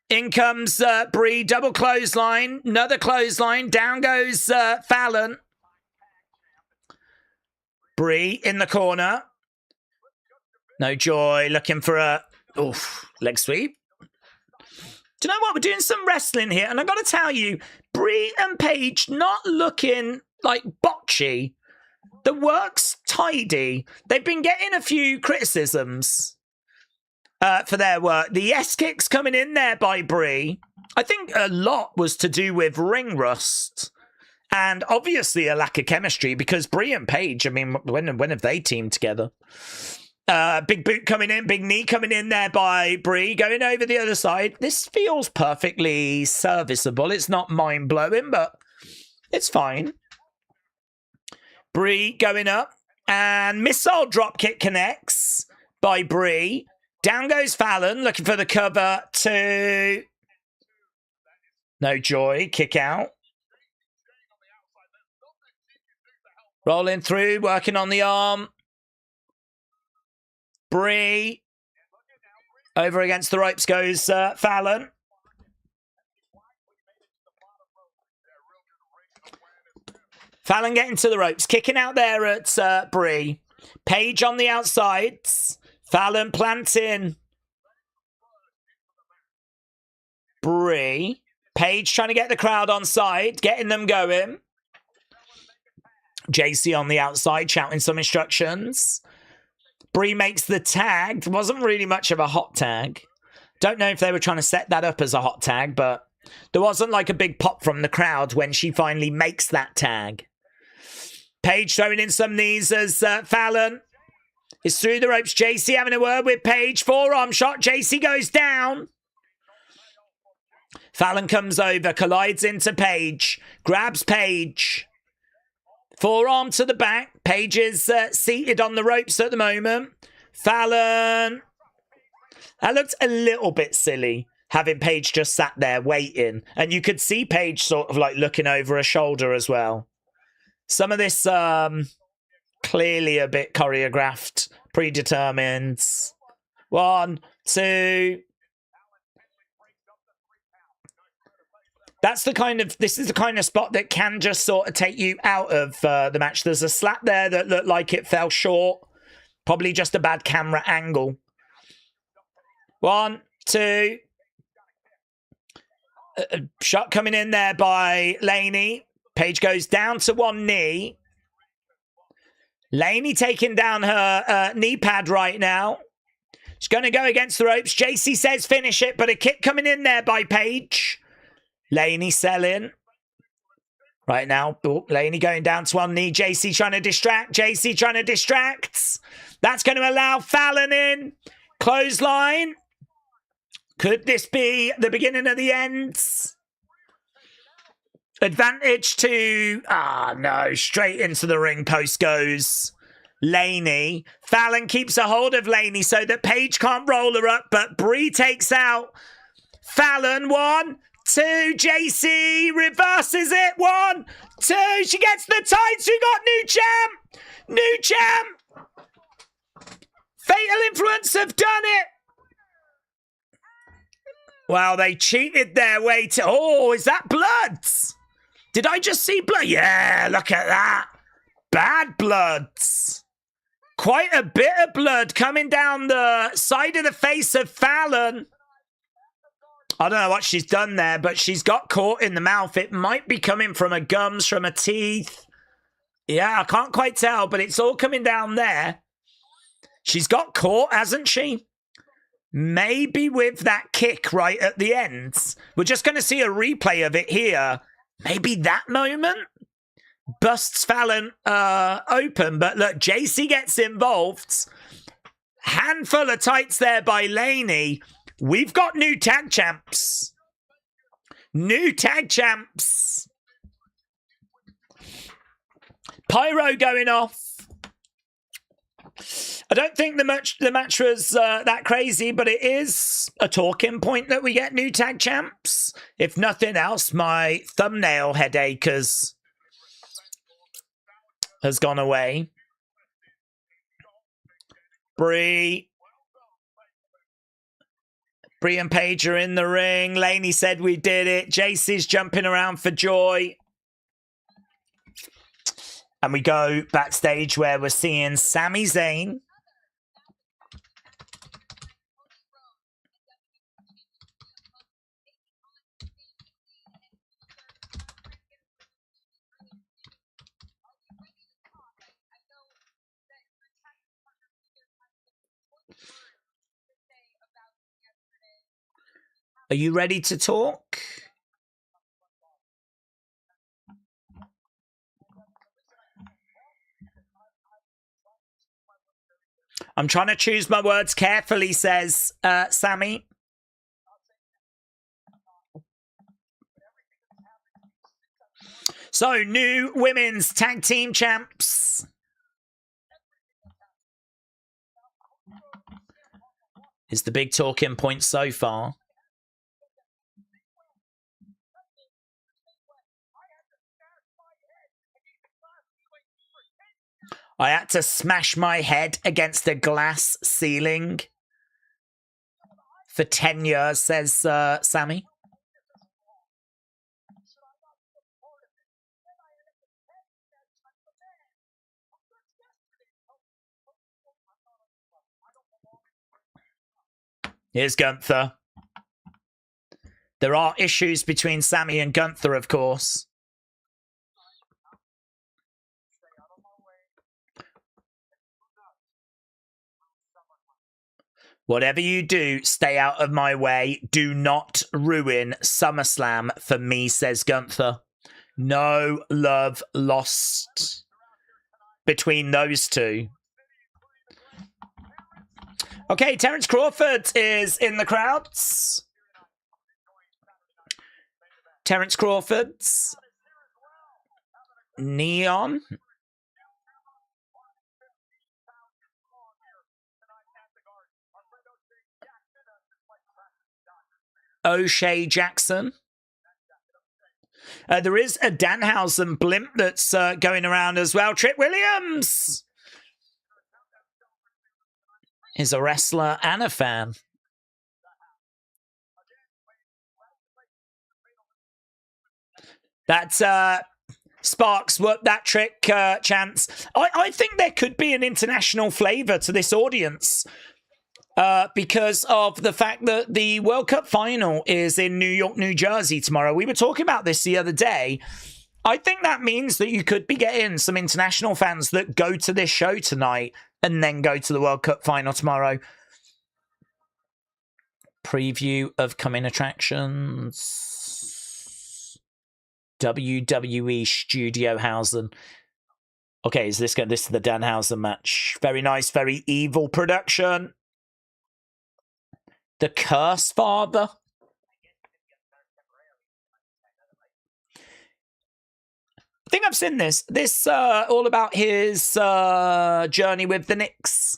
In comes Brie. Double clothesline. Another clothesline. Down goes Fallon. Brie in the corner. No joy. Looking for a leg sweep. Do you know what? We're doing some wrestling here. And I've got to tell you, Brie and Paige not looking like botchy. The work's tidy. They've been getting a few criticisms for their work. The yes kicks coming in there by Brie. I think a lot was to do with ring rust. And obviously a lack of chemistry because Brie and Paige, I mean, when have they teamed together? Big boot coming in, big knee coming in there by Brie, going over the other side. This feels perfectly serviceable. It's not mind-blowing, but it's fine. Brie going up, and missile dropkick connects by Brie. Down goes Fallon, looking for the cover to... No joy, kick out. Rolling through, working on the arm. Brie. Over against the ropes goes Fallon. Fallon getting to the ropes. Kicking out there at Brie. Paige on the outsides. Fallon planting Brie. Paige trying to get the crowd on side. Getting them going. JC on the outside shouting some instructions. Brie makes the tag. There wasn't really much of a hot tag. Don't know if they were trying to set that up as a hot tag, but there wasn't like a big pop from the crowd when she finally makes that tag. Paige throwing in some knees as Fallon It's through the ropes. JC having a word with Paige. Forearm shot. JC goes down. Fallon comes over, collides into Paige, grabs Paige. Forearm to the back. Paige is seated on the ropes at the moment. Fallon. That looked a little bit silly, having Paige just sat there waiting. And you could see Paige sort of like looking over her shoulder as well. Some of this clearly a bit choreographed, predetermined. 1, 2. This is the kind of spot that can just sort of take you out of the match. There's a slap there that looked like it fell short. Probably just a bad camera angle. 1, 2. Shot coming in there by Lainey. Paige goes down to one knee. Lainey taking down her knee pad right now. She's going to go against the ropes. JC says finish it, but a kick coming in there by Paige. Lainey selling. Right now, Lainey going down to one knee. JC trying to distract. JC trying to distract. That's going to allow Fallon in. Clothesline. Could this be the beginning of the end? Advantage to... no. Straight into the ring post goes Lainey. Fallon keeps a hold of Lainey so that Paige can't roll her up, but Brie takes out Fallon. 1, 2. JC reverses it. 1, 2. She gets the tights. We got new champ. New champ. Fatal Influence have done it. Well, they cheated their way to... Oh, is that blood? Did I just see blood? Yeah, look at that. Bad blood. Quite a bit of blood coming down the side of the face of Fallon. I don't know what she's done there, but she's got caught in the mouth. It might be coming from her gums, from her teeth. Yeah, I can't quite tell, but it's all coming down there. She's got caught, hasn't she? Maybe with that kick right at the end. We're just going to see a replay of it here. Maybe that moment busts Fallon open. But look, JC gets involved. Handful of tights there by Lainey. We've got new tag champs. New tag champs. Pyro going off. I don't think the match was that crazy, but it is a talking point that we get new tag champs. If nothing else, my thumbnail headache has gone away. Brie and Paige are in the ring. Lainey said we did it. JC's jumping around for joy. And we go backstage where we're seeing Sami Zayn. Are you ready to talk? I'm trying to choose my words carefully, says Sami. So, new women's tag team champs. Is the big talking point so far. I had to smash my head against a glass ceiling for 10 years, says Sami. Here's Gunther. There are issues between Sami and Gunther, of course. Whatever you do, stay out of my way. Do not ruin SummerSlam for me, says Gunther. No love lost between those two. Okay, Terence Crawford is in the crowds. Terence Crawford's Neon. O'Shea Jackson. There is a Danhausen blimp that's going around as well. Trick Williams is a wrestler and a fan. That's Sparks, work that trick, Chance. I think there could be an international flavour to this audience because of the fact that the World Cup final is in New York, New Jersey tomorrow. We were talking about this the other day. I think that means that you could be getting some international fans that go to this show tonight and then go to the World Cup final tomorrow. Preview of coming attractions. WWE Studio Hausen. Okay, is this is the Danhausen match? Very nice, very evil production. The Curse Father. I think I've seen this. This all about his journey with the Knicks.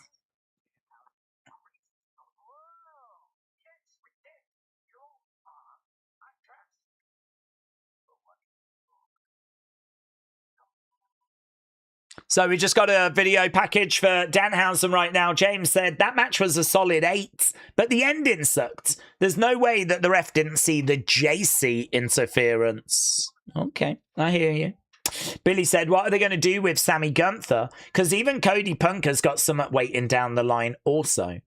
So we just got a video package for Danhausen right now. James said that match was a solid 8, but the ending sucked. There's no way that the ref didn't see the JC interference. Okay, I hear you. Billy said, what are they going to do with Sammy Gunther? Because even Cody Punk has got somewhat waiting down the line also.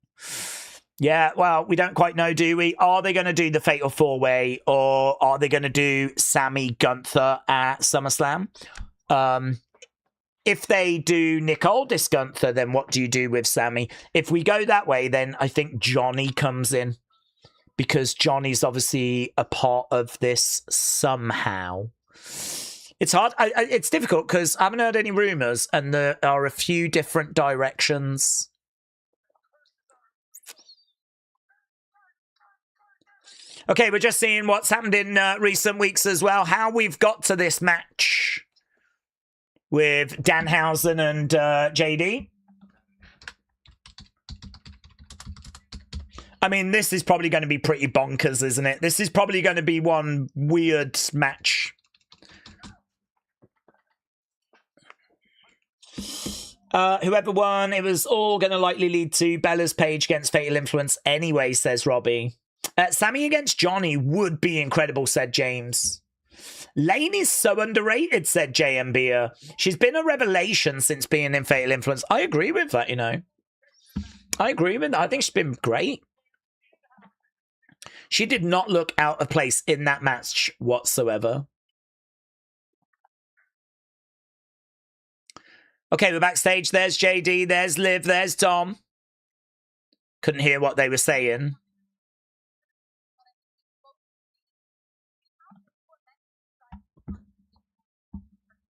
Yeah, well, we don't quite know, do we? Are they going to do the Fatal 4-Way or are they going to do Sammy Gunther at SummerSlam? If they do Nick Aldis Gunther, then what do you do with Sammy? If we go that way, then I think Johnny comes in. Because Johnny's obviously a part of this somehow. It's hard. It's difficult because I haven't heard any rumours and there are a few different directions. Okay, we're just seeing what's happened in recent weeks as well. How we've got to this match with Danhausen and JD. I mean, this is probably going to be pretty bonkers, isn't it? This is probably going to be one weird match. Whoever won, it was all going to likely lead to Bella's Paige against Fatal Influence anyway, says Robbie. Sammy against Johnny would be incredible, said James. Lainey's so underrated, said JMB. She's been a revelation since being in Fatal Influence. I agree with that, you know. I agree with that. I think she's been great. She did not look out of place in that match whatsoever. Okay, we're backstage. There's JD, there's Liv, there's Tom. Couldn't hear what they were saying.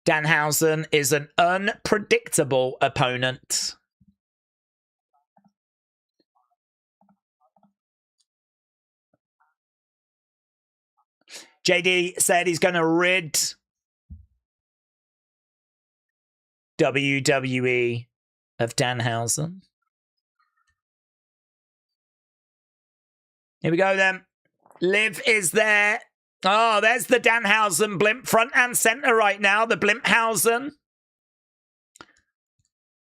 Danhausen is an unpredictable opponent. JD said he's going to rid WWE of Danhausen. Here we go then. Liv is there. Oh, there's the Danhausen blimp front and center right now. The Blimphausen.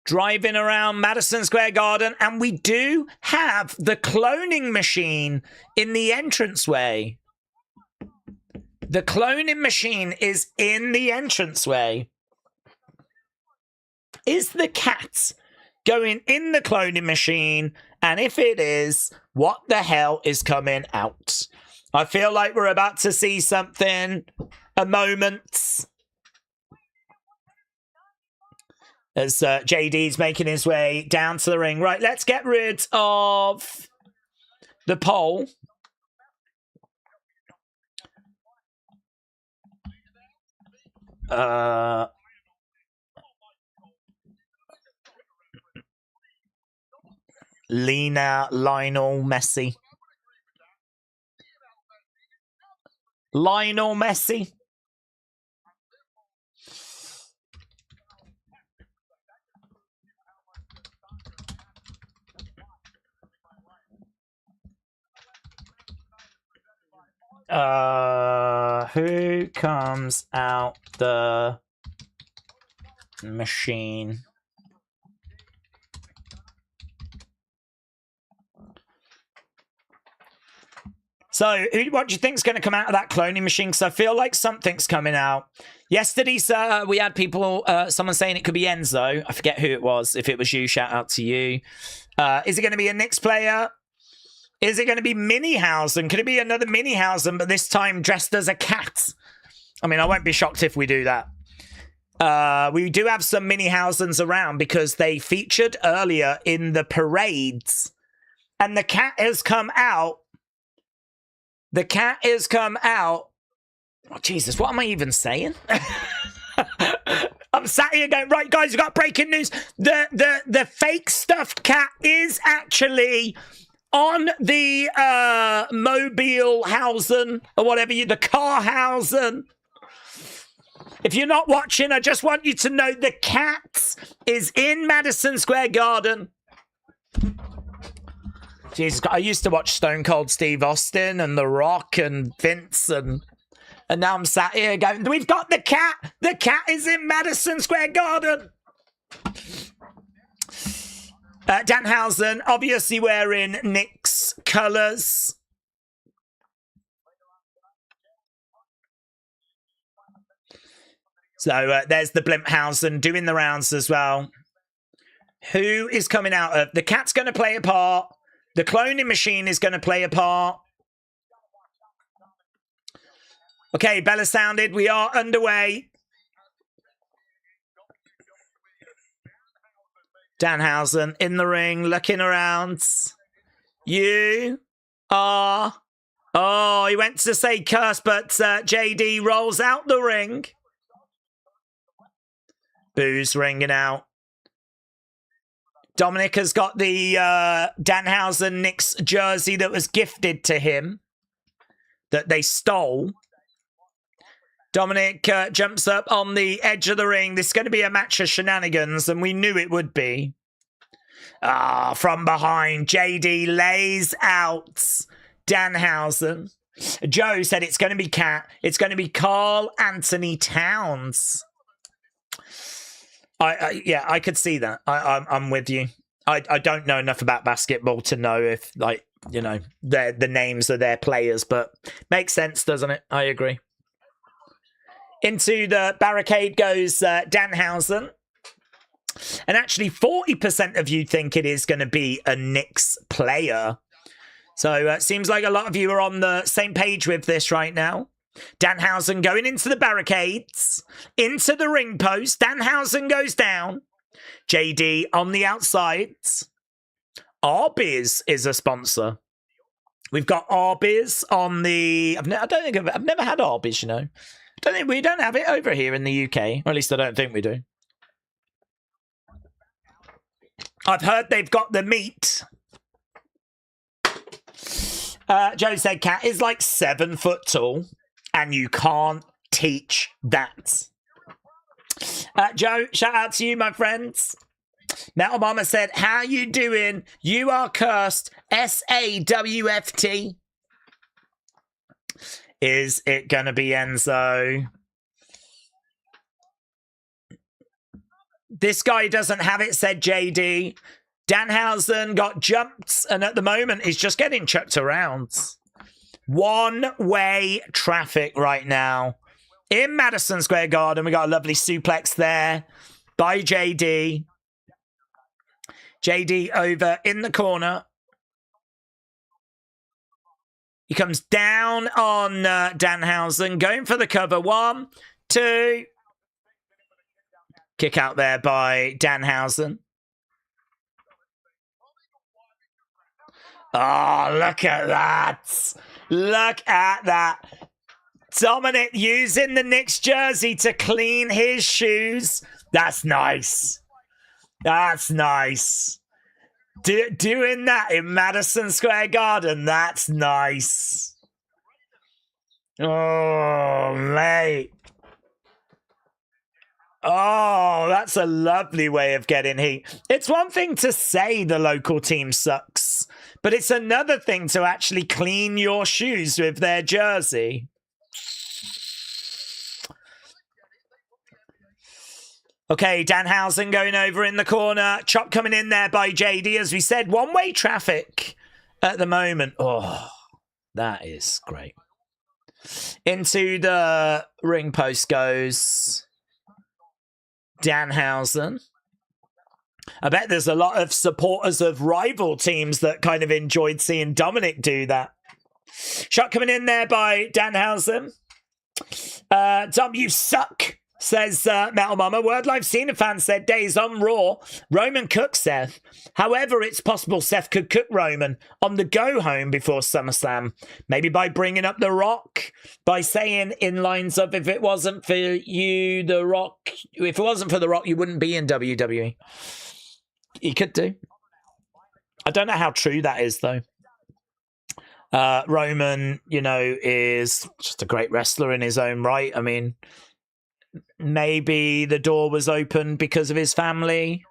Driving around Madison Square Garden. And we do have the cloning machine in the entranceway. The cloning machine is in the entranceway. Is the cat going in the cloning machine? And if it is, what the hell is coming out? I feel like we're about to see something, a moment. As JD's making his way down to the ring. Right, let's get rid of the pole. Lena, Lionel, Messi. Lionel Messi. Who comes out the machine? So, what do you think's going to come out of that cloning machine? Because I feel like something's coming out. Yesterday, sir, we had people, someone saying it could be Enzo. I forget who it was. If it was you, shout out to you. Is it going to be a Knicks player? Is it going to be Minihausen? Could it be another Minihausen, but this time dressed as a cat? I mean, I won't be shocked if we do that. We do have some Minihausens around because they featured earlier in the parades. And the cat has come out. The cat has come out. Oh, Jesus, what am I even saying? I'm sat here going, right, guys, we've got breaking news. The fake stuffed cat is actually on the Mobilehausen or whatever the Carhausen. If you're not watching, I just want you to know the cat is in Madison Square Garden. Jesus, I used to watch Stone Cold Steve Austin and The Rock and Vince and now I'm sat here going, we've got the cat. The cat is in Madison Square Garden. Danhausen, obviously wearing Knicks colours. So there's the Blimphausen doing the rounds as well. Who is coming out of? The cat's going to play a part. The cloning machine is going to play a part. Okay, Bella sounded. We are underway. Danhausen in the ring, looking around. You are... Oh, he went to say curse, but JD rolls out the ring. Booze ringing out. Dominic has got the Danhausen Knicks jersey that was gifted to him, that they stole. Dominic jumps up on the edge of the ring. This is going to be a match of shenanigans, and we knew it would be. From behind, JD lays out Danhausen. Joe said it's going to be Cat. It's going to be Carl Anthony Towns. Yeah, I could see that. I'm with you. I don't know enough about basketball to know if, like, you know, the names of their players, but makes sense, doesn't it? I agree. Into the barricade goes Danhausen. And actually, 40% of you think it is going to be a Knicks player. So it seems like a lot of you are on the same page with this right now. Danhausen going into the barricades, into the ring post. Danhausen goes down. JD on the outside. Arby's is a sponsor. We've got Arby's on the... I've never had Arby's, you know. We don't have it over here in the UK. Or at least I don't think we do. I've heard they've got the meat. Joe said Cat is like 7 foot tall. And you can't teach that. Joe, shout out to you, my friends. Metal Mama said, how you doing? You are cursed. SAWFT. Is it going to be Enzo? This guy doesn't have it, said JD. Danhausen got jumped, and at the moment he's just getting chucked around. One-way traffic right now in Madison Square Garden. We got a lovely suplex there by JD. JD over in the corner. He comes down on Danhausen, going for the cover. 1, 2. Kick out there by Danhausen. Oh, look at that. Look at that. Dominic using the Knicks jersey to clean his shoes. That's nice. That's nice. Doing that in Madison Square Garden, that's nice. Oh, mate. Oh, that's a lovely way of getting heat. It's one thing to say the local team sucks, but it's another thing to actually clean your shoes with their jersey. Okay, Danhausen going over in the corner. Chop coming in there by JD. As we said, one-way traffic at the moment. Oh, that is great. Into the ring post goes Danhausen. I bet there's a lot of supporters of rival teams that kind of enjoyed seeing Dominic do that. Shot coming in there by Danhausen. Dom, you suck, says Metal Mama. Word Live Cena fan said Daze on Raw. Roman cooks Seth. However, it's possible Seth could cook Roman on the go home before SummerSlam. Maybe by bringing up The Rock. By saying in lines of, if it wasn't for you, The Rock, if it wasn't for The Rock, you wouldn't be in WWE. He could do. I don't know how true that is, though. Roman, you know, is just a great wrestler in his own right. I mean, maybe the door was open because of his family.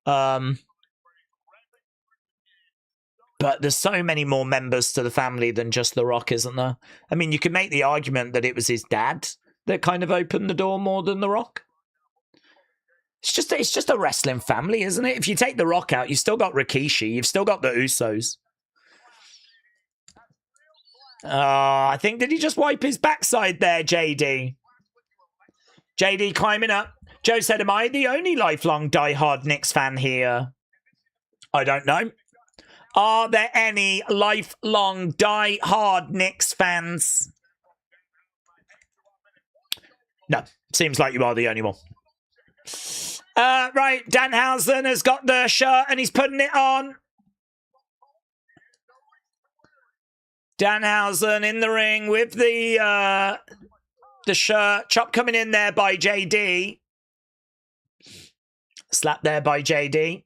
But there's so many more members to the family than just The Rock, isn't there? I mean, you could make the argument that it was his dad that kind of opened the door more than The Rock. It's just a wrestling family, isn't it? If you take The Rock out, you've still got Rikishi, you've still got the Usos. I think, did he just wipe his backside there, JD? JD climbing up. Joe said, am I the only lifelong diehard Knicks fan here? I don't know. Are there any lifelong diehard Knicks fans? No, seems like you are the only one. Right, Danhausen has got the shirt and he's putting it on. Danhausen in the ring with the shirt. Chop coming in there by JD. Slap there by JD.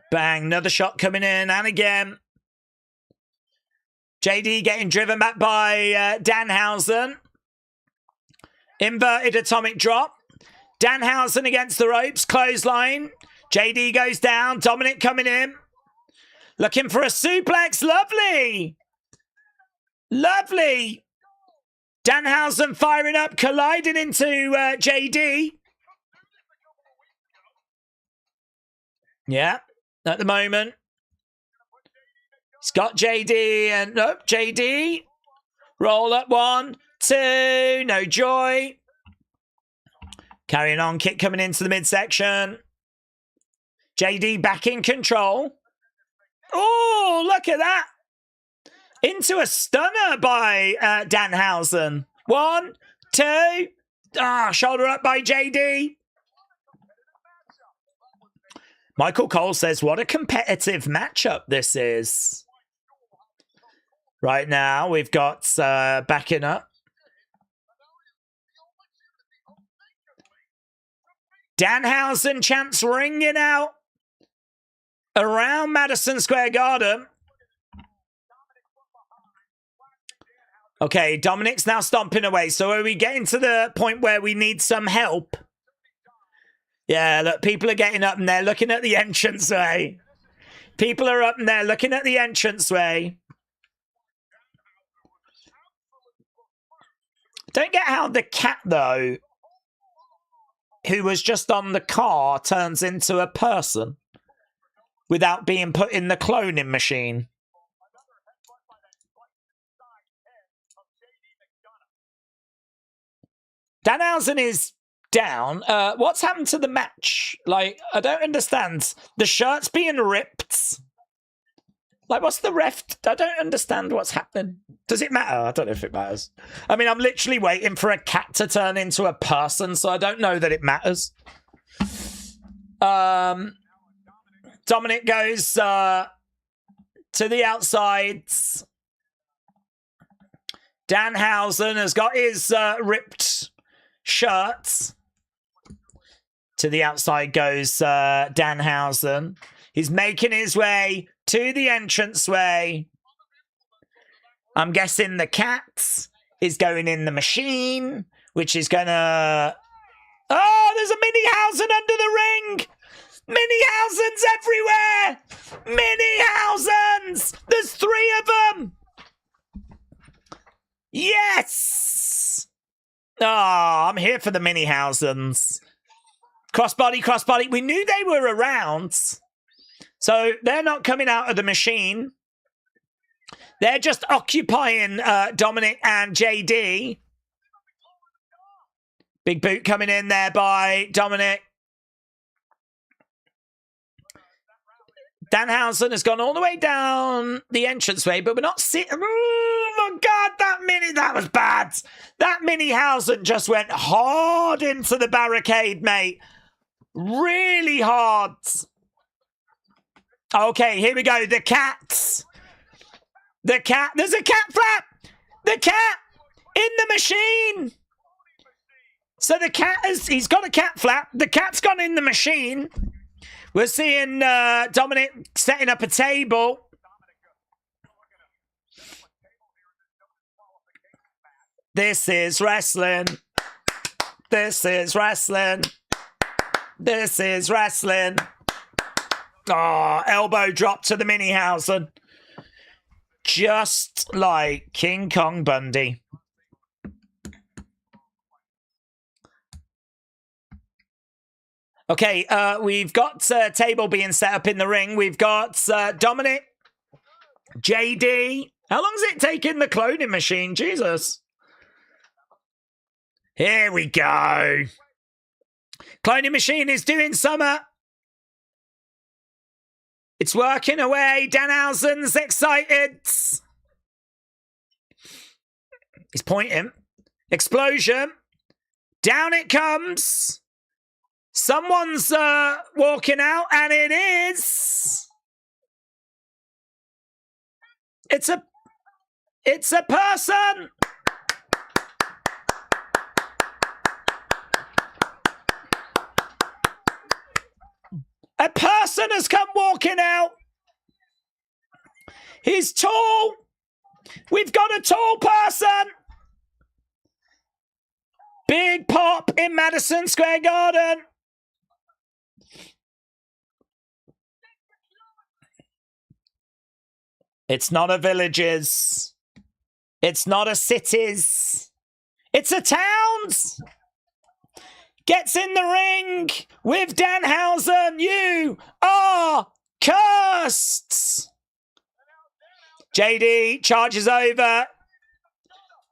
Bang, another shot coming in, and again. JD getting driven back by Danhausen. Inverted atomic drop. Danhausen against the ropes, clothesline. JD goes down, Dominic coming in. Looking for a suplex, lovely. Lovely. Danhausen firing up, colliding into JD. Yeah. At the moment, he's got JD and nope, JD. Roll up 1, 2, no joy. Carrying on, kick coming into the midsection. JD back in control. Oh, look at that. Into a stunner by Danhausen. 1, 2. Shoulder up by JD. Michael Cole says, what a competitive matchup this is. Right now, we've got backing up. Danhausen chants ringing out around Madison Square Garden. Okay, Dominic's now stomping away. So are we getting to the point where we need some help? Yeah, look, people are getting up and they're looking at the entranceway. People are up and they're looking at the entranceway. Don't get how the cat, though, who was just on the car, turns into a person without being put in the cloning machine. Danhausen is down. What's happened to the match? Like, I don't understand. The shirt's being ripped. Like, what's the ref? I don't understand what's happening. Does it matter? I don't know if it matters. I mean, I'm literally waiting for a cat to turn into a person, so I don't know that it matters. Dominic goes to the outsides. Danhausen has got his ripped shirts. To the outside goes Danhausen. He's making his way to the entranceway. I'm guessing the cat is going in the machine, which is going to... Oh, there's a Mini-Hausen under the ring! Mini-Hausens everywhere! Mini-Hausens! There's 3 of them! Yes! Oh, I'm here for the Mini-Hausens. Crossbody, crossbody. We knew they were around. So they're not coming out of the machine. They're just occupying Dominic and JD. Big boot coming in there by Dominic. Danhausen has gone all the way down the entranceway, but we're not sitting... Oh, my God, that was bad. That Mini-Hausen just went hard into the barricade, mate. Really hard. Okay, here we go. The cats. The cat. There's a cat flap. The cat in the machine. So the cat he's got a cat flap. The cat's gone in the machine. We're seeing Dominic setting up a table. This is wrestling. This is wrestling. This is wrestling. Oh, elbow drop to the Mini-Hausen. Just like King Kong Bundy. Okay, we've got a table being set up in the ring. We've got Dominic, JD. How long's it taking the cloning machine? Jesus. Here we go. Cloning machine is doing summer. It's working away. Danhausen's excited. He's pointing. Explosion. Down it comes. Someone's walking out, and it is... It's a person. A person has come walking out. He's tall. We've got a tall person. Big pop in Madison Square Garden. It's not a villages. It's not a cities. It's a towns. Gets in the ring with Danhausen. You are cursed. JD charges over.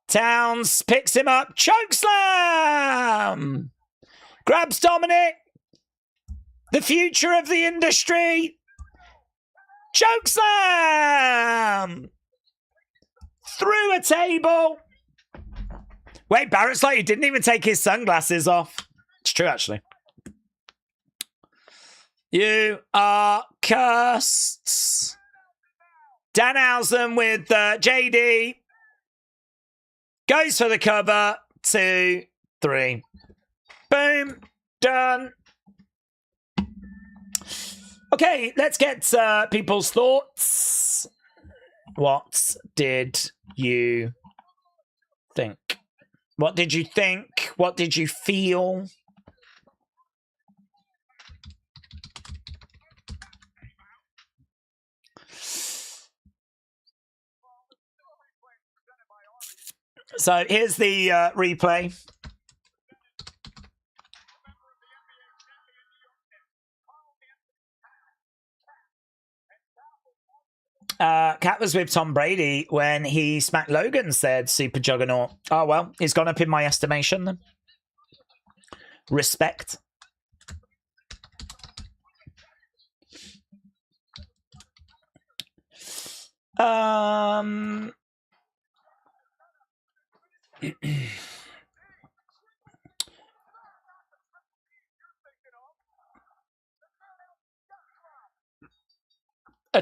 Towns picks him up. Chokeslam. Grabs Dominic. The future of the industry. Chokeslam. Through a table. Wait, Barrett's like he didn't even take his sunglasses off. It's true, actually. You are cursed. Danhausen with JD. Goes for the cover. 2, 3. Boom. Done. Okay, let's get people's thoughts. What did you think? What did you think? What did you feel? So here's the replay. Cat was with Tom Brady when he smacked Logan, said Super Juggernaut. Oh, well, he's gone up in my estimation then. Respect. A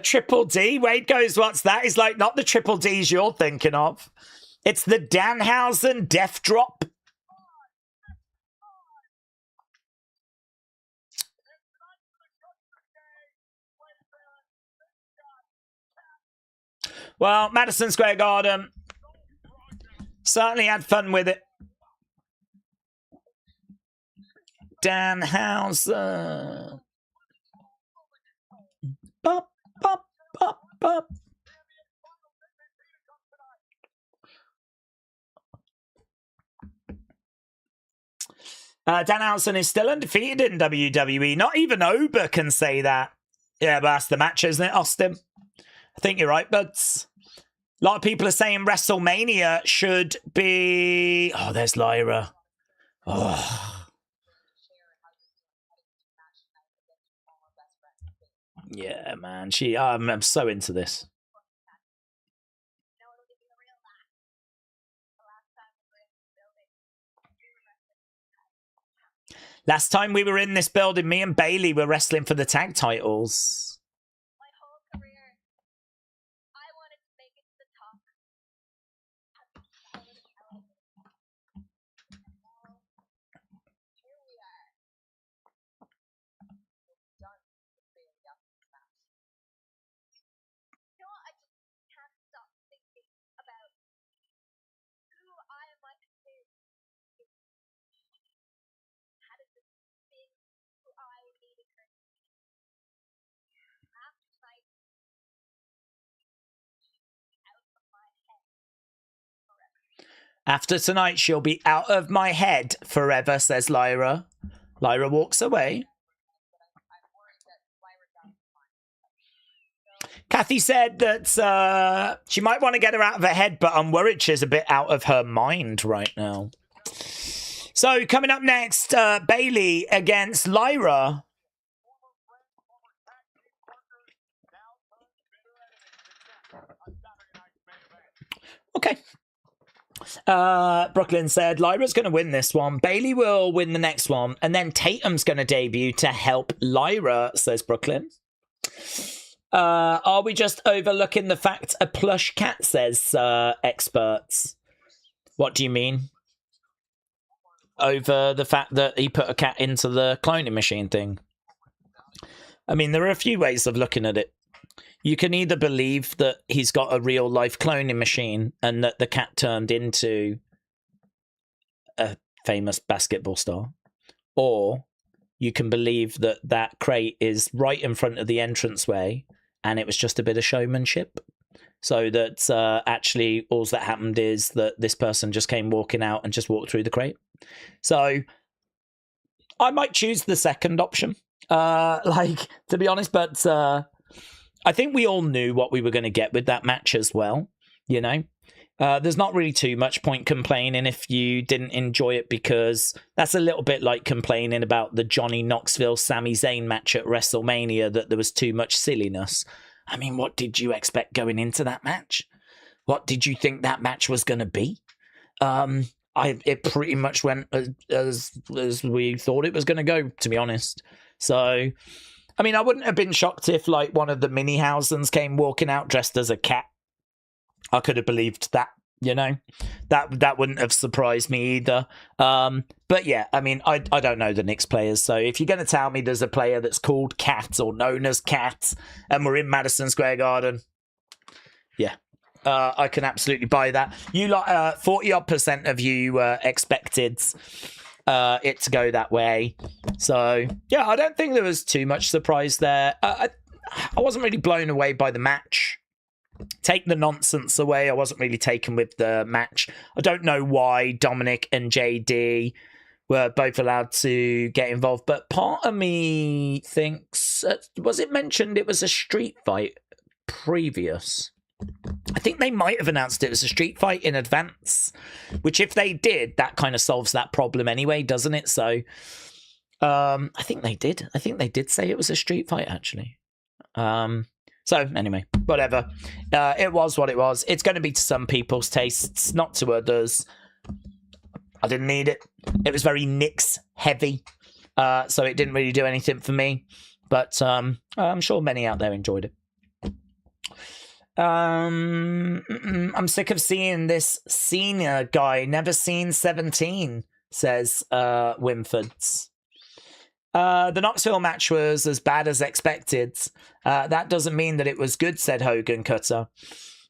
triple D? Wade goes, what's that? He's like, not the triple Ds you're thinking of. It's the Danhausen Death Drop. Well, Madison Square Garden certainly had fun with it. Danhausen. Bop, bop, bop, bop. Danhausen is still undefeated in WWE. Not even Oba can say that. Yeah, but that's the match, isn't it, Austin? I think you're right, buds. A lot of people are saying WrestleMania should be... Oh, there's Lyra. Oh. Yeah, man. I'm so into this. Last time we were in this building, me and Bailey were wrestling for the tag titles. My whole career, I wanted to make it to the top. Here we are. Done with being up to smash. You know what? I just can't stop thinking about who I am like to. How does this fit who I needed her to be? After tonight, out of my head forever. After tonight, she'll be out of my head forever, says Lyra. Lyra walks away. I'm worried that Lyra got fine. Kathy said that she might want to get her out of her head, but I'm worried she's a bit out of her mind right now. So, coming up next, Bailey against Lyra. Okay. Brooklyn said Lyra's going to win this one. Bailey will win the next one. And then Tatum's going to debut to help Lyra, says Brooklyn. Are we just overlooking the fact a plush cat, says experts? What do you mean? Over the fact that he put a cat into the cloning machine thing. I mean, there are a few ways of looking at it. You can either believe that he's got a real life cloning machine and that the cat turned into a famous basketball star, or you can believe that that crate is right in front of the entranceway and it was just a bit of showmanship. So that actually all that happened is that this person just came walking out and just walked through the crate. So I might choose the second option, to be honest, but I think we all knew what we were going to get with that match as well, you know? There's not really too much point complaining if you didn't enjoy it, because that's a little bit like complaining about the Johnny Knoxville Sami Zayn match at WrestleMania, that there was too much silliness. I mean, what did you expect going into that match? What did you think that match was going to be? It pretty much went as we thought it was going to go, to be honest. So, I mean, I wouldn't have been shocked if, like, one of the Mini-Hausens came walking out dressed as a cat. I could have believed that, you know? That wouldn't have surprised me either. But yeah, I mean, I don't know the Knicks players, so if you're going to tell me there's a player that's called Cat or known as Cat and we're in Madison Square Garden, yeah, I can absolutely buy that. You like 40% of you expected it to go that way. So yeah, I don't think there was too much surprise there. I wasn't really blown away by the match. Take the nonsense away, I wasn't really taken with the match. I don't know why Dominic and JD were both allowed to get involved, but part of me thinks, was it mentioned it was a street fight previous? I think they might have announced it was a street fight in advance, which if they did, that kind of solves that problem anyway, doesn't it? So I think they did. I think they did say it was a street fight, actually. So anyway, whatever. It was what it was. It's going to be to some people's tastes, not to others. I didn't need it. It was very Knicks heavy, so it didn't really do anything for me. But I'm sure many out there enjoyed it. I'm sick of seeing this senior guy. Never seen 17, says Wimfords. The Knoxville match was as bad as expected. That doesn't mean that it was good, said Hogan Cutter.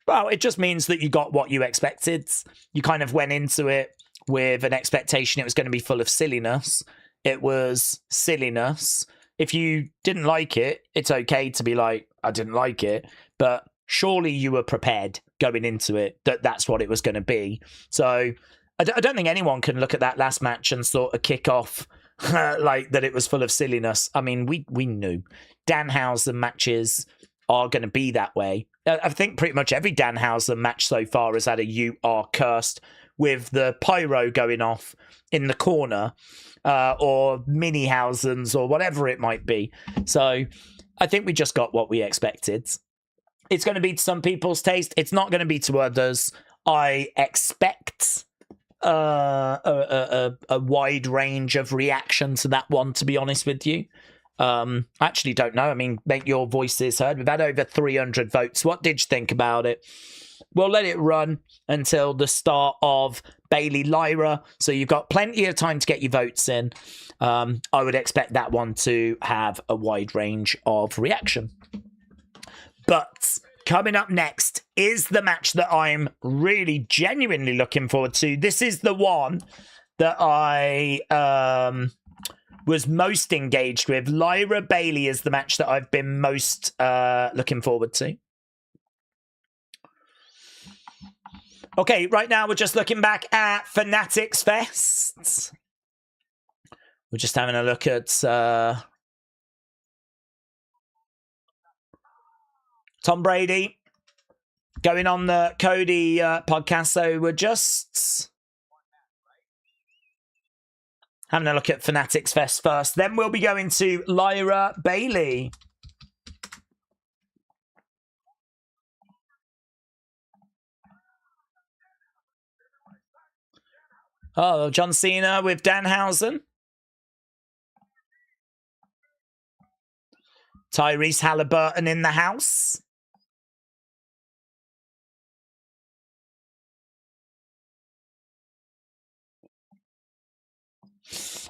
Well, it just means that you got what you expected. You kind of went into it with an expectation it was going to be full of silliness. It was silliness. If you didn't like it, it's okay to be like, I didn't like it. But surely you were prepared going into it that that's what it was going to be. So I don't think anyone can look at that last match and sort of kick off like that it was full of silliness. I mean, we knew Danhausen matches are going to be that way. I think pretty much every Danhausen match so far has had a "you are cursed" with the pyro going off in the corner, or mini Hausens or whatever it might be. So I think we just got what we expected. It's going to be to some people's taste. It's not going to be to others. I expect a wide range of reaction to that one, to be honest with you. I actually don't know. I mean, make your voices heard. We've had over 300 votes. What did you think about it? We'll let it run until the start of Bayley Lyra, so you've got plenty of time to get your votes in. I would expect that one to have a wide range of reaction. But coming up next is the match that I'm really genuinely looking forward to. This is the one that I was most engaged with. Lyra Bayley is the match that I've been most looking forward to. Okay, right now we're just looking back at Fanatics Fest. We're just having a look at Tom Brady going on the Cody podcast. So we're just having a look at Fanatics Fest first. Then we'll be going to Lyra Bayley. Oh, John Cena with Danhausen. Tyrese Halliburton in the house.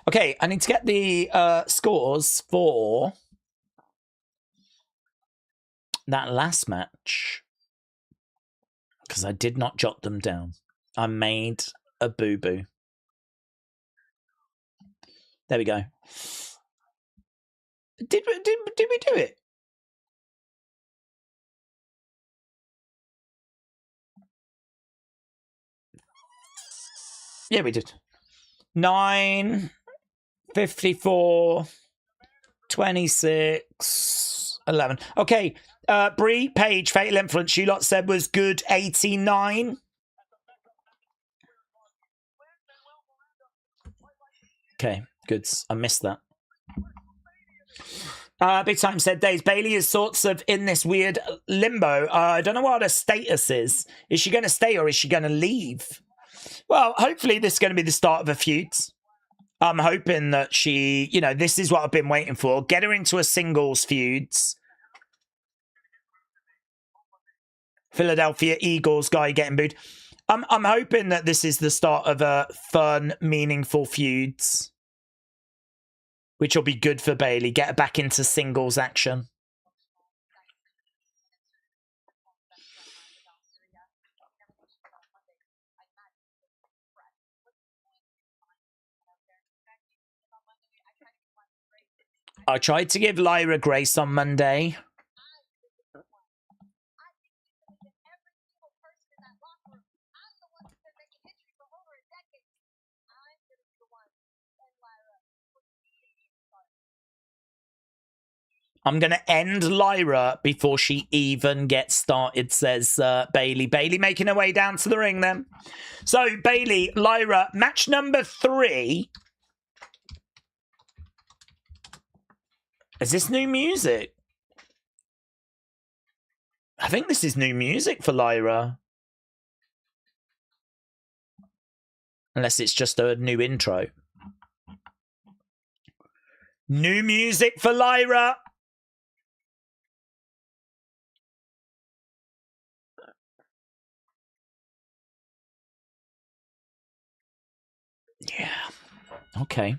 Okay, I need to get the scores for that last match because I did not jot them down. I made a boo-boo. There we go. Did we do it? Yeah, we did. 9, 54, 26, 11. Okay, Brie, Paige, Fatal Influence, you lot said was good 89. Okay, good. I missed that. Big Time said, Daze, Bayley is sorts of in this weird limbo. I don't know what her status is. Is she going to stay or is she going to leave? Well, hopefully this is going to be the start of a feud. I'm hoping that she, you know, this is what I've been waiting for. Get her into a singles feuds. Philadelphia Eagles guy getting booed. I'm hoping that this is the start of a fun, meaningful feuds, which will be good for Bayley. Get her back into singles action. I tried to give Lyra grace on Monday. I'm going to end Lyra before she even gets started, says Bayley. Bayley making her way down to the ring then. So, Bayley, Lyra, match number 3. Is this new music? I think this is new music for Lyra. Unless it's just a new intro. New music for Lyra. Yeah. Okay.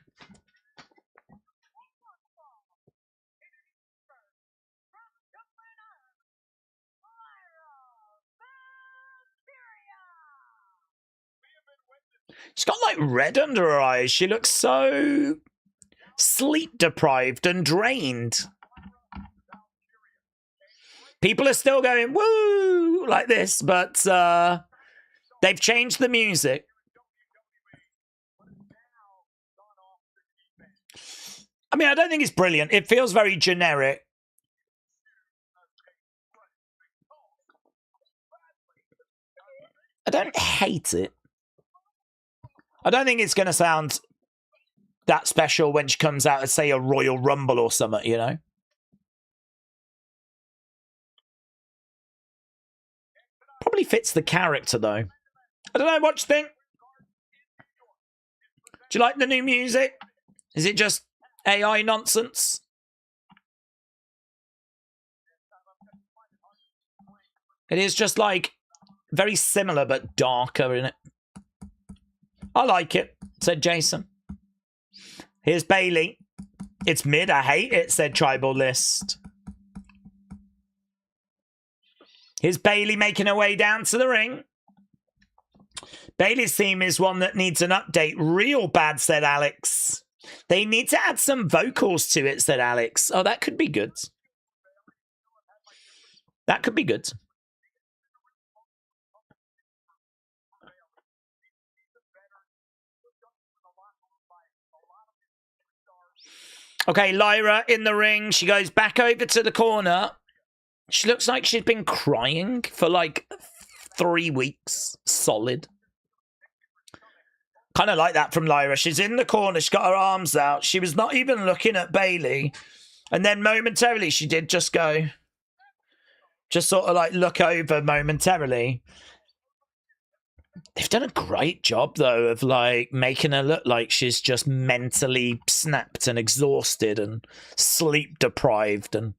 She's got like red under her eyes. She looks so sleep deprived and drained. People are still going woo like this, but they've changed the music. I mean, I don't think it's brilliant. It feels very generic. I don't hate it. I don't think it's going to sound that special when she comes out at, say, a Royal Rumble or something, you know? Probably fits the character, though. I don't know, what do you think? Do you like the new music? Is it just AI nonsense? It is just like very similar but darker in it. I like it, said Jason. Here's Bailey. It's mid, I hate it, said Tribal List. Here's Bailey making her way down to the ring. Bailey's theme is one that needs an update real bad, said Alex. They need to add some vocals to it, said Alex. Oh, that could be good. That could be good. Okay, Lyra in the ring. She goes back over to the corner. She looks like she's been crying for like 3 weeks solid. Kind of like that from Lyra. She's in the corner. She's got her arms out. She was not even looking at Bailey. And then momentarily she did just go. Just sort of like look over momentarily. They've done a great job, though, of like making her look like she's just mentally snapped and exhausted and sleep deprived. And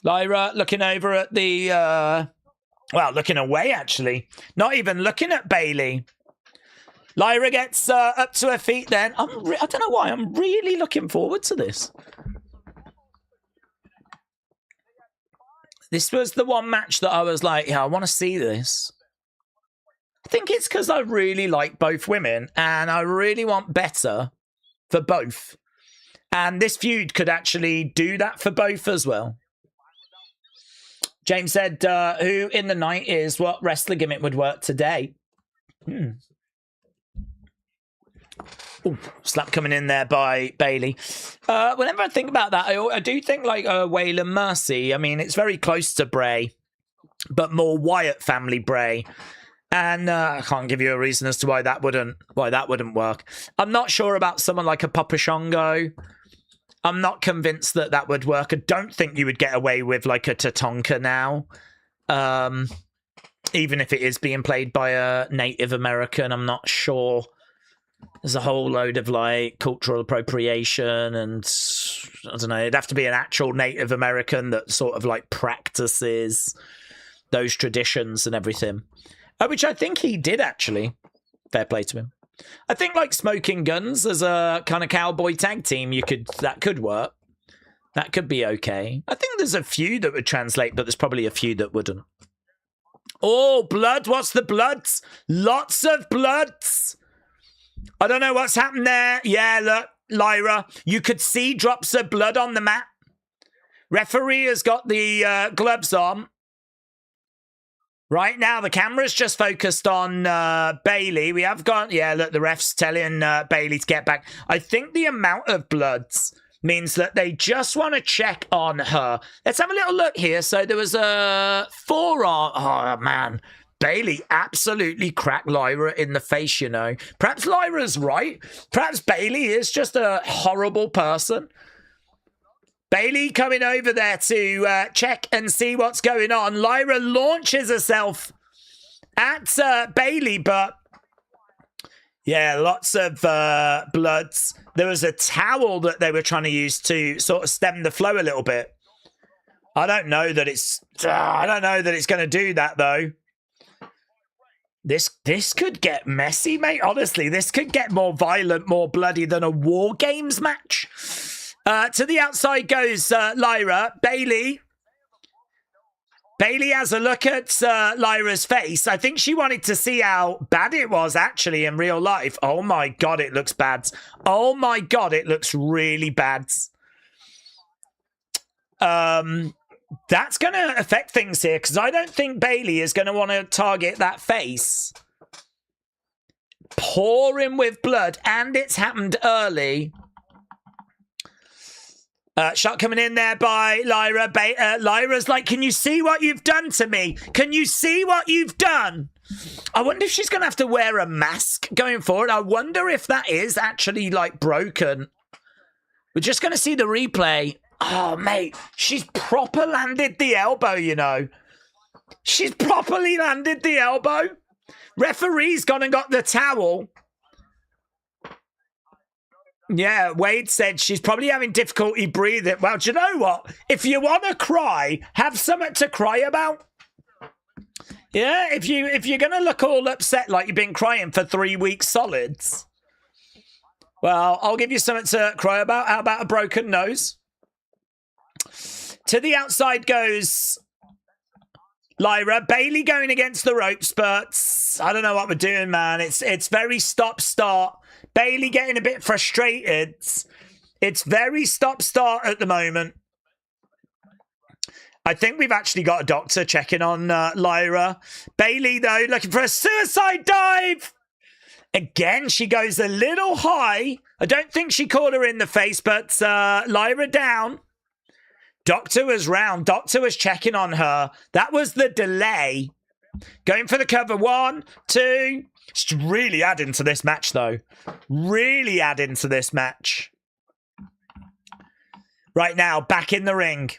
Lyra looking over at the, well, looking away, actually. Not even looking at Bailey. Lyra gets up to her feet then. I don't know why. I'm really looking forward to this. This was the one match that I was like, yeah, I want to see this. I think it's because I really like both women and I really want better for both. And this feud could actually do that for both as well. James said, who in the night is what wrestler gimmick would work today? Ooh, slap coming in there by Bailey. Whenever I think about that, I do think like Waylon Mercy. I mean, it's very close to Bray, but more Wyatt family Bray. And I can't give you a reason as to why that wouldn't work. I'm not sure about someone like a Papa Shango. I'm not convinced that that would work. I don't think you would get away with like a Tatanka now. Even if it is being played by a Native American, I'm not sure. There's a whole load of like cultural appropriation and I don't know, it'd have to be an actual Native American that sort of like practices those traditions and everything. Which I think he did actually. Fair play to him. I think like Smoking Guns as a kind of cowboy tag team, that could work. That could be okay. I think there's a few that would translate, but there's probably a few that wouldn't. Oh, blood. What's the bloods? Lots of bloods. I don't know what's happened there. Yeah, look, Lyra. You could see drops of blood on the mat. Referee has got the gloves on. Right now, the camera's just focused on Bailey. We have got, yeah, look, the ref's telling Bailey to get back. I think the amount of bloods means that they just want to check on her. Let's have a little look here. So there was a forearm. Oh, man. Bailey absolutely cracked Lyra in the face, you know. Perhaps Lyra's right. Perhaps Bailey is just a horrible person. Bailey coming over there to check and see what's going on. Lyra launches herself at Bailey, but yeah, lots of bloods. There was a towel that they were trying to use to sort of stem the flow a little bit. I don't know that it's going to do that though. This could get messy, mate. Honestly, this could get more violent, more bloody than a War Games match. To the outside goes Lyra. Bailey Bailey has a look at Lyra's face. I think she wanted to see how bad it was actually in real life. Oh my God, it looks bad. Oh my God, it looks really bad. That's going to affect things here because I don't think Bailey is going to want to target that face. Pouring with blood, and it's happened early. Shot coming in there by Lyra. Lyra's like, can you see what you've done to me? Can you see what you've done? I wonder if she's going to have to wear a mask going forward. I wonder if that is actually, like, broken. We're just going to see the replay. Oh, mate, she's proper landed the elbow, you know. She's properly landed the elbow. Referee's gone and got the towel. Yeah, Wade said she's probably having difficulty breathing. Well, do you know what? If you want to cry, have something to cry about. Yeah, if you're going to look all upset like you've been crying for 3 weeks solids, well, I'll give you something to cry about. How about a broken nose? To the outside goes Lyra. Bailey going against the ropes, but I don't know what we're doing, man. It's very stop-start. Bailey getting a bit frustrated. It's very stop-start at the moment. I think we've actually got a doctor checking on Lyra. Bailey, though, looking for a suicide dive. Again, she goes a little high. I don't think she caught her in the face, but Lyra down. Doctor was round. Doctor was checking on her. That was the delay. Going for the cover. 1, 2... It's really adding to this match, though. Really adding to this match. Right now, back in the ring.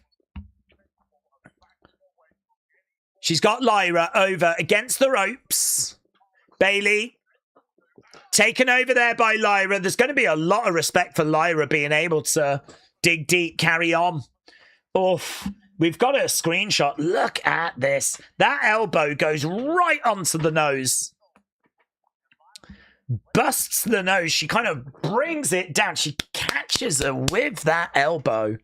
She's got Lyra over against the ropes. Bailey taken over there by Lyra. There's going to be a lot of respect for Lyra being able to dig deep, carry on. Oof. We've got a screenshot. Look at this. That elbow goes right onto the nose. Busts the nose. She kind of brings it down. She catches her with that elbow.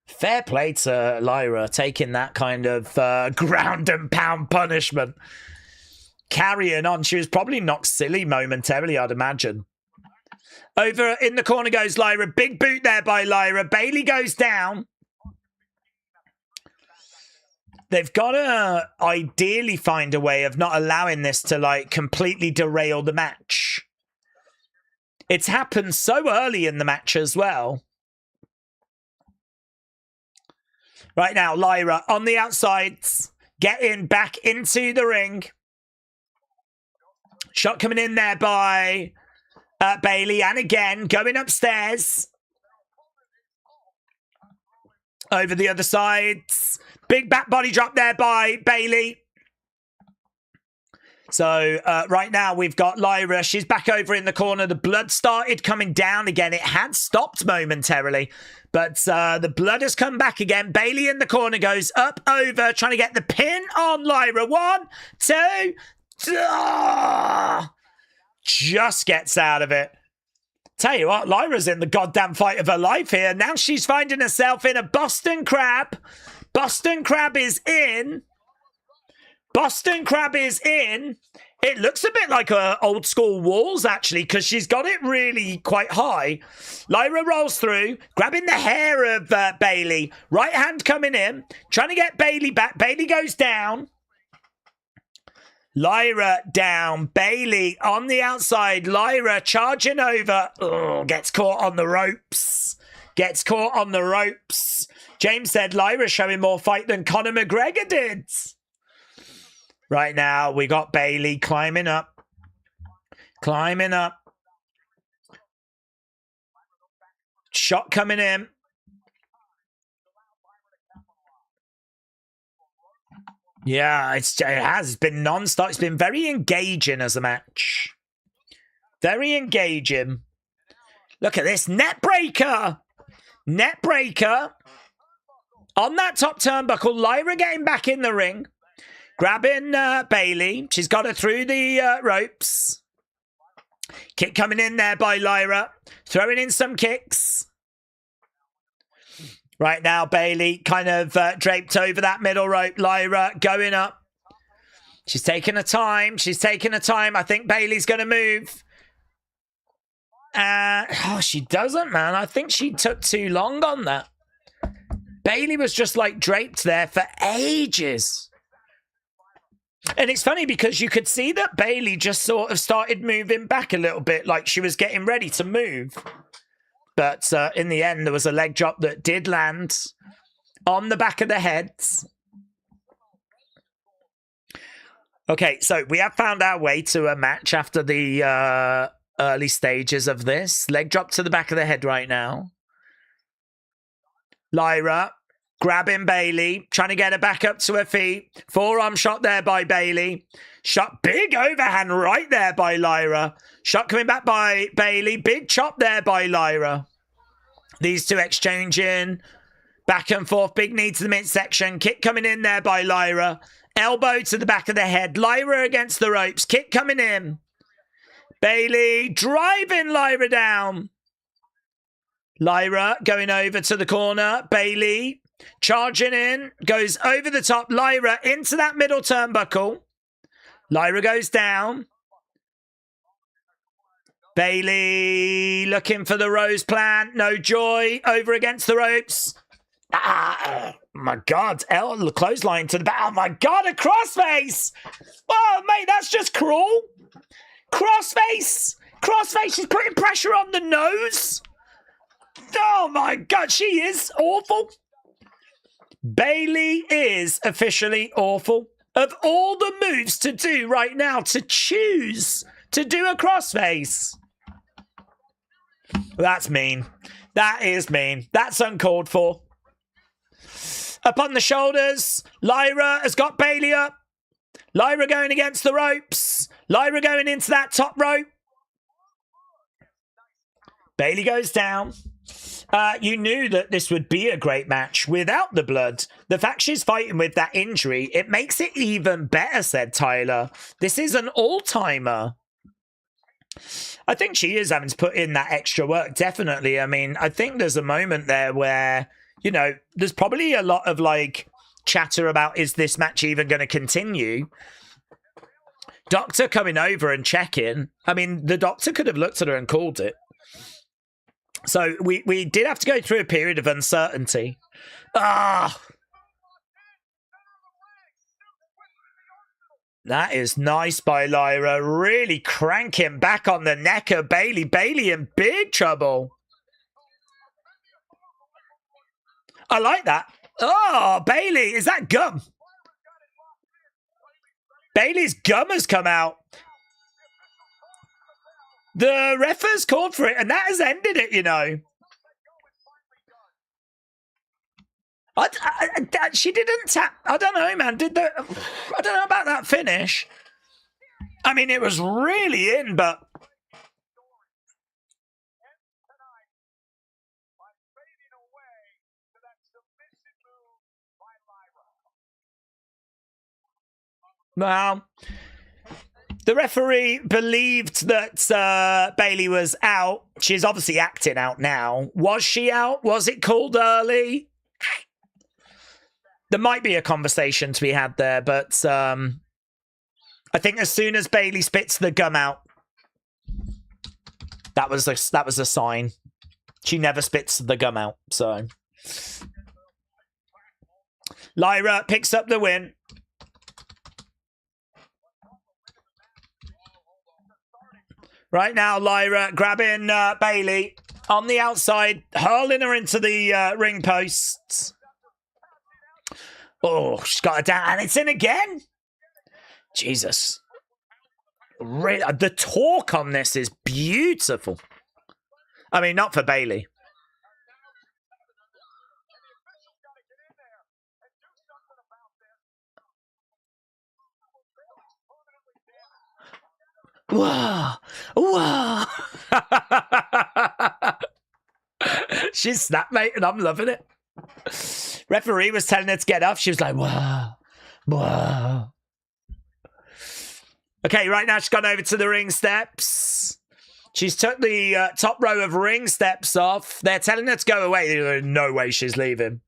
Fair play to Lyra taking that kind of ground and pound punishment. Carrying on. She was probably knocked silly momentarily, I'd imagine. Over in the corner goes Lyra. Big boot there by Lyra. Bailey goes down. They've got to ideally find a way of not allowing this to, like, completely derail the match. It's happened so early in the match as well. Right now, Lyra on the outsides, getting back into the ring. Shot coming in there by Bailey, and again, going upstairs. Over the other side. Big back body drop there by Bailey. So right now we've got Lyra. She's back over in the corner. The blood started coming down again. It had stopped momentarily, but the blood has come back again. Bailey in the corner goes up over, trying to get the pin on Lyra. 1, 2. Just gets out of it. Tell you what, Lyra's in the goddamn fight of her life here. Now she's finding herself in a Boston Crab. Boston Crab is in. Boston Crab is in. It looks a bit like old school walls, actually, because she's got it really quite high. Lyra rolls through, grabbing the hair of Bailey. Right hand coming in, trying to get Bailey back. Bailey goes down. Lyra down. Bailey on the outside. Lyra charging over. Oh, gets caught on the ropes. Gets caught on the ropes. James said Lyra showing more fight than Conor McGregor did. Right now, we got Bailey climbing up. Climbing up. Shot coming in. Yeah, it has been non-stop. It's been very engaging as a match. Very engaging. Look at this. Net breaker. Net breaker. On that top turnbuckle, Lyra getting back in the ring. Grabbing Bailey. She's got her through the ropes. Kick coming in there by Lyra. Throwing in some kicks. Right now, Bailey kind of draped over that middle rope. Lyra going up. She's taking her time. She's taking her time. I think Bailey's going to move. Oh, she doesn't, man. I think she took too long on that. Bailey was just like draped there for ages. And it's funny because you could see that Bailey just sort of started moving back a little bit, like she was getting ready to move. But in the end, there was a leg drop that did land on the back of the heads. Okay, so we have found our way to a match after the early stages of this. Leg drop to the back of the head right now. Lyra grabbing Bailey, trying to get her back up to her feet. Forearm shot there by Bailey. Shot, big overhand right there by Lyra. Shot coming back by Bailey. Big chop there by Lyra. These two exchanging. Back and forth. Big knee to the midsection. Kick coming in there by Lyra. Elbow to the back of the head. Lyra against the ropes. Kick coming in. Bailey driving Lyra down. Lyra going over to the corner. Bailey charging in. Goes over the top. Lyra into that middle turnbuckle. Lyra goes down. Bailey looking for the rose plant. No joy. Over against the ropes. My God. The clothesline to the back. Oh, my God. A crossface. Oh, mate, that's just cruel. Crossface. Crossface. She's putting pressure on the nose. Oh, my God. She is awful. Bailey is officially awful. Of all the moves to do right now, to choose to do a crossface. That's mean. That is mean. That's uncalled for. Up on the shoulders. Lyra has got Bailey up. Lyra going against the ropes. Lyra going into that top rope. Bailey goes down. You knew that this would be a great match without the blood. The fact she's fighting with that injury, it makes it even better, said Tyler. This is an all-timer. I think she is having to put in that extra work, definitely. I mean, I think there's a moment there where, you know, there's probably a lot of, like, chatter about, is this match even going to continue? Doctor coming over and checking. I mean, the doctor could have looked at her and called it. So we did have to go through a period of uncertainty. That is nice by Lyra. Really cranking back on the neck of Bailey. Bailey in big trouble. I like that. Oh, Bailey. Is that gum? Bailey's gum has come out. The ref has called for it, and that has ended it, you know. She didn't tap. I don't know, man. I don't know about that finish. I mean, it was really in, but... Well... The referee believed that Bailey was out. She's obviously acting out now. Was she out? Was it called early? There might be a conversation to be had there, but I think as soon as Bailey spits the gum out, that was a sign. She never spits the gum out, so. Lyra picks up the win. Right now, Lyra grabbing Bailey on the outside, hurling her into the ring posts. Oh, she's got her down, and it's in again. Jesus. Really, the torque on this is beautiful. I mean, not for Bailey. Whoa! Whoa! She's snap, mate, and I'm loving it. Referee was telling her to get off. She was like, whoa, whoa. Okay, right now she's gone over to the ring steps. She's took the top row of ring steps off. They're telling her to go away. There's no way she's leaving.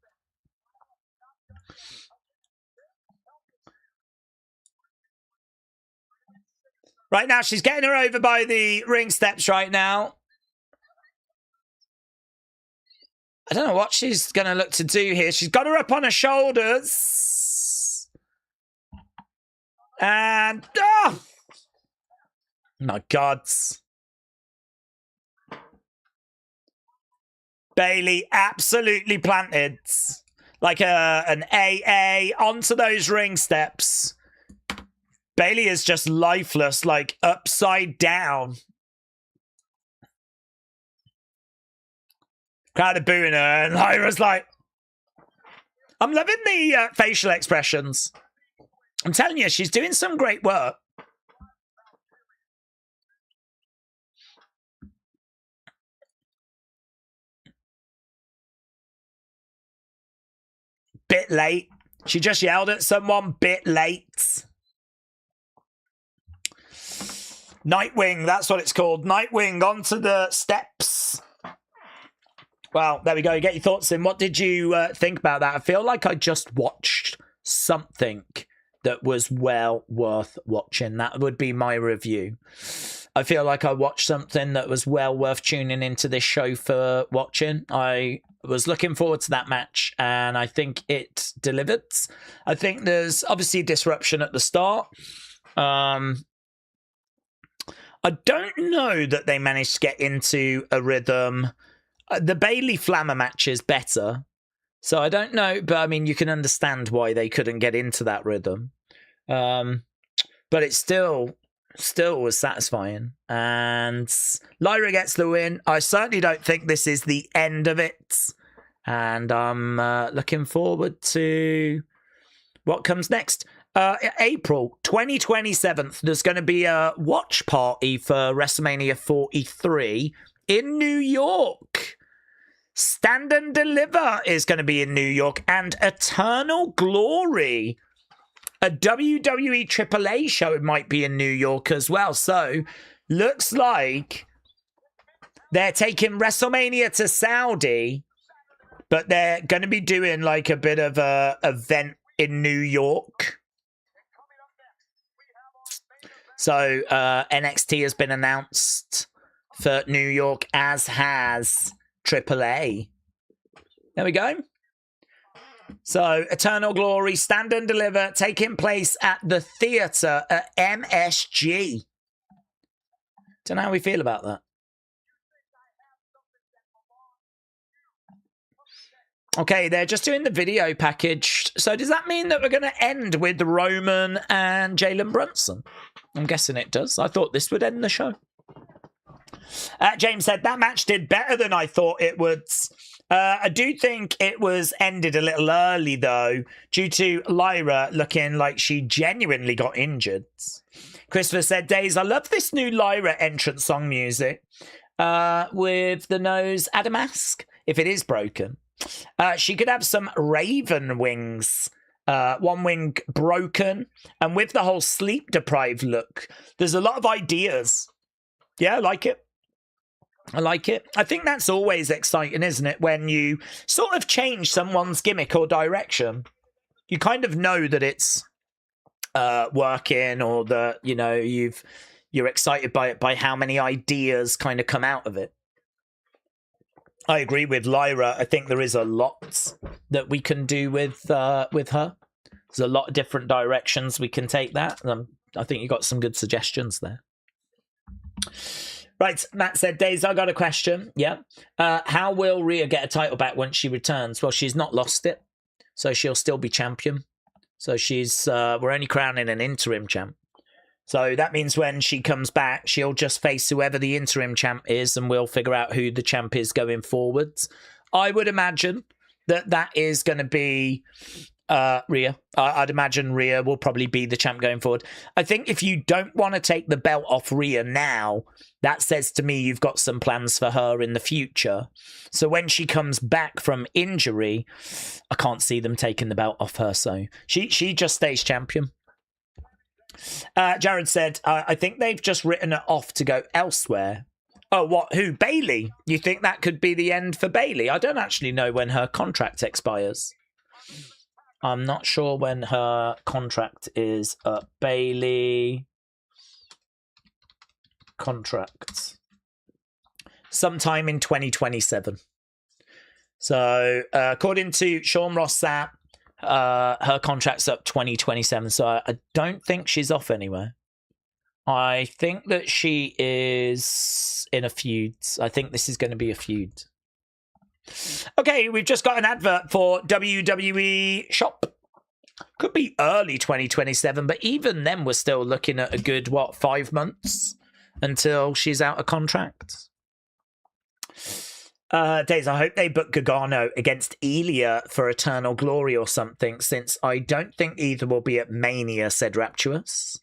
Right now, she's getting her over by the ring steps right now. I don't know what she's going to look to do here. She's got her up on her shoulders. And, oh! My God. Bayley absolutely planted. Like an AA onto those ring steps. Bayley is just lifeless, like upside down. Crowd are booing her, and Lyra's like, I'm loving the facial expressions. I'm telling you, she's doing some great work. Bit late. She just yelled at someone, bit late. Nightwing, that's what it's called. Nightwing onto the steps. Well, there we go. Get your thoughts in. What did you think about that? I feel like I just watched something that was well worth watching. That would be my review. I feel like I watched something that was well worth tuning into this show for watching. I was looking forward to that match, and I think it delivered. I think there's obviously disruption at the start. I don't know that they managed to get into a rhythm. The Bayley Flammer match is better. So I don't know, but I mean, you can understand why they couldn't get into that rhythm. But it still was satisfying. And Lyra gets the win. I certainly don't think this is the end of it. And I'm looking forward to what comes next. April 2027, there's going to be a watch party for WrestleMania 43 in New York. Stand and Deliver is going to be in New York, and Eternal Glory, a WWE AAA show, might be in New York as well. So, looks like they're taking WrestleMania to Saudi, but they're going to be doing like a bit of a event in New York. So NXT has been announced for New York, as has AAA. There we go. So Eternal Glory, Stand and Deliver, taking place at the theatre at MSG. Don't know how we feel about that. Okay, they're just doing the video package. So does that mean that we're going to end with Roman and Jalen Brunson? I'm guessing it does. I thought this would end the show. James said, that match did better than I thought it would. I do think it was ended a little early, though, due to Lyra looking like she genuinely got injured. Christopher said, Daze, I love this new Lyra entrance song music with the nose at a mask, if it is broken. She could have some raven wings. One wing broken, and with the whole sleep deprived look, there's a lot of ideas. Yeah, I like it. I like it. I think that's always exciting, isn't it? When you sort of change someone's gimmick or direction, you kind of know that it's working, or that, you know, you're excited by it, by how many ideas kind of come out of it. I agree with Lyra. I think there is a lot that we can do with her. There's a lot of different directions we can take that. I think you got some good suggestions there. Right, Matt said, Daze, I got a question. Yeah. How will Rhea get a title back once she returns? Well, she's not lost it, so she'll still be champion. So we're only crowning an interim champ. So that means when she comes back, she'll just face whoever the interim champ is, and we'll figure out who the champ is going forwards. I would imagine that is going to be Rhea. I'd imagine Rhea will probably be the champ going forward. I think if you don't want to take the belt off Rhea now, that says to me you've got some plans for her in the future. So when she comes back from injury, I can't see them taking the belt off her. So she just stays champion. Jared said, I think they've just written it off to go elsewhere. Oh, what? Who? Bailey? You think that could be the end for Bailey? I don't actually know when her contract expires. I'm not sure when her contract is up. Bailey contract. Sometime in 2027. So, according to Sean Ross Sapp, her contract's up 2027. So, I don't think she's off anywhere. I think that she is in a feud. I think this is going to be a feud. Okay, we've just got an advert for WWE Shop. Could be early 2027, but even then we're still looking at a good, 5 months until she's out of contract. Daze, I hope they book Gargano against Elia for Eternal Glory or something, since I don't think either will be at Mania, said Rapturous.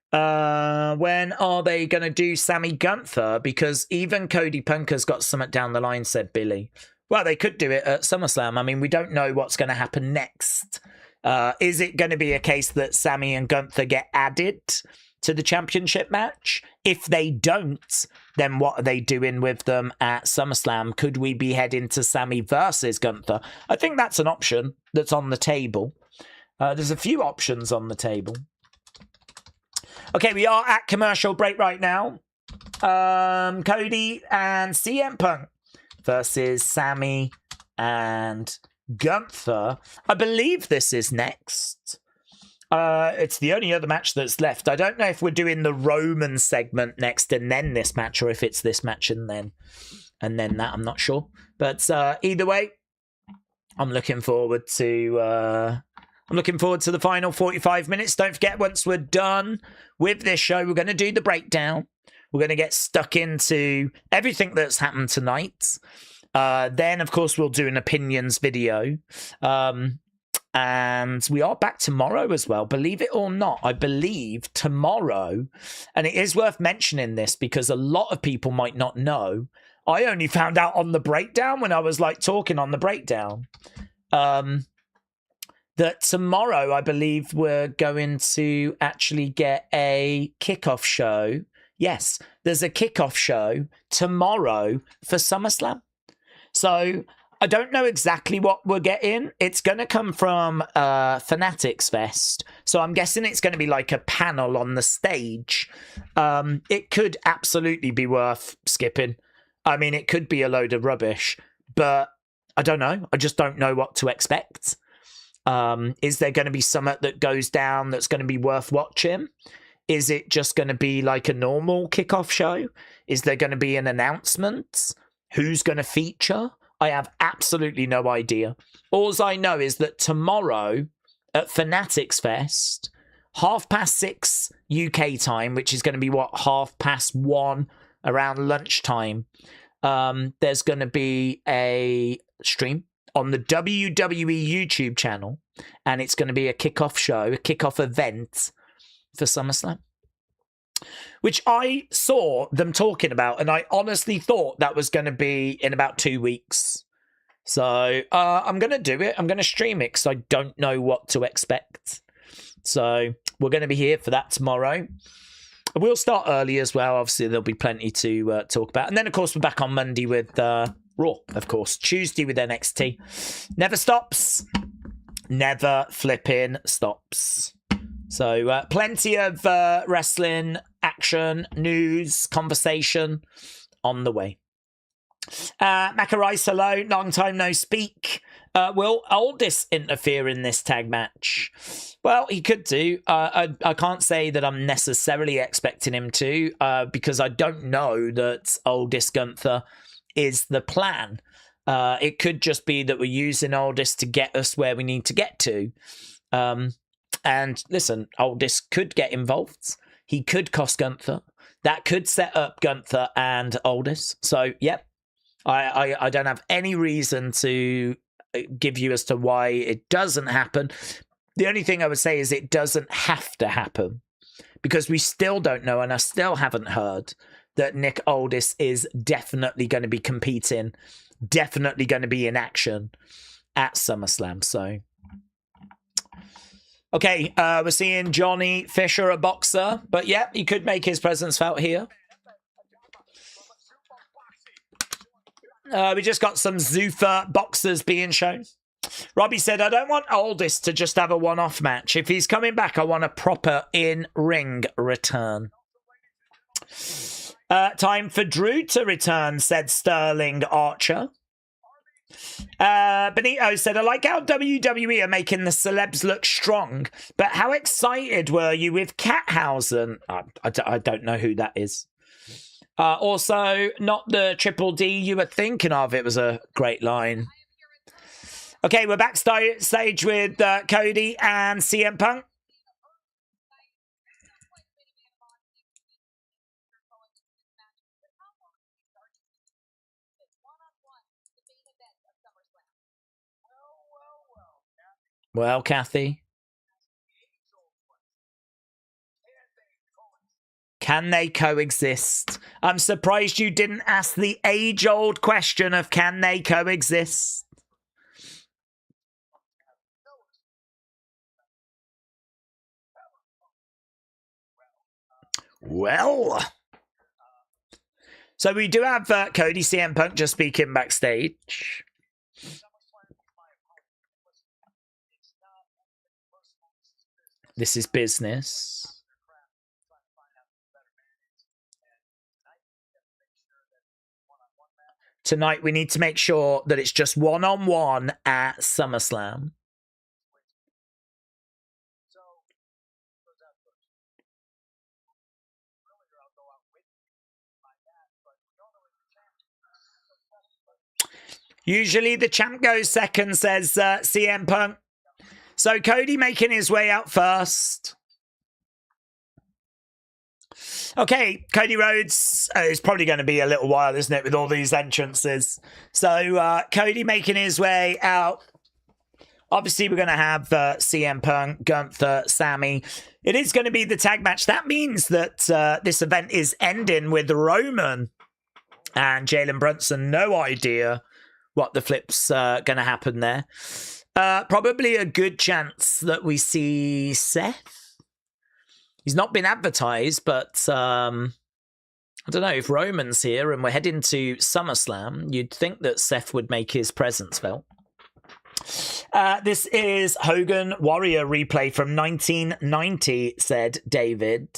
When are they going to do Sammy Gunther? Because even Cody Punk has got something down the line, said Billy. Well, they could do it at SummerSlam. I mean, we don't know what's going to happen next. Is it going to be a case that Sammy and Gunther get added to the championship match? If they don't, then what are they doing with them at SummerSlam? Could we be heading to Sammy versus Gunther? I think that's an option that's on the table. There's a few options on the table. Okay, we are at commercial break right now. Cody and CM Punk versus Sammy and Gunther. I believe this is next. It's the only other match that's left. I don't know if we're doing the Roman segment next and then this match, or if it's this match and then that. I'm not sure. But either way, I'm looking forward to the final 45 minutes. Don't forget, once we're done with this show, we're going to do the breakdown. We're going to get stuck into everything that's happened tonight. Then, of course, we'll do an opinions video. And we are back tomorrow as well. Believe it or not, I believe tomorrow, and it is worth mentioning this because a lot of people might not know. I only found out on the breakdown when I was talking on the breakdown. That tomorrow, I believe, we're going to actually get a kickoff show. Yes, there's a kickoff show tomorrow for SummerSlam. So I don't know exactly what we're getting. It's going to come from Fanatics Fest. So I'm guessing it's going to be like a panel on the stage. It could absolutely be worth skipping. I mean, it could be a load of rubbish, but I don't know. I just don't know what to expect. Is there going to be something that goes down that's going to be worth watching? Is it just going to be like a normal kickoff show? Is there going to be an announcement? Who's going to feature? I have absolutely no idea. All I know is that tomorrow at Fanatics Fest, 6:30 UK time, which is going to be 1:30 around lunchtime, there's going to be a stream on the WWE YouTube channel, and it's going to be a kickoff show, a kickoff event for SummerSlam, which I saw them talking about, and I honestly thought that was going to be in about 2 weeks. So I'm going to do it. I'm going to stream it because I don't know what to expect. So we're going to be here for that tomorrow. We'll start early as well. Obviously, there'll be plenty to talk about. And then, of course, we're back on Monday with Raw, of course. Tuesday with NXT. Never stops. Never flipping stops. So plenty of wrestling, action, news, conversation on the way. Macarice, hello. Long time no speak. Will Aldis interfere in this tag match? Well, he could do. I can't say that I'm necessarily expecting him to because I don't know that Aldis Gunther is the plan. It could just be that we're using Aldis to get us where we need to get to. And listen, Aldis could get involved. He could cost Gunther. That could set up Gunther and Aldis. So, yep. I don't have any reason to give you as to why it doesn't happen. The only thing I would say is it doesn't have to happen because we still don't know, and I still haven't heard that Nick Aldis is definitely going to be competing, definitely going to be in action at SummerSlam. So, okay, we're seeing Johnny Fisher, a boxer, but yeah, he could make his presence felt here. We just got some Zuffa boxers being shown. Robbie said, I don't want Aldis to just have a one-off match. If he's coming back, I want a proper in-ring return. Time for Drew to return, said Sterling Archer. Benito said, I like how WWE are making the celebs look strong, but how excited were you with Danhausen? I don't know who that is. Also, not the Triple D you were thinking of. It was a great line. Okay, we're backstage with Cody and CM Punk. Well, Kathy, can they coexist? I'm surprised you didn't ask the age-old question of can they coexist? Well, so we do have Cody CM Punk just speaking backstage. This is business. Tonight we need to make sure that it's just one-on-one at SummerSlam. Usually the champ goes second, says CM Punk. So Cody making his way out first. Okay, Cody Rhodes is probably going to be a little while, isn't it, with all these entrances. So Cody making his way out. Obviously, we're going to have CM Punk, Gunther, Sami. It is going to be the tag match. That means that this event is ending with Roman and Jalen Brunson. No idea what the flip's going to happen there. Probably a good chance that we see Seth. He's not been advertised, but I don't know, if Roman's here and we're heading to SummerSlam, you'd think that Seth would make his presence felt. This is Hogan Warrior replay from 1990, said David.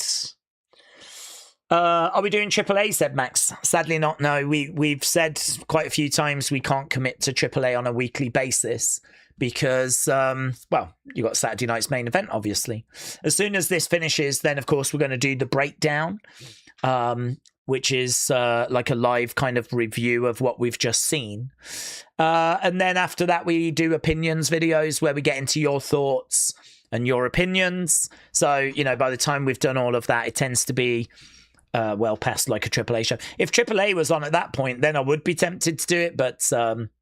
Are we doing AAA, said Max? Sadly not, no. We've said quite a few times we can't commit to AAA on a weekly basis because, well, you've got Saturday night's main event, obviously. As soon as this finishes, then, of course, we're going to do the breakdown, which is like a live kind of review of what we've just seen. And then after that, we do opinions videos where we get into your thoughts and your opinions. So, you know, by the time we've done all of that, it tends to be well past like a AAA show. If AAA was on at that point, then I would be tempted to do it. But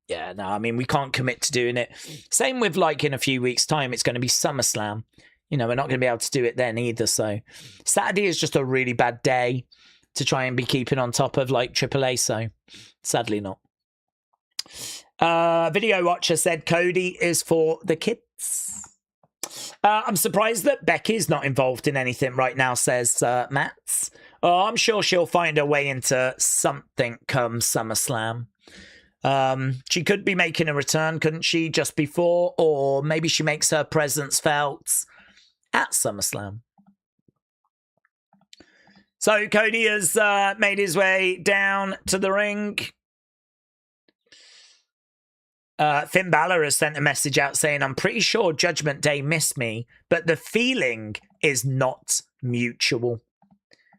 yeah, no, I mean, we can't commit to doing it. Same with like in a few weeks' time, it's going to be SummerSlam. You know, we're not going to be able to do it then either. So Saturday is just a really bad day to try and be keeping on top of like AAA. So sadly not. Video watcher said Cody is for the kids. I'm surprised that Becky's not involved in anything right now, says Matt. Oh, I'm sure she'll find her way into something come SummerSlam. She could be making a return, couldn't she, just before? Or maybe she makes her presence felt at SummerSlam. So Cody has made his way down to the ring. Finn Balor has sent a message out saying, I'm pretty sure Judgment Day missed me, but the feeling is not mutual.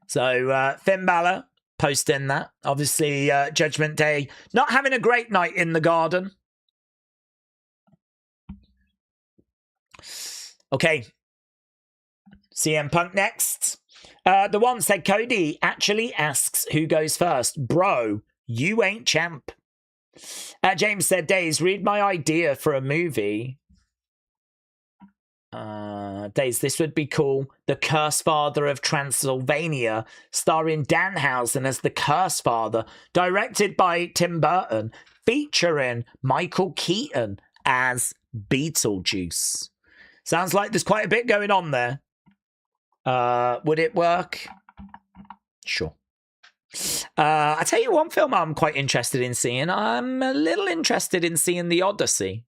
So Finn Balor posting that. Obviously, Judgment Day not having a great night in the garden. Okay. CM Punk next. The one said, Cody actually asks who goes first. Bro, you ain't champ. James said, Daze, read my idea for a movie. Daze, this would be cool. The Curse Father of Transylvania, starring Danhausen as the Curse Father, directed by Tim Burton, featuring Michael Keaton as Beetlejuice. Sounds like there's quite a bit going on there. Would it work? Sure. I tell you one film I'm quite interested in seeing. I'm a little interested in seeing The Odyssey.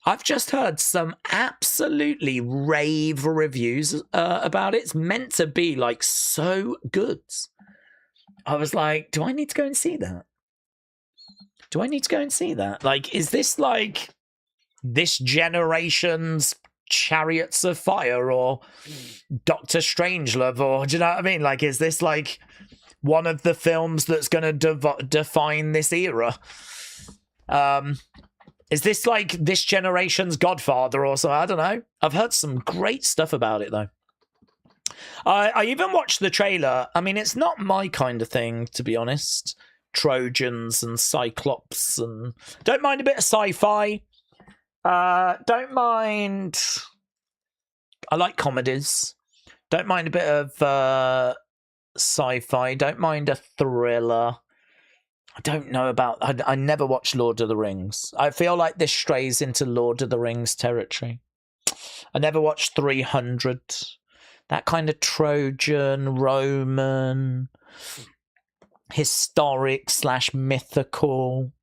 I've just heard some absolutely rave reviews about it. It's meant to be like so good. I was like, do I need to go and see that? Do I need to go and see that? Like, is this like this generation's Chariots of Fire or Doctor Strangelove, or do you know what I mean? Like, is this like one of the films that's going to define this era? Is this like this generation's Godfather or something? I don't know. I've heard some great stuff about it, though. I even watched the trailer. I mean, it's not my kind of thing, to be honest. Trojans and Cyclops, and don't mind a bit of sci-fi. Don't mind... I like comedies. Don't mind a bit of sci-fi. Don't mind a thriller. I don't know about... I never watched Lord of the Rings. I feel like this strays into Lord of the Rings territory. I never watched 300. That kind of Trojan, Roman, historic / mythical.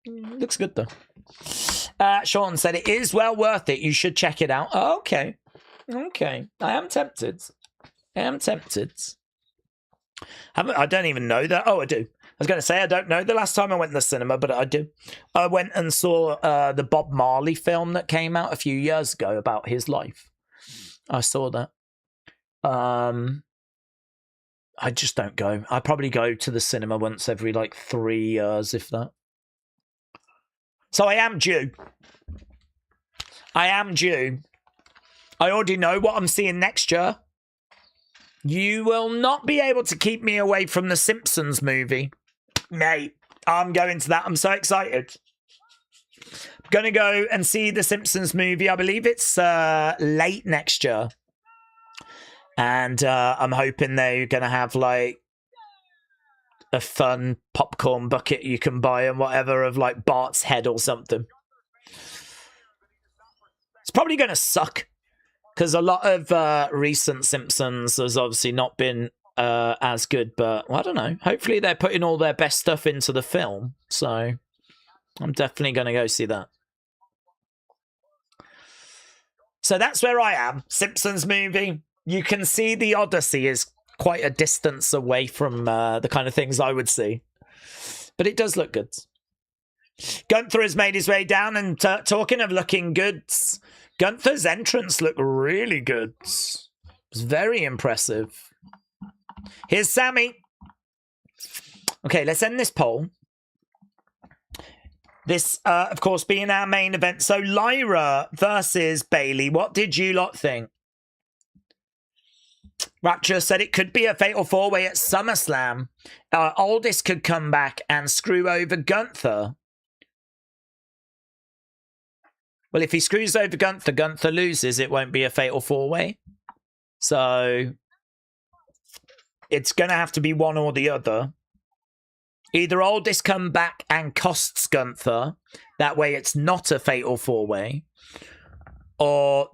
Looks good, though. Sean said, it is well worth it. You should check it out. Oh, okay. Okay. I am tempted. I don't even know that. Oh, I do. I was going to say, I don't know the last time I went to the cinema, but I do. I went and saw the Bob Marley film that came out a few years ago about his life. I saw that. I just don't go. I probably go to the cinema once every like 3 years, if that. So I am due. I already know what I'm seeing next year. You will not be able to keep me away from the Simpsons movie. Mate, I'm going to that. I'm so excited. I'm going to go and see the Simpsons movie. I believe it's late next year. And I'm hoping they're going to have like a fun popcorn bucket you can buy and whatever of like Bart's head or something. It's probably going to suck because a lot of recent Simpsons has obviously not been as good, but well, I don't know. Hopefully they're putting all their best stuff into the film, so I'm definitely going to go see that. So that's where I am. Simpsons movie. You can see The Odyssey is quite a distance away from the kind of things I would see. But it does look good. Gunther has made his way down, and talking of looking good, Gunther's entrance looked really good. It was very impressive. Here's Sami. Okay, let's end this poll. This, of course, being our main event. So Lyra versus Bayley. What did you lot think? Rapture said it could be a fatal four-way at SummerSlam. Aldis could come back and screw over Gunther. Well, if he screws over Gunther, Gunther loses. It won't be a fatal four-way. So it's going to have to be one or the other. Either Aldis come back and costs Gunther. That way it's not a fatal four-way. Or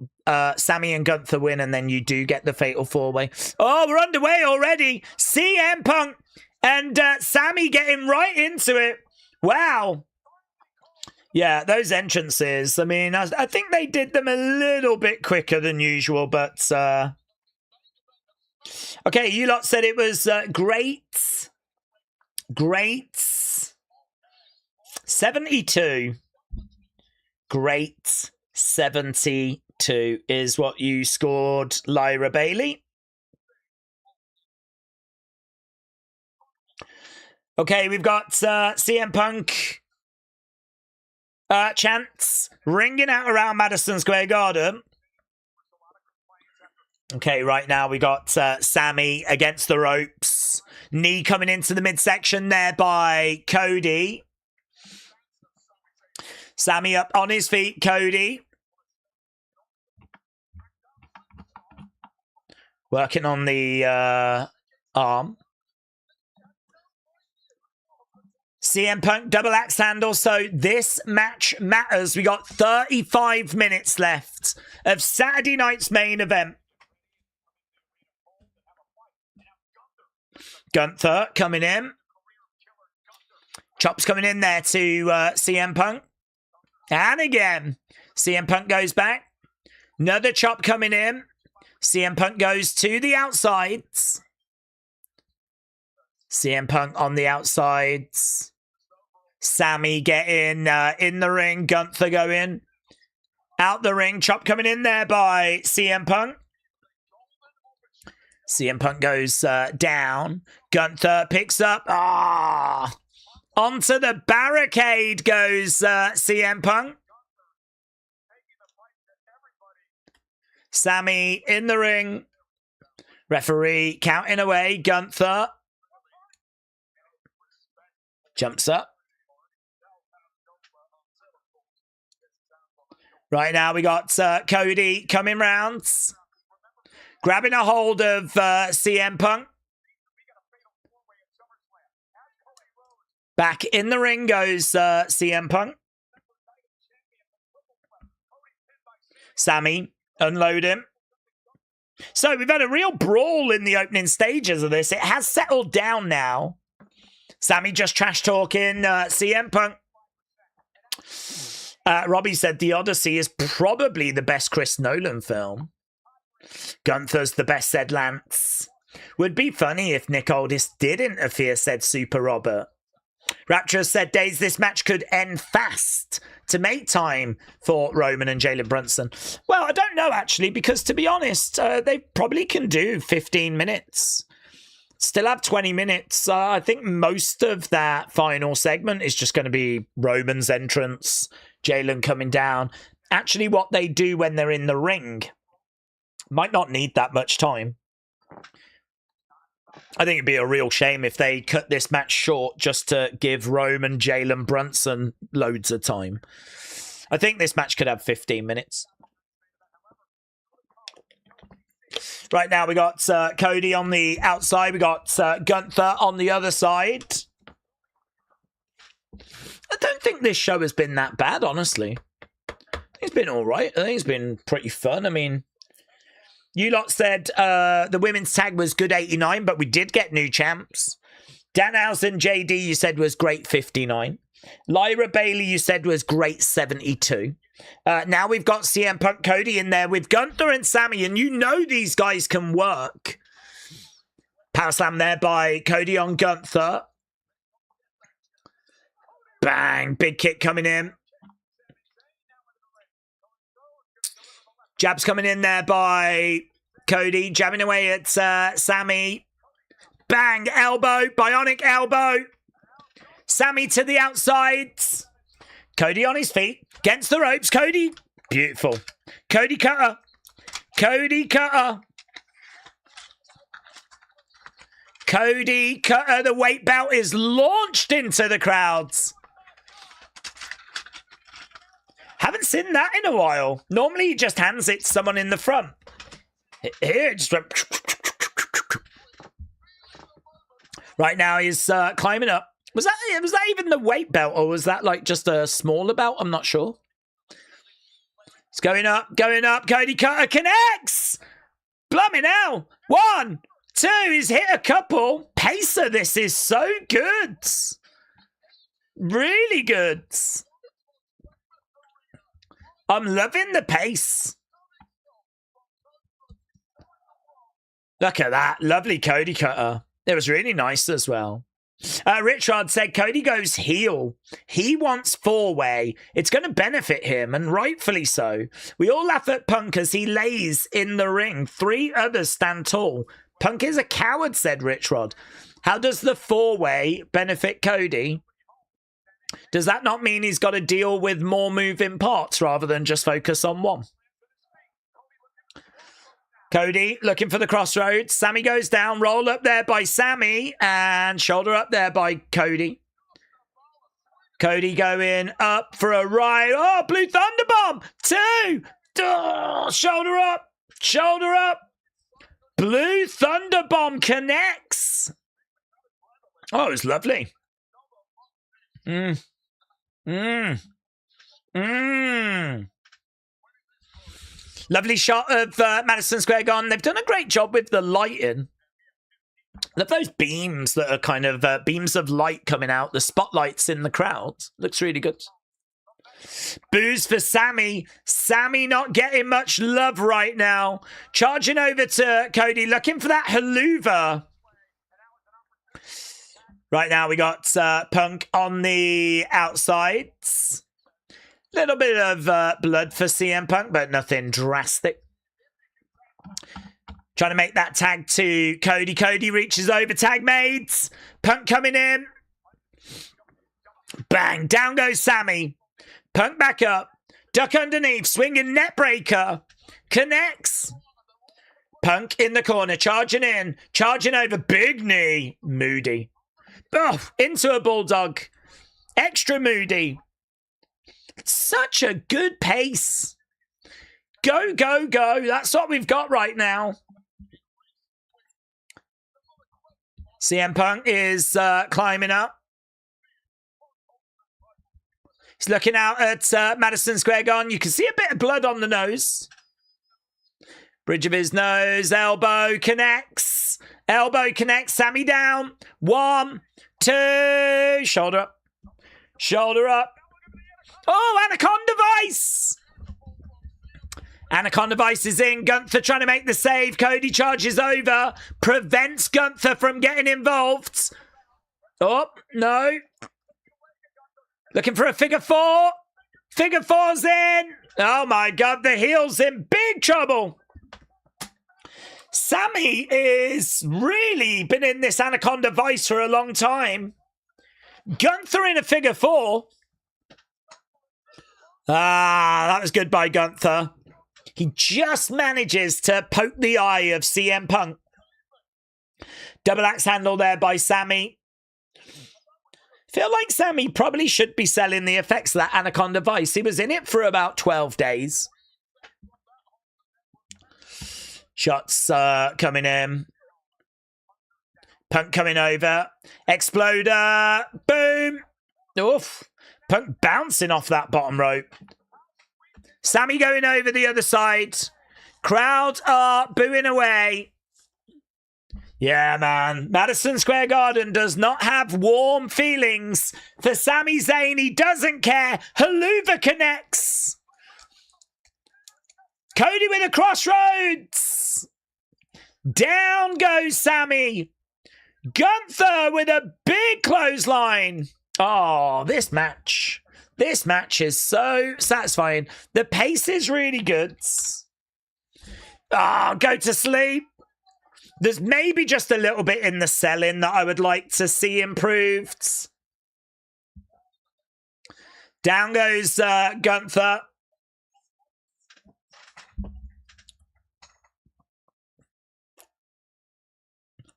Sami and Gunther win and then you do get the fatal four-way. Oh, we're underway already. CM Punk and Sami getting right into it. Wow. Yeah, those entrances. I mean, I think they did them a little bit quicker than usual, but... Okay, you lot said it was great. Great. 72. Great. 72 is what you scored, Lyra Bayley. Okay, we've got CM Punk chants ringing out around Madison Square Garden. Okay, right now we got Sami against the ropes. Knee coming into the midsection there by Cody. Sami up on his feet, Cody. Working on the arm. CM Punk double axe handle. So this match matters. We got 35 minutes left of Saturday night's main event. Gunther coming in. Chops coming in there to CM Punk. And again, CM Punk goes back. Another chop coming in. CM Punk goes to the outsides. CM Punk on the outsides. Sami getting in the ring. Gunther going out the ring. Chop coming in there by CM Punk. CM Punk goes down. Gunther picks up. Onto the barricade goes CM Punk. Sami in the ring. Referee counting away. Gunther jumps up. Right now we got Cody coming round. Grabbing a hold of CM Punk. Back in the ring goes CM Punk. Sami, unload him. So we've had a real brawl in the opening stages of this. It has settled down now. Sami just trash talking CM Punk. Robbie said The Odyssey is probably the best Chris Nolan film. Gunther's the best, said Lance. Would be funny if Nick Aldis did interfere, said Super Robert. Rapture said, Daze, this match could end fast to make time for Roman and Jalen Brunson. Well, I don't know, actually, because to be honest, they probably can do 15 minutes. Still have 20 minutes. I think most of that final segment is just going to be Roman's entrance, Jalen coming down. Actually, what they do when they're in the ring might not need that much time. I think it'd be a real shame if they cut this match short just to give Roman, Jalen Brunson loads of time. I think this match could have 15 minutes. Right now we got Cody on the outside. We got Gunther on the other side. I don't think this show has been that bad, honestly. It's been all right. I think it's been pretty fun. I mean, you lot said the women's tag was good 89, but we did get new champs. Danhausen JD, you said was great 59. Lyra Bailey, you said was great 72. Now we've got CM Punk Cody in there with Gunther and Sami, and you know these guys can work. Power slam there by Cody on Gunther. Bang, big kick coming in. Jabs coming in there by Cody, jabbing away at Sami. Bang, elbow, bionic elbow. Sami to the outsides. Cody on his feet, against the ropes. Cody, beautiful. Cody cutter. Cody cutter. Cody cutter. The weight belt is launched into the crowds. Haven't seen that in a while. Normally he just hands it to someone in the front. Here, it just went. Right now he's climbing up. Was that even the weight belt, or was that like just a smaller belt? I'm not sure. It's going up, going up. Cody Cutter connects. Blumming hell. 1, 2. He's hit a couple. Pacer, this is so good. Really good. I'm loving the pace. Look at that. Lovely Cody Cutter. It was really nice as well. Richard said Cody goes heel. He wants four-way. It's going to benefit him, and rightfully so. We all laugh at Punk as he lays in the ring. 3 others stand tall. Punk is a coward, said Richard. How does the four-way benefit Cody? Does that not mean he's got to deal with more moving parts rather than just focus on one? Cody looking for the crossroads. Sami goes down. Roll up there by Sami. And shoulder up there by Cody. Cody going up for a ride. Oh, Blue Thunderbomb. 2. Oh, shoulder up. Shoulder up. Blue Thunderbomb connects. Oh, it was lovely. Lovely shot of Madison Square Garden. They've done a great job with the lighting. Love those beams that are kind of beams of light coming out. The spotlights in the crowd. Looks really good. Boos for Sami. Sami not getting much love right now. Charging over to Cody, looking for that haluva. Right now we got Punk on the outsides. Little bit of blood for CM Punk, but nothing drastic. Trying to make that tag to Cody. Cody reaches over, tag mates. Punk coming in. Bang, down goes Sami. Punk back up. Duck underneath, swinging net breaker. Connects. Punk in the corner, charging in. Charging over, big knee. Moody. Oh, into a bulldog. Extra moody. Such a good pace. Go, go, go. That's what we've got right now. CM Punk is climbing up. He's looking out at Madison Square Garden. You can see a bit of blood on the nose. Bridge of his nose. Elbow connects. Elbow connects. Sami down. 1, 2. Shoulder up. Shoulder up. Oh, Anaconda Vice. Anaconda Vice is in. Gunther trying to make the save. Cody charges over. Prevents Gunther from getting involved. Oh, no. Looking for a figure 4. Figure 4's in. Oh, my God. The heel's in big trouble. Sami is really been in this Anaconda Vice for a long time. Gunther in a figure 4. Ah, that was good by Gunther. He just manages to poke the eye of CM Punk. Double axe handle there by Sami. Feel like Sami probably should be selling the effects of that Anaconda Vice. He was in it for about 12 days. Shots coming in. Punk coming over. Exploder. Boom. Oof. Punk bouncing off that bottom rope. Sami going over the other side. Crowd are booing away. Yeah, man. Madison Square Garden does not have warm feelings for Sami Zayn. He doesn't care. Haluva connects. Cody with a crossroads. Down goes Sami. Gunther with a big clothesline. Oh, this match is so satisfying. The pace is really good. Oh, go to sleep. There's maybe just a little bit in the selling that I would like to see improved. Down goes Gunther.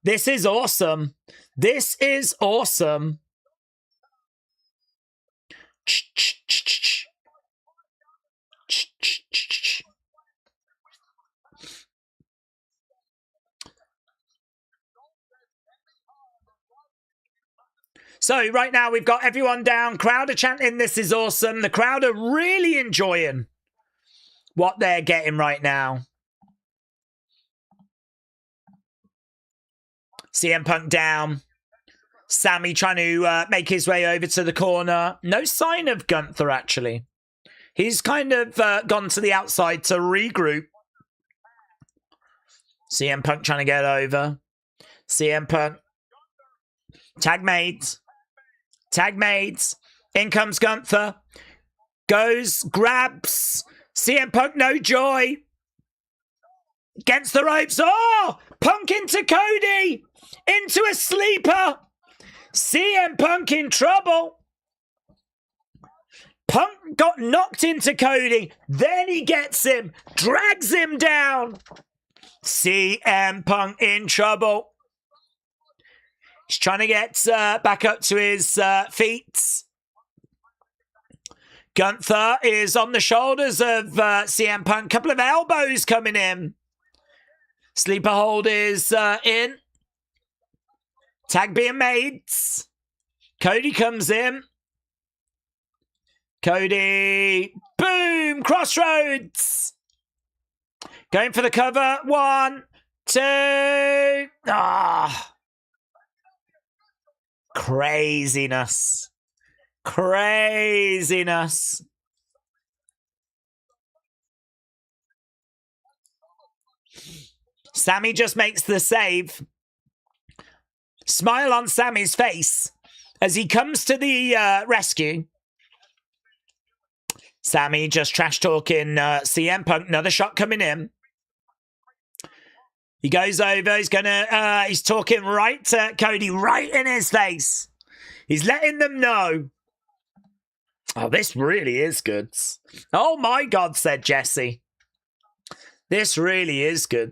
This is awesome. This is awesome. So right now we've got everyone down. Crowd are chanting, "This is awesome." The crowd are really enjoying what they're getting right now. CM Punk down. Sami trying to make his way over to the corner. No sign of Gunther, actually. He's kind of gone to the outside to regroup. CM Punk trying to get over. CM Punk. Tag mates. Tag mates. In comes Gunther. Goes, grabs. CM Punk, no joy. Against the ropes. Oh! Punk into Cody. Into a sleeper. CM Punk in trouble. Punk got knocked into Cody. Then he gets him. Drags him down. CM Punk in trouble. He's trying to get back up to his feet. Gunther is on the shoulders of CM Punk. Couple of elbows coming in. Sleeper hold is in. Tag being made. Cody comes in. Cody. Boom. Crossroads. Going for the cover. 1, 2. Ah. Craziness. Craziness. Sami just makes the save. Smile on Sami's face as he comes to the rescue. Sami just trash talking CM Punk. Another shot coming in. He goes over. He's talking right to Cody, right in his face. He's letting them know. Oh, this really is good. Oh my God, said Jesse. This really is good.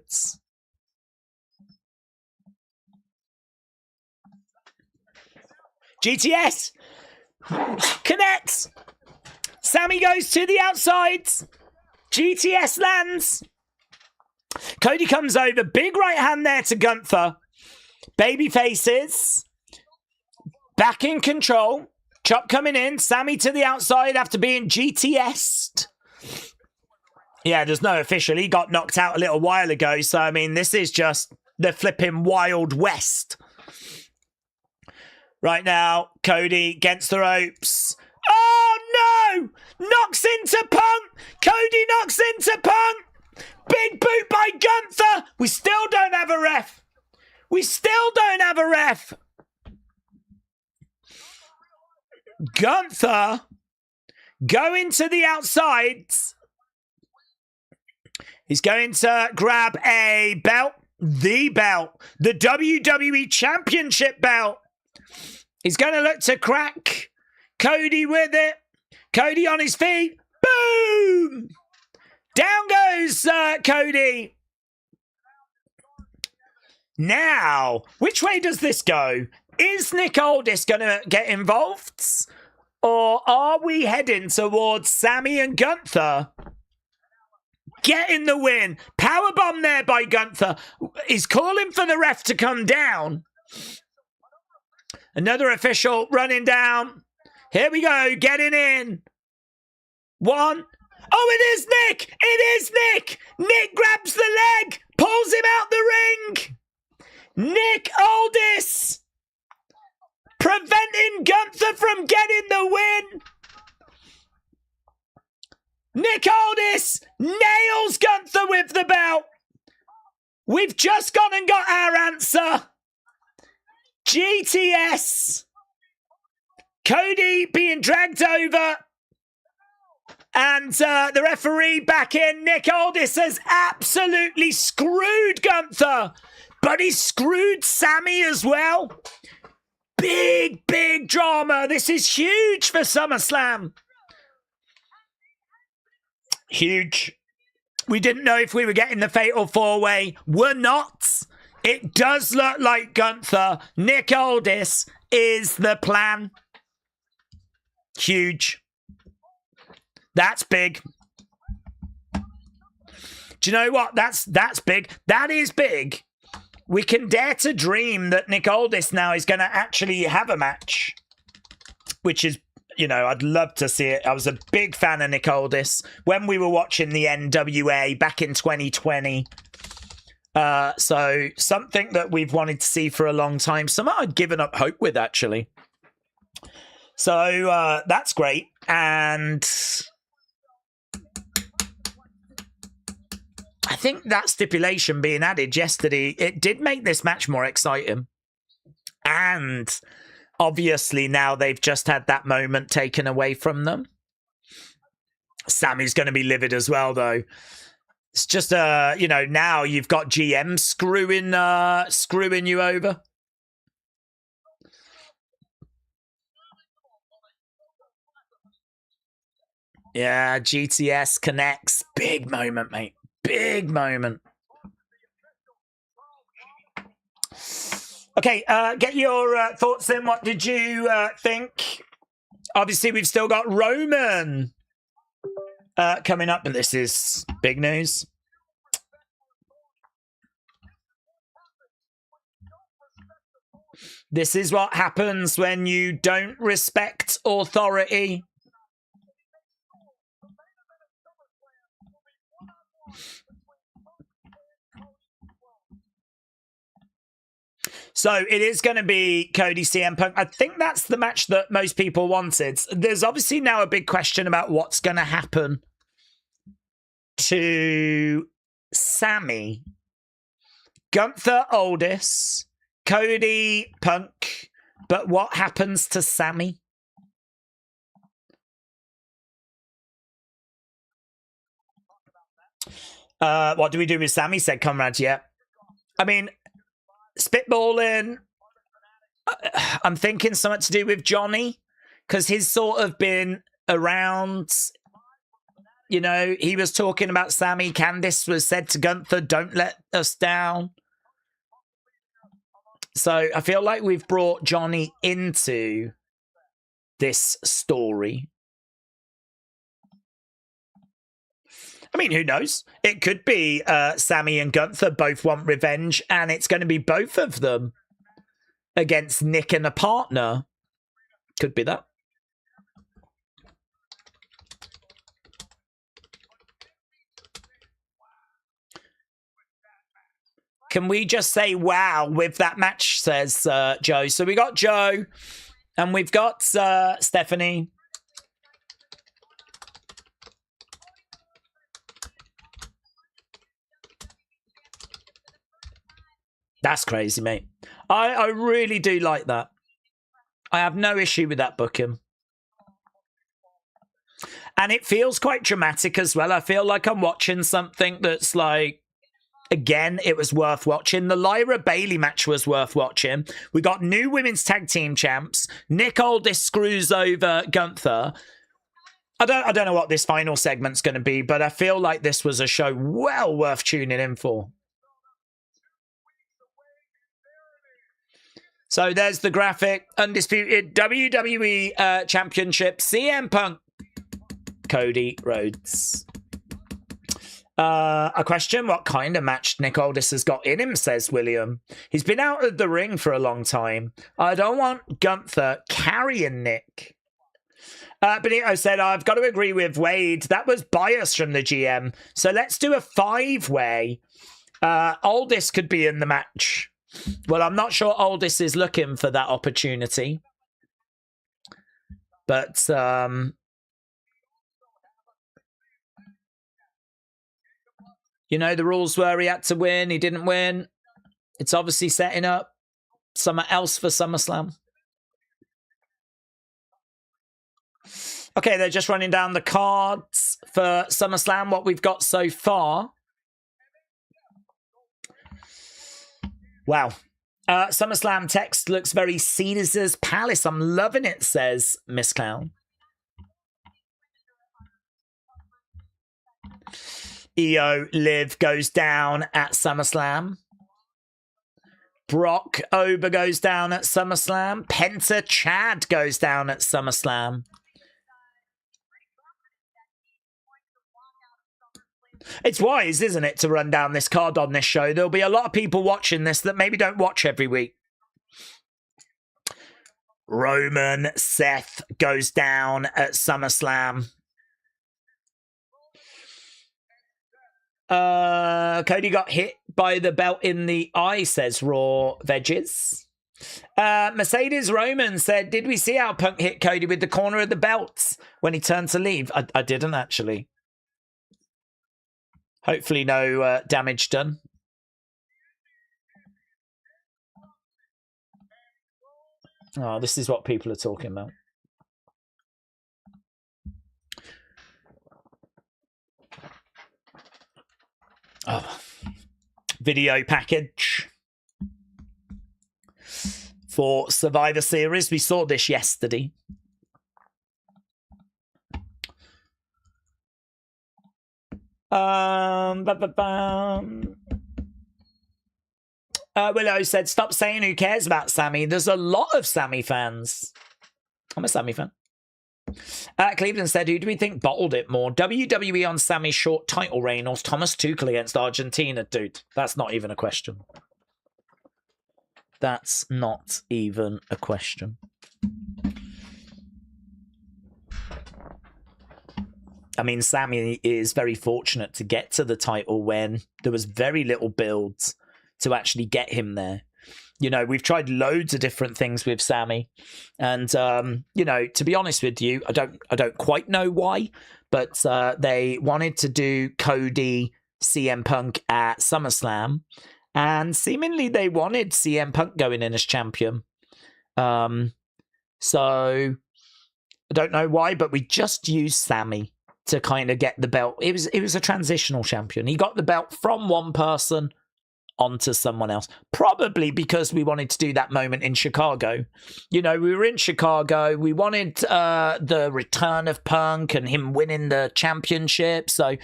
GTS connects. Sami goes to the outside. GTS lands. Cody comes over. Big right hand there to Gunther. Baby faces. Back in control. Chop coming in. Sami to the outside after being GTS'd. Yeah, there's no official. He got knocked out a little while ago. So, I mean, this is just the flipping Wild West. Right now, Cody against the ropes. Oh, no! Knocks into Punk! Cody knocks into Punk! Big boot by Gunther! We still don't have a ref! We still don't have a ref! Gunther going to the outside. He's going to grab a belt. The belt. The WWE Championship belt. He's going to look to crack Cody with it. Cody on his feet. Boom! Down goes Cody. Now, which way does this go? Is Nick Aldis going to get involved? Or are we heading towards Sami and Gunther getting the win? Powerbomb there by Gunther. He's calling for the ref to come down. Another official running down. Here we go, getting in. One. Oh, it is Nick! It is Nick! Nick grabs the leg, pulls him out the ring. Nick Aldis preventing Gunther from getting the win. Nick Aldis nails Gunther with the belt. We've just gone and got our answer. GTS. Cody being dragged over. And the referee back in. Nick Aldis has absolutely screwed Gunther. But he screwed Sami as well. Big, big drama. This is huge for SummerSlam. Huge. We didn't know if we were getting the Fatal 4-Way. We're not. It does look like Gunther. Nick Aldis is the plan. Huge. That's big. Do you know what? That's big. That is big. We can dare to dream that Nick Aldis now is going to actually have a match. Which is, you know, I'd love to see it. I was a big fan of Nick Aldis when we were watching the NWA back in 2020. So something that we've wanted to see for a long time. Something I'd given up hope with, actually. So that's great. And I think that stipulation being added yesterday, it did make this match more exciting. And obviously now they've just had that moment taken away from them. Sami's going to be livid as well, though. It's just, you know, now you've got GM screwing you over. Yeah, GTS connects. Big moment, mate. Big moment. Okay, get your thoughts in. What did you think? Obviously, we've still got Roman coming up, and this is big news. This is what happens when you don't respect authority. So it is going to be Cody CM Punk. I think that's the match that most people wanted. There's obviously now a big question about what's going to happen to Sami. Gunther Aldis, Cody Punk, but what happens to Sami? What do we do with Sami, said Comrade? Yeah. I mean, spitballing, I'm thinking something to do with Johnny, because he's sort of been around. You know, he was talking about Sami. Candice was said to Gunther, don't let us down. So I feel like we've brought Johnny into this story. I mean, who knows? It could be Sami and Gunther both want revenge, and it's going to be both of them against Nick and a partner. Could be that. Can we just say wow with that match, says Joe. So we got Joe, and we've got Stephanie. That's crazy, mate. I really do like that. I have no issue with that booking. And it feels quite dramatic as well. I feel like I'm watching something that's like, again, it was worth watching. The Lyra Bailey match was worth watching. We got new women's tag team champs. Nick Aldis screws over Gunther. I don't know what this final segment's going to be, but I feel like this was a show well worth tuning in for. So there's the graphic. Undisputed WWE Championship. CM Punk. Cody Rhodes. A question, what kind of match Nick Aldis has got in him, says William. He's been out of the ring for a long time. I don't want Gunther carrying Nick. Benito said, I've got to agree with Wade. That was bias from the GM. So let's do a 5-way. Aldis could be in the match. Well, I'm not sure Aldis is looking for that opportunity. But, you know, the rules were he had to win. He didn't win. It's obviously setting up something else for SummerSlam. Okay, they're just running down the cards for SummerSlam, what we've got so far. Wow. SummerSlam text looks very Caesar's Palace. I'm loving it, says Miss Clown. Io Liv goes down at SummerSlam. Brock Ober goes down at SummerSlam. Penta Chad goes down at SummerSlam. It's wise, isn't it, to run down this card on this show? There'll be a lot of people watching this that maybe don't watch every week. Roman Seth goes down at SummerSlam. Cody got hit by the belt in the eye, says Raw Veggies. Mercedes Roman said, did we see how Punk hit Cody with the corner of the belt when he turned to leave? I didn't, actually. Hopefully no damage done. Oh, this is what people are talking about. Oh. Video package for Survivor Series. We saw this yesterday. Willow said, stop saying who cares about Sami. There's a lot of Sami fans. I'm a Sami fan. Cleveland said, who do we think bottled it more? WWE on Sami's short title reign or Thomas Tuchel against Argentina? Dude, that's not even a question. That's not even a question. I mean, Sami is very fortunate to get to the title when there was very little build to actually get him there. You know, we've tried loads of different things with Sami, and you know, to be honest with you, I don't quite know why, but they wanted to do Cody CM Punk at SummerSlam, and seemingly they wanted CM Punk going in as champion. So I don't know why, but we just used Sami to kind of get the belt. It was a transitional champion. He got the belt from one person onto someone else, probably because we wanted to do that moment in Chicago. You know, we were in Chicago, we wanted the return of Punk and him winning the championship, so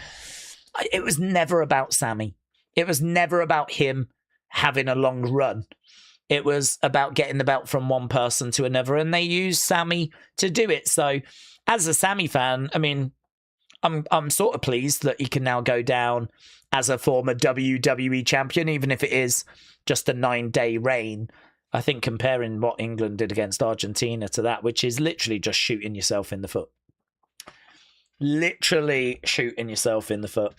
it was never about Sami. It was never about him having a long run. It was about getting the belt from one person to another, and they used Sami to do it. So as a Sami fan, I mean, I'm sort of pleased that he can now go down as a former WWE champion, even if it is just a 9-day reign. I think comparing what England did against Argentina to that, which is literally just shooting yourself in the foot. Literally shooting yourself in the foot.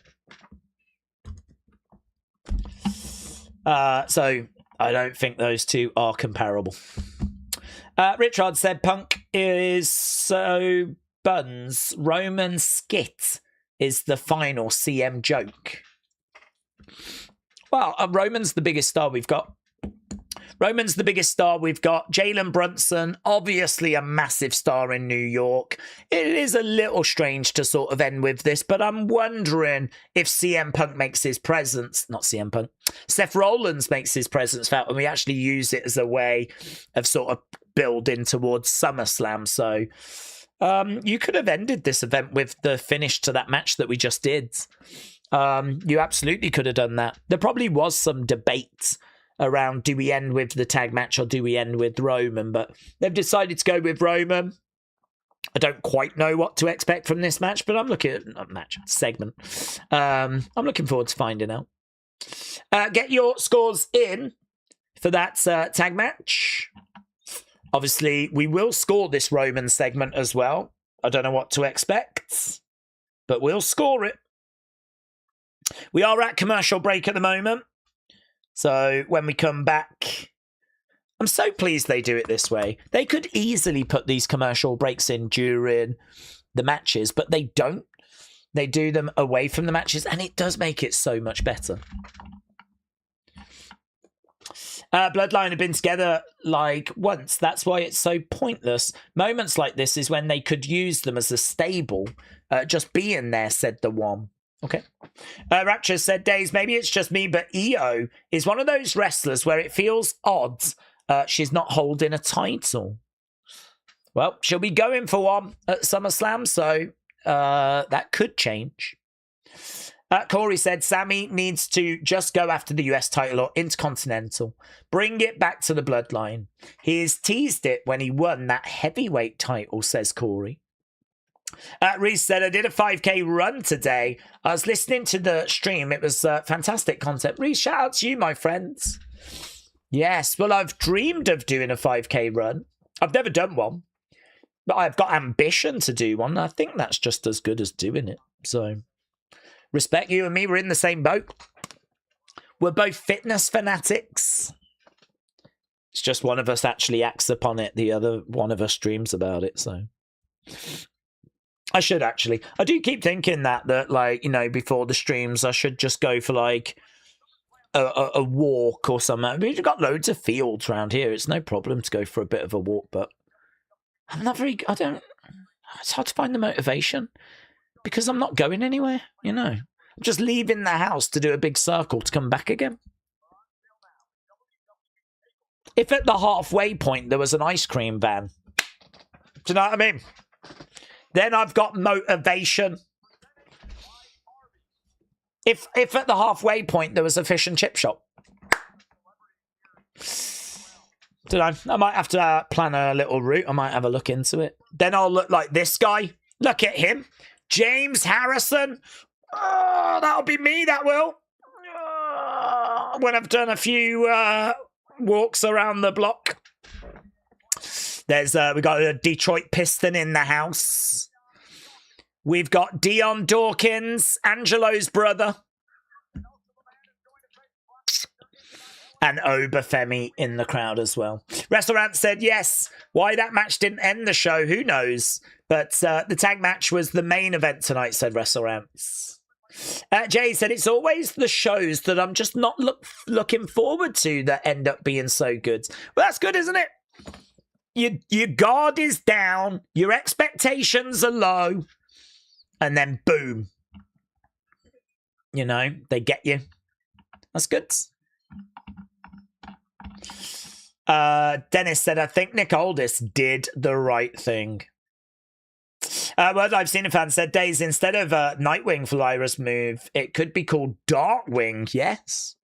So I don't think those two are comparable. Richard said Punk is so buns. Roman skit is the final CM joke. Well, Roman's the biggest star we've got. Jalen Brunson, obviously a massive star in New York. It is a little strange to sort of end with this, but I'm wondering if CM Punk makes his presence, not CM Punk, Seth Rollins makes his presence felt, and we actually use it as a way of sort of building towards SummerSlam. So you could have ended this event with the finish to that match that we just did. You absolutely could have done that. There probably was some debate around, do we end with the tag match or do we end with Roman? But they've decided to go with Roman. I don't quite know what to expect from this match, but I'm looking at segment. I'm looking forward to finding out. Get your scores in for that tag match. Obviously, we will score this Roman segment as well. I don't know what to expect, but we'll score it. We are at commercial break at the moment. So when we come back, I'm so pleased they do it this way. They could easily put these commercial breaks in during the matches, but they don't. They do them away from the matches, and it does make it so much better. Bloodline have been together like once. That's why it's so pointless. Moments like this is when they could use them as a stable. Just being there, said the one. Okay. Rapture said, Daze, maybe it's just me, but Io is one of those wrestlers where it feels odd she's not holding a title. Well, she'll be going for one at SummerSlam, so that could change. Corey said, Sami needs to just go after the US title or Intercontinental. Bring it back to the Bloodline. He's teased it when he won that heavyweight title, says Corey. Reid said, I did a 5k run today. I was listening to the stream. It was fantastic content. Reid, shout out to you, my friends. Yes, well, I've dreamed of doing a 5k run. I've never done one, but I've got ambition to do one. I think that's just as good as doing it. So, respect. You and me, we're in the same boat. We're both fitness fanatics. It's just one of us actually acts upon it. The other one of us dreams about it, so... I should actually. I do keep thinking that like, you know, before the streams, I should just go for like a walk or something. I mean, we've got loads of fields around here. It's no problem to go for a bit of a walk, but it's hard to find the motivation because I'm not going anywhere, you know. I'm just leaving the house to do a big circle to come back again. If at the halfway point there was an ice cream van, do you know what I mean? Then I've got motivation. If at the halfway point there was a fish and chip shop. Don't know. I might have to plan a little route. I might have a look into it. Then I'll look like this guy. Look at him. James Harrison. Oh, that'll be me, that will. When I've done a few walks around the block. There's we got a Detroit Piston in the house. We've got Dion Dawkins, Angelo's brother. And Obafemi in the crowd as well. Restaurant said yes. Why that match didn't end the show, who knows? But the tag match was the main event tonight, said Restaurants. Jay said it's always the shows that I'm just not looking forward to that end up being so good. Well, that's good, isn't it? Your guard is down, your expectations are low, and then boom. You know, they get you. That's good. Dennis said, I think Nick Aldis did the right thing. Well, I've seen a fan said, Daze, instead of Nightwing for Lyra's move, it could be called Darkwing. Yes.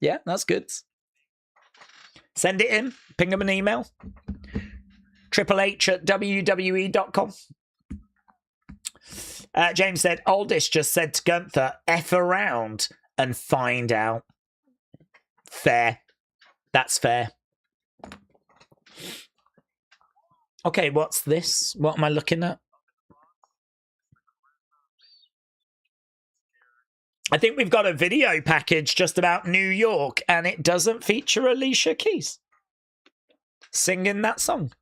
Yeah, that's good. Send it in. Ping them an email. tripleh@wwe.com. James said, Aldis just said to Gunther, F around and find out. Fair. That's fair. Okay, what's this? What am I looking at? I think we've got a video package just about New York, and it doesn't feature Alicia Keys singing that song.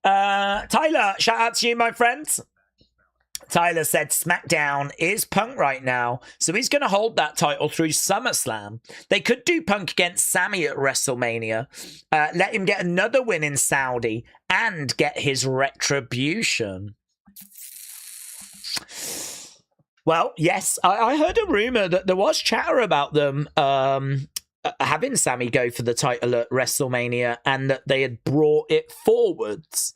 Tyler, shout out to you, my friend. Tyler said SmackDown is Punk right now, so he's going to hold that title through SummerSlam. They could do Punk against Sami at WrestleMania, let him get another win in Saudi, and get his retribution. Well, yes, I heard a rumor that there was chatter about them having Sami go for the title at WrestleMania and that they had brought it forwards.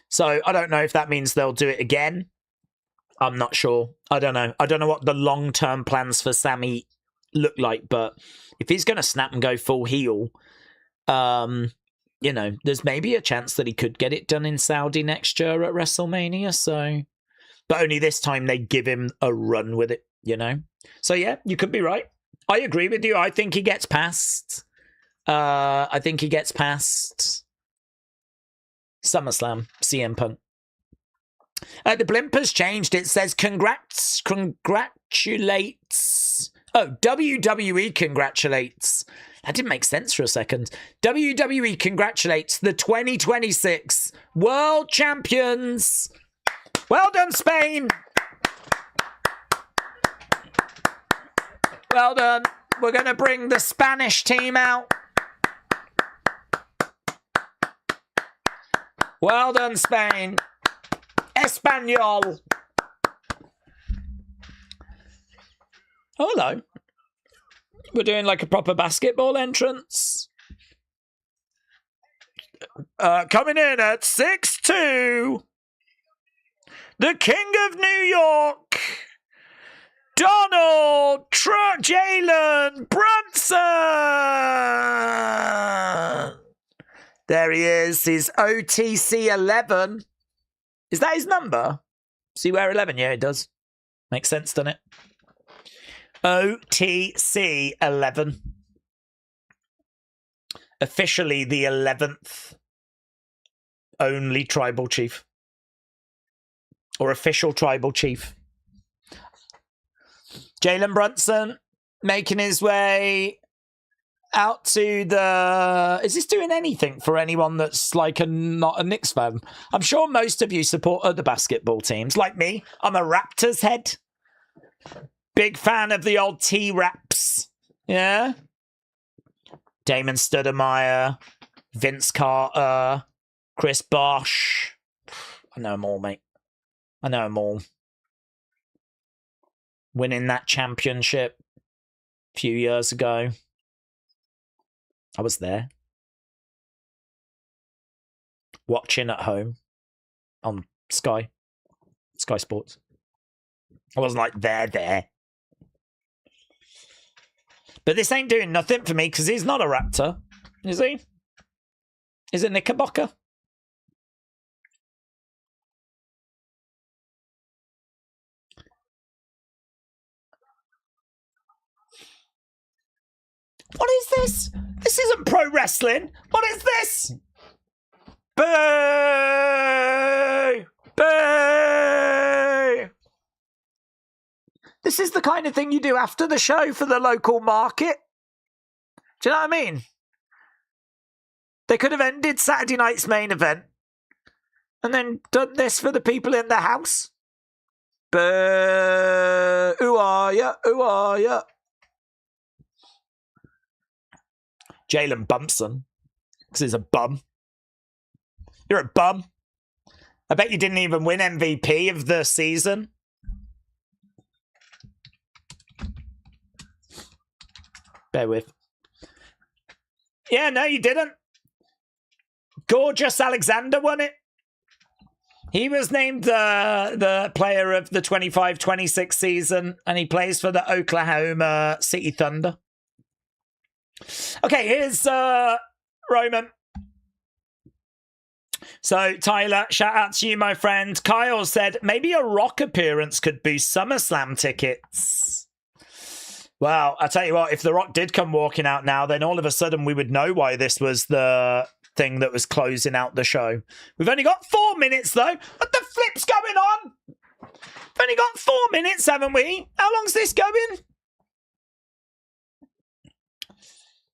So I don't know if that means they'll do it again. I'm not sure. I don't know. I don't know what the long-term plans for Sami look like, but if he's going to snap and go full heel, you know, there's maybe a chance that he could get it done in Saudi next year at WrestleMania. So, but only this time they give him a run with it, you know? So yeah, you could be right. I agree with you. I think he gets past. I think he gets past SummerSlam, CM Punk. The blimp has changed. It says congratulates. Oh, WWE congratulates. That didn't make sense for a second. WWE congratulates the 2026 World Champions. Well done, Spain. Well done. We're going to bring the Spanish team out. Well done, Spain. Espanol. Oh, hello. We're doing like a proper basketball entrance. Coming in at 6'2", the King of New York, Donald Jalen Brunson. There he is. His OTC 11. Is that his number? See where 11? Yeah, it does. Makes sense, doesn't it? OTC 11. Officially the 11th only tribal chief. Or official tribal chief. Jalen Brunson making his way out to the... Is this doing anything for anyone that's like not a Knicks fan? I'm sure most of you support other basketball teams. Like me, I'm a Raptors head. Big fan of the old T-Raps. Yeah? Damon Stoudemire, Vince Carter, Chris Bosh. I know them all, mate. I know them all. Winning that championship a few years ago. I was there. Watching at home on Sky Sports. I wasn't like there. But this ain't doing nothing for me because he's not a Raptor, is he? Is it Knickerbocker? What is this? This isn't pro wrestling. What is this? Boo! Boo! This this is the kind of thing you do after the show for the local market. Do you know what I mean? They could have ended Saturday night's main event and then done this for the people in the house. But who are ya? Who are ya? Jalen Bumpson, because he's a bum. You're a bum. I bet you didn't even win MVP of the season. Bear with. Yeah, no, you didn't. Gorgeous Alexander won it. He was named the player of the 25-26 season, and he plays for the Oklahoma City Thunder. Okay, here's Roman. So, Tyler, shout out to you, my friend. Kyle said, maybe a Rock appearance could boost SummerSlam tickets. Well, I tell you what, if The Rock did come walking out now, then all of a sudden we would know why this was the thing that was closing out the show. We've only got 4 minutes, though. What the flip's going on? We've only got 4 minutes, haven't we? How long's this going?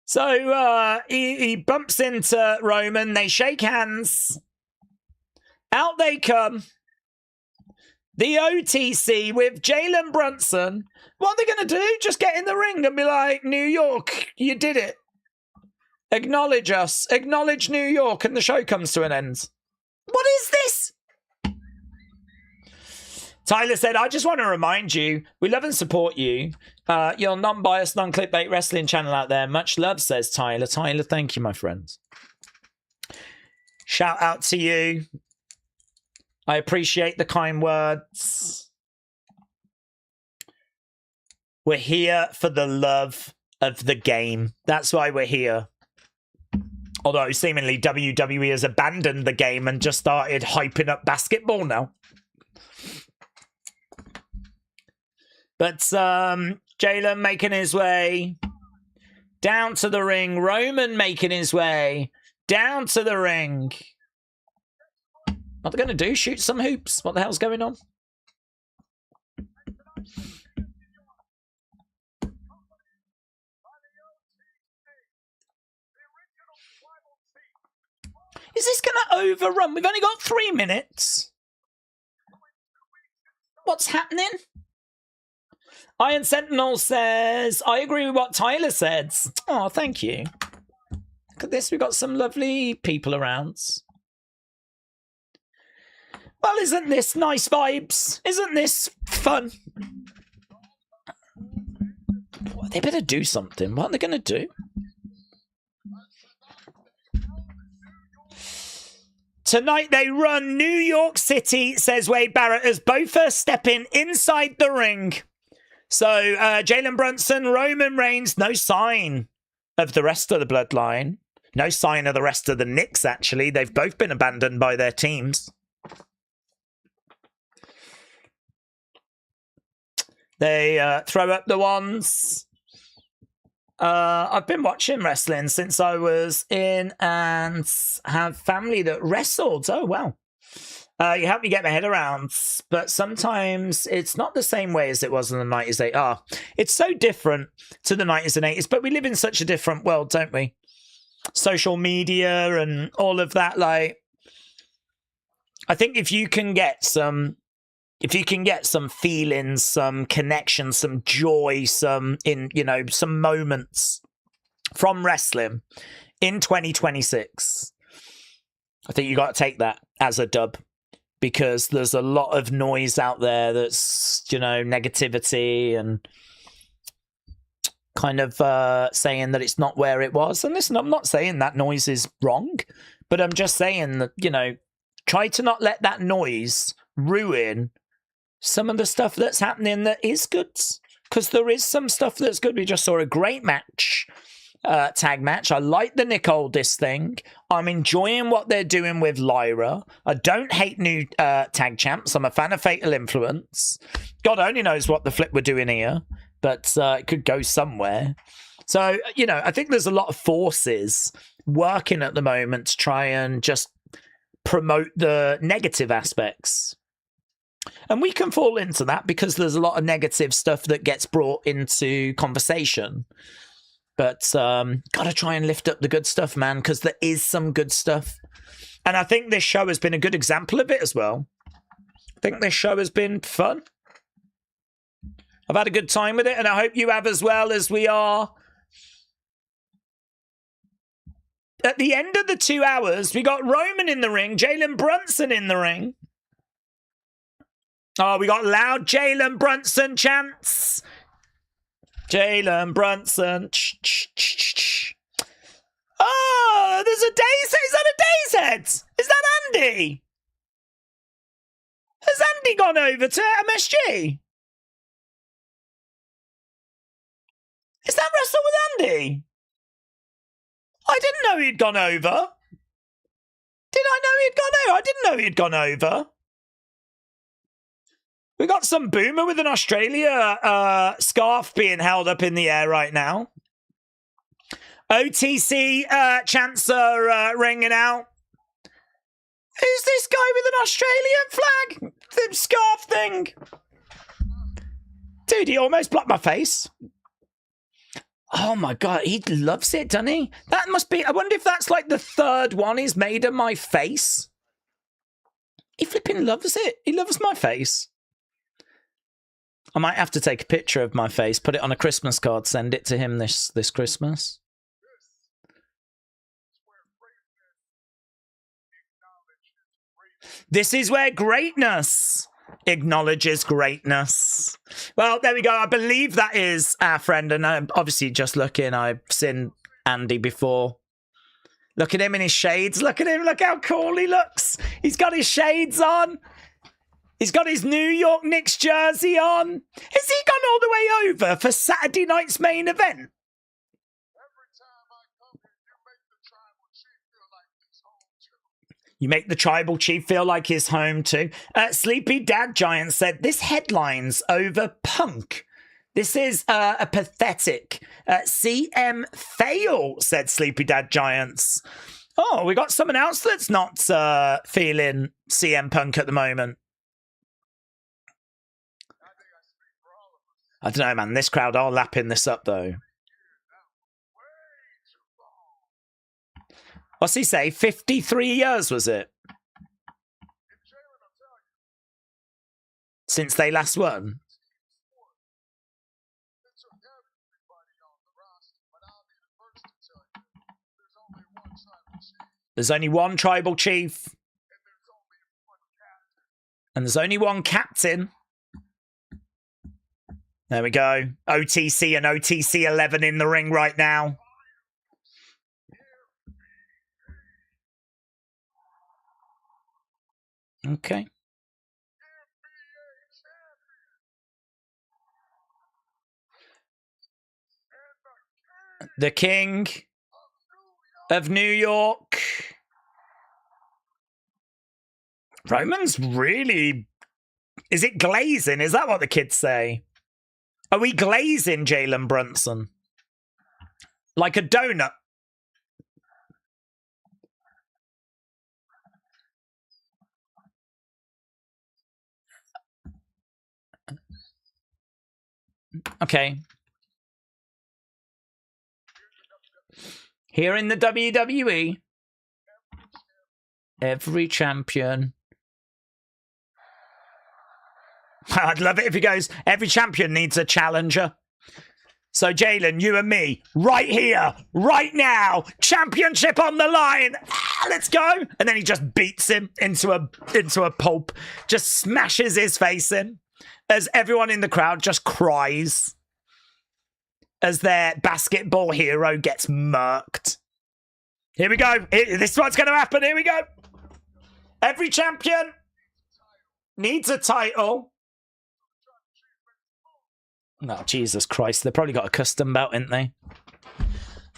So he bumps into Roman. They shake hands. Out they come. The OTC with Jalen Brunson. What are they going to do? Just get in the ring and be like, New York, you did it. Acknowledge us. Acknowledge New York, and the show comes to an end. What is this? Tyler said, I just want to remind you, we love and support you. Your non-biased, non-clickbait wrestling channel out there. Much love, says Tyler. Tyler, thank you, my friends. Shout out to you. I appreciate the kind words. We're here for the love of the game. That's why we're here. Although seemingly WWE has abandoned the game and just started hyping up basketball now. But Jalen making his way down to the ring. Roman making his way down to the ring. What are they going to do? Shoot some hoops? What the hell's going on? Is this going to overrun? We've only got 3 minutes. What's happening? Iron Sentinel says, I agree with what Tyler said. Oh, thank you. Look at this. We've got some lovely people around. Well, isn't this nice vibes? Isn't this fun? They better do something. What are they going to do? Tonight they run New York City, says Wade Barrett, as both are stepping inside the ring. So, Jalen Brunson, Roman Reigns, no sign of the rest of the bloodline. No sign of the rest of the Knicks, actually. They've both been abandoned by their teams. They throw up the wands. I've been watching wrestling since I was in and have family that wrestled. Oh, wow. You help me get my head around, but sometimes it's not the same way as it was in the 90s. It's so different to the 90s and 80s, but we live in such a different world, don't we? Social media and all of that. Like, I think if you can get some feelings, some connection, some joy, some moments from wrestling in 2026, I think you got to take that as a dub. Because there's a lot of noise out there that's, negativity and kind of saying that it's not where it was. And listen, I'm not saying that noise is wrong, but I'm just saying that, try to not let that noise ruin some of the stuff that's happening that is good. Because there is some stuff that's good. We just saw a great match. Tag match. I like the Nick Aldis thing. I'm enjoying what they're doing with Lyra. I don't hate new tag champs. I'm a fan of Fatal Influence. God only knows what the flip we're doing here, but it could go somewhere. So, I think there's a lot of forces working at the moment to try and just promote the negative aspects. And we can fall into that because there's a lot of negative stuff that gets brought into conversation. But gotta try and lift up the good stuff, man, because there is some good stuff. And I think this show has been a good example of it as well. I think this show has been fun. I've had a good time with it, and I hope you have as well, as we are. At the end of the 2 hours, we got Roman in the ring, Jalen Brunson in the ring. Oh, we got loud Jalen Brunson chants. Jalen Brunson. Oh, there's a Daze. Is that a Daze head? Is that Andy? Has Andy gone over to MSG? Is that Wrestle with Andy? I didn't know he'd gone over. Did I know he'd gone over? I didn't know he'd gone over. We got some boomer with an Australia scarf being held up in the air right now. OTC chants are ringing out. Who's this guy with an Australian flag? The scarf thing. Dude, he almost blocked my face. Oh my God, he loves it, doesn't he? That must be, I wonder if that's like the third one he's made of my face. He flipping loves it. He loves my face. I might have to take a picture of my face, put it on a Christmas card, send it to him this Christmas. This is where greatness acknowledges greatness. Well, there we go. I believe that is our friend, and I'm obviously just looking. I've seen Andy before. Look at him in his shades. Look at him. Look how cool he looks. He's got his shades on. He's got his New York Knicks jersey on. Has he gone all the way over for Saturday night's main event? You make the tribal chief feel like he's home too. Sleepy Dad Giant said, this headline's over Punk. This is a pathetic CM fail, said Sleepy Dad Giants. Oh, we got someone else that's not feeling CM Punk at the moment. I don't know, man. This crowd are lapping this up, though. What's he say? 53 years, was it? Since they last won? There's only one tribal chief. And there's only one captain. There we go. OTC and OTC 11 in the ring right now. Okay. The King of New York. Roman's really... Is it glazing? Is that what the kids say? Are we glazing Jalen Brunson? Like a donut? Okay. Here in the WWE, every champion. I'd love it if he goes, every champion needs a challenger. So, Jalen, you and me, right here, right now, championship on the line. Let's go. And then he just beats him into a pulp, just smashes his face in, as everyone in the crowd just cries as their basketball hero gets murked. Here we go. This is what's going to happen. Here we go. Every champion needs a title. No, Jesus Christ. They've probably got a custom belt, ain't they?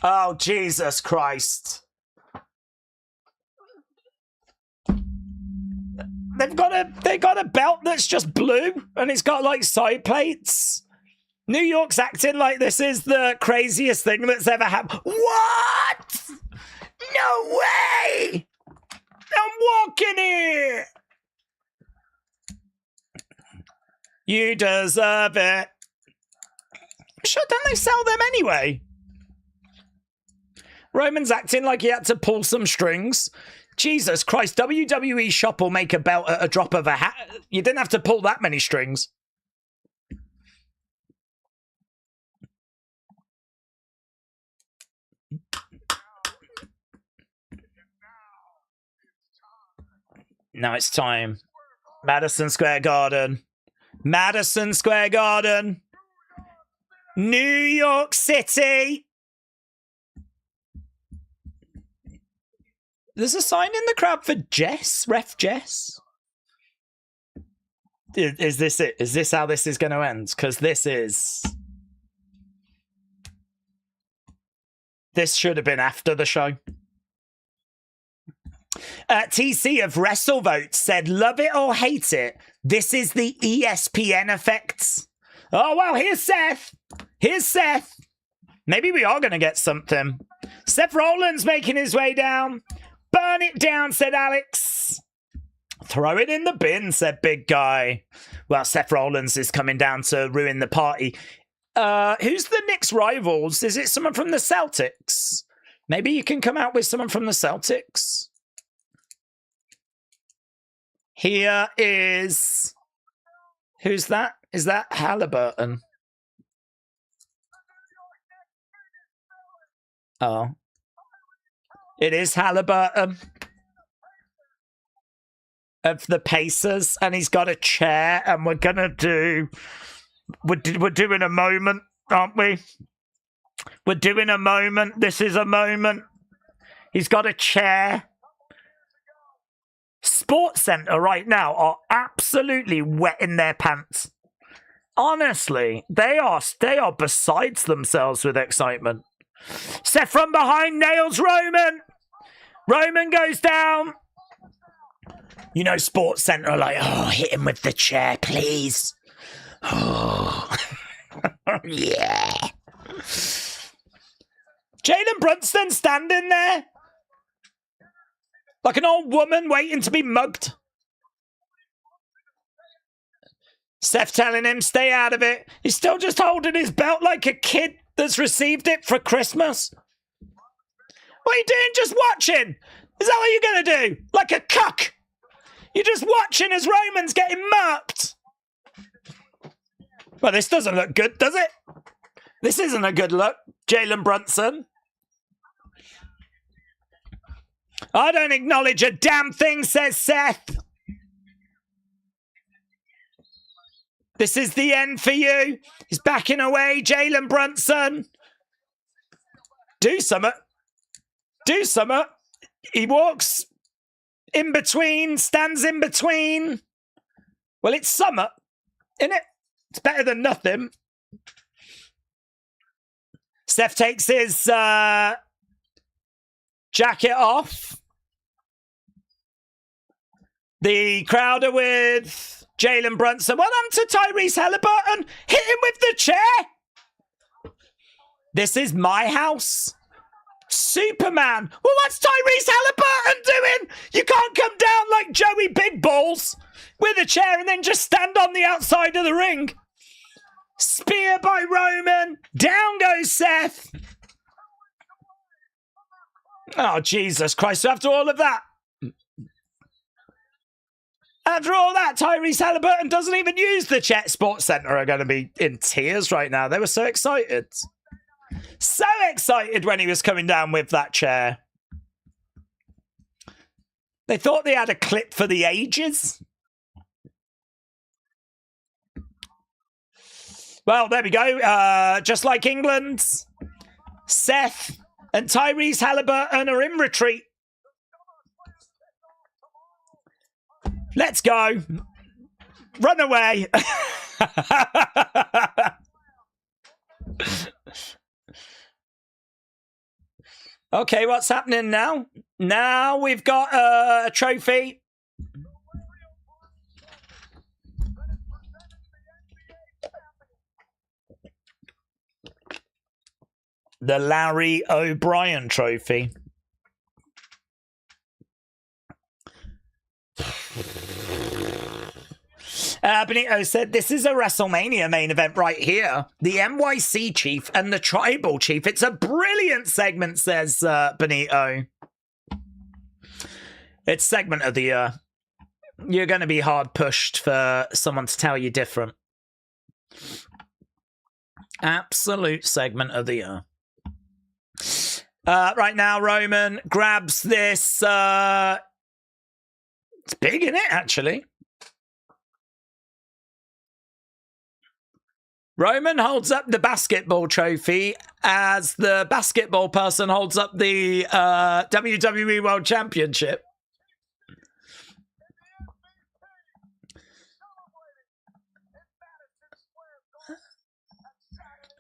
Oh, Jesus Christ. They've got a belt that's just blue and it's got like side plates. New York's acting like this is the craziest thing that's ever happened. What? No way! I'm walking here! You deserve it. Sure, don't they sell them anyway? Roman's acting like he had to pull some strings. Jesus Christ, WWE shop will make a belt at a drop of a hat. You didn't have to pull that many strings. Now it's time. Madison Square Garden. Madison Square Garden. New York City. There's a sign in the crowd for Jess, Ref Jess. Is this it? Is this how this is going to end? Because this should have been after the show. TC of WrestleVote said, love it or hate it, this is the ESPN effect. Oh, well, here's Seth. Here's Seth. Maybe we are going to get something. Seth Rollins making his way down. Burn it down, said Alex. Throw it in the bin, said Big Guy. Well, Seth Rollins is coming down to ruin the party. Who's the Knicks rivals? Is it someone from the Celtics? Maybe you can come out with someone from the Celtics. Here is... Who's that? Is that Halliburton? Oh. It is Halliburton. Of the Pacers. And he's got a chair. And we're going to do... We're doing a moment, aren't we? We're doing a moment. This is a moment. He's got a chair. Sports Center right now are absolutely wetting their pants. Honestly, they are besides themselves with excitement. Seth from behind nails Roman. Roman goes down. You know, Sports Center are like, oh, hit him with the chair, please. Oh, yeah. Jalen Brunson standing there like an old woman waiting to be mugged. Seth telling him, stay out of it. He's still just holding his belt like a kid that's received it for Christmas. What are you doing? Just watching? Is that what you're going to do? Like a cuck? You're just watching as Roman's getting murked. Well, this doesn't look good, does it? This isn't a good look, Jalen Brunson. I don't acknowledge a damn thing, says Seth. This is the end for you. He's backing away, Jalen Brunson. Do something. Do something. He walks in between, stands in between. Well, it's summer, isn't it? It's better than nothing. Seth takes his jacket off. The crowd are with Jalen Brunson. Well done to Tyrese Halliburton. Hit him with the chair. This is my house. Superman. Well, what's Tyrese Halliburton doing? You can't come down like Joey Big Balls with a chair and then just stand on the outside of the ring. Spear by Roman. Down goes Seth. Oh, Jesus Christ. So after all of that, Tyrese Halliburton doesn't even use the Chet Sports Center are going to be in tears right now. They were so excited. So excited when he was coming down with that chair. They thought they had a clip for the ages. Well, there we go. Just like England, Seth and Tyrese Halliburton are in retreat. Let's go. Run away. Okay, what's happening now? Now we've got a trophy. The Larry O'Brien trophy. Benito said, this is a WrestleMania main event right here. The NYC chief and the tribal chief. It's a brilliant segment, says Benito. It's segment of the year. You're going to be hard pushed for someone to tell you different. Absolute segment of the year. Right now, Roman grabs this. It's big, isn't it, actually? Roman holds up the basketball trophy as the basketball person holds up the WWE World Championship.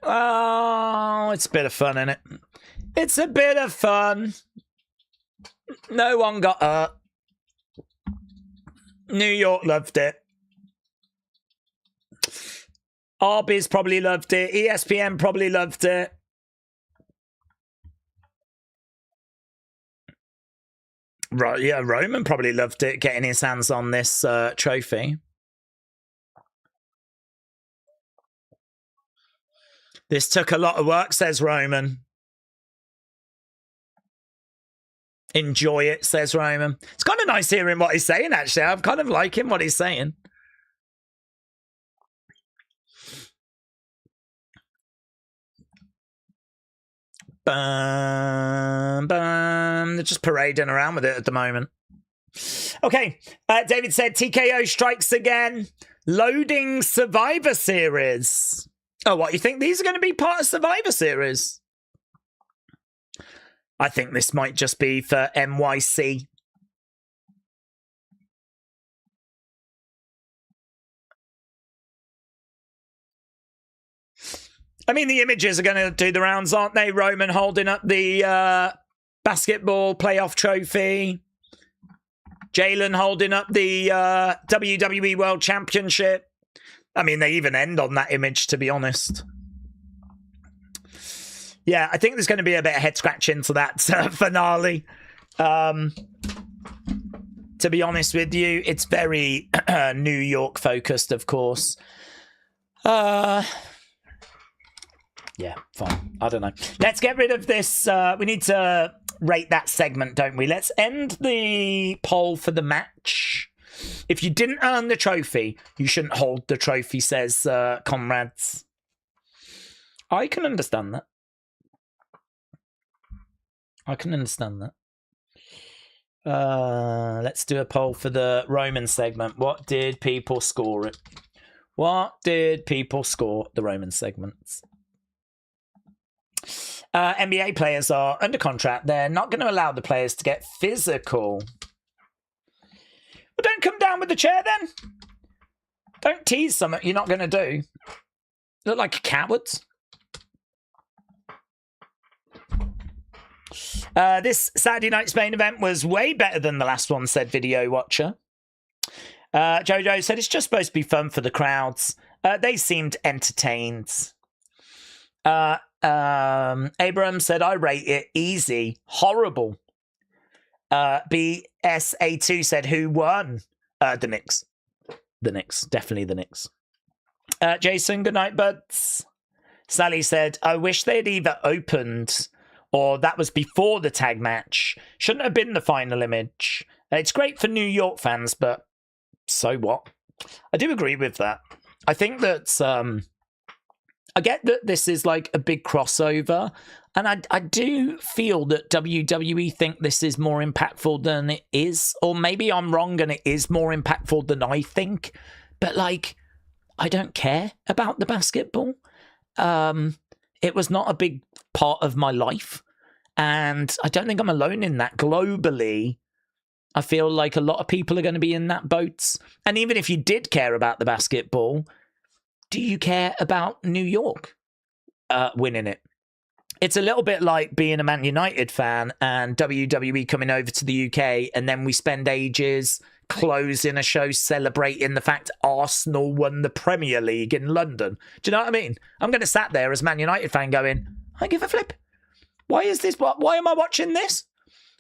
Oh, it's a bit of fun, isn't it? It's a bit of fun. No one got hurt. New York loved it. Arby's probably loved it. ESPN probably loved it. Right, yeah, Roman probably loved it, getting his hands on this trophy. This took a lot of work, says Roman. Enjoy it, says Roman. It's kind of nice hearing what he's saying, actually. I'm kind of liking what he's saying. They're just parading around with it at the moment. Okay, David said TKO strikes again. Loading Survivor Series. Oh, what, you think these are going to be part of Survivor Series? I think this might just be for NYC. I mean, the images are going to do the rounds, aren't they? Roman holding up the basketball playoff trophy. Jalen holding up the WWE World Championship. I mean, they even end on that image, to be honest. Yeah, I think there's going to be a bit of head-scratching to that finale. To be honest with you, it's very New York-focused, of course. Yeah, fine. I don't know. Let's get rid of this. We need to rate that segment, don't we? Let's end the poll for the match. If you didn't earn the trophy, you shouldn't hold the trophy, says Comrades. I can understand that. I can understand that. Let's do a poll for the Roman segment. What did people score it? What did people score the Roman segments? NBA players are under contract. They're not going to allow the players to get physical. Well, don't come down with the chair then. Don't tease something you're not going to do. Look like cowards. This Saturday night's main event was way better than the last one, said Video Watcher. Jojo said it's just supposed to be fun for the crowds. They seemed entertained. Abraham said, I rate it easy. Horrible. BSA2 said, who won? The Knicks. The Knicks. Definitely the Knicks. Jason, good night, buds. Sally said, I wish they'd either opened or that was before the tag match. Shouldn't have been the final image. It's great for New York fans, but so what? I do agree with that. I think that I get that this is like a big crossover, and I do feel that WWE think this is more impactful than it is, or maybe I'm wrong and it is more impactful than I think, but like, I don't care about the basketball. It was not a big part of my life, and I don't think I'm alone in that. Globally, I feel like a lot of people are going to be in that boat, and even if you did care about the basketball, do you care about New York winning it? It's a little bit like being a Man United fan and WWE coming over to the UK, and then we spend ages closing a show celebrating the fact Arsenal won the Premier League in London. Do you know what I mean? I'm going to sat there as Man United fan going, I give a flip. Why is this? Why am I watching this?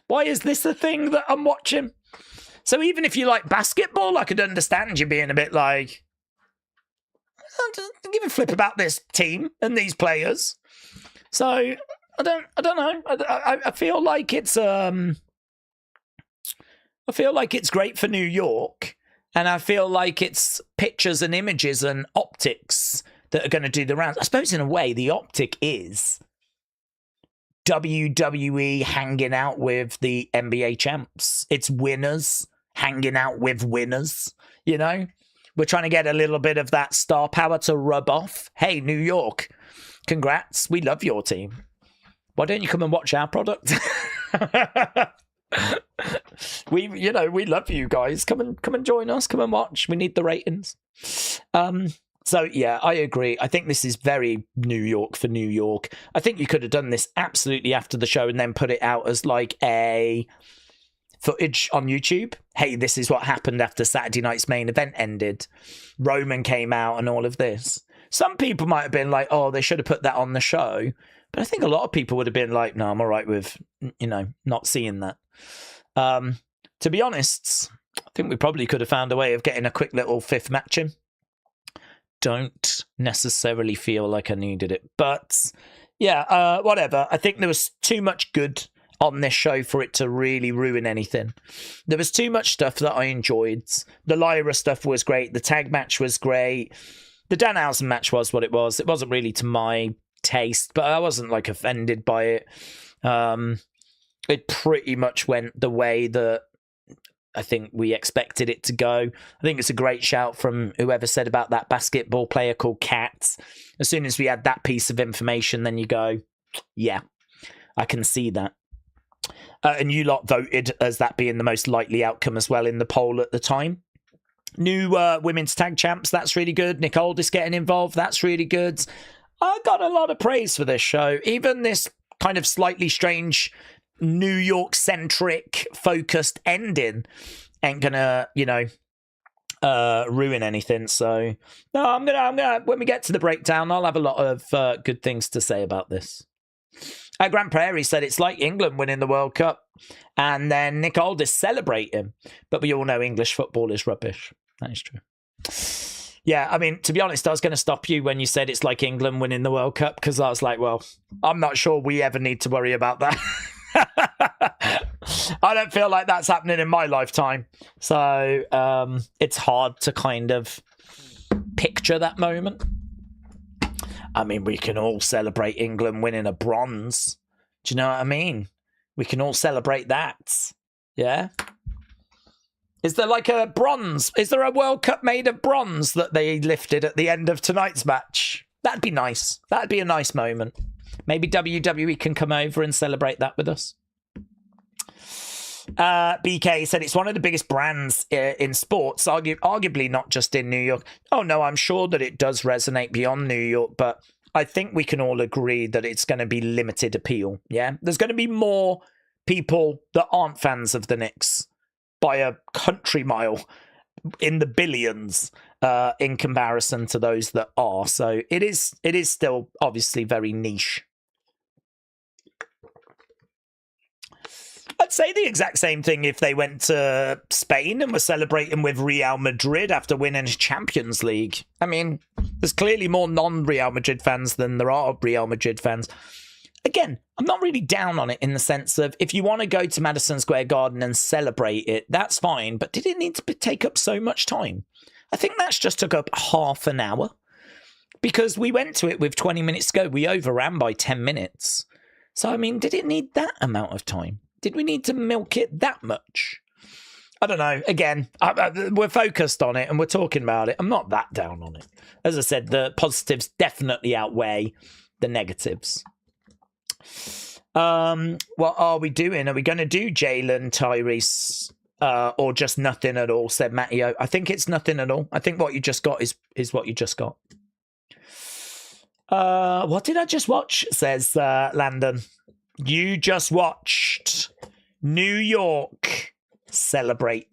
Why is this the thing that I'm watching? So even if you like basketball, I could understand you being a bit like, don't give a flip about this team and these players. So I don't know. I feel like it's great for New York, and I feel like it's pictures and images and optics that are going to do the rounds. I suppose in a way the optic is WWE hanging out with the NBA champs. It's winners hanging out with winners, you know? We're trying to get a little bit of that star power to rub off. Hey, New York, congrats. We love your team. Why don't you come and watch our product? We love you guys. Come and join us. Come and watch. We need the ratings. So yeah, I agree. I think this is very New York for New York. I think you could have done this absolutely after the show and then put it out as like a footage on YouTube. Hey, this is what happened after Saturday night's main event ended. Roman came out and all of this. Some people might have been like, oh, they should have put that on the show. But I think a lot of people would have been like, no, I'm all right with, not seeing that. To be honest, I think we probably could have found a way of getting a quick little fifth match in. Don't necessarily feel like I needed it. But yeah, whatever. I think there was too much good on this show for it to really ruin anything. There was too much stuff that I enjoyed. The Lyra stuff was great. The tag match was great. The Danhausen match was what it was. It wasn't really to my taste, but I wasn't like offended by it. It pretty much went the way that I think we expected it to go. I think it's a great shout from whoever said about that basketball player called Kat. As soon as we had that piece of information, then you go, yeah, I can see that. And you lot voted as that being the most likely outcome as well in the poll at the time. New women's tag champs, that's really good. Nick Aldis getting involved, that's really good. I got a lot of praise for this show. Even this kind of slightly strange New York-centric focused ending ain't gonna, ruin anything. So no, I'm gonna when we get to the breakdown, I'll have a lot of good things to say about this. Grand Prairie said it's like England winning the World Cup and then Nick Aldis celebrating. But we all know English football is rubbish. That is true. Yeah, I mean, to be honest, I was going to stop you when you said it's like England winning the World Cup because I was like, well, I'm not sure we ever need to worry about that. I don't feel like that's happening in my lifetime. So it's hard to kind of picture that moment. I mean, we can all celebrate England winning a bronze. Do you know what I mean? We can all celebrate that. Yeah? Is there like a bronze? Is there a World Cup made of bronze that they lifted at the end of tonight's match? That'd be nice. That'd be a nice moment. Maybe WWE can come over and celebrate that with us. BK said it's one of the biggest brands in sports, arguably not just in New York. Oh no, I'm sure that it does resonate beyond New York, but I think we can all agree that it's going to be limited appeal. Yeah, there's going to be more people that aren't fans of the Knicks by a country mile, in the billions, in comparison to those that are. So it is still obviously very niche. I'd say the exact same thing if they went to Spain and were celebrating with Real Madrid after winning Champions League. I mean, there's clearly more non-Real Madrid fans than there are Real Madrid fans. Again, I'm not really down on it in the sense of if you want to go to Madison Square Garden and celebrate it, that's fine. But did it need to take up so much time? I think that's just took up half an hour because we went to it with 20 minutes to go. We overran by 10 minutes. So, I mean, did it need that amount of time? Did we need to milk it that much? I don't know. Again, we're focused on it and we're talking about it. I'm not that down on it. As I said, the positives definitely outweigh the negatives. What are we doing? Are we going to do Jalen, Tyrese, or just nothing at all? Said Matteo. I think it's nothing at all. I think what you just got is what you just got. What did I just watch? Says Landon. You just watched New York celebrate.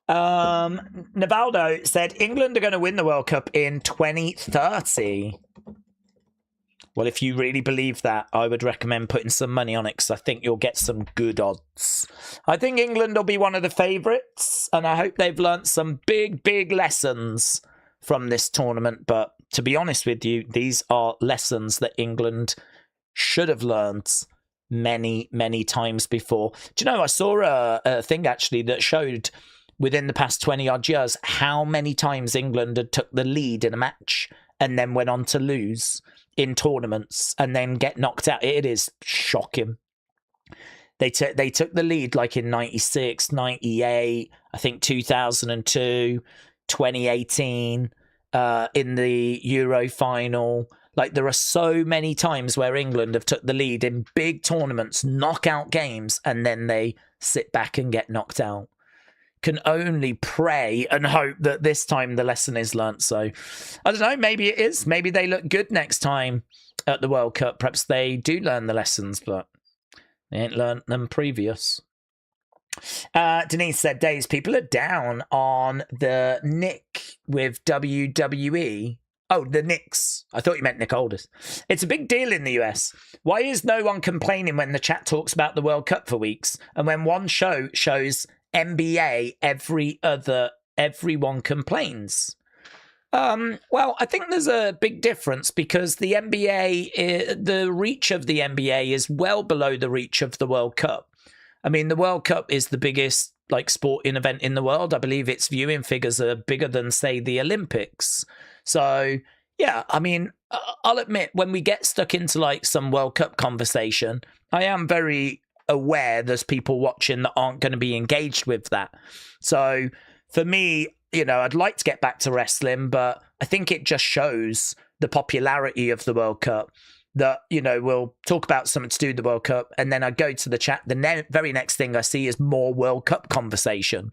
Navaldo said England are going to win the World Cup in 2030. Well, if you really believe that, I would recommend putting some money on it because I think you'll get some good odds. I think England will be one of the favourites, and I hope they've learnt some big, big lessons from this tournament. But to be honest with you, these are lessons that England should have learned many, many times before. Do you know, I saw a thing actually that showed within the past 20 odd years how many times England had took the lead in a match and then went on to lose in tournaments and then get knocked out. It is shocking. They took the lead like in 96, 98, I think 2002, 2018, in the Euro final. Like, there are so many times where England have took the lead in big tournaments, knockout games, and then they sit back and get knocked out. Can only pray and hope that this time the lesson is learnt. So, I don't know, maybe it is. Maybe they look good next time at the World Cup. Perhaps they do learn the lessons, but they ain't learnt them previous. Denise said, Daze, people are down on the Nick with WWE. Oh, the Knicks. I thought you meant Nick Aldis. It's a big deal in the US. Why is no one complaining when the chat talks about the World Cup for weeks? And when one show shows NBA, everyone complains. Well, I think there's a big difference because the NBA, the reach of the NBA is well below the reach of the World Cup. I mean, the World Cup is the biggest sporting event in the world. I believe its viewing figures are bigger than, say, the Olympics. So, yeah, I mean, I'll admit, when we get stuck into some World Cup conversation, I am very aware there's people watching that aren't going to be engaged with that. So for me, I'd like to get back to wrestling, but I think it just shows the popularity of the World Cup that, we'll talk about something to do with the World Cup, and then I go to the chat. The very next thing I see is more World Cup conversation.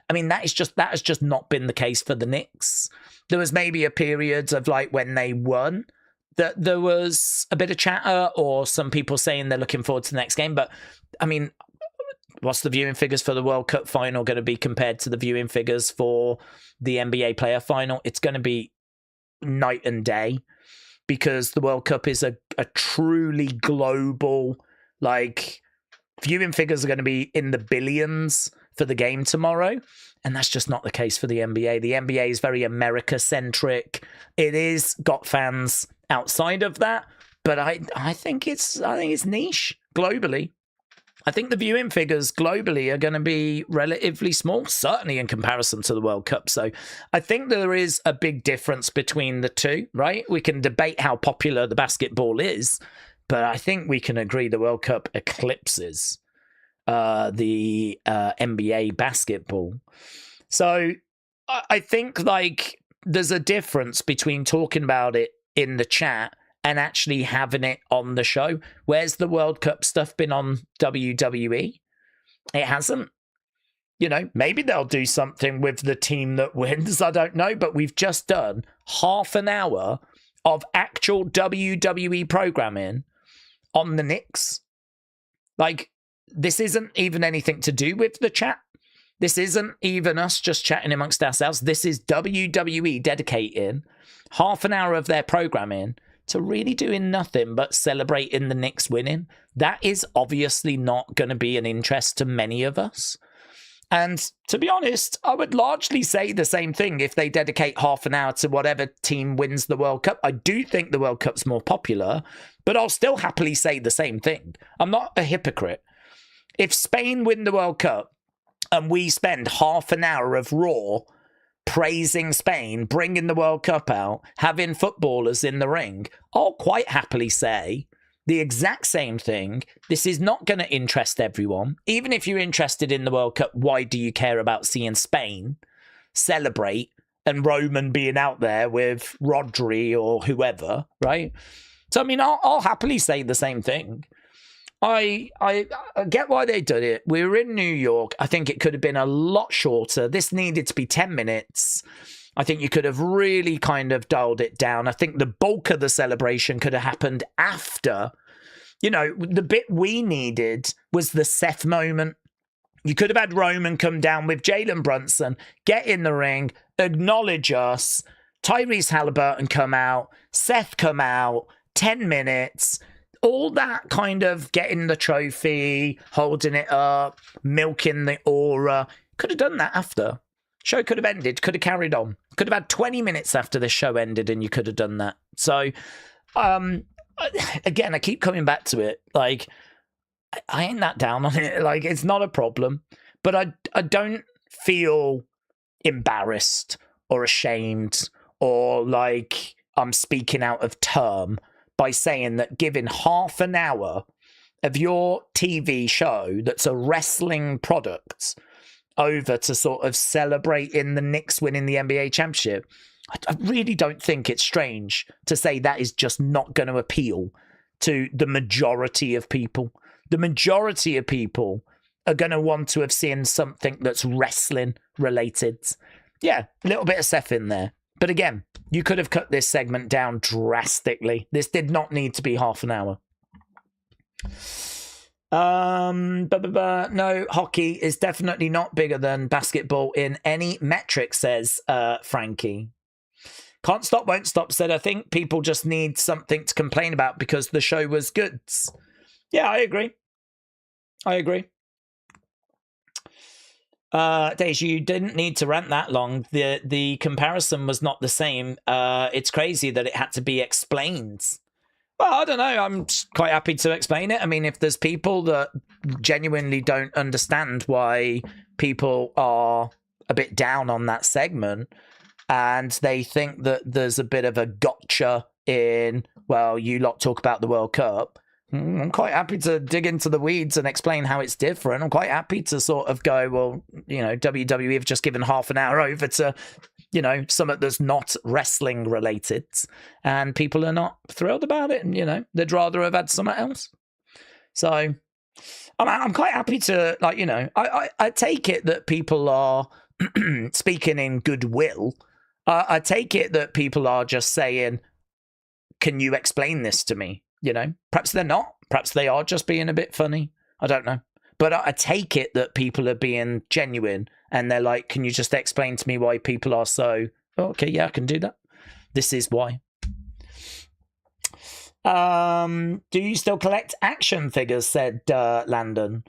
I mean, that has just not been the case for the Knicks. There was maybe a period of when they won that there was a bit of chatter or some people saying they're looking forward to the next game. But I mean, what's the viewing figures for the World Cup final going to be compared to the viewing figures for the NBA player final? It's going to be night and day because the World Cup is a truly global, viewing figures are going to be in the billions for the game tomorrow. And that's just not the case for the NBA. The NBA is very America-centric. It is got fans outside of that, but I think it's niche globally. I think the viewing figures globally are going to be relatively small, certainly in comparison to the World Cup. So I think there is a big difference between the two, right? We can debate how popular the basketball is, but I think we can agree the World Cup eclipses the NBA basketball. So I think there's a difference between talking about it in the chat and actually having it on the show. Where's the World Cup stuff been on WWE? It hasn't. Maybe they'll do something with the team that wins. I don't know. But we've just done half an hour of actual WWE programming on the Knicks. This isn't even anything to do with the chat. This isn't even us just chatting amongst ourselves. This is WWE dedicating half an hour of their programming to really doing nothing but celebrating the Knicks winning. That is obviously not going to be an interest to many of us. And to be honest, I would largely say the same thing if they dedicate half an hour to whatever team wins the World Cup. I do think the World Cup's more popular, but I'll still happily say the same thing. I'm not a hypocrite. If Spain win the World Cup and we spend half an hour of Raw praising Spain, bringing the World Cup out, having footballers in the ring, I'll quite happily say the exact same thing. This is not going to interest everyone. Even if you're interested in the World Cup, why do you care about seeing Spain celebrate and Roman being out there with Rodri or whoever, right? So, I mean, I'll happily say the same thing. I get why they did it. We were in New York. I think it could have been a lot shorter. This needed to be 10 minutes. I think you could have really kind of dialed it down. I think the bulk of the celebration could have happened after. The bit we needed was the Seth moment. You could have had Roman come down with Jalen Brunson, get in the ring, acknowledge us, Tyrese Halliburton come out, Seth come out, 10 minutes, all that kind of getting the trophy, holding it up, milking the aura. Could have done that after. Show could have ended, could have carried on. Could have had 20 minutes after the show ended and you could have done that. So, again, I keep coming back to it. Like, I ain't that down on it. Like, it's not a problem. But I don't feel embarrassed or ashamed or like I'm speaking out of term by saying that giving half an hour of your TV show that's a wrestling product over to sort of celebrating the Knicks winning the NBA championship, I really don't think it's strange to say that is just not going to appeal to the majority of people. The majority of people are going to want to have seen something that's wrestling related. Yeah, a little bit of Seth in there. But again, you could have cut this segment down drastically. This did not need to be half an hour. No, hockey is definitely not bigger than basketball in any metric, says Frankie. Can't Stop, Won't Stop said, I think people just need something to complain about because the show was good. Yeah, I agree. Daze, you didn't need to rant that long. The comparison was not the same. It's crazy that it had to be explained. Well, I don't know. I'm quite happy to explain it. I mean, if there's people that genuinely don't understand why people are a bit down on that segment and they think that there's a bit of a gotcha in, well, you lot talk about the World Cup, I'm quite happy to dig into the weeds and explain how it's different. I'm quite happy to sort of go, well, you know, WWE have just given half an hour over to, you know, something that's not wrestling related, and people are not thrilled about it, and, you know, they'd rather have had something else. So I'm quite happy to, like, you know, I take it that people are speaking in goodwill. I take it that people are just saying, can you explain this to me? You know, perhaps they're not. Perhaps they are just being a bit funny. I don't know. But I take it that people are being genuine and they're like, can you just explain to me why people are so, oh, okay, yeah, I can do that. This is why. Do you still collect action figures, said Landon.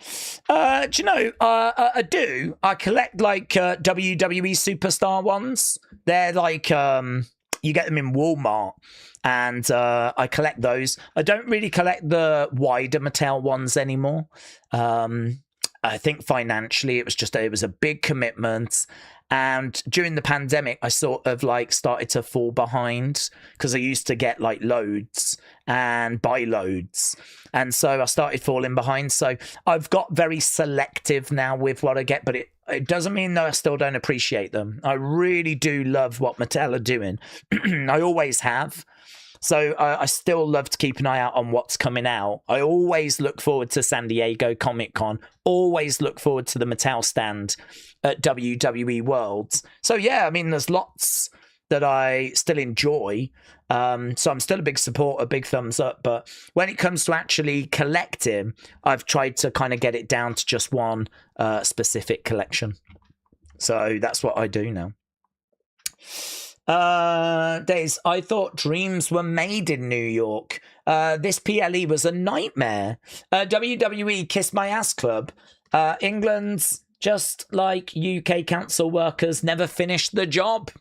Do you know, I do. I collect like WWE Superstar ones. They're like, you get them in Walmart. And I collect those. I don't really collect the wider Mattel ones anymore. I think financially it was a big commitment. And during the pandemic, I sort of like started to fall behind because I used to get like loads and buy loads. And so I started falling behind. So I've got very selective now with what I get, but it doesn't mean that I still don't appreciate them. I really do love what Mattel are doing. I always have. So I still love to keep an eye out on what's coming out. I always look forward to San Diego Comic-Con. Always look forward to the Mattel stand at WWE Worlds. So yeah, I mean, there's lots that I still enjoy. So I'm still a big supporter, big thumbs up. But when it comes to actually collecting, I've tried to kind of get it down to just one specific collection. So that's what I do now. Daze, I thought dreams were made in New York. This PLE was a nightmare. WWE Kiss My Ass Club. England's just like UK council workers never finished the job.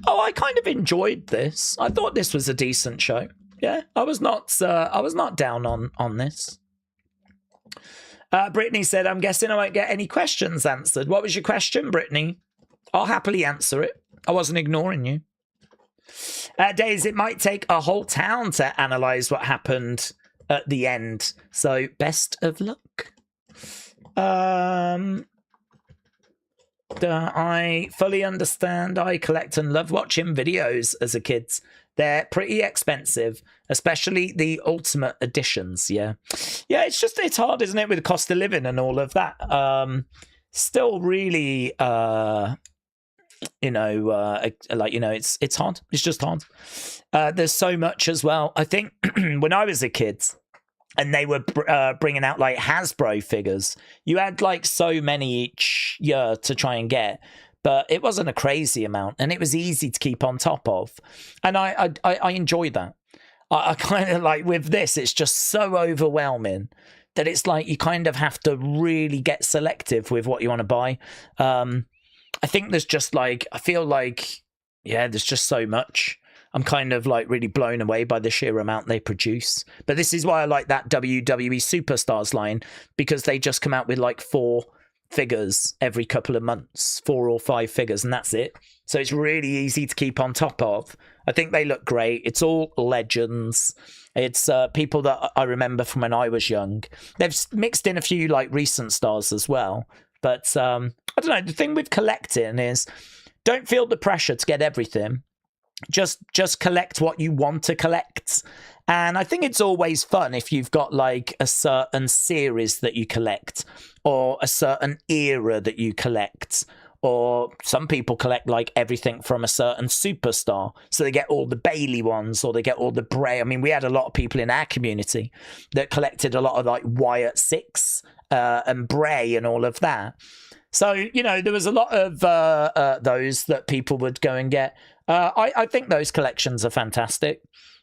Oh, I kind of enjoyed this. I thought this was a decent show. Yeah, I was not down on this. Brittany said, I'm guessing I won't get any questions answered. What was your question, Brittany? I'll happily answer it. I wasn't ignoring you. Daze, it might take a whole town to analyse what happened at the end. So, best of luck. I fully understand. I collect and love watching videos as a kid. They're pretty expensive, especially the ultimate editions. Yeah, it's hard, isn't it, with the cost of living and all of that. Still really, it's hard. It's just hard. There's so much as well. I think when I was a kid and they were bringing out like Hasbro figures, you had like so many each year to try and get, but it wasn't a crazy amount and it was easy to keep on top of. And I enjoy that. I kind of like with this, it's just so overwhelming that it's like you kind of have to really get selective with what you want to buy. I think there's just like, I feel like yeah, there's just so much. I'm kind of like really blown away by the sheer amount they produce. But this is why I like that WWE Superstars line, because they just come out with like 4 figures every couple of months, 4 or 5 figures, and that's it. So it's really easy to keep on top of. I think they look great. It's all legends. It's people that I remember from when I was young. They've mixed in a few like recent stars as well. But I don't know. The thing with collecting is don't feel the pressure to get everything. Just collect what you want to collect. And I think it's always fun if you've got like a certain series that you collect, or a certain era that you collect, or some people collect like everything from a certain superstar. So they get all the Bailey ones, or they get all the Brie. I mean, we had a lot of people in our community that collected a lot of like Wyatt Six and Brie and all of that. So, you know, there was a lot of those that people would go and get. I think those collections are fantastic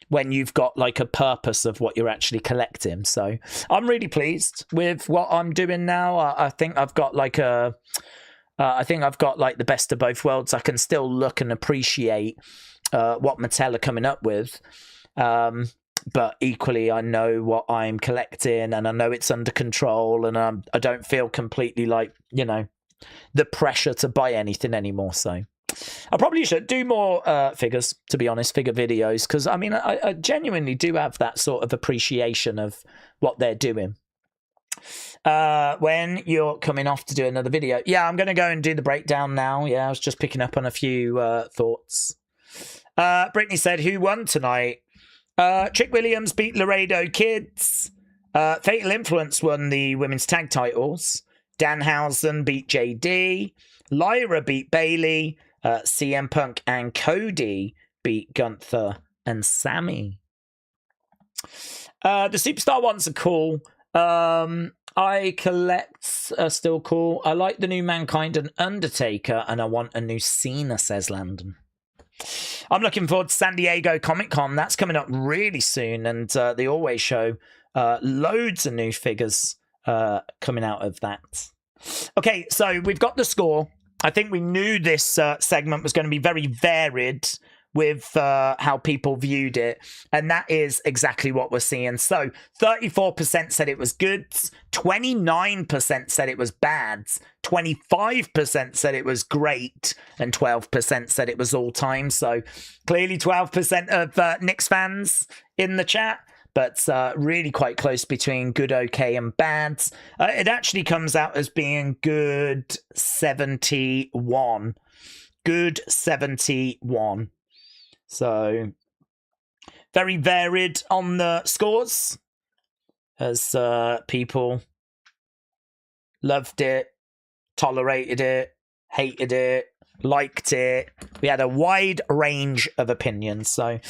when you've got like a purpose of what you're actually collecting. So I'm really pleased with what I'm doing now. I think I've got like the best of both worlds. I can still look and appreciate what Mattel are coming up with. But equally, I know what I'm collecting, and I know it's under control, and I don't feel completely like, you know, the pressure to buy anything anymore. So I probably should do more figures, to be honest, figure videos, because I mean, I genuinely do have that sort of appreciation of what they're doing. When you're coming off to do another video, yeah, I'm going to go and do the breakdown now. Yeah, I was just picking up on a few thoughts. Brittany said, who won tonight? Trick Williams beat Laredo Kids. Fatal Influence won the women's tag titles. Danhausen beat JD. Lyra beat Bailey. CM Punk and Cody beat Gunther and Sami. The Superstar ones are cool. I collect are still cool. I like the new Mankind and Undertaker, and I want a new Cena, says Landon. I'm looking forward to San Diego Comic-Con. That's coming up really soon, and they always show loads of new figures coming out of that. Okay, so we've got the score. I think we knew this segment was going to be very varied with how people viewed it, and that is exactly what we're seeing. So 34% said it was good, 29% said it was bad, 25% said it was great, and 12% said it was all time. So clearly 12% of Knicks fans in the chat, but really quite close between good, okay, and bad. It actually comes out as being good 71. Good 71. So very varied on the scores, as people loved it, tolerated it, hated it, liked it. We had a wide range of opinions. So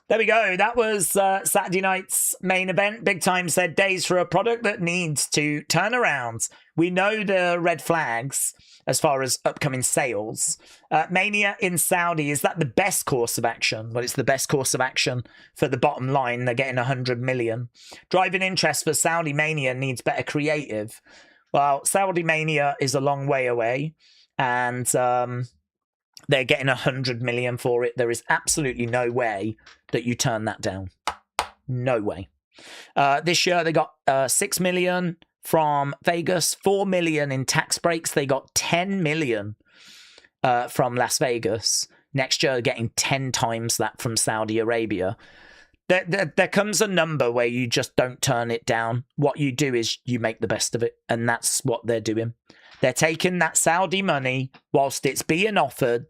there we go. That was Saturday night's main event. Big Time said, days for a product that needs to turn around. We know the red flags as far as upcoming sales. Mania in Saudi, is that the best course of action? Well, it's the best course of action for the bottom line. They're getting 100 million. Driving interest for Saudi Mania needs better creative. Well, Saudi Mania is a long way away, and they're getting 100 million for it. There is absolutely no way that you turn that down. No way. This year they got 6 million from Vegas, 4 million in tax breaks. They got 10 million from Las Vegas. Next year, they're getting 10 times that from Saudi Arabia. There comes a number where you just don't turn it down. What you do is you make the best of it, and that's what they're doing. They're taking that Saudi money whilst it's being offered,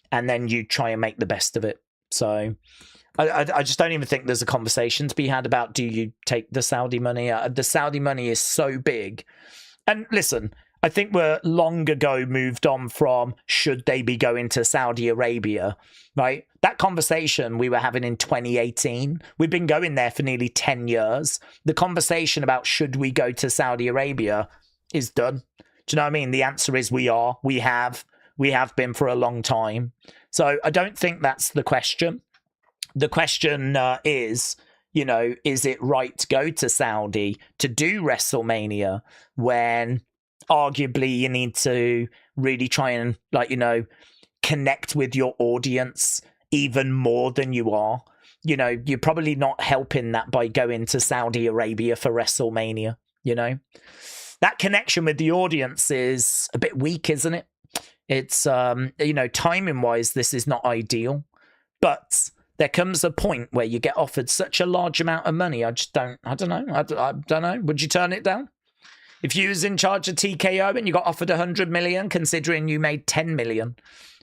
and then you try and make the best of it. So I just don't even think there's a conversation to be had about, do you take the Saudi money? The Saudi money is so big. And listen, I think we're long ago moved on from should they be going to Saudi Arabia, right? That conversation we were having in 2018, we've been going there for nearly 10 years. The conversation about should we go to Saudi Arabia is done. Do you know what I mean? The answer is we have been for a long time. So I don't think that's the question. The question is, you know, is it right to go to Saudi to do WrestleMania when arguably you need to really try and, like, you know, connect with your audience even more than you are. You know, you're probably not helping that by going to Saudi Arabia for WrestleMania, you know? That connection with the audience is a bit weak, isn't it? It's, you know, timing-wise, this is not ideal. But there comes a point where you get offered such a large amount of money, I don't know. Would you turn it down? If you was in charge of TKO and you got offered 100 million, considering you made 10 million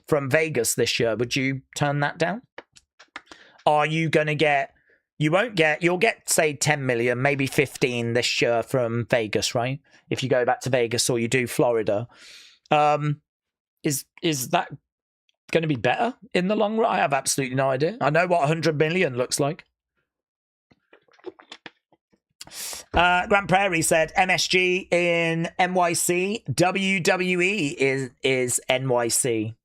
from Vegas this year, would you turn that down? Are you going to get, you'll get, say, 10 million, maybe 15 this year from Vegas, right? If you go back to Vegas or you do Florida. Is that going to be better in the long run? I have absolutely no idea. I know what 100 million looks like. Grand Prairie said MSG in NYC, WWE is NYC.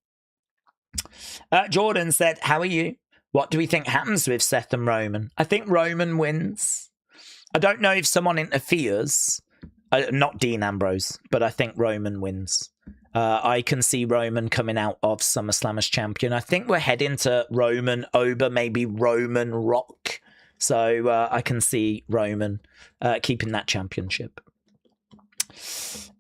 Jordan said, how are you? What do we think happens with Seth and Roman? I think Roman wins. I don't know if someone interferes. Not Dean Ambrose, but I think Roman wins. I can see Roman coming out of SummerSlam as champion. I think we're heading to Roman over, maybe Roman Rock. So I can see Roman keeping that championship.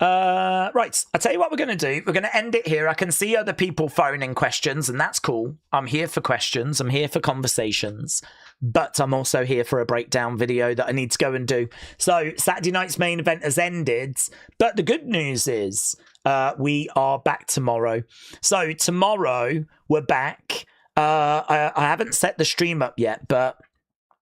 Right, I'll tell you what we're going to do. We're going to end it here. I can see other people phoning questions, and that's cool. I'm here for questions. I'm here for conversations. But I'm also here for a breakdown video that I need to go and do. So Saturday night's main event has ended. But the good news is we are back tomorrow. So tomorrow we're back. I haven't set the stream up yet, but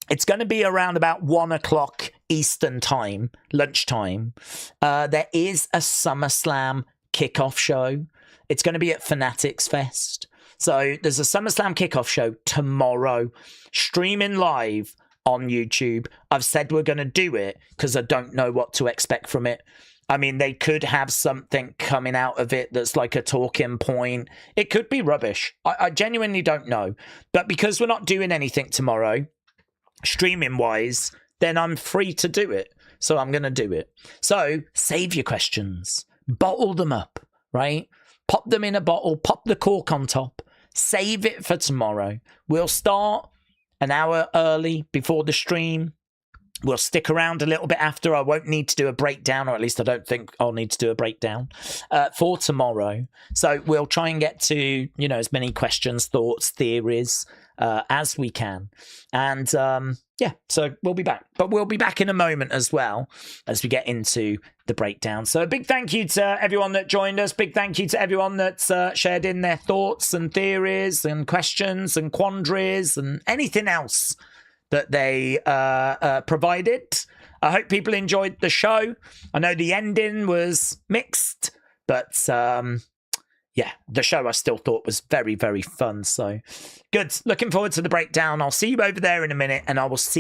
it's going to be around about 1 o'clock Eastern time, lunchtime. There is a SummerSlam kickoff show. It's going to be at Fanatics Fest. So there's a SummerSlam kickoff show tomorrow, streaming live on YouTube. I've said we're going to do it because I don't know what to expect from it. I mean, they could have something coming out of it that's like a talking point. It could be rubbish. I genuinely don't know. But because we're not doing anything tomorrow, streaming-wise, then I'm free to do it. So I'm going to do it. So save your questions. Bottle them up, right? Pop them in a bottle. Pop the cork on top. Save it for tomorrow. We'll start an hour early before the stream. We'll stick around a little bit after. I won't need to do a breakdown, or at least I don't think I'll need to do a breakdown for tomorrow. So we'll try and get to, you know, as many questions, thoughts, theories as we can. And yeah, so we'll be back. But we'll be back in a moment as well as we get into the breakdown. So a big thank you to everyone that joined us. Big thank you to everyone that's shared in their thoughts and theories and questions and quandaries and anything else that they provided. I hope people enjoyed the show. I know the ending was mixed, but yeah, the show I still thought was very, very fun. So good. Looking forward to the breakdown. I'll see you over there in a minute, and I will see